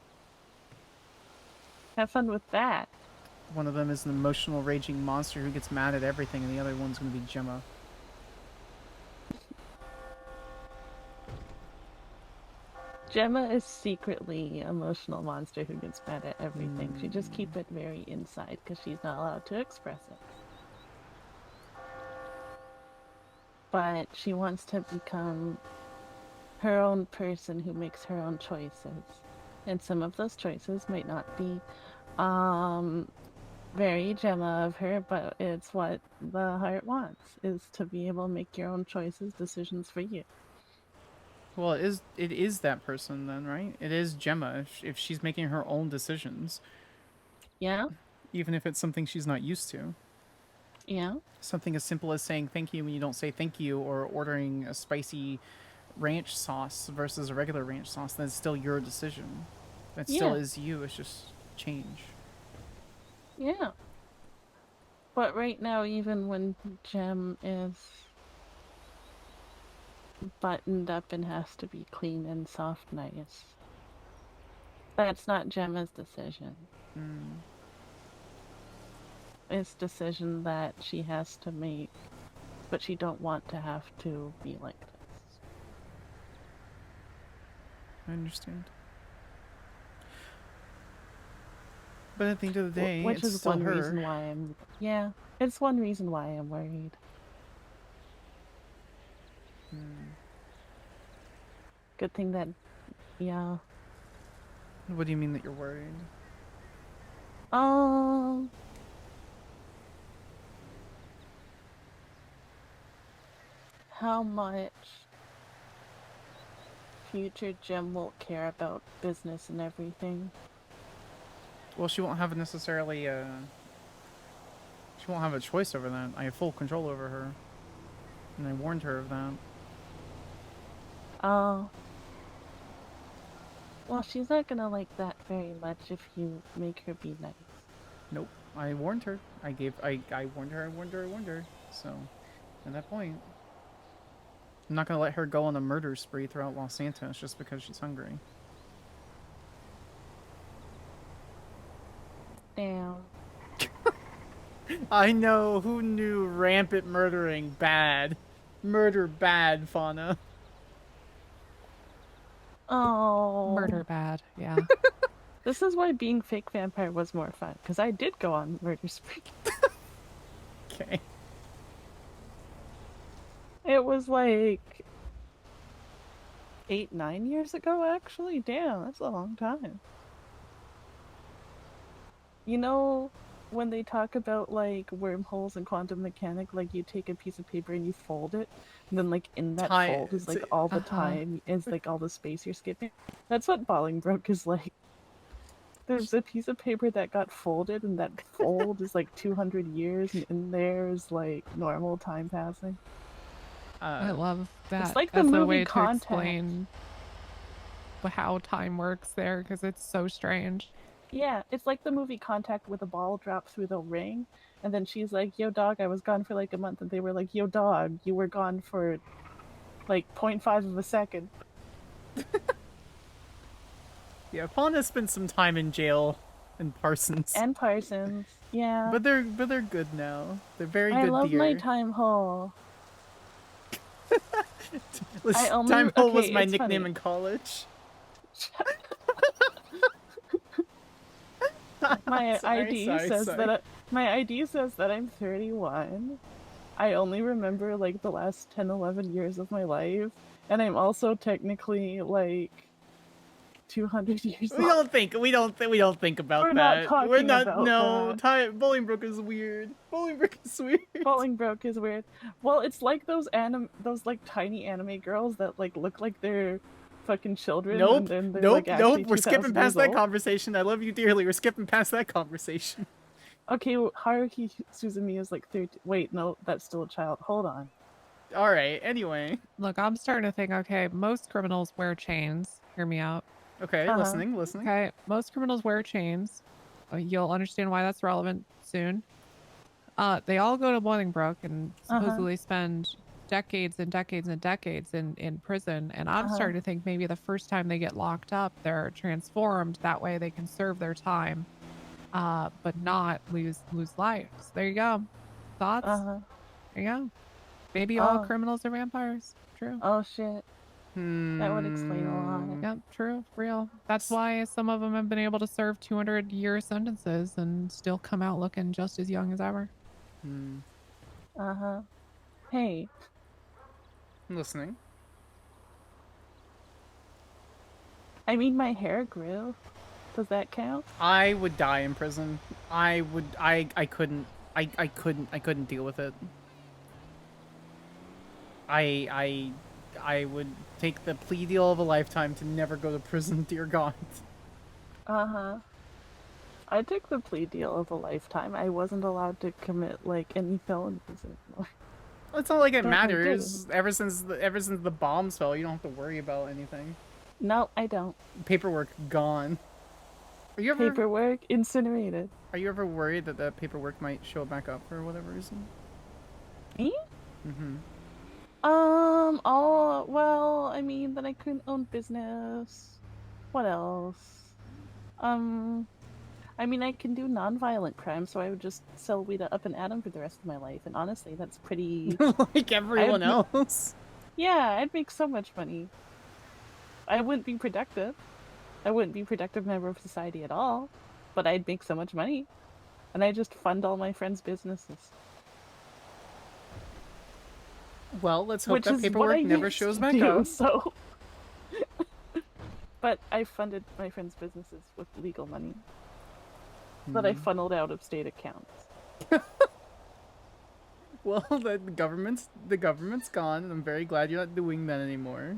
Have fun with that. One of them is an emotional, raging monster who gets mad at everything, and the other one's going to be Gemma. Gemma is secretly an emotional monster who gets mad at everything. She just keep it very inside because she's not allowed to express it. But she wants to become her own person who makes her own choices. And some of those choices might not be very Gemma of her, but it's what the heart wants, is to be able to make your own choices, decisions for you. Well, it is that person then, right? It is Gemma if she's making her own decisions. Yeah? Even if it's something she's not used to. Yeah? Something as simple as saying thank you when you don't say thank you, or ordering a spicy ranch sauce versus a regular ranch sauce. That's still your decision. That still is you. It's just change. Yeah. But right now, even when Gem is buttoned up and has to be clean and soft nice, that's not Gemma's decision. It's decision that she has to make, but she don't want to have to be like this. I understand. But at the end of the day, Which it's is still one her. reason why I'm... Yeah, it's one reason why I'm worried. Good thing that... Yeah. What do you mean that you're worried? How much future Gem will care about business and everything? Well, she won't have necessarily she won't have a choice over that. I have full control over her. And I warned her of that. Oh. Well, she's not gonna like that very much if you make her be nice. Nope. I warned her. I warned her. So, at that point, I'm not gonna let her go on a murder spree throughout Los Santos just because she's hungry. Damn. I know. Who knew rampant murdering bad? Murder bad, Fauna. Oh. Murder bad, yeah. This is why being fake vampire was more fun, because I did go on murder spree. Okay. It was like 8-9 years ago, actually. Damn, that's a long time. You know, when they talk about like wormholes and quantum mechanic, like you take a piece of paper and you fold it, and then like in that fold is like all the time, is like all the space you're skipping. That's what Bolingbroke is like. There's a piece of paper that got folded, and that fold is like 200 years, and in there is like normal time passing. I love that. It's like the as a movie way to Contact. explain how time works there, because it's so strange. Yeah, it's like the movie Contact with a ball dropped through the ring, and then she's like, yo dog, I was gone for like a month, and they were like, yo dog, you were gone for like 0.5 of a second. Yeah, Fauna spent some time in jail in Parsons. And Parsons. Yeah. But they're good now. They're very I good love deer. my time hole. I only Time hole was okay, my it's nickname funny. in college. My Sorry, ID sorry, says sorry. that my ID says that I'm 31. I only remember like the last 10, 11 years of my life, and I'm also technically like 200 years We old. don't think about We're not that. We're talking not. about No, that. Bolingbroke is weird. Bolingbroke is weird. Bolingbroke is weird. Well, it's like those like tiny anime girls that like look like they're fucking children, Nope. and then they're Nope. like actually Nope. We're skipping 2,000 past years that old. conversation. I love you dearly. We're skipping past that conversation. Okay, well, Haruhi Suzumi is like 13. Wait, no, that's still a child. Hold on. All right. Anyway. Look, I'm starting to think, okay, most criminals wear chains. Hear me out. Okay, listening. Okay, most criminals wear chains. You'll understand why that's relevant soon. They all go to Bolingbroke and supposedly spend decades and decades and decades in prison. And I'm starting to think maybe the first time they get locked up, they're transformed. That way they can serve their time, but not lose life. So there you go. Thoughts? There you go. Maybe all criminals are vampires. True. Oh shit. That would explain a lot. Yep, true, real. That's why some of them have been able to serve 200-year sentences and still come out looking just as young as ever. Hey. I'm listening. I mean, my hair grew. Does that count? I would die in prison. I couldn't deal with it. I would take the plea deal of a lifetime to never go to prison, dear God. I took the plea deal of a lifetime. I wasn't allowed to commit like any felonies anymore. It's not like it But I matters. didn't. Ever since the bombs fell, you don't have to worry about anything. No, I don't. Paperwork gone. Are you ever Paperwork incinerated. Are you ever worried that that paperwork might show back up for whatever reason? Me? Mm-hmm. Oh, well, I mean, that I couldn't own business. What else? I mean, I can do non-violent crime, so I would just sell weed up and atom for the rest of my life, and honestly, that's pretty... like everyone else. Yeah, I'd make so much money. I wouldn't be productive. I wouldn't be a productive member of society at all, but I'd make so much money. And I just fund all my friends' businesses. Well, let's hope Which that is paperwork what I never used shows to back do, up. So... But I funded my friends' businesses with legal money that I funneled out of state accounts. Well, the government's gone, and I'm very glad you're not doing that anymore.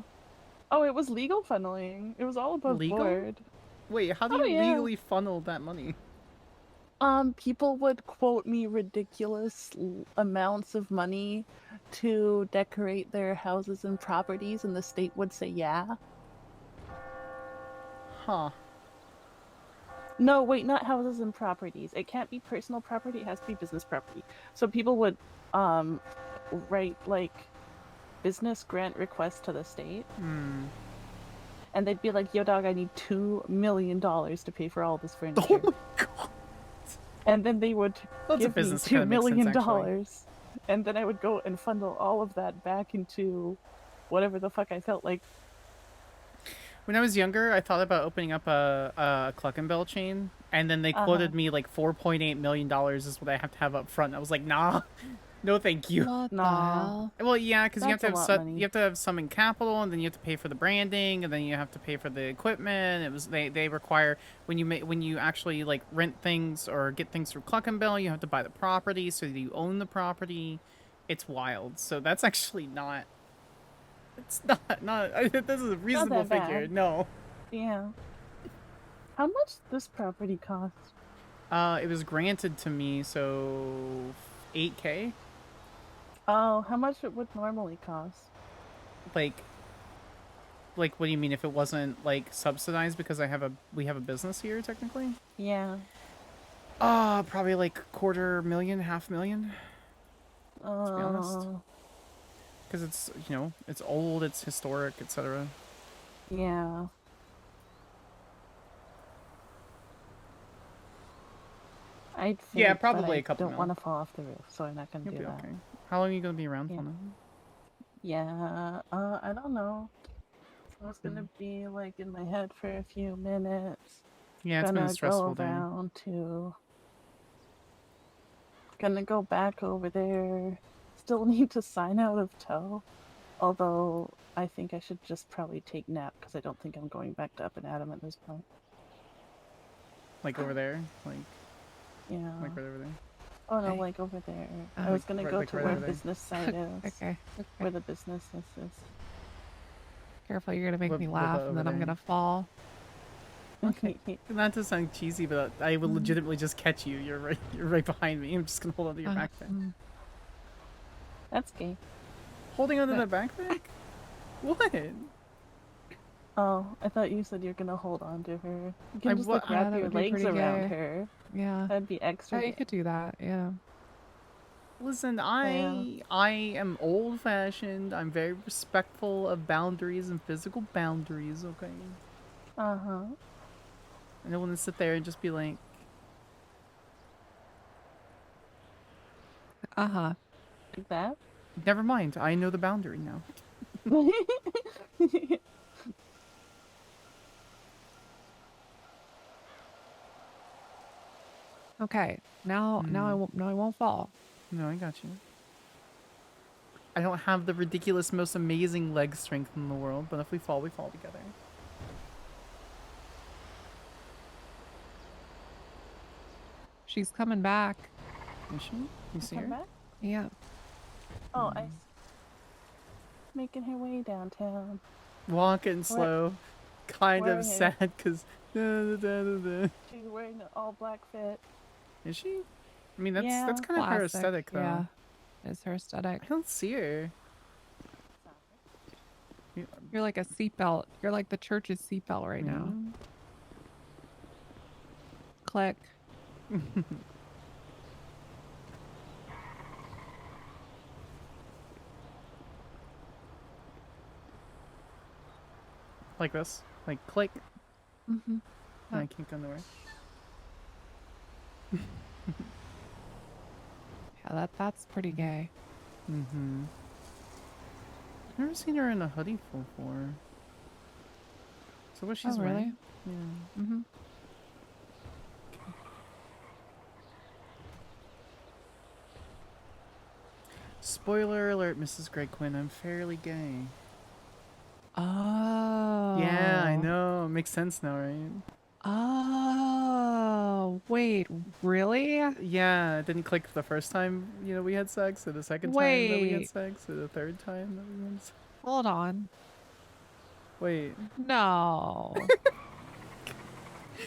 Oh, it was legal funneling. It was all above Legal? board. Wait, how do you legally funnel that money? People would quote me ridiculous amounts of money to decorate their houses and properties, and the state would say yeah. Huh. No, wait, not houses and properties. It can't be personal property, it has to be business property. So people would write like business grant requests to the state. And they'd be like, yo dog, I need $2 million to pay for all this furniture. Oh my god. And then they would give me $2 million, and then I would go and funnel all of that back into whatever the fuck I felt like. When I was younger, I thought about opening up a Cluckenbell chain, and then they quoted me like $4.8 million is what I have to have up front. I was like, nah, no, thank you. What the hell? Well, yeah, because you have That's to a have lot of you have to have some in capital, and then you have to pay for the branding, and then you have to pay for the equipment. It was they require when you actually like rent things or get things through Cluckenbell, you have to buy the property so that you own the property. It's wild. So that's actually not. It's not. This is a reasonable that figure. bad. No. Yeah. How much does this property cost? It was granted to me, so $8K. Oh, how much it would normally cost? Like, what do you mean if it wasn't like subsidized because we have a business here technically? Yeah. Probably like $250,000, $500,000. To be honest. Because it's, it's old, it's historic, etc. Yeah. I'd Yeah, faint, probably but a I couple don't mil. want to fall off the roof, so I'm not gonna You'll do be that. okay. How long are you gonna be around Yeah. for now? Yeah, I don't know. So it's gonna be like in my head for a few minutes. Yeah, it's been a Gonna stressful go day. around to. Gonna go back over there. Still need to sign out of tow. Although I think I should just probably take nap because I don't think I'm going back to Up and Adam at this point. Like over there? Like Yeah. right over there? Oh no, Hey. like over there. Oh, I was like gonna right- go like to right where over there. business site is. Okay. Where the business is. Careful, you're gonna make What- me what laugh, about and then over I'm there? gonna fall. Okay. Not to sound cheesy, but I will legitimately just catch you. You're right behind me. I'm just gonna hold onto your backpack. That's gay. Holding onto the backpack? What? Oh, I thought you said you're gonna hold on to her. You can I just wa- like Yeah, wrap that your would be legs pretty around gay. her. Yeah. That'd be extra. Oh, you gay. could do that. Yeah. Listen, I am old-fashioned. I'm very respectful of boundaries and physical boundaries. Okay. Uh-huh. I don't want to sit there and just be like, Uh-huh. Like that? never mind. I know the boundary now. Okay. Now I won't fall. No, I got you. I don't have the ridiculous, most amazing leg strength in the world, but if we fall together. She's coming back. Is she? You see Come her? back? Yeah. Oh, I see. Making her way downtown. Walking slow. Kind wearing of a- sad because. She's wearing an all black fit. Is she? I mean, that's Yeah. kind of her Classic, aesthetic, though. yeah. It's her aesthetic. I don't see her. You're like a seatbelt. You're like the church's seatbelt right now. Click. Like this. Like click. Mm-hmm. I can't go nowhere. Yeah, that's pretty gay. Mm-hmm. I've never seen her in a hoodie before. So what she's Oh, really? wearing? Yeah. Mm-hmm. Spoiler alert, Mrs. Greg Quinn, I'm fairly gay. Oh. Yeah, I know. Makes sense now, right? Oh, wait, really? Yeah, it didn't click the first time, we had sex, or the second time that we had Wait. sex, or the third time that we had sex. Hold on. Wait. No.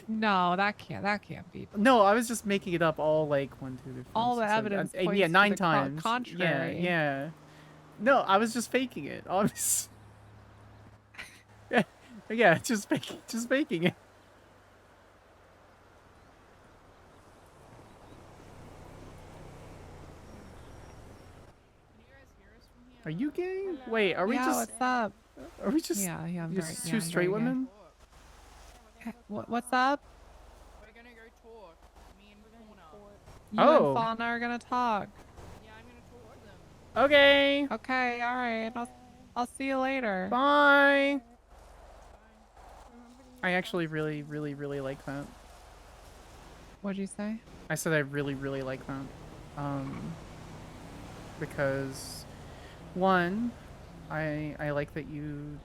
No, that can't be. No, I was just making it up all like 1, 2, 3, 4. All the 6, 7, evidence yeah, points to 9 the times. contrary. Yeah. No, I was just faking it. Obviously. Yeah, just faking it. Are you gay? Wait, are we Yeah, just? what's up? Are we just? Yeah, I'm just very- two yeah, I'm straight very gay. women? What's up? We're gonna go talk. Me and Fauna. You Oh. and Fauna are gonna talk. Yeah, I'm gonna talk to them. Okay. Okay, all right. I'll see you later. Bye. I actually really, really, really like that. What'd you say? I said I really, really like that. Because one, I like that you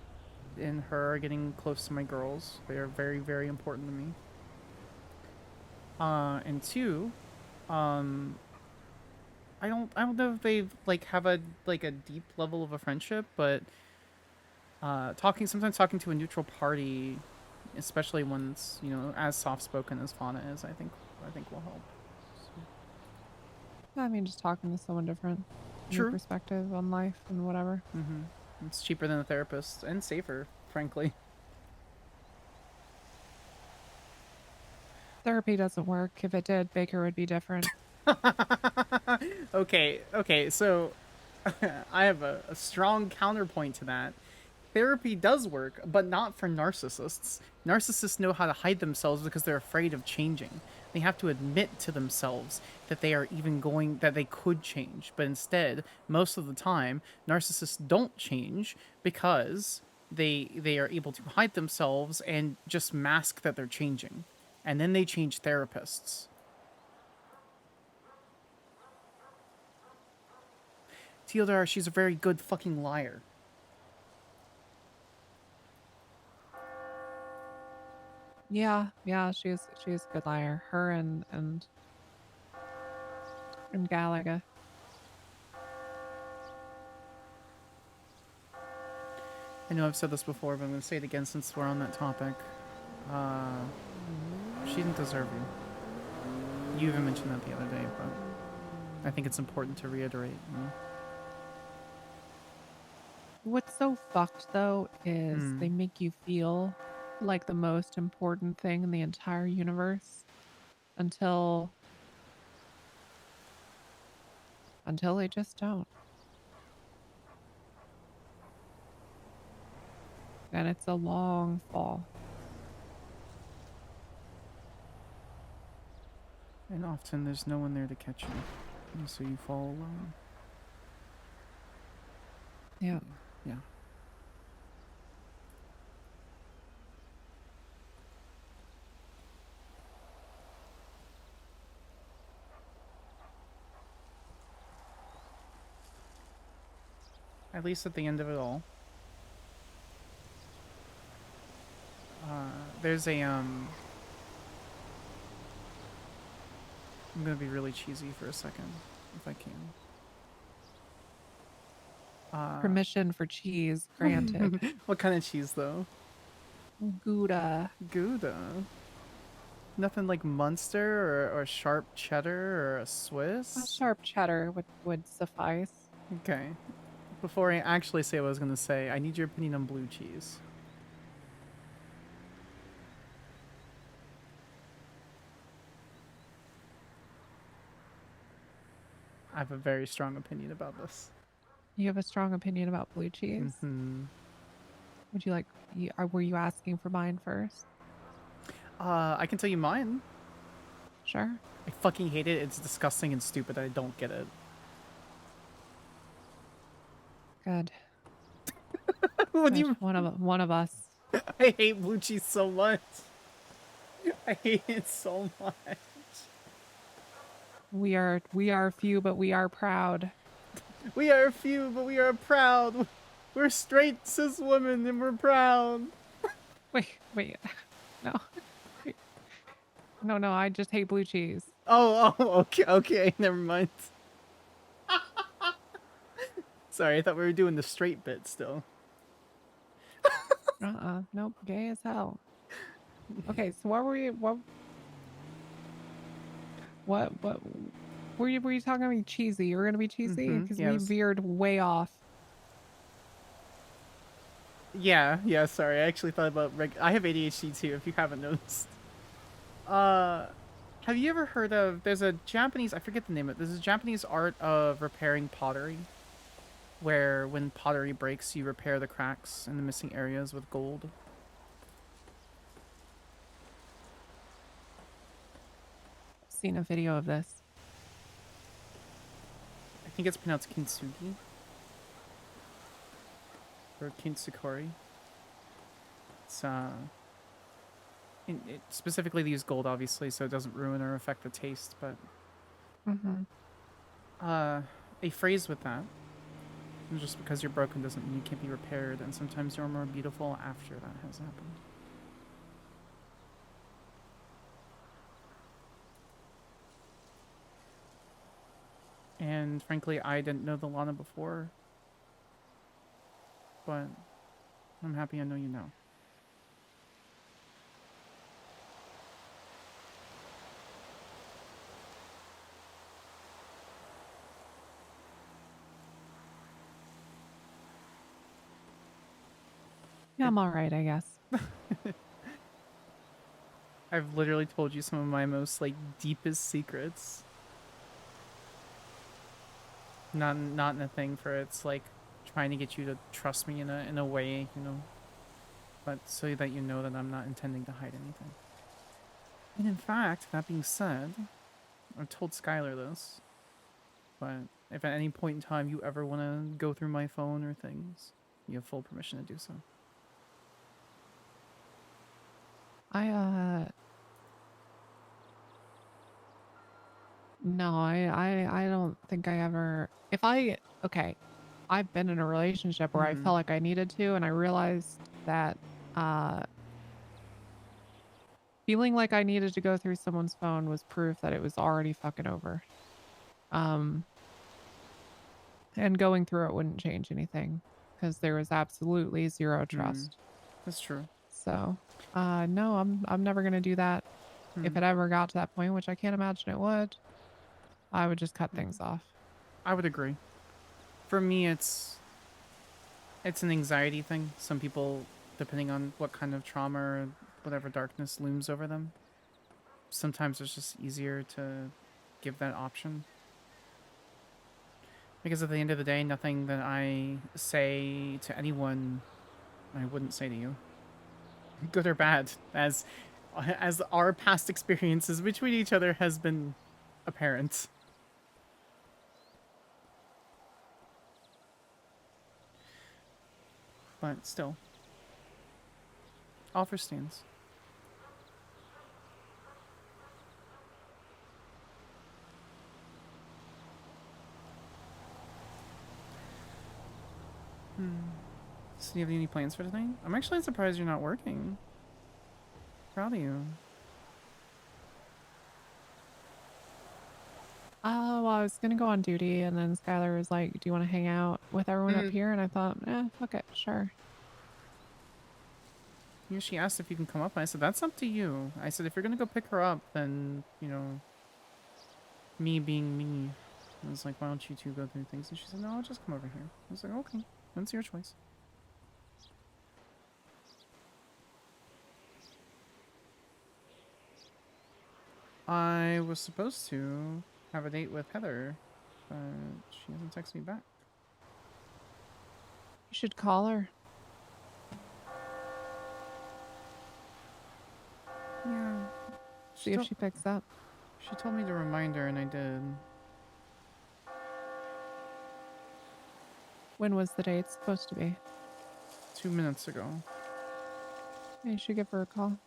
and her are getting close to my girls. They are very, very important to me. And two, I don't know if they have a deep level of a friendship, but sometimes talking to a neutral party, especially when it's as soft spoken as Fauna is, I think will help. I mean, just talking to someone different. True. New perspective on life and whatever. Mm-hmm. It's cheaper than a therapist and safer, frankly. Therapy doesn't work. If it did, Baker would be different. Okay, so I have a strong counterpoint to that. Therapy does work, but not for narcissists. Narcissists know how to hide themselves because they're afraid of changing. They have to admit to themselves that they are that they could change. But instead, most of the time, narcissists don't change because they are able to hide themselves and just mask that they're changing. And then they change therapists. Teodor, she's a very good fucking liar. Yeah, she's a good liar. Her and Gallagher. I know I've said this before, but I'm going to say it again since we're on that topic. She didn't deserve you. You even mentioned that the other day, but I think it's important to reiterate. You know? What's so fucked though is they make you feel like the most important thing in the entire universe until they just don't. And it's a long fall. And often there's no one there to catch you, and so you fall alone. Yeah. Yeah. At least at the end of it all. There's a, I'm gonna be really cheesy for a second, if I can. Permission for cheese granted. What kind of cheese, though? Gouda. Gouda? Nothing like Munster or sharp cheddar or a Swiss? A sharp cheddar would suffice. Okay. Before I actually say what I was going to say, I need your opinion on blue cheese. I have a very strong opinion about this. You have a strong opinion about blue cheese? Mm-hmm. Would you like... were you asking for mine first? I can tell you mine. Sure. I fucking hate it. It's disgusting and stupid. I don't get it. Good. What do you... One of us. I hate blue cheese so much. I hate it so much. We are few, but we are proud. We are few, but we are proud. We're straight cis women and we're proud. Wait. No. No, I just hate blue cheese. Oh, okay, never mind. Sorry, I thought we were doing the straight bit still. Nope, gay as hell. Okay, so what were you, what were you talking about cheesy? You were gonna be cheesy? Because we veered way off. Yeah, sorry, I actually thought about, I have ADHD too, if you haven't noticed. Have you ever heard of, there's a Japanese, I forget the name of it, there's a Japanese art of repairing pottery, where when pottery breaks, you repair the cracks and the missing areas with gold. Seen a video of this. I think it's pronounced kintsugi. Or kintsukori. It's, it specifically they use gold, obviously, so it doesn't ruin or affect the taste, but... a phrase with that, just because you're broken doesn't mean you can't be repaired, and sometimes you're more beautiful after that has happened. And frankly, I didn't know the Lana before, but I'm happy I know you now. Yeah, I'm alright, I guess. I've literally told you some of my most, like, deepest secrets. Not in a thing for it's, like, trying to get you to trust me in a way, you know, but so that you know that I'm not intending to hide anything. And in fact, that being said, I told Skyler this, but if at any point in time you ever want to go through my phone or things, you have full permission to do so. No, I don't think I ever. Okay, I've been in a relationship where I Mhm. felt like I needed to, and I realized that feeling like I needed to go through someone's phone was proof that it was already fucking over. And going through it wouldn't change anything because there was absolutely zero trust. That's true. So, no, I'm never gonna do that. If it ever got to that point, which I can't imagine it would, I would just cut things off. I would agree. For me, it's an anxiety thing. Some people, depending on what kind of trauma or whatever darkness looms over them, sometimes it's just easier to give that option. Because at the end of the day, nothing that I say to anyone, I wouldn't say to you, good or bad, as our past experiences between each other has been apparent. But still, offer stands. So do you have any plans for tonight? I'm actually surprised you're not working. Proud of you. Oh, well, I was gonna go on duty, and then Skylar was like, "Do you want to hang out with everyone up here?" And I thought, fuck it, sure. You know, she asked if you can come up, and I said, that's up to you. I said, if you're gonna go pick her up, then, you know, me being me, I was like, why don't you two go through things? And she said, no, I'll just come over here. I was like, okay, that's your choice. I was supposed to have a date with Heather, but she hasn't texted me back. You should call her. Yeah. See if she picks up. She told me to remind her, and I did. When was the date supposed to be? 2 minutes ago. Yeah, you should give her a call.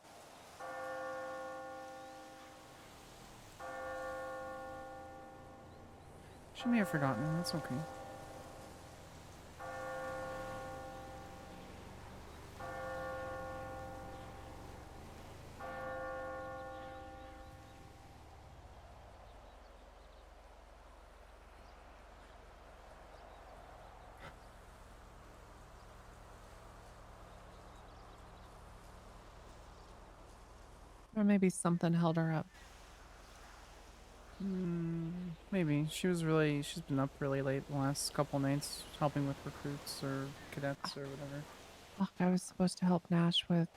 She may have forgotten. That's okay. Or maybe something held her up. Maybe. She's been up really late the last couple nights helping with recruits or cadets or whatever. Fuck, I was supposed to help Nash with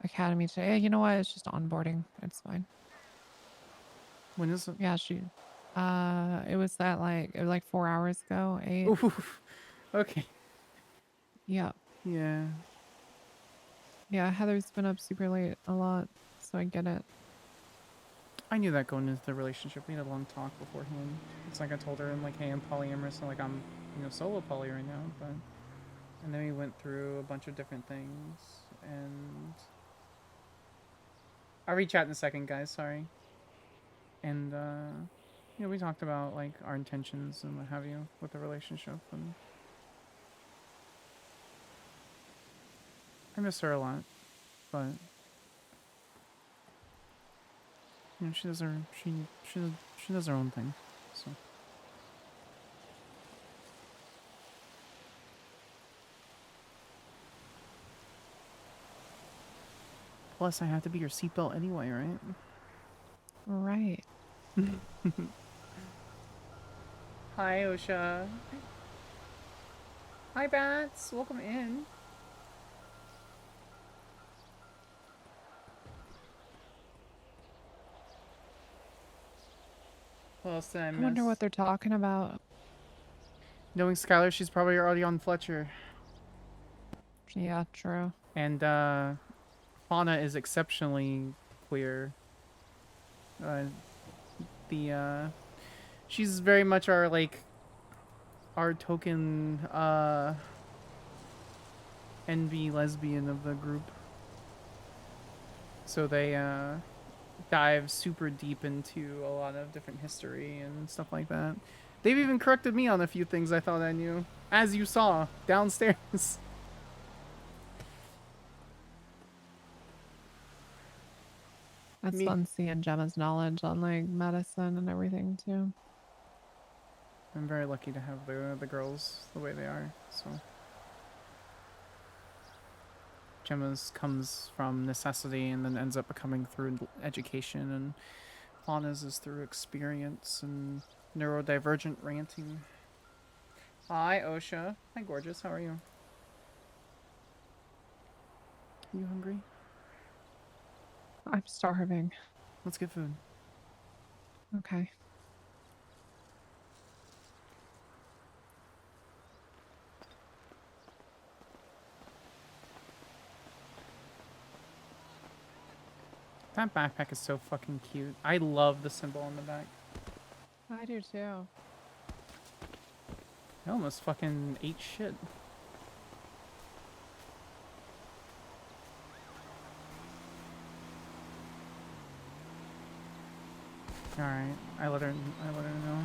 Academy today. Yeah, you know what? It's just onboarding. It's fine. When is it? Yeah, it was 4 hours ago. 8. Oof. Okay. Yeah. Yeah. Yeah, Heather's been up super late a lot, so I get it. I knew that going into the relationship. We had a long talk beforehand. It's like I told her, I'm like, hey, I'm polyamorous, and like I'm, solo poly right now, but... And then we went through a bunch of different things, and... I'll reach out in a second, guys, sorry. And, we talked about, like, our intentions and what have you with the relationship, and... I miss her a lot, but... she does her she does her own thing. So plus I have to be your seatbelt anyway, right? Right. Hi, Osha. Hi, Bats. Welcome in. What else did I miss? I wonder what they're talking about. Knowing Skylar, she's probably already on Fletcher. Yeah, true. And Fauna is exceptionally queer. She's very much our our token envy lesbian of the group. So they dive super deep into a lot of different history and stuff like that. They've even corrected me on a few things I thought I knew, as you saw downstairs. It's fun seeing Gemma's knowledge on like medicine and everything too. I'm very lucky to have the girls the way they are. So Gemma's comes from necessity and then ends up becoming through education, and Fauna's is through experience and neurodivergent ranting. Hi, Osha. Hi, gorgeous. How are you? You hungry? I'm starving. Let's get food. Okay. That backpack is so fucking cute. I love the symbol on the back. I do too. I almost fucking ate shit. Alright, I let her know.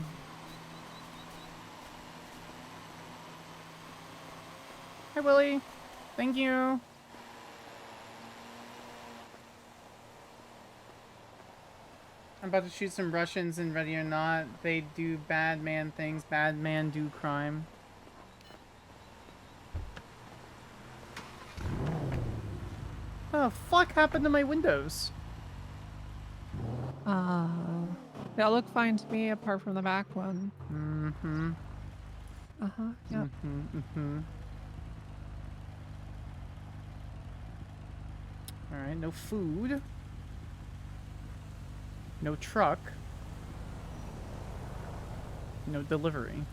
Hi, Willie. Thank you. I'm about to shoot some Russians in Ready or Not. They do bad man things. Bad man do crime. Oh, fuck happened to my windows? They all look fine to me apart from the back one. Mm-hmm. Uh-huh, yep. Mm-hmm, mm-hmm. Alright, no food. No truck. No delivery.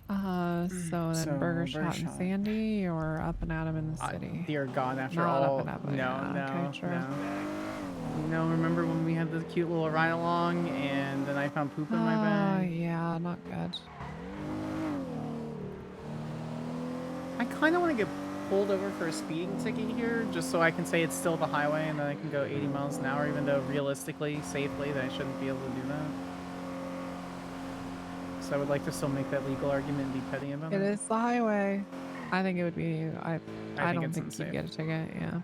So then Burger Shot and Sandy or Up and Adam in the city? Dear God, after Not all... Up and Adam, No, yeah, no, okay, true. no. You know, remember when we had the cute little ride-along and then I found poop in my bag? Yeah, not good. I kind of want to get pulled over for a speeding ticket here, just so I can say it's still the highway and then I can go 80 miles an hour, even though realistically, safely, that I shouldn't be able to do that. So I would like to still make that legal argument and be petty about it. It is the highway. I think it would be. I don't it's think unsafe. you'd get a ticket. Yeah.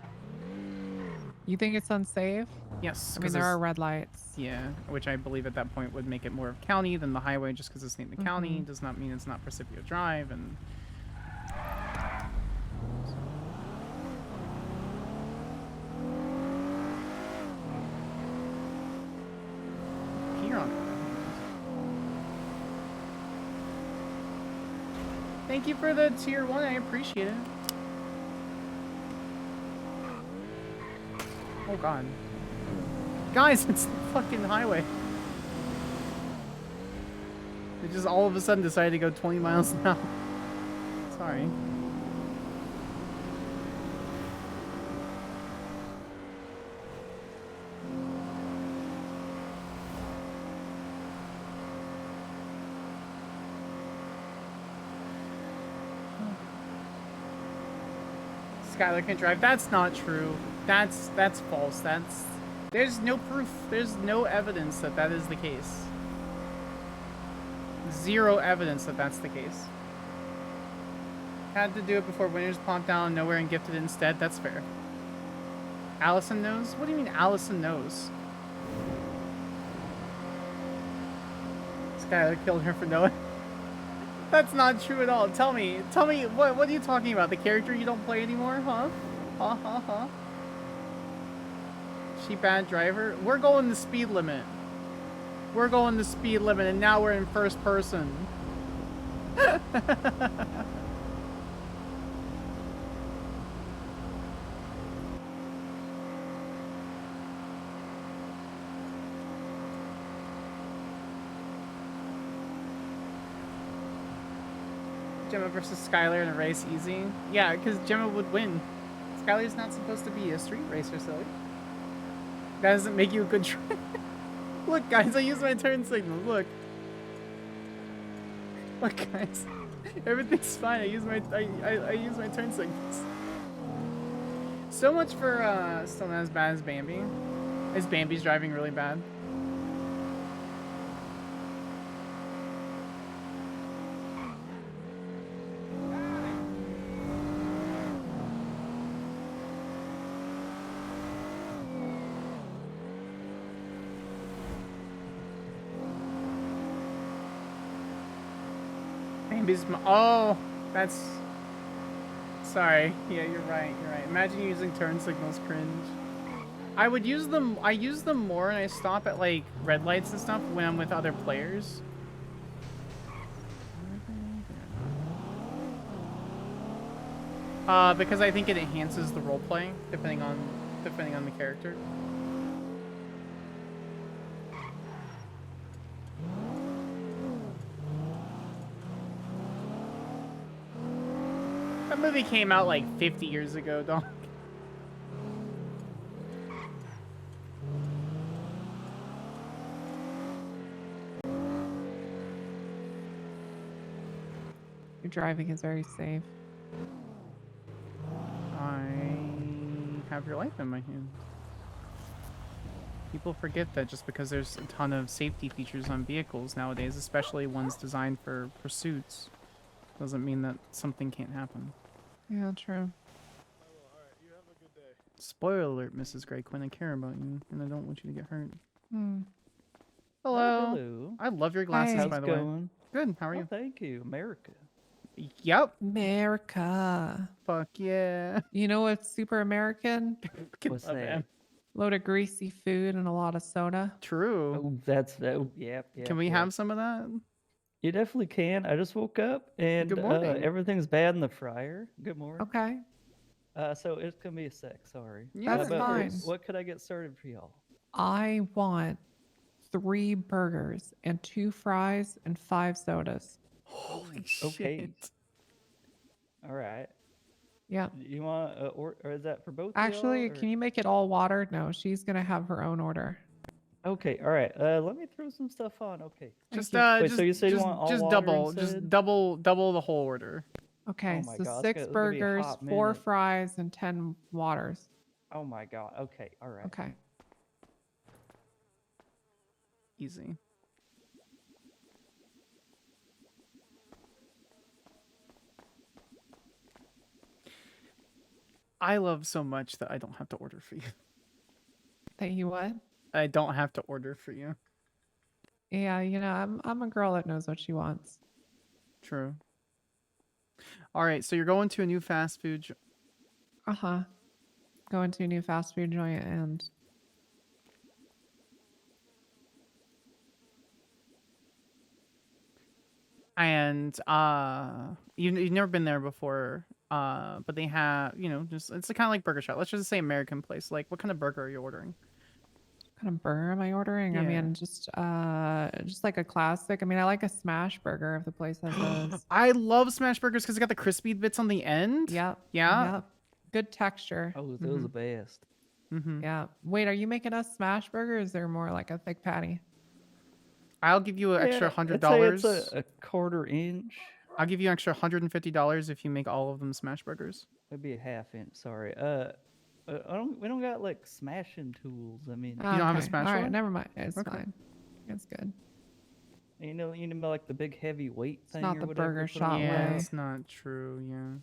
You think it's unsafe? Yes. I mean, there are red lights. Yeah, which I believe at that point would make it more of county than the highway, just because it's named the county does not mean it's not Precipio Drive, and here on. Thank you for the tier 1, I appreciate it. Oh god. Guys, it's the fucking highway. They just all of a sudden decided to go 20 miles an hour. Sorry. Skylar can drive. That's not true. That's false. There's no proof. There's no evidence that that is the case. Zero evidence that that's the case. Had to do it before Winners plonked down nowhere and gifted instead. That's fair. Allison knows? What do you mean Allison knows? Skylar killed her for knowing. That's not true at all. Tell me, what are you talking about? The character you don't play anymore, huh? Huh? She bad driver? We're going the speed limit. We're going the speed limit, and now we're in first person. Gemma versus Skylar in a race easy. Yeah, because Gemma would win. Skylar's not supposed to be a street racer, silly. That doesn't make you a good driver. Look, guys, I use my turn signal. Look. Look, guys. Everything's fine. I use my turn signals. So much for still not as bad as Bambi. Is Bambi's driving really bad? Oh, that's... Sorry. Yeah, you're right. You're right. Imagine using turn signals, cringe. I would use them... I use them more and I stop at, like, red lights and stuff when I'm with other players. Because I think it enhances the roleplay, depending on the character. That movie came out like 50 years ago, dog. Your driving is very safe. I have your life in my hand. People forget that just because there's a ton of safety features on vehicles nowadays, especially ones designed for pursuits, doesn't mean that something can't happen. Yeah, true. Spoiler alert, Mrs. Grey Quinn, I care about you, and I don't want you to get hurt. Hmm. Hello. Hello. I love your glasses, Hi. by How's the it way. going? Good, how are Oh, you? thank you, America. Yep. America. Fuck yeah. You know what's super American? What's love that? him. Load of greasy food and a lot of soda. True. Oh, that's yep. Can we have some of that? You definitely can. I just woke up and Good morning. everything's bad in the fryer. Good morning. Okay. So it's gonna be a sec. Sorry. Yeah, That's but fine. What could I get started for y'all? I want 3 burgers and 2 fries and 5 sodas. Holy Okay. shit. All right. Yeah. You want or is that for both? Actually, of y'all, can you make it all water? No, she's gonna have her own order. Okay. All right. Let me throw some stuff on. Okay. Just you. Wait, so you said you want all water instead? double the whole order. Okay, Oh my so God, 6 it's gonna be a burgers, hot 4 minute. fries, and 10 waters. Oh my God. Okay. All right. Okay. Easy. I love so much that I don't have to order for you. That you what? I don't have to order for you. Yeah, you know, I'm a girl that knows what she wants. True. All right, so you're going to a new fast food. Uh-huh. Going to a new fast food joint and you've never been there before, but they have, you know, just it's kind of like Burger Shot. Let's just say American place. Like, what kind of burger are you ordering? What kind of burger am I ordering? I Yeah. mean, just like a classic. I mean, I like a smash burger if the place has those. I love smash burgers because they got the crispy bits on the end. Yep. Yeah. Yep. Good texture. Oh, those are the best. Mm-hmm. Yeah. Wait, are you making us smash burger? Or is there more like a thick patty? I'll give you an extra I'd say $100. It's a quarter inch. I'll give you an extra $150 if you make all of them smash burgers. That'd be a half inch. Sorry. We don't got like smashing tools. I mean, You don't have a Okay. smash All right, one? never mind. It's Okay. fine. It's good. you know like the big heavy weight thing. not or the whatever Burger to put on Shot the Yeah, way. it's not true. Yeah.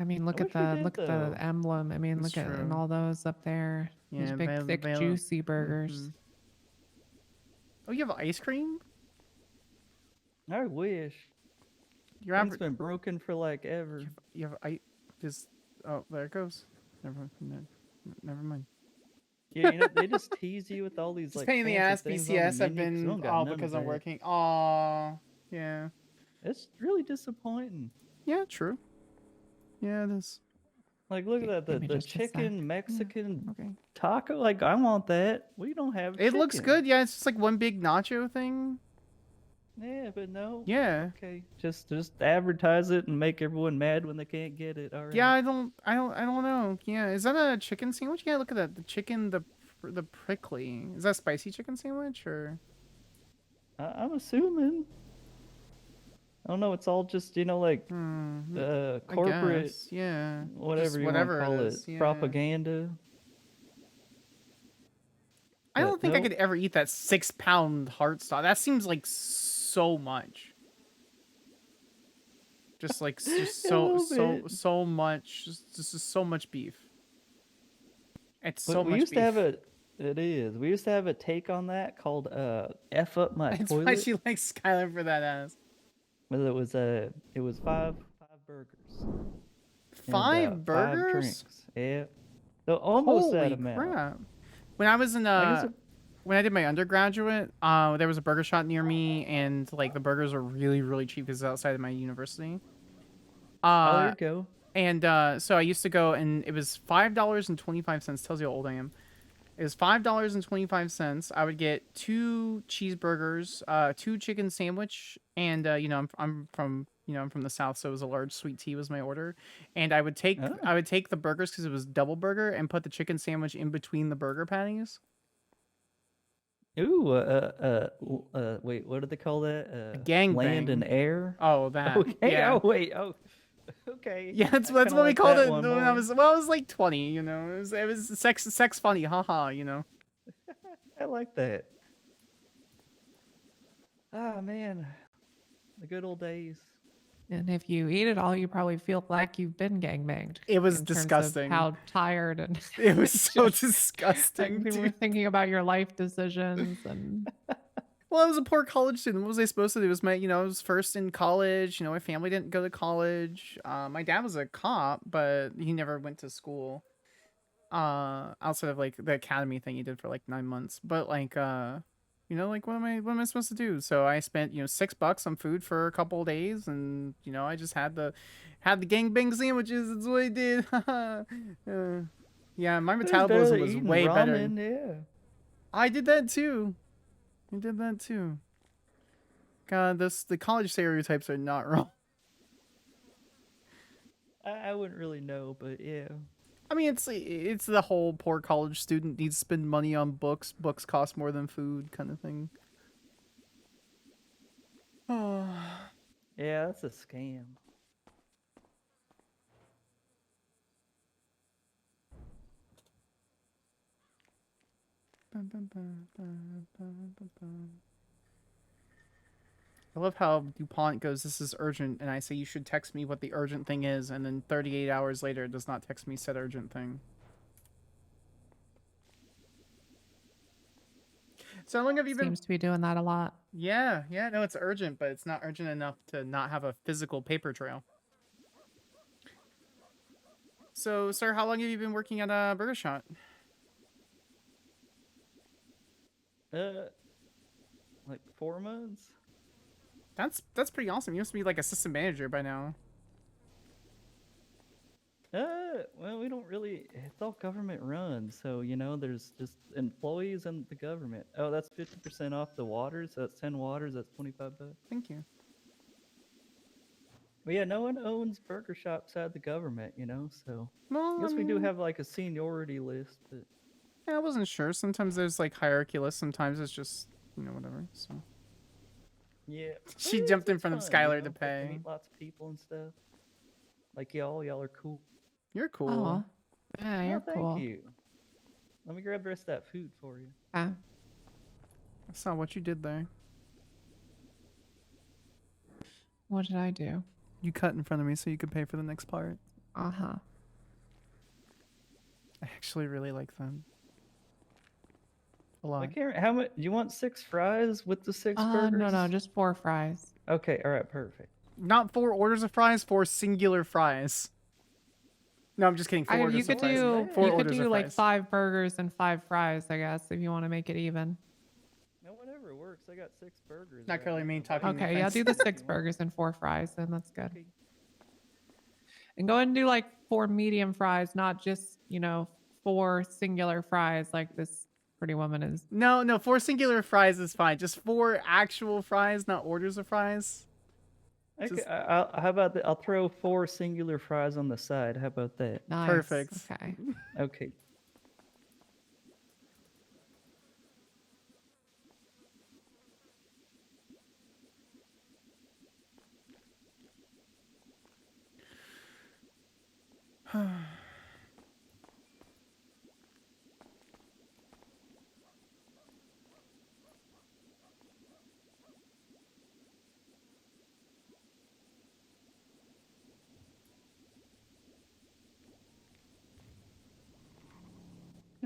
I mean, look at wish we the did, look at though. the emblem. I mean, It's look at and true. all those up there. Those Yeah, big, thick, they- juicy burgers. Mhm. Oh, you have ice cream? I wish. Your Thing's average. been broken for like ever. You have ice. Just. Oh, there it goes. Never mind. Yeah, you know, they just tease you with all these It's like pain in the fancy ass. things on the BCS have menu 'cause we been don't got all none of because I'm that. working. Aw, yeah. It's really disappointing. Yeah, true. Yeah, it is. Like, look at that, Give me the just a sec. chicken Mexican Okay. taco. Like, I want that. We don't have. It looks chicken. good. Yeah, it's just like one big nacho thing. Yeah, but no. Yeah. Okay. Just advertise it and make everyone mad when they can't get it. All right. Yeah, I don't know. Yeah, is that a chicken sandwich? Yeah, look at that. The chicken, the prickly. Is that a spicy chicken sandwich or? I'm assuming. I don't know. It's all just like I corporate, guess, yeah. whatever Just you whatever want to it call is, it, yeah. propaganda. I don't But think I nope. could ever eat that 6-pound heart stock. That seems like so much. Just like just A little bit. so much. Just so much beef. It's But so we much used beef. to have a. It is. We used to have a take on that called "F up my That's toilet." why she likes Skyler for that ass. Well, it was five burgers. and 5 about burgers? 5 drinks. Yeah. So almost that Holy amount. crap! When I was in when I did my undergraduate, there was a burger shop near me, and like the burgers were really cheap because it's outside of my university. Oh, there you go. And so I used to go, and it was $5.25. Tells you how old I am. It was $5.25. I would get 2 cheeseburgers, 2 chicken sandwich, and I'm from I'm from the South, so it was a large sweet tea was my order. And I would take the burgers because it was double burger, and put the chicken sandwich in between the burger patties. Ooh, wait, what do they call that? Gangbang. Land and air. Oh, that. Okay. Yeah. Oh, wait. Oh, okay. Yeah, that's I what kinda we like called that it one when I more. was like 20. It was sex funny, haha. I like that. Ah, man, the good old days. And if you eat it all, you probably feel like you've been gangbanged. It was in terms of disgusting. how tired and It was so just, disgusting. like, people were Dude. thinking about your life decisions and. Well, I was a poor college student. What was I supposed to do? It was I was first in college. My family didn't go to college. My dad was a cop, but he never went to school. Outside of like the academy thing he did for like 9 months. But like, like what am I supposed to do? So I spent $6 on food for a couple of days, and I just had the gangbang sandwiches. That's what I did. Yeah, my metabolism was way better. Ramen, yeah. I did that too. God, the college stereotypes are not wrong. I wouldn't really know, but yeah. I mean, it's the whole poor college student needs to spend money on books. Books cost more than food, kind of thing. Oh. Yeah, that's a scam. I love how DuPont goes, "This is urgent," and I say, "You should text me what the urgent thing is," and then 38 hours later it does not text me said urgent thing. So how long have you been? Seems to be doing that a lot. Yeah, no, it's urgent, but it's not urgent enough to not have a physical paper trail. So, sir, how long have you been working at a burger shop? Like 4 months. That's pretty awesome. You must be like assistant manager by now. Well, we don't really. It's all government run, so there's just employees and the government. Oh, that's 50% off the waters. So that's 10 waters. That's $25. Thank you. But yeah, no one owns burger shops outside the government, so. Well, I guess we do have like a seniority list, but. Yeah, I wasn't sure. Sometimes there's like hierarchy lists. Sometimes it's just whatever. So. Yeah. She jumped in front of fun, Skylar to get pay. meet lots of people and stuff. Like y'all are cool. You're cool. Aw. Yeah, you're thank cool. you. Let me grab the rest of that food for you. Ah. I saw what you did there. What did I do? You cut in front of me so you could pay for the next part. Uh-huh. I actually really like them. A I lot. can't. How much? Do you want 6 fries with the 6 burgers? No, just 4 fries. Okay. All right. Perfect. Not 4 orders of fries, 4 singular fries. No, I'm just kidding. 4 orders You of could fries. do 4 you could orders do of like fries. 5 burgers and 5 fries, I guess, if you want to make it even. No, whatever works. I got 6 burgers. Not curly main talking. Okay, yeah, do the 6 burgers and 4 fries, then that's good. Okay. And go ahead and do like 4 medium fries, not just 4 singular fries like this pretty woman is. No, 4 singular fries is fine. Just 4 actual fries, not orders of fries. Okay, how about that? I'll throw 4 singular fries on the side. How about that? Nice. Perfect. Okay. Okay.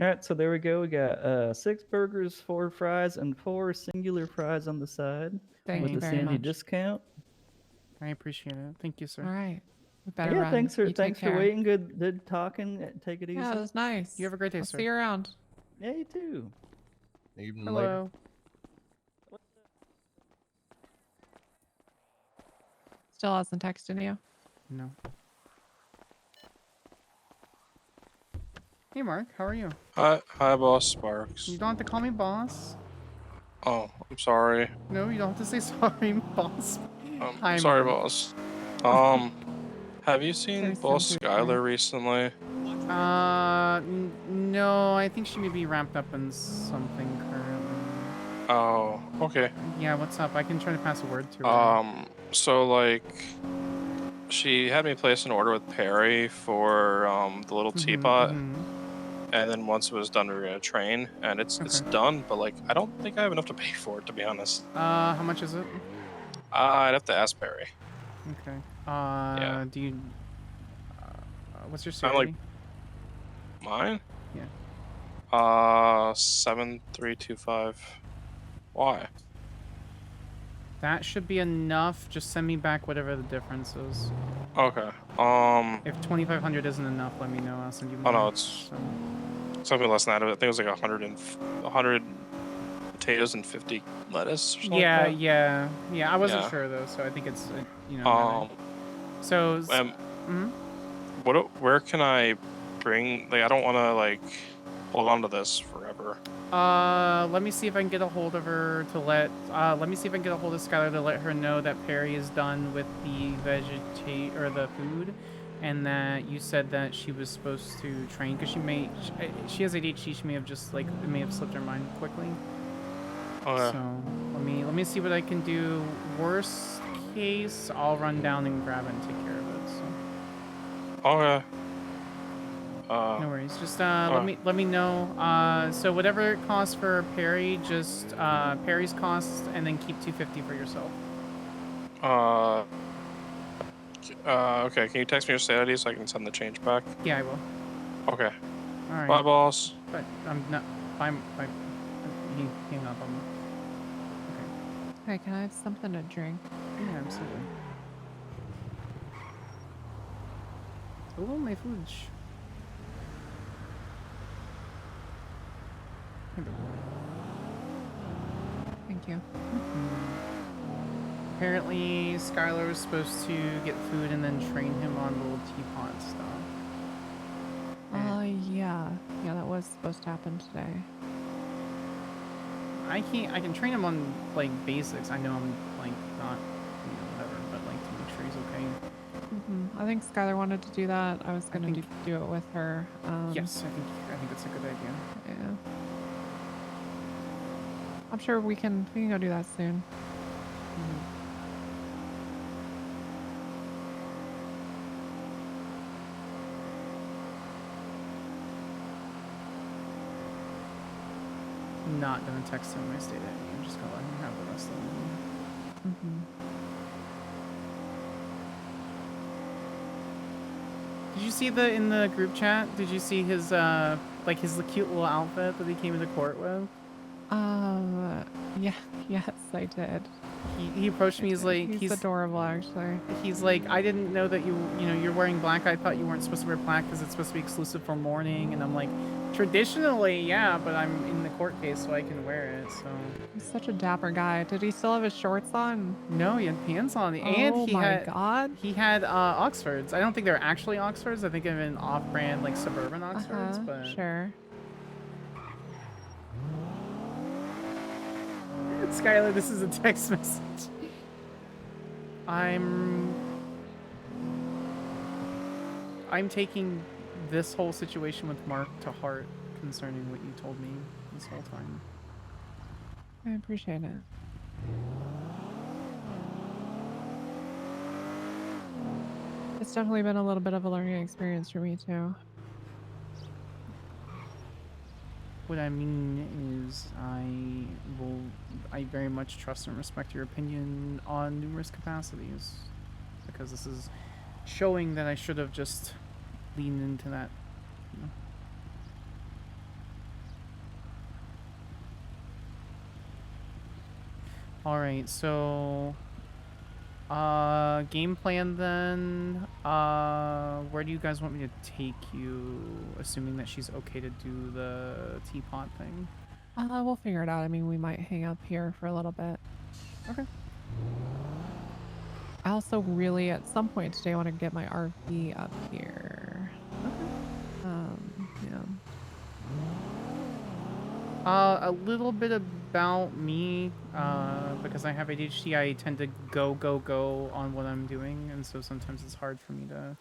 All right, so there we go. We got 6 burgers, 4 fries, and 4 singular fries on the side Thank with you the very Sandy much. discount. I appreciate it. Thank you, sir. All right. We better Yeah, run. thanks for You take care. waiting. Good talking. Take it easy. Yeah, it was nice. You have a great day, I'll sir. see you around. Yeah, you too. Evening Hello. Still hasn't texted you. No. Hey, Mark. How are you? Hi, boss Sparks. You don't have to call me boss. Oh, I'm sorry. No, you don't have to say sorry, boss. Hi, Sorry, Mark. boss. Have you seen Very Boss simple, Skyler recently? No, I think she may be wrapped up in something currently. Oh, okay. Yeah, what's up? I can try to pass a word to her. So like, she had me place an order with Perry for the little teapot, and then once it was done, we were gonna train, and it's done. But like, I don't think I have enough to pay for it, to be honest. How much is it? I'd have to ask Perry. Okay. Yeah. Do you? What's your I'm salary? like, mine? Yeah. 7325. Why? That should be enough. Just send me back whatever the difference is. Okay. If 2,500 isn't enough, let me know. I'll send you Oh more. no, it's something less than that. I think it was like 100 potatoes and 50 lettuce. Or something Yeah, like that. yeah. I wasn't Yeah. sure though, so I think it's really- So. Where can I bring? Like, I don't want to like hold on to this forever. Let me see if I can get a hold of her to let. Let me see if I can get a hold of Skylar to let her know that Perry is done with the the food, and that you said that she was supposed to train because she has ADHD. She may have just like it may have slipped her mind quickly. Okay. So let me see what I can do. Worst case, I'll run down and grab it and take care of it. So. Okay. No worries. Just let me know. So whatever it costs for Perry, just Perry's costs, and then keep 250 for yourself. Okay. Can you text me your sanity so I can send the change back? Yeah, I will. Okay. All right. Bye, boss. But I'm not. Bye. Hang up. Hey, can I have something to drink? Yeah, absolutely. Oh, my foods. Thank you. Apparently, Skylar was supposed to get food and then train him on little teapot stuff. Yeah. Yeah, that was supposed to happen today. I can train him on like basics. I know I'm like not, whatever, but like to make sure he's okay. I think Skylar wanted to do that. I was gonna do it with her. Yes, I think that's a good idea. Yeah. I'm sure we can go do that soon. Not gonna text him my state ID. I'm just gonna let him have the rest of them. Did you see in the group chat? Did you see his like his cute little outfit that he came into court with? Yeah, yes, I did. He approached me. He's adorable, actually. He's like, I didn't know that you're wearing black. I thought you weren't supposed to wear black because it's supposed to be exclusive for mourning. And I'm like, traditionally, yeah, but I'm in the court case, so I can wear it. So He's such a dapper guy. Did he still have his shorts on? no, he had pants on, and Oh he my had God. he had Oxfords. I don't think they're actually Oxfords. I think they're an off-brand like suburban Oxfords, but Sure. Skylar, this is a text message. I'm taking this whole situation with Mark to heart concerning what you told me this whole time. I appreciate it. It's definitely been a little bit of a learning experience for me too. What I mean is I very much trust and respect your opinion on numerous capacities, because this is showing that I should have just leaned into that. You know. All right, so game plan then. Where do you guys want me to take you, assuming that she's okay to do the teapot thing? We'll figure it out. I mean, we might hang up here for a little bit. Okay. I also really, at some point today, want to get my RV up here. Yeah. A little bit about me, because I have ADHD, I tend to go on what I'm doing, and so sometimes it's hard for me to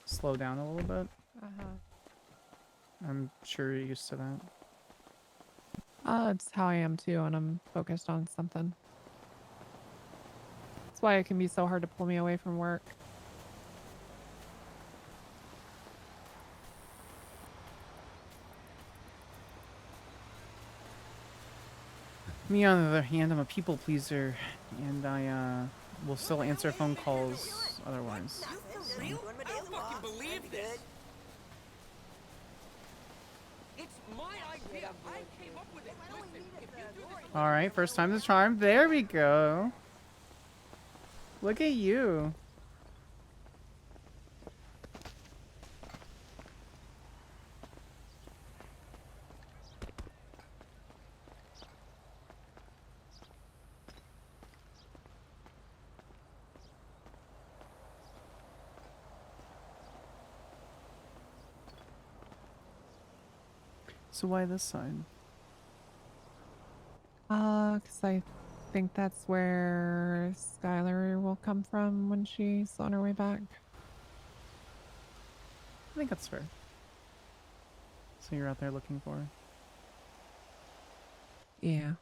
slow down a little bit. I'm sure you're used to that. It's how I am too, and I'm focused on something. That's why it can be so hard to pull me away from work. Me, on the other hand, I'm a people pleaser, and I will still answer phone calls otherwise. So. I don't fucking believe this. It's my idea. I came up with it. Listen, if you do this, All right, first time the charm. There we go. Look at you. So why this side? 'Cause I think that's where Skylar will come from when she's on her way back. I think that's fair. So you're out there looking for her? Yeah.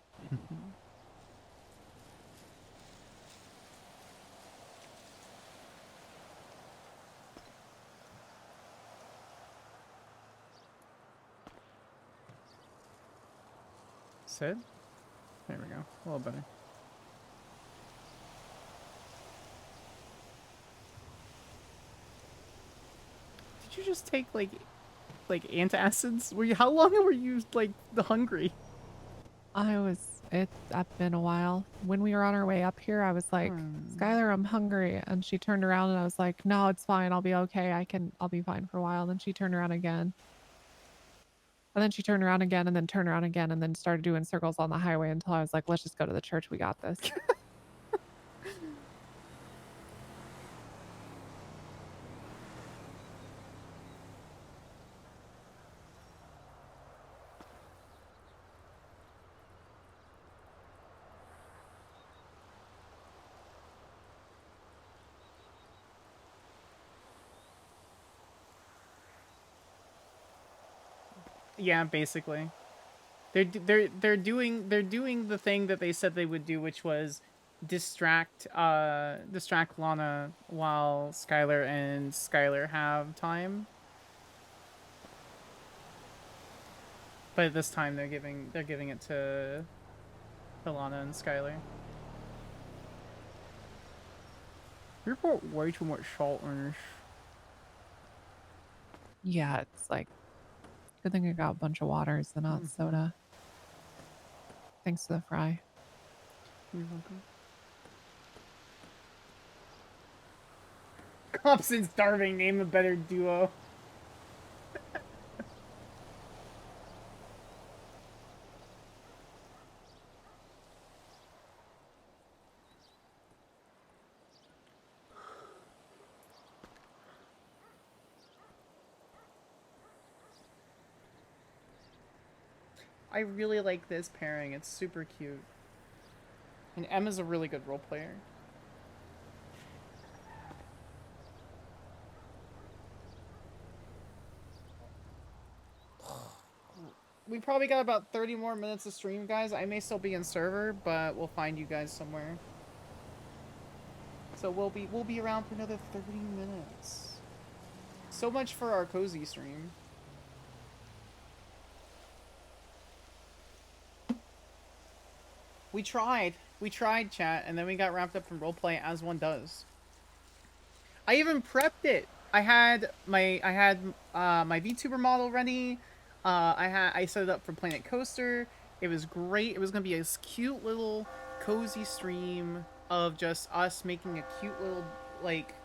Sid? There we go. A little better. Did you just take like antacids? How long were you like hungry? It's been a while. When we were on our way up here, I was like, Skylar, I'm hungry. And she turned around and I was like, no, it's fine. I'll be okay. I'll be fine for a while. And then she turned around again. And then she turned around again and then turned around again and then started doing circles on the highway until I was like, let's just go to the church. We got this. Yeah, basically. They're doing the thing that they said they would do, which was distract Lana while Skylar have time. But this time they're giving it to Lana and Skylar. You put way too much salt in this. Yeah, it's like, good thing I got a bunch of waters and not soda. Thanks to the fry. You're welcome. Cops and starving, name a better duo. I really like this pairing. It's super cute. And M is a really good role player. We probably got about 30 more minutes of stream, guys. I may still be in server, but we'll find you guys somewhere. So we'll be around for another 30 minutes. So much for our cozy stream. We tried, chat, and then we got wrapped up in roleplay as one does. I even prepped it. I had my VTuber model ready. I set it up for Planet Coaster. It was great. It was gonna be a cute little cozy stream of just us making a cute little like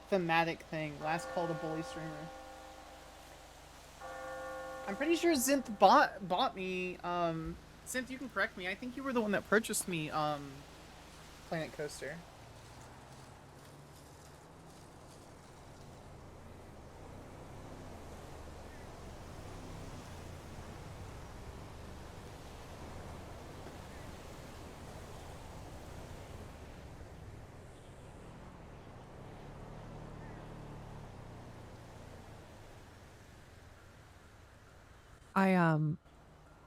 thematic thing. Last call to bully streamer. I'm pretty sure Zinth bought me. Zinth, you can correct me. I think you were the one that purchased me Planet Coaster.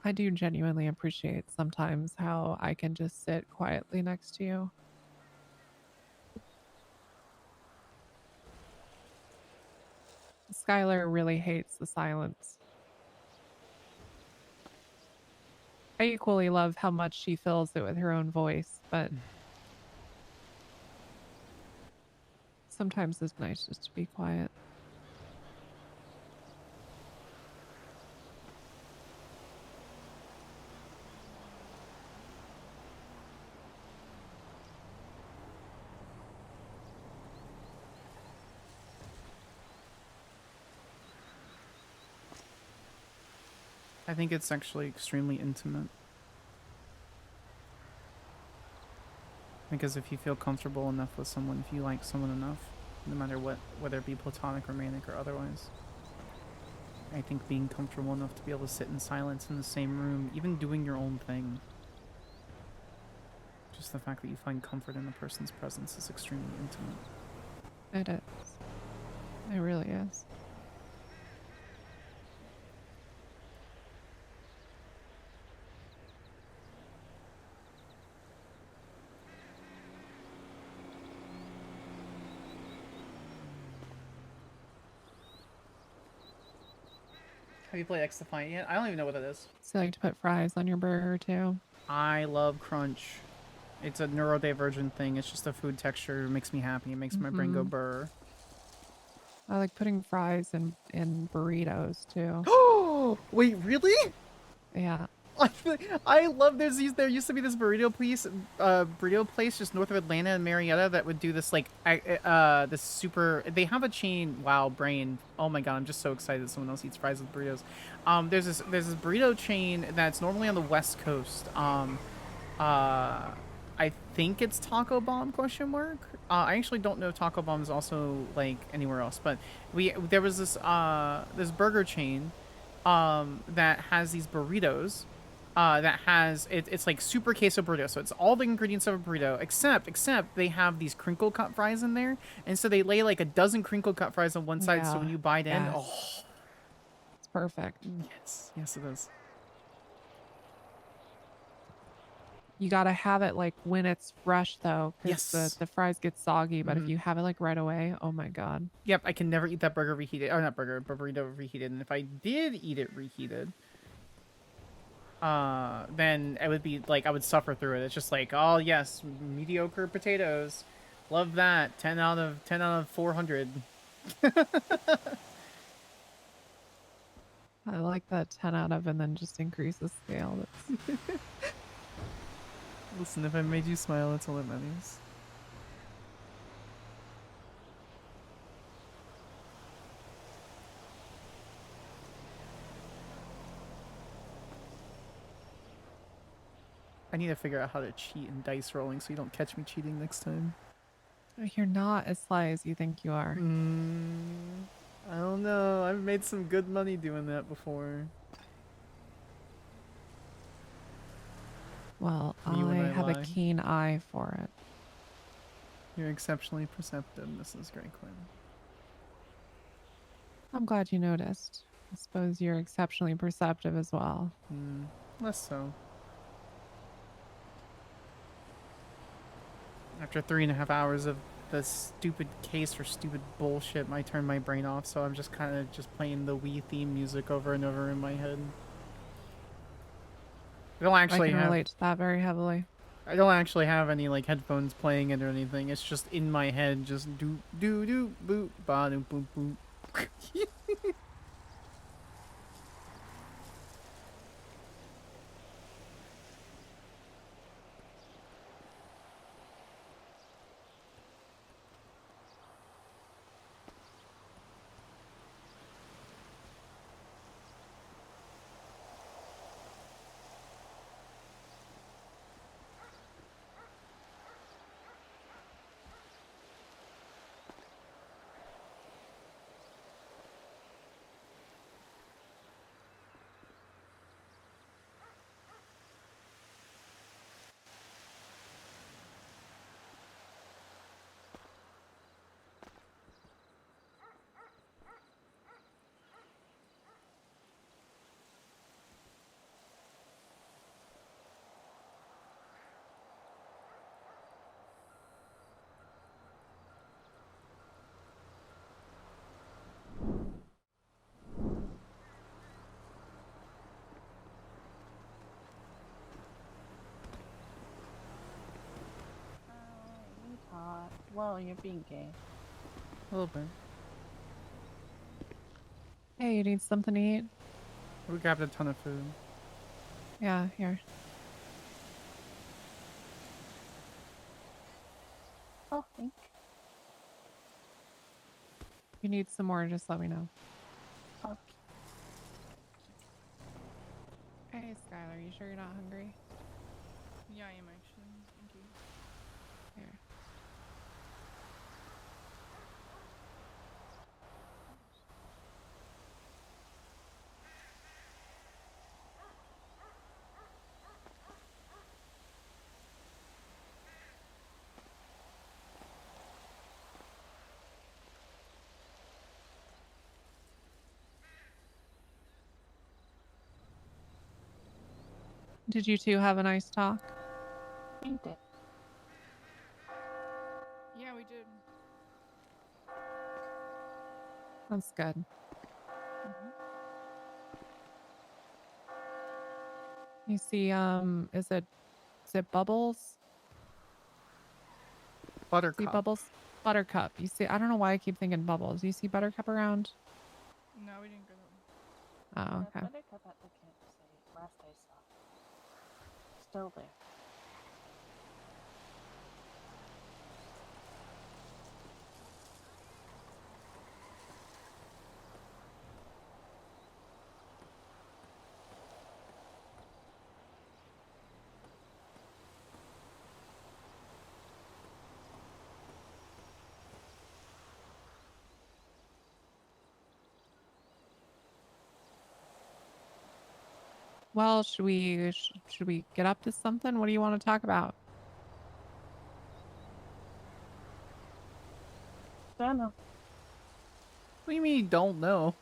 I do genuinely appreciate sometimes how I can just sit quietly next to you. Skylar really hates the silence. I equally love how much she fills it with her own voice, but sometimes it's nice just to be quiet. I think it's actually extremely intimate. Because if you feel comfortable enough with someone, if you like someone enough, no matter what, whether it be platonic, romantic, or otherwise, I think being comfortable enough to be able to sit in silence in the same room, even doing your own thing, just the fact that you find comfort in a person's presence is extremely intimate. It is. It really is. Have you played X Defiant yet? I don't even know what it is. So you like to put fries on your burger too? I love crunch. It's a neurodivergent thing. It's just a food texture. It makes me happy. It makes my brain go burr. I like putting fries in burritos too. Oh, wait, really? Yeah. I love there used to be this burrito place just north of Atlanta and Marietta that would do this like this super. They have a chain. Wow, brain. Oh my god, I'm just so excited that someone else eats fries with burritos. There's this burrito chain that's normally on the West Coast. I think it's Taco Bomb ? I actually don't know if Taco Bomb is also like anywhere else, but there was this this burger chain that has these burritos. That has it's like super queso burrito, so it's all the ingredients of a burrito except they have these crinkle cut fries in there, and so they lay like a dozen crinkle cut fries on one side, so when you bite in, oh, it's perfect. Yes it is. You gotta have it like when it's fresh though, because Yes. the fries get soggy. But if you have it like right away, oh my god. Yep, I can never eat that burger reheated, or not burger, but burrito reheated, and if I did eat it reheated, then it would be like I would suffer through it. It's just like, oh yes, mediocre potatoes, love that. 10 out of 400. I like that 10 out of and then just increase the scale. That's... Listen, if I made you smile, that's all that matters. I need to figure out how to cheat in dice rolling so you don't catch me cheating next time. You're not as sly as you think you are. I don't know. I've made some good money doing that before. Well, Me when I I have a lie. keen eye for it. You're exceptionally perceptive, Mrs. Grey Quinn. I'm glad you noticed. I suppose you're exceptionally perceptive as well. Less so. After 3.5 hours of this stupid case or stupid bullshit, I turned my brain off, so I'm just kind of just playing the Wii theme music over and over in my head. I don't actually I can have. relate to that very heavily. I don't actually have any like headphones playing it or anything. It's just in my head, just do do do boop ba doom boop boop. You talk. Well, you're being gay. A little bit. Hey, you need something to eat? We grabbed a ton of food. Yeah, here. Oh, thank you. If you need some more, just let me know. Okay. Hey, Skyler, you sure you're not hungry? Yeah, I am actually. Thank you. Here. Did you two have a nice talk? We did. Yeah, we did. That's good. You see, is it Bubbles? Buttercup. See Bubbles? Buttercup. You see, I don't know why I keep thinking Bubbles. You see Buttercup around? No, we didn't go. Oh, okay. Buttercup at the campsite. Last I saw. Still there. Well, should we get up to something? What do you want to talk about? Don't know. What do you mean you don't know?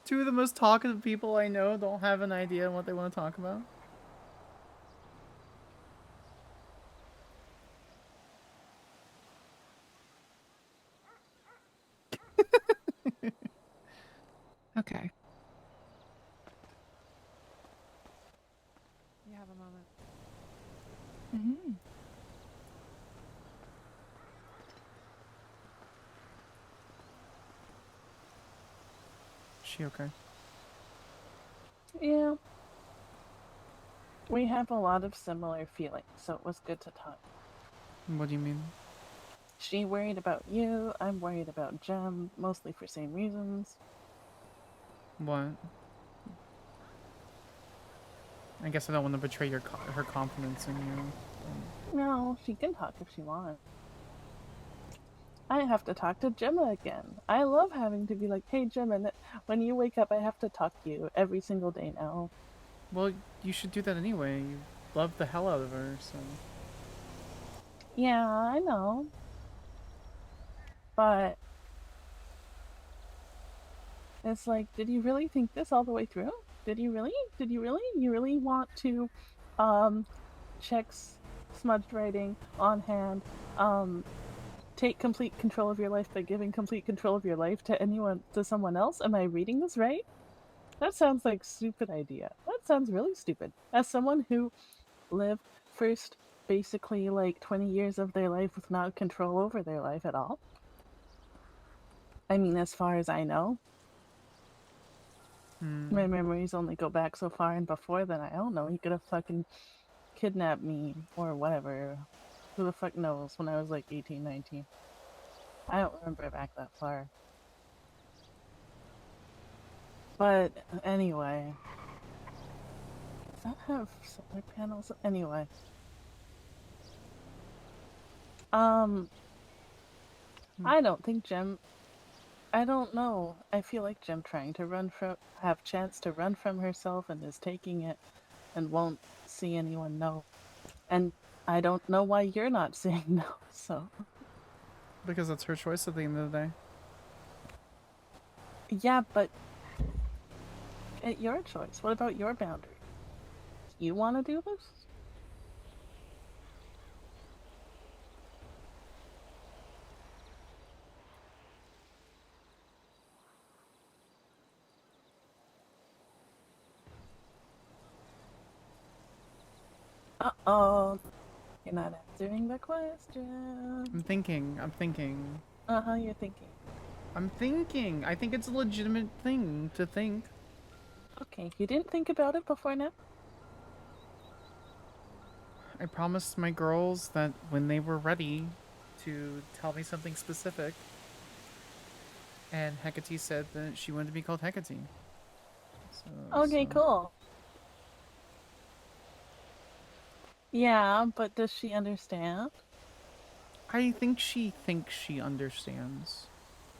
Two of the most talkative people I know don't have an idea what they want to talk about. Okay. You have a moment. Mm-hmm. She okay? Yeah. We have a lot of similar feelings, so it was good to talk. What do you mean? She worried about you, I'm worried about Jem, mostly for same reasons. What? I guess I don't want to betray her confidence in you. No, she can talk if she wants. I have to talk to Gemma again. I love having to be like, hey Gemma, when you wake up I have to talk to you every single day now. Well, you should do that anyway. loved the hell out of her, so. Yeah, I know. But it's like, did you really think this all the way through? Did you really? Did you really? You really want to check smudged writing on hand, take complete control of your life by giving complete control of your life to someone else? Am I reading this right? That sounds like a stupid idea. That sounds really stupid. As someone who lived first basically like 20 years of their life with no control over their life at all. I mean, as far as I know. My memories only go back so far, and before then, I don't know. He could have fucking kidnapped me or whatever. Who the fuck knows when I was like 18, 19. I don't remember back that far. But anyway. Does that have solar panels? Anyway. I don't think Jem... I don't know. I feel like Jem trying to have chance to run from herself and is taking it and won't see anyone know. And I don't know why you're not saying no, so... Because it's her choice at the end of the day. Yeah, but... It's your choice. What about your boundary? You want to do this? Uh-oh. You're not answering the question. I'm thinking. Uh-huh, you're thinking. I'm thinking. I think it's a legitimate thing to think. Okay, you didn't think about it before now? I promised my girls that when they were ready to tell me something specific, and Hecate said that she wanted to be called Hecate. Okay, cool. Yeah, but does she understand? I think she thinks she understands.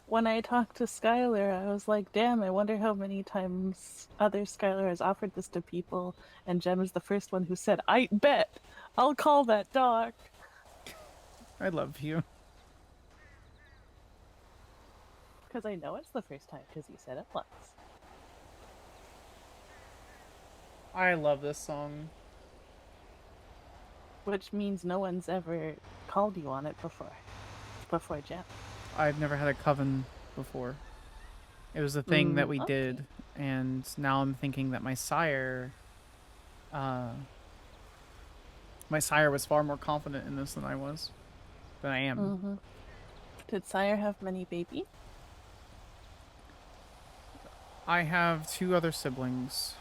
When I talked to Skyler, I was like, damn, I wonder how many times other Skyler has offered this to people, and Jem is the first one who said, I bet! I'll call that dog! I love you. Because I know it's the first time, because you said it once. I love this song. Which means no one's ever called you on it before Jem. I've never had a coven before. It was a thing that we did, and now I'm thinking that my sire was far more confident in this than I was. Than I am. Did Sire have many babies? I have 2 other siblings.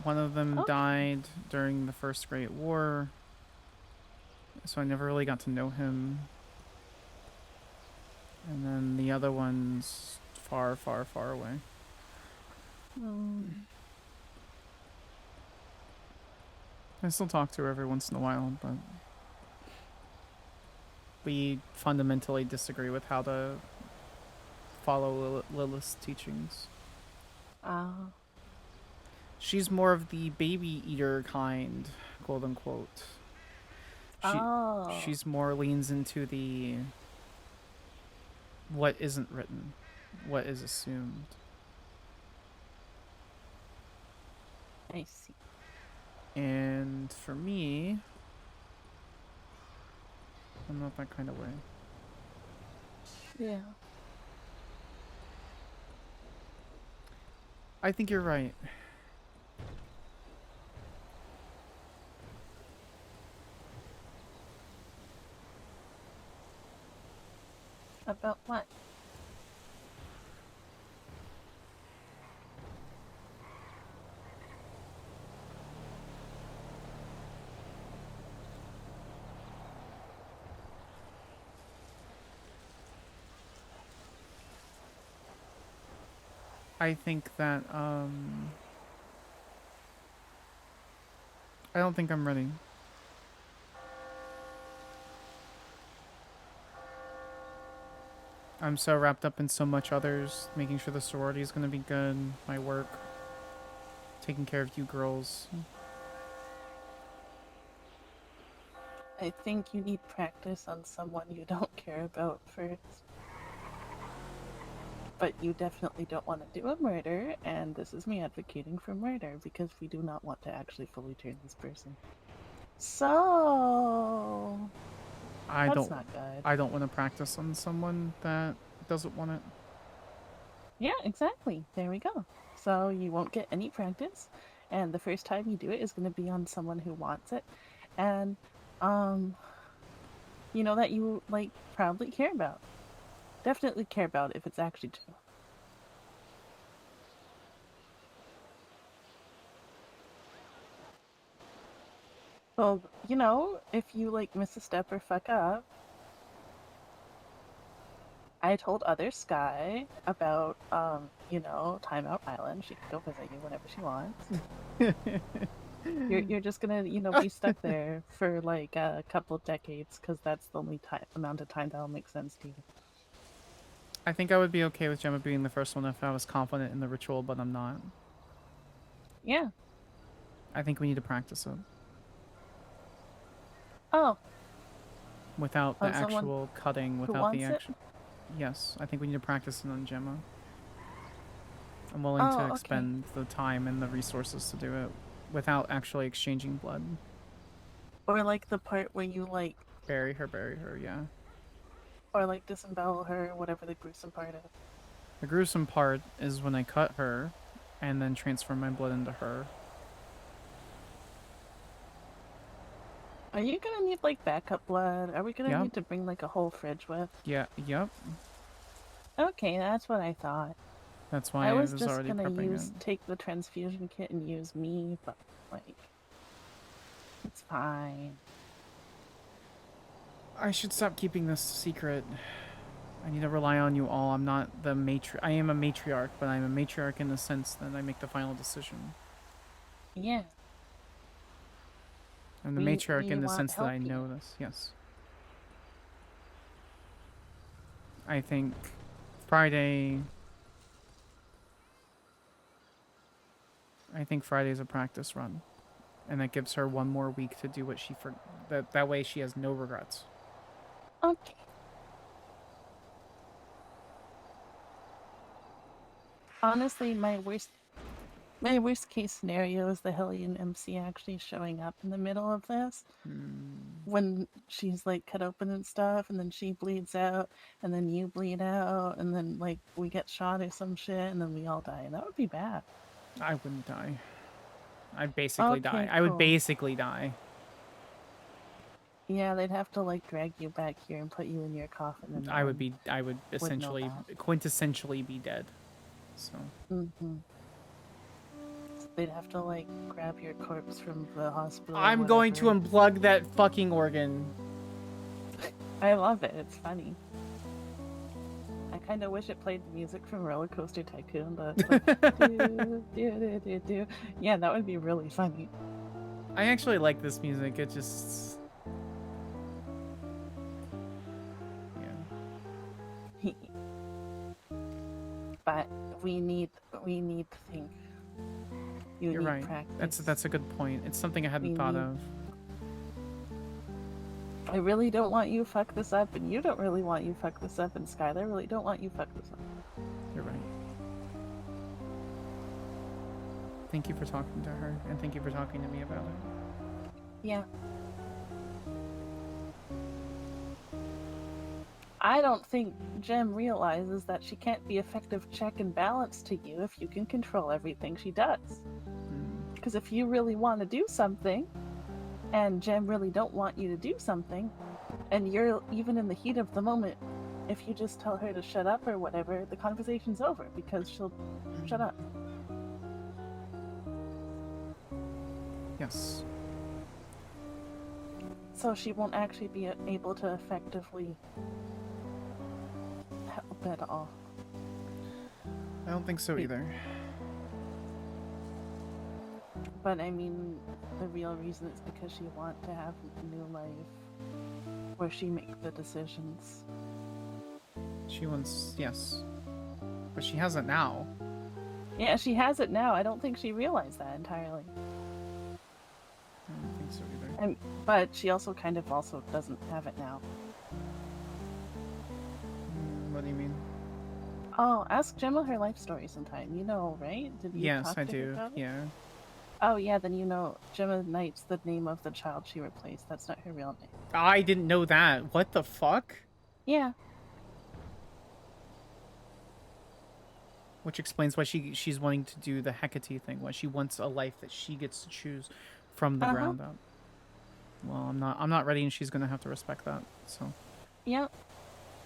One of them died during the First Great War, so I never really got to know him. And then the other one's far, far, far away. I still talk to her every once in a while, but we fundamentally disagree with how to follow Lilith's teachings. She's more of the baby eater kind, quote unquote. She's more leans into the what isn't written, what is assumed. I see. And for me, I'm not that kind of way. Yeah. I think you're right. About what? I think that, I don't think I'm ready. I'm so wrapped up in so much others, making sure the sorority is going to be good, my work, taking care of you girls. I think you need practice on someone you don't care about first. But you definitely don't want to do a murder, and this is me advocating for murder because we do not want to actually fully turn this person. So that's not good. I don't want to practice on someone that doesn't want it. Yeah, exactly. There we go. So you won't get any practice, and the first time you do it is going to be on someone who wants it, and you know that you like probably care about. Definitely care about if it's actually true. Well, you know, if you like miss a step or fuck up, I told other Sky about you know, Timeout Island. She can go visit you whenever she wants. You're just gonna, you know, be stuck there for like a couple decades because that's the only amount of time that'll make sense to you. I think I would be okay with Gemma being the first one if I was confident in the ritual, but I'm not. Yeah. I think we need to practice it. Oh. Without the On someone actual cutting, who without the wants it? actual... Yes, I think we need to practice it on Gemma. I'm willing Oh, to okay. expend the time and the resources to do it without actually exchanging blood. Or like the part where you like Bury her, yeah. or like disembowel her, whatever the gruesome part is. The gruesome part is when I cut her and then transfer my blood into her. Are you gonna need like backup blood? Are we gonna Yep. need to bring like a whole fridge with? Yeah, yep. Okay, that's what I thought. That's why I I was was just already gonna prepping use it. take the transfusion kit and use me, but like it's fine. I should stop keeping this secret. I need to rely on you all. I'm not the I am a matriarch, but I'm a matriarch in the sense that I make the final decision. Yeah. I'm the We- matriarch we in the want sense that I help know this. Yes. I think Friday... I think Friday's a practice run. And that gives her one more week to do what she... That way she has no regrets. Okay. Honestly, my worst case scenario is the Hellion MC actually showing up in the middle of this. When she's like cut open and stuff, and then she bleeds out, and then you bleed out, and then like we get shot or some shit, and then we all die. That would be bad. I wouldn't die. I'd basically die. Okay, I would cool. basically die. Yeah, they'd have to like drag you back here and put you in your coffin. And I would know essentially, that. quintessentially be dead. So. Mm-hmm. They'd have to like grab your corpse from the hospital. or I'm going to whatever. unplug that fucking organ. I love it. It's funny. I kind of wish it played music from Roller Coaster Tycoon, but like, do. Yeah, that would be really funny. I actually like this music. It just... But we need to think. You're need right. Practice. That's a good point. It's something I hadn't thought of. I really don't want you fuck this up, and you don't really want you fuck this up, and Skyler really don't want you fuck this up. You're right. Thank you for talking to her, and thank you for talking to me about it. Yeah. I don't think Jem realizes that she can't be effective check and balance to you if you can control everything she does. Because if you really want to do something, and Jem really don't want you to do something, and you're even in the heat of the moment, if you just tell her to shut up or whatever, the conversation's over because she'll shut up. Yes. So she won't actually be able to effectively help at all. I don't think so either. But I mean, the real reason is because she wants to have a new life where she makes the decisions. She wants... Yes. But she has it now. Yeah, she has it now. I don't think she realized that entirely. I don't think so either. But she also kind of also doesn't have it now. What do you mean? Oh, ask Gemma her life story sometime. You know, right? Did you Yes, talk I to her do. about it? Yeah. Oh yeah, then you know Gemma Knight's the name of the child she replaced. That's not her real name. I didn't know that. What the fuck? Yeah. Which explains why she's wanting to do the Hecate thing. Why she wants a life that she gets to choose from the ground up. Well, I'm not ready, and she's gonna have to respect that. So. Yep.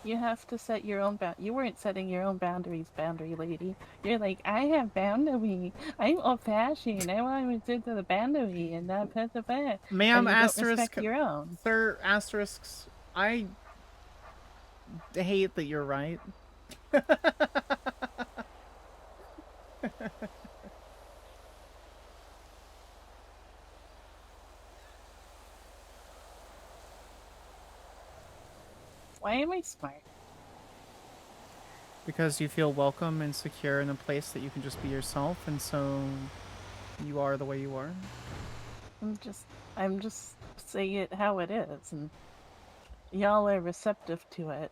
You have to set your own You weren't setting your own boundaries, boundary lady. You're like, I have boundary. I'm old-fashioned. I want to do the boundary and not put the back. Ma'am, But you don't asterisk. respect your own. Sir, asterisks. I hate that you're right. Why am I smart? Because you feel welcome and secure in a place that you can just be yourself, and so you are the way you are. I'm just saying it how it is, and y'all are receptive to it.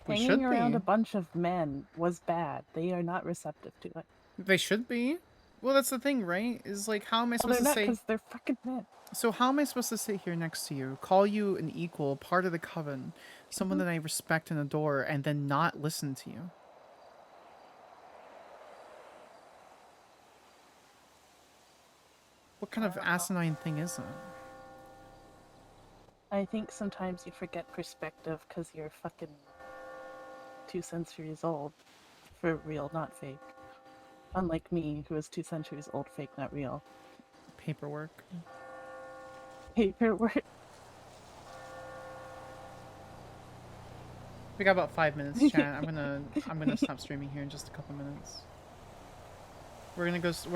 We Hanging should around be. a bunch of men was bad. They are not receptive to it. They should be. Well, that's the thing, right? Is like, how am I Well, supposed they're to not say? because they're fucking men. So how am I supposed to sit here next to you, call you an equal, part of the coven, someone that I respect and adore, and then not listen to you? What kind of asinine thing is that? I think sometimes you forget perspective because you're fucking 2 centuries old. For real, not fake. Unlike me, who is 2 centuries old, fake, not real. Paperwork. Paperwork. We got about 5 minutes, chat. I'm gonna stop streaming here in just a couple minutes. We're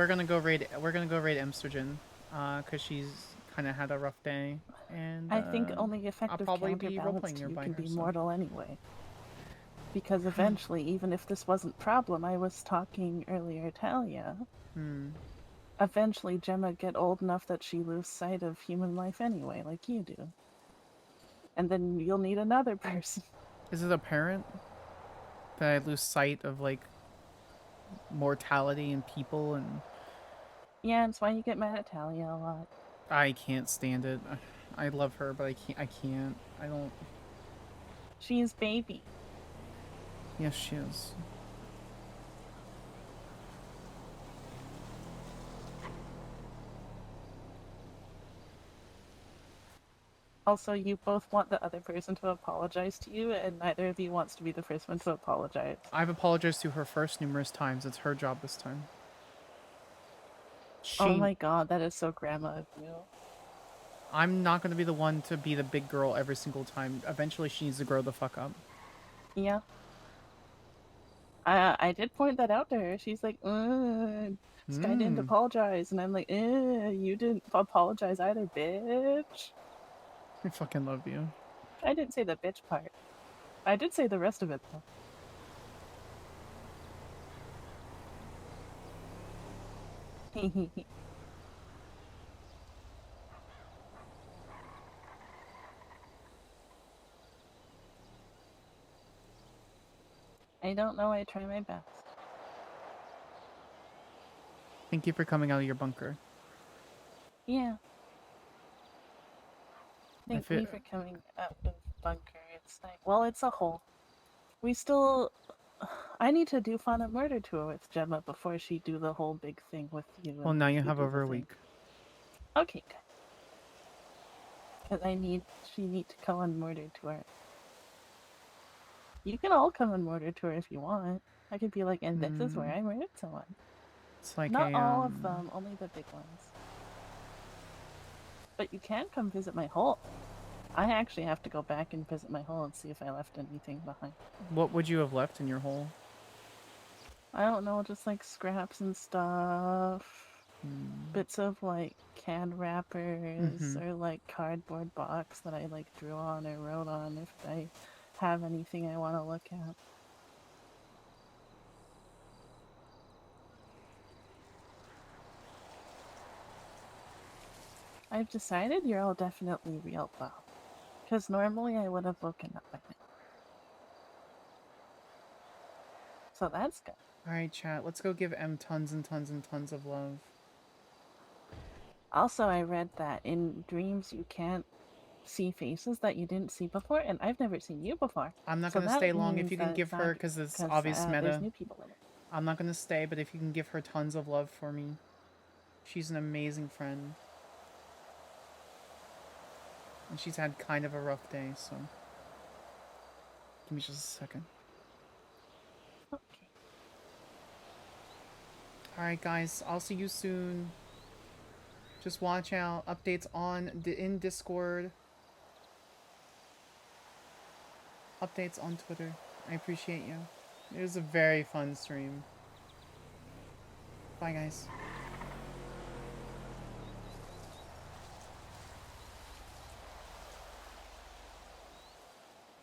gonna go raid Amstergen, cause she's kind of had a rough day, and I think only effective I'll probably be counterbalance role-playing to you nearby can her, be so. mortal anyway. Because eventually, even if this wasn't problem, I was talking earlier, Talia. Eventually, Gemma get old enough that she lose sight of human life anyway, like you do. And then you'll need another person. Is it apparent that I lose sight of like mortality and people and? Yeah, that's why you get mad at Talia a lot. I can't stand it. I love her, but I can't. I don't. She's baby. Yes, she is. Also, you both want the other person to apologize to you, and neither of you wants to be the first one to apologize. I've apologized to her first numerous times. It's her job this time. Oh my god, that is so grandma of you. I'm not going to be the one to be the big girl every single time. Eventually, she needs to grow the fuck up. Yeah. I did point that out to her. She's like, this guy didn't apologize. And I'm like, you didn't apologize either, bitch. I fucking love you. I didn't say the bitch part. I did say the rest of it, though. I don't know. I try my best. Thank you for coming out of your bunker. Yeah. Thank you for coming out of bunker. It's like, well, it's a hole. We still. I need to do Fauna Murder Tour with Gemma before she do the whole big thing with you. Well, now you have over a week. Okay, good. Because she need to come on Murder Tour. You can all come on Murder Tour if you want. I could be like, and this is where I murdered someone. It's like not all of them, only the big ones. But you can come visit my hole. I actually have to go back and visit my hole and see if I left anything behind. What would you have left in your hole? I don't know, just like scraps and stuff. Bits of like can wrappers or like cardboard box that I like drew on or wrote on if I have anything I want to look at. I've decided you're all definitely real, Bob. Because normally I would have woken up by now. So that's good. Alright, chat. Let's go give M tons and tons and tons of love. Also, I read that in dreams you can't see faces that you didn't see before, and I've never seen you before. I'm not So gonna that stay long. If means you can that give her, because it's obvious there's meta. new people in it. I'm not gonna stay, but if you can give her tons of love for me. She's an amazing friend. And she's had kind of a rough day, so. Give me just a second. Okay. Alright, guys. I'll see you soon. Just watch out. Updates in Discord. Updates on Twitter. I appreciate you. It was a very fun stream. Bye, guys.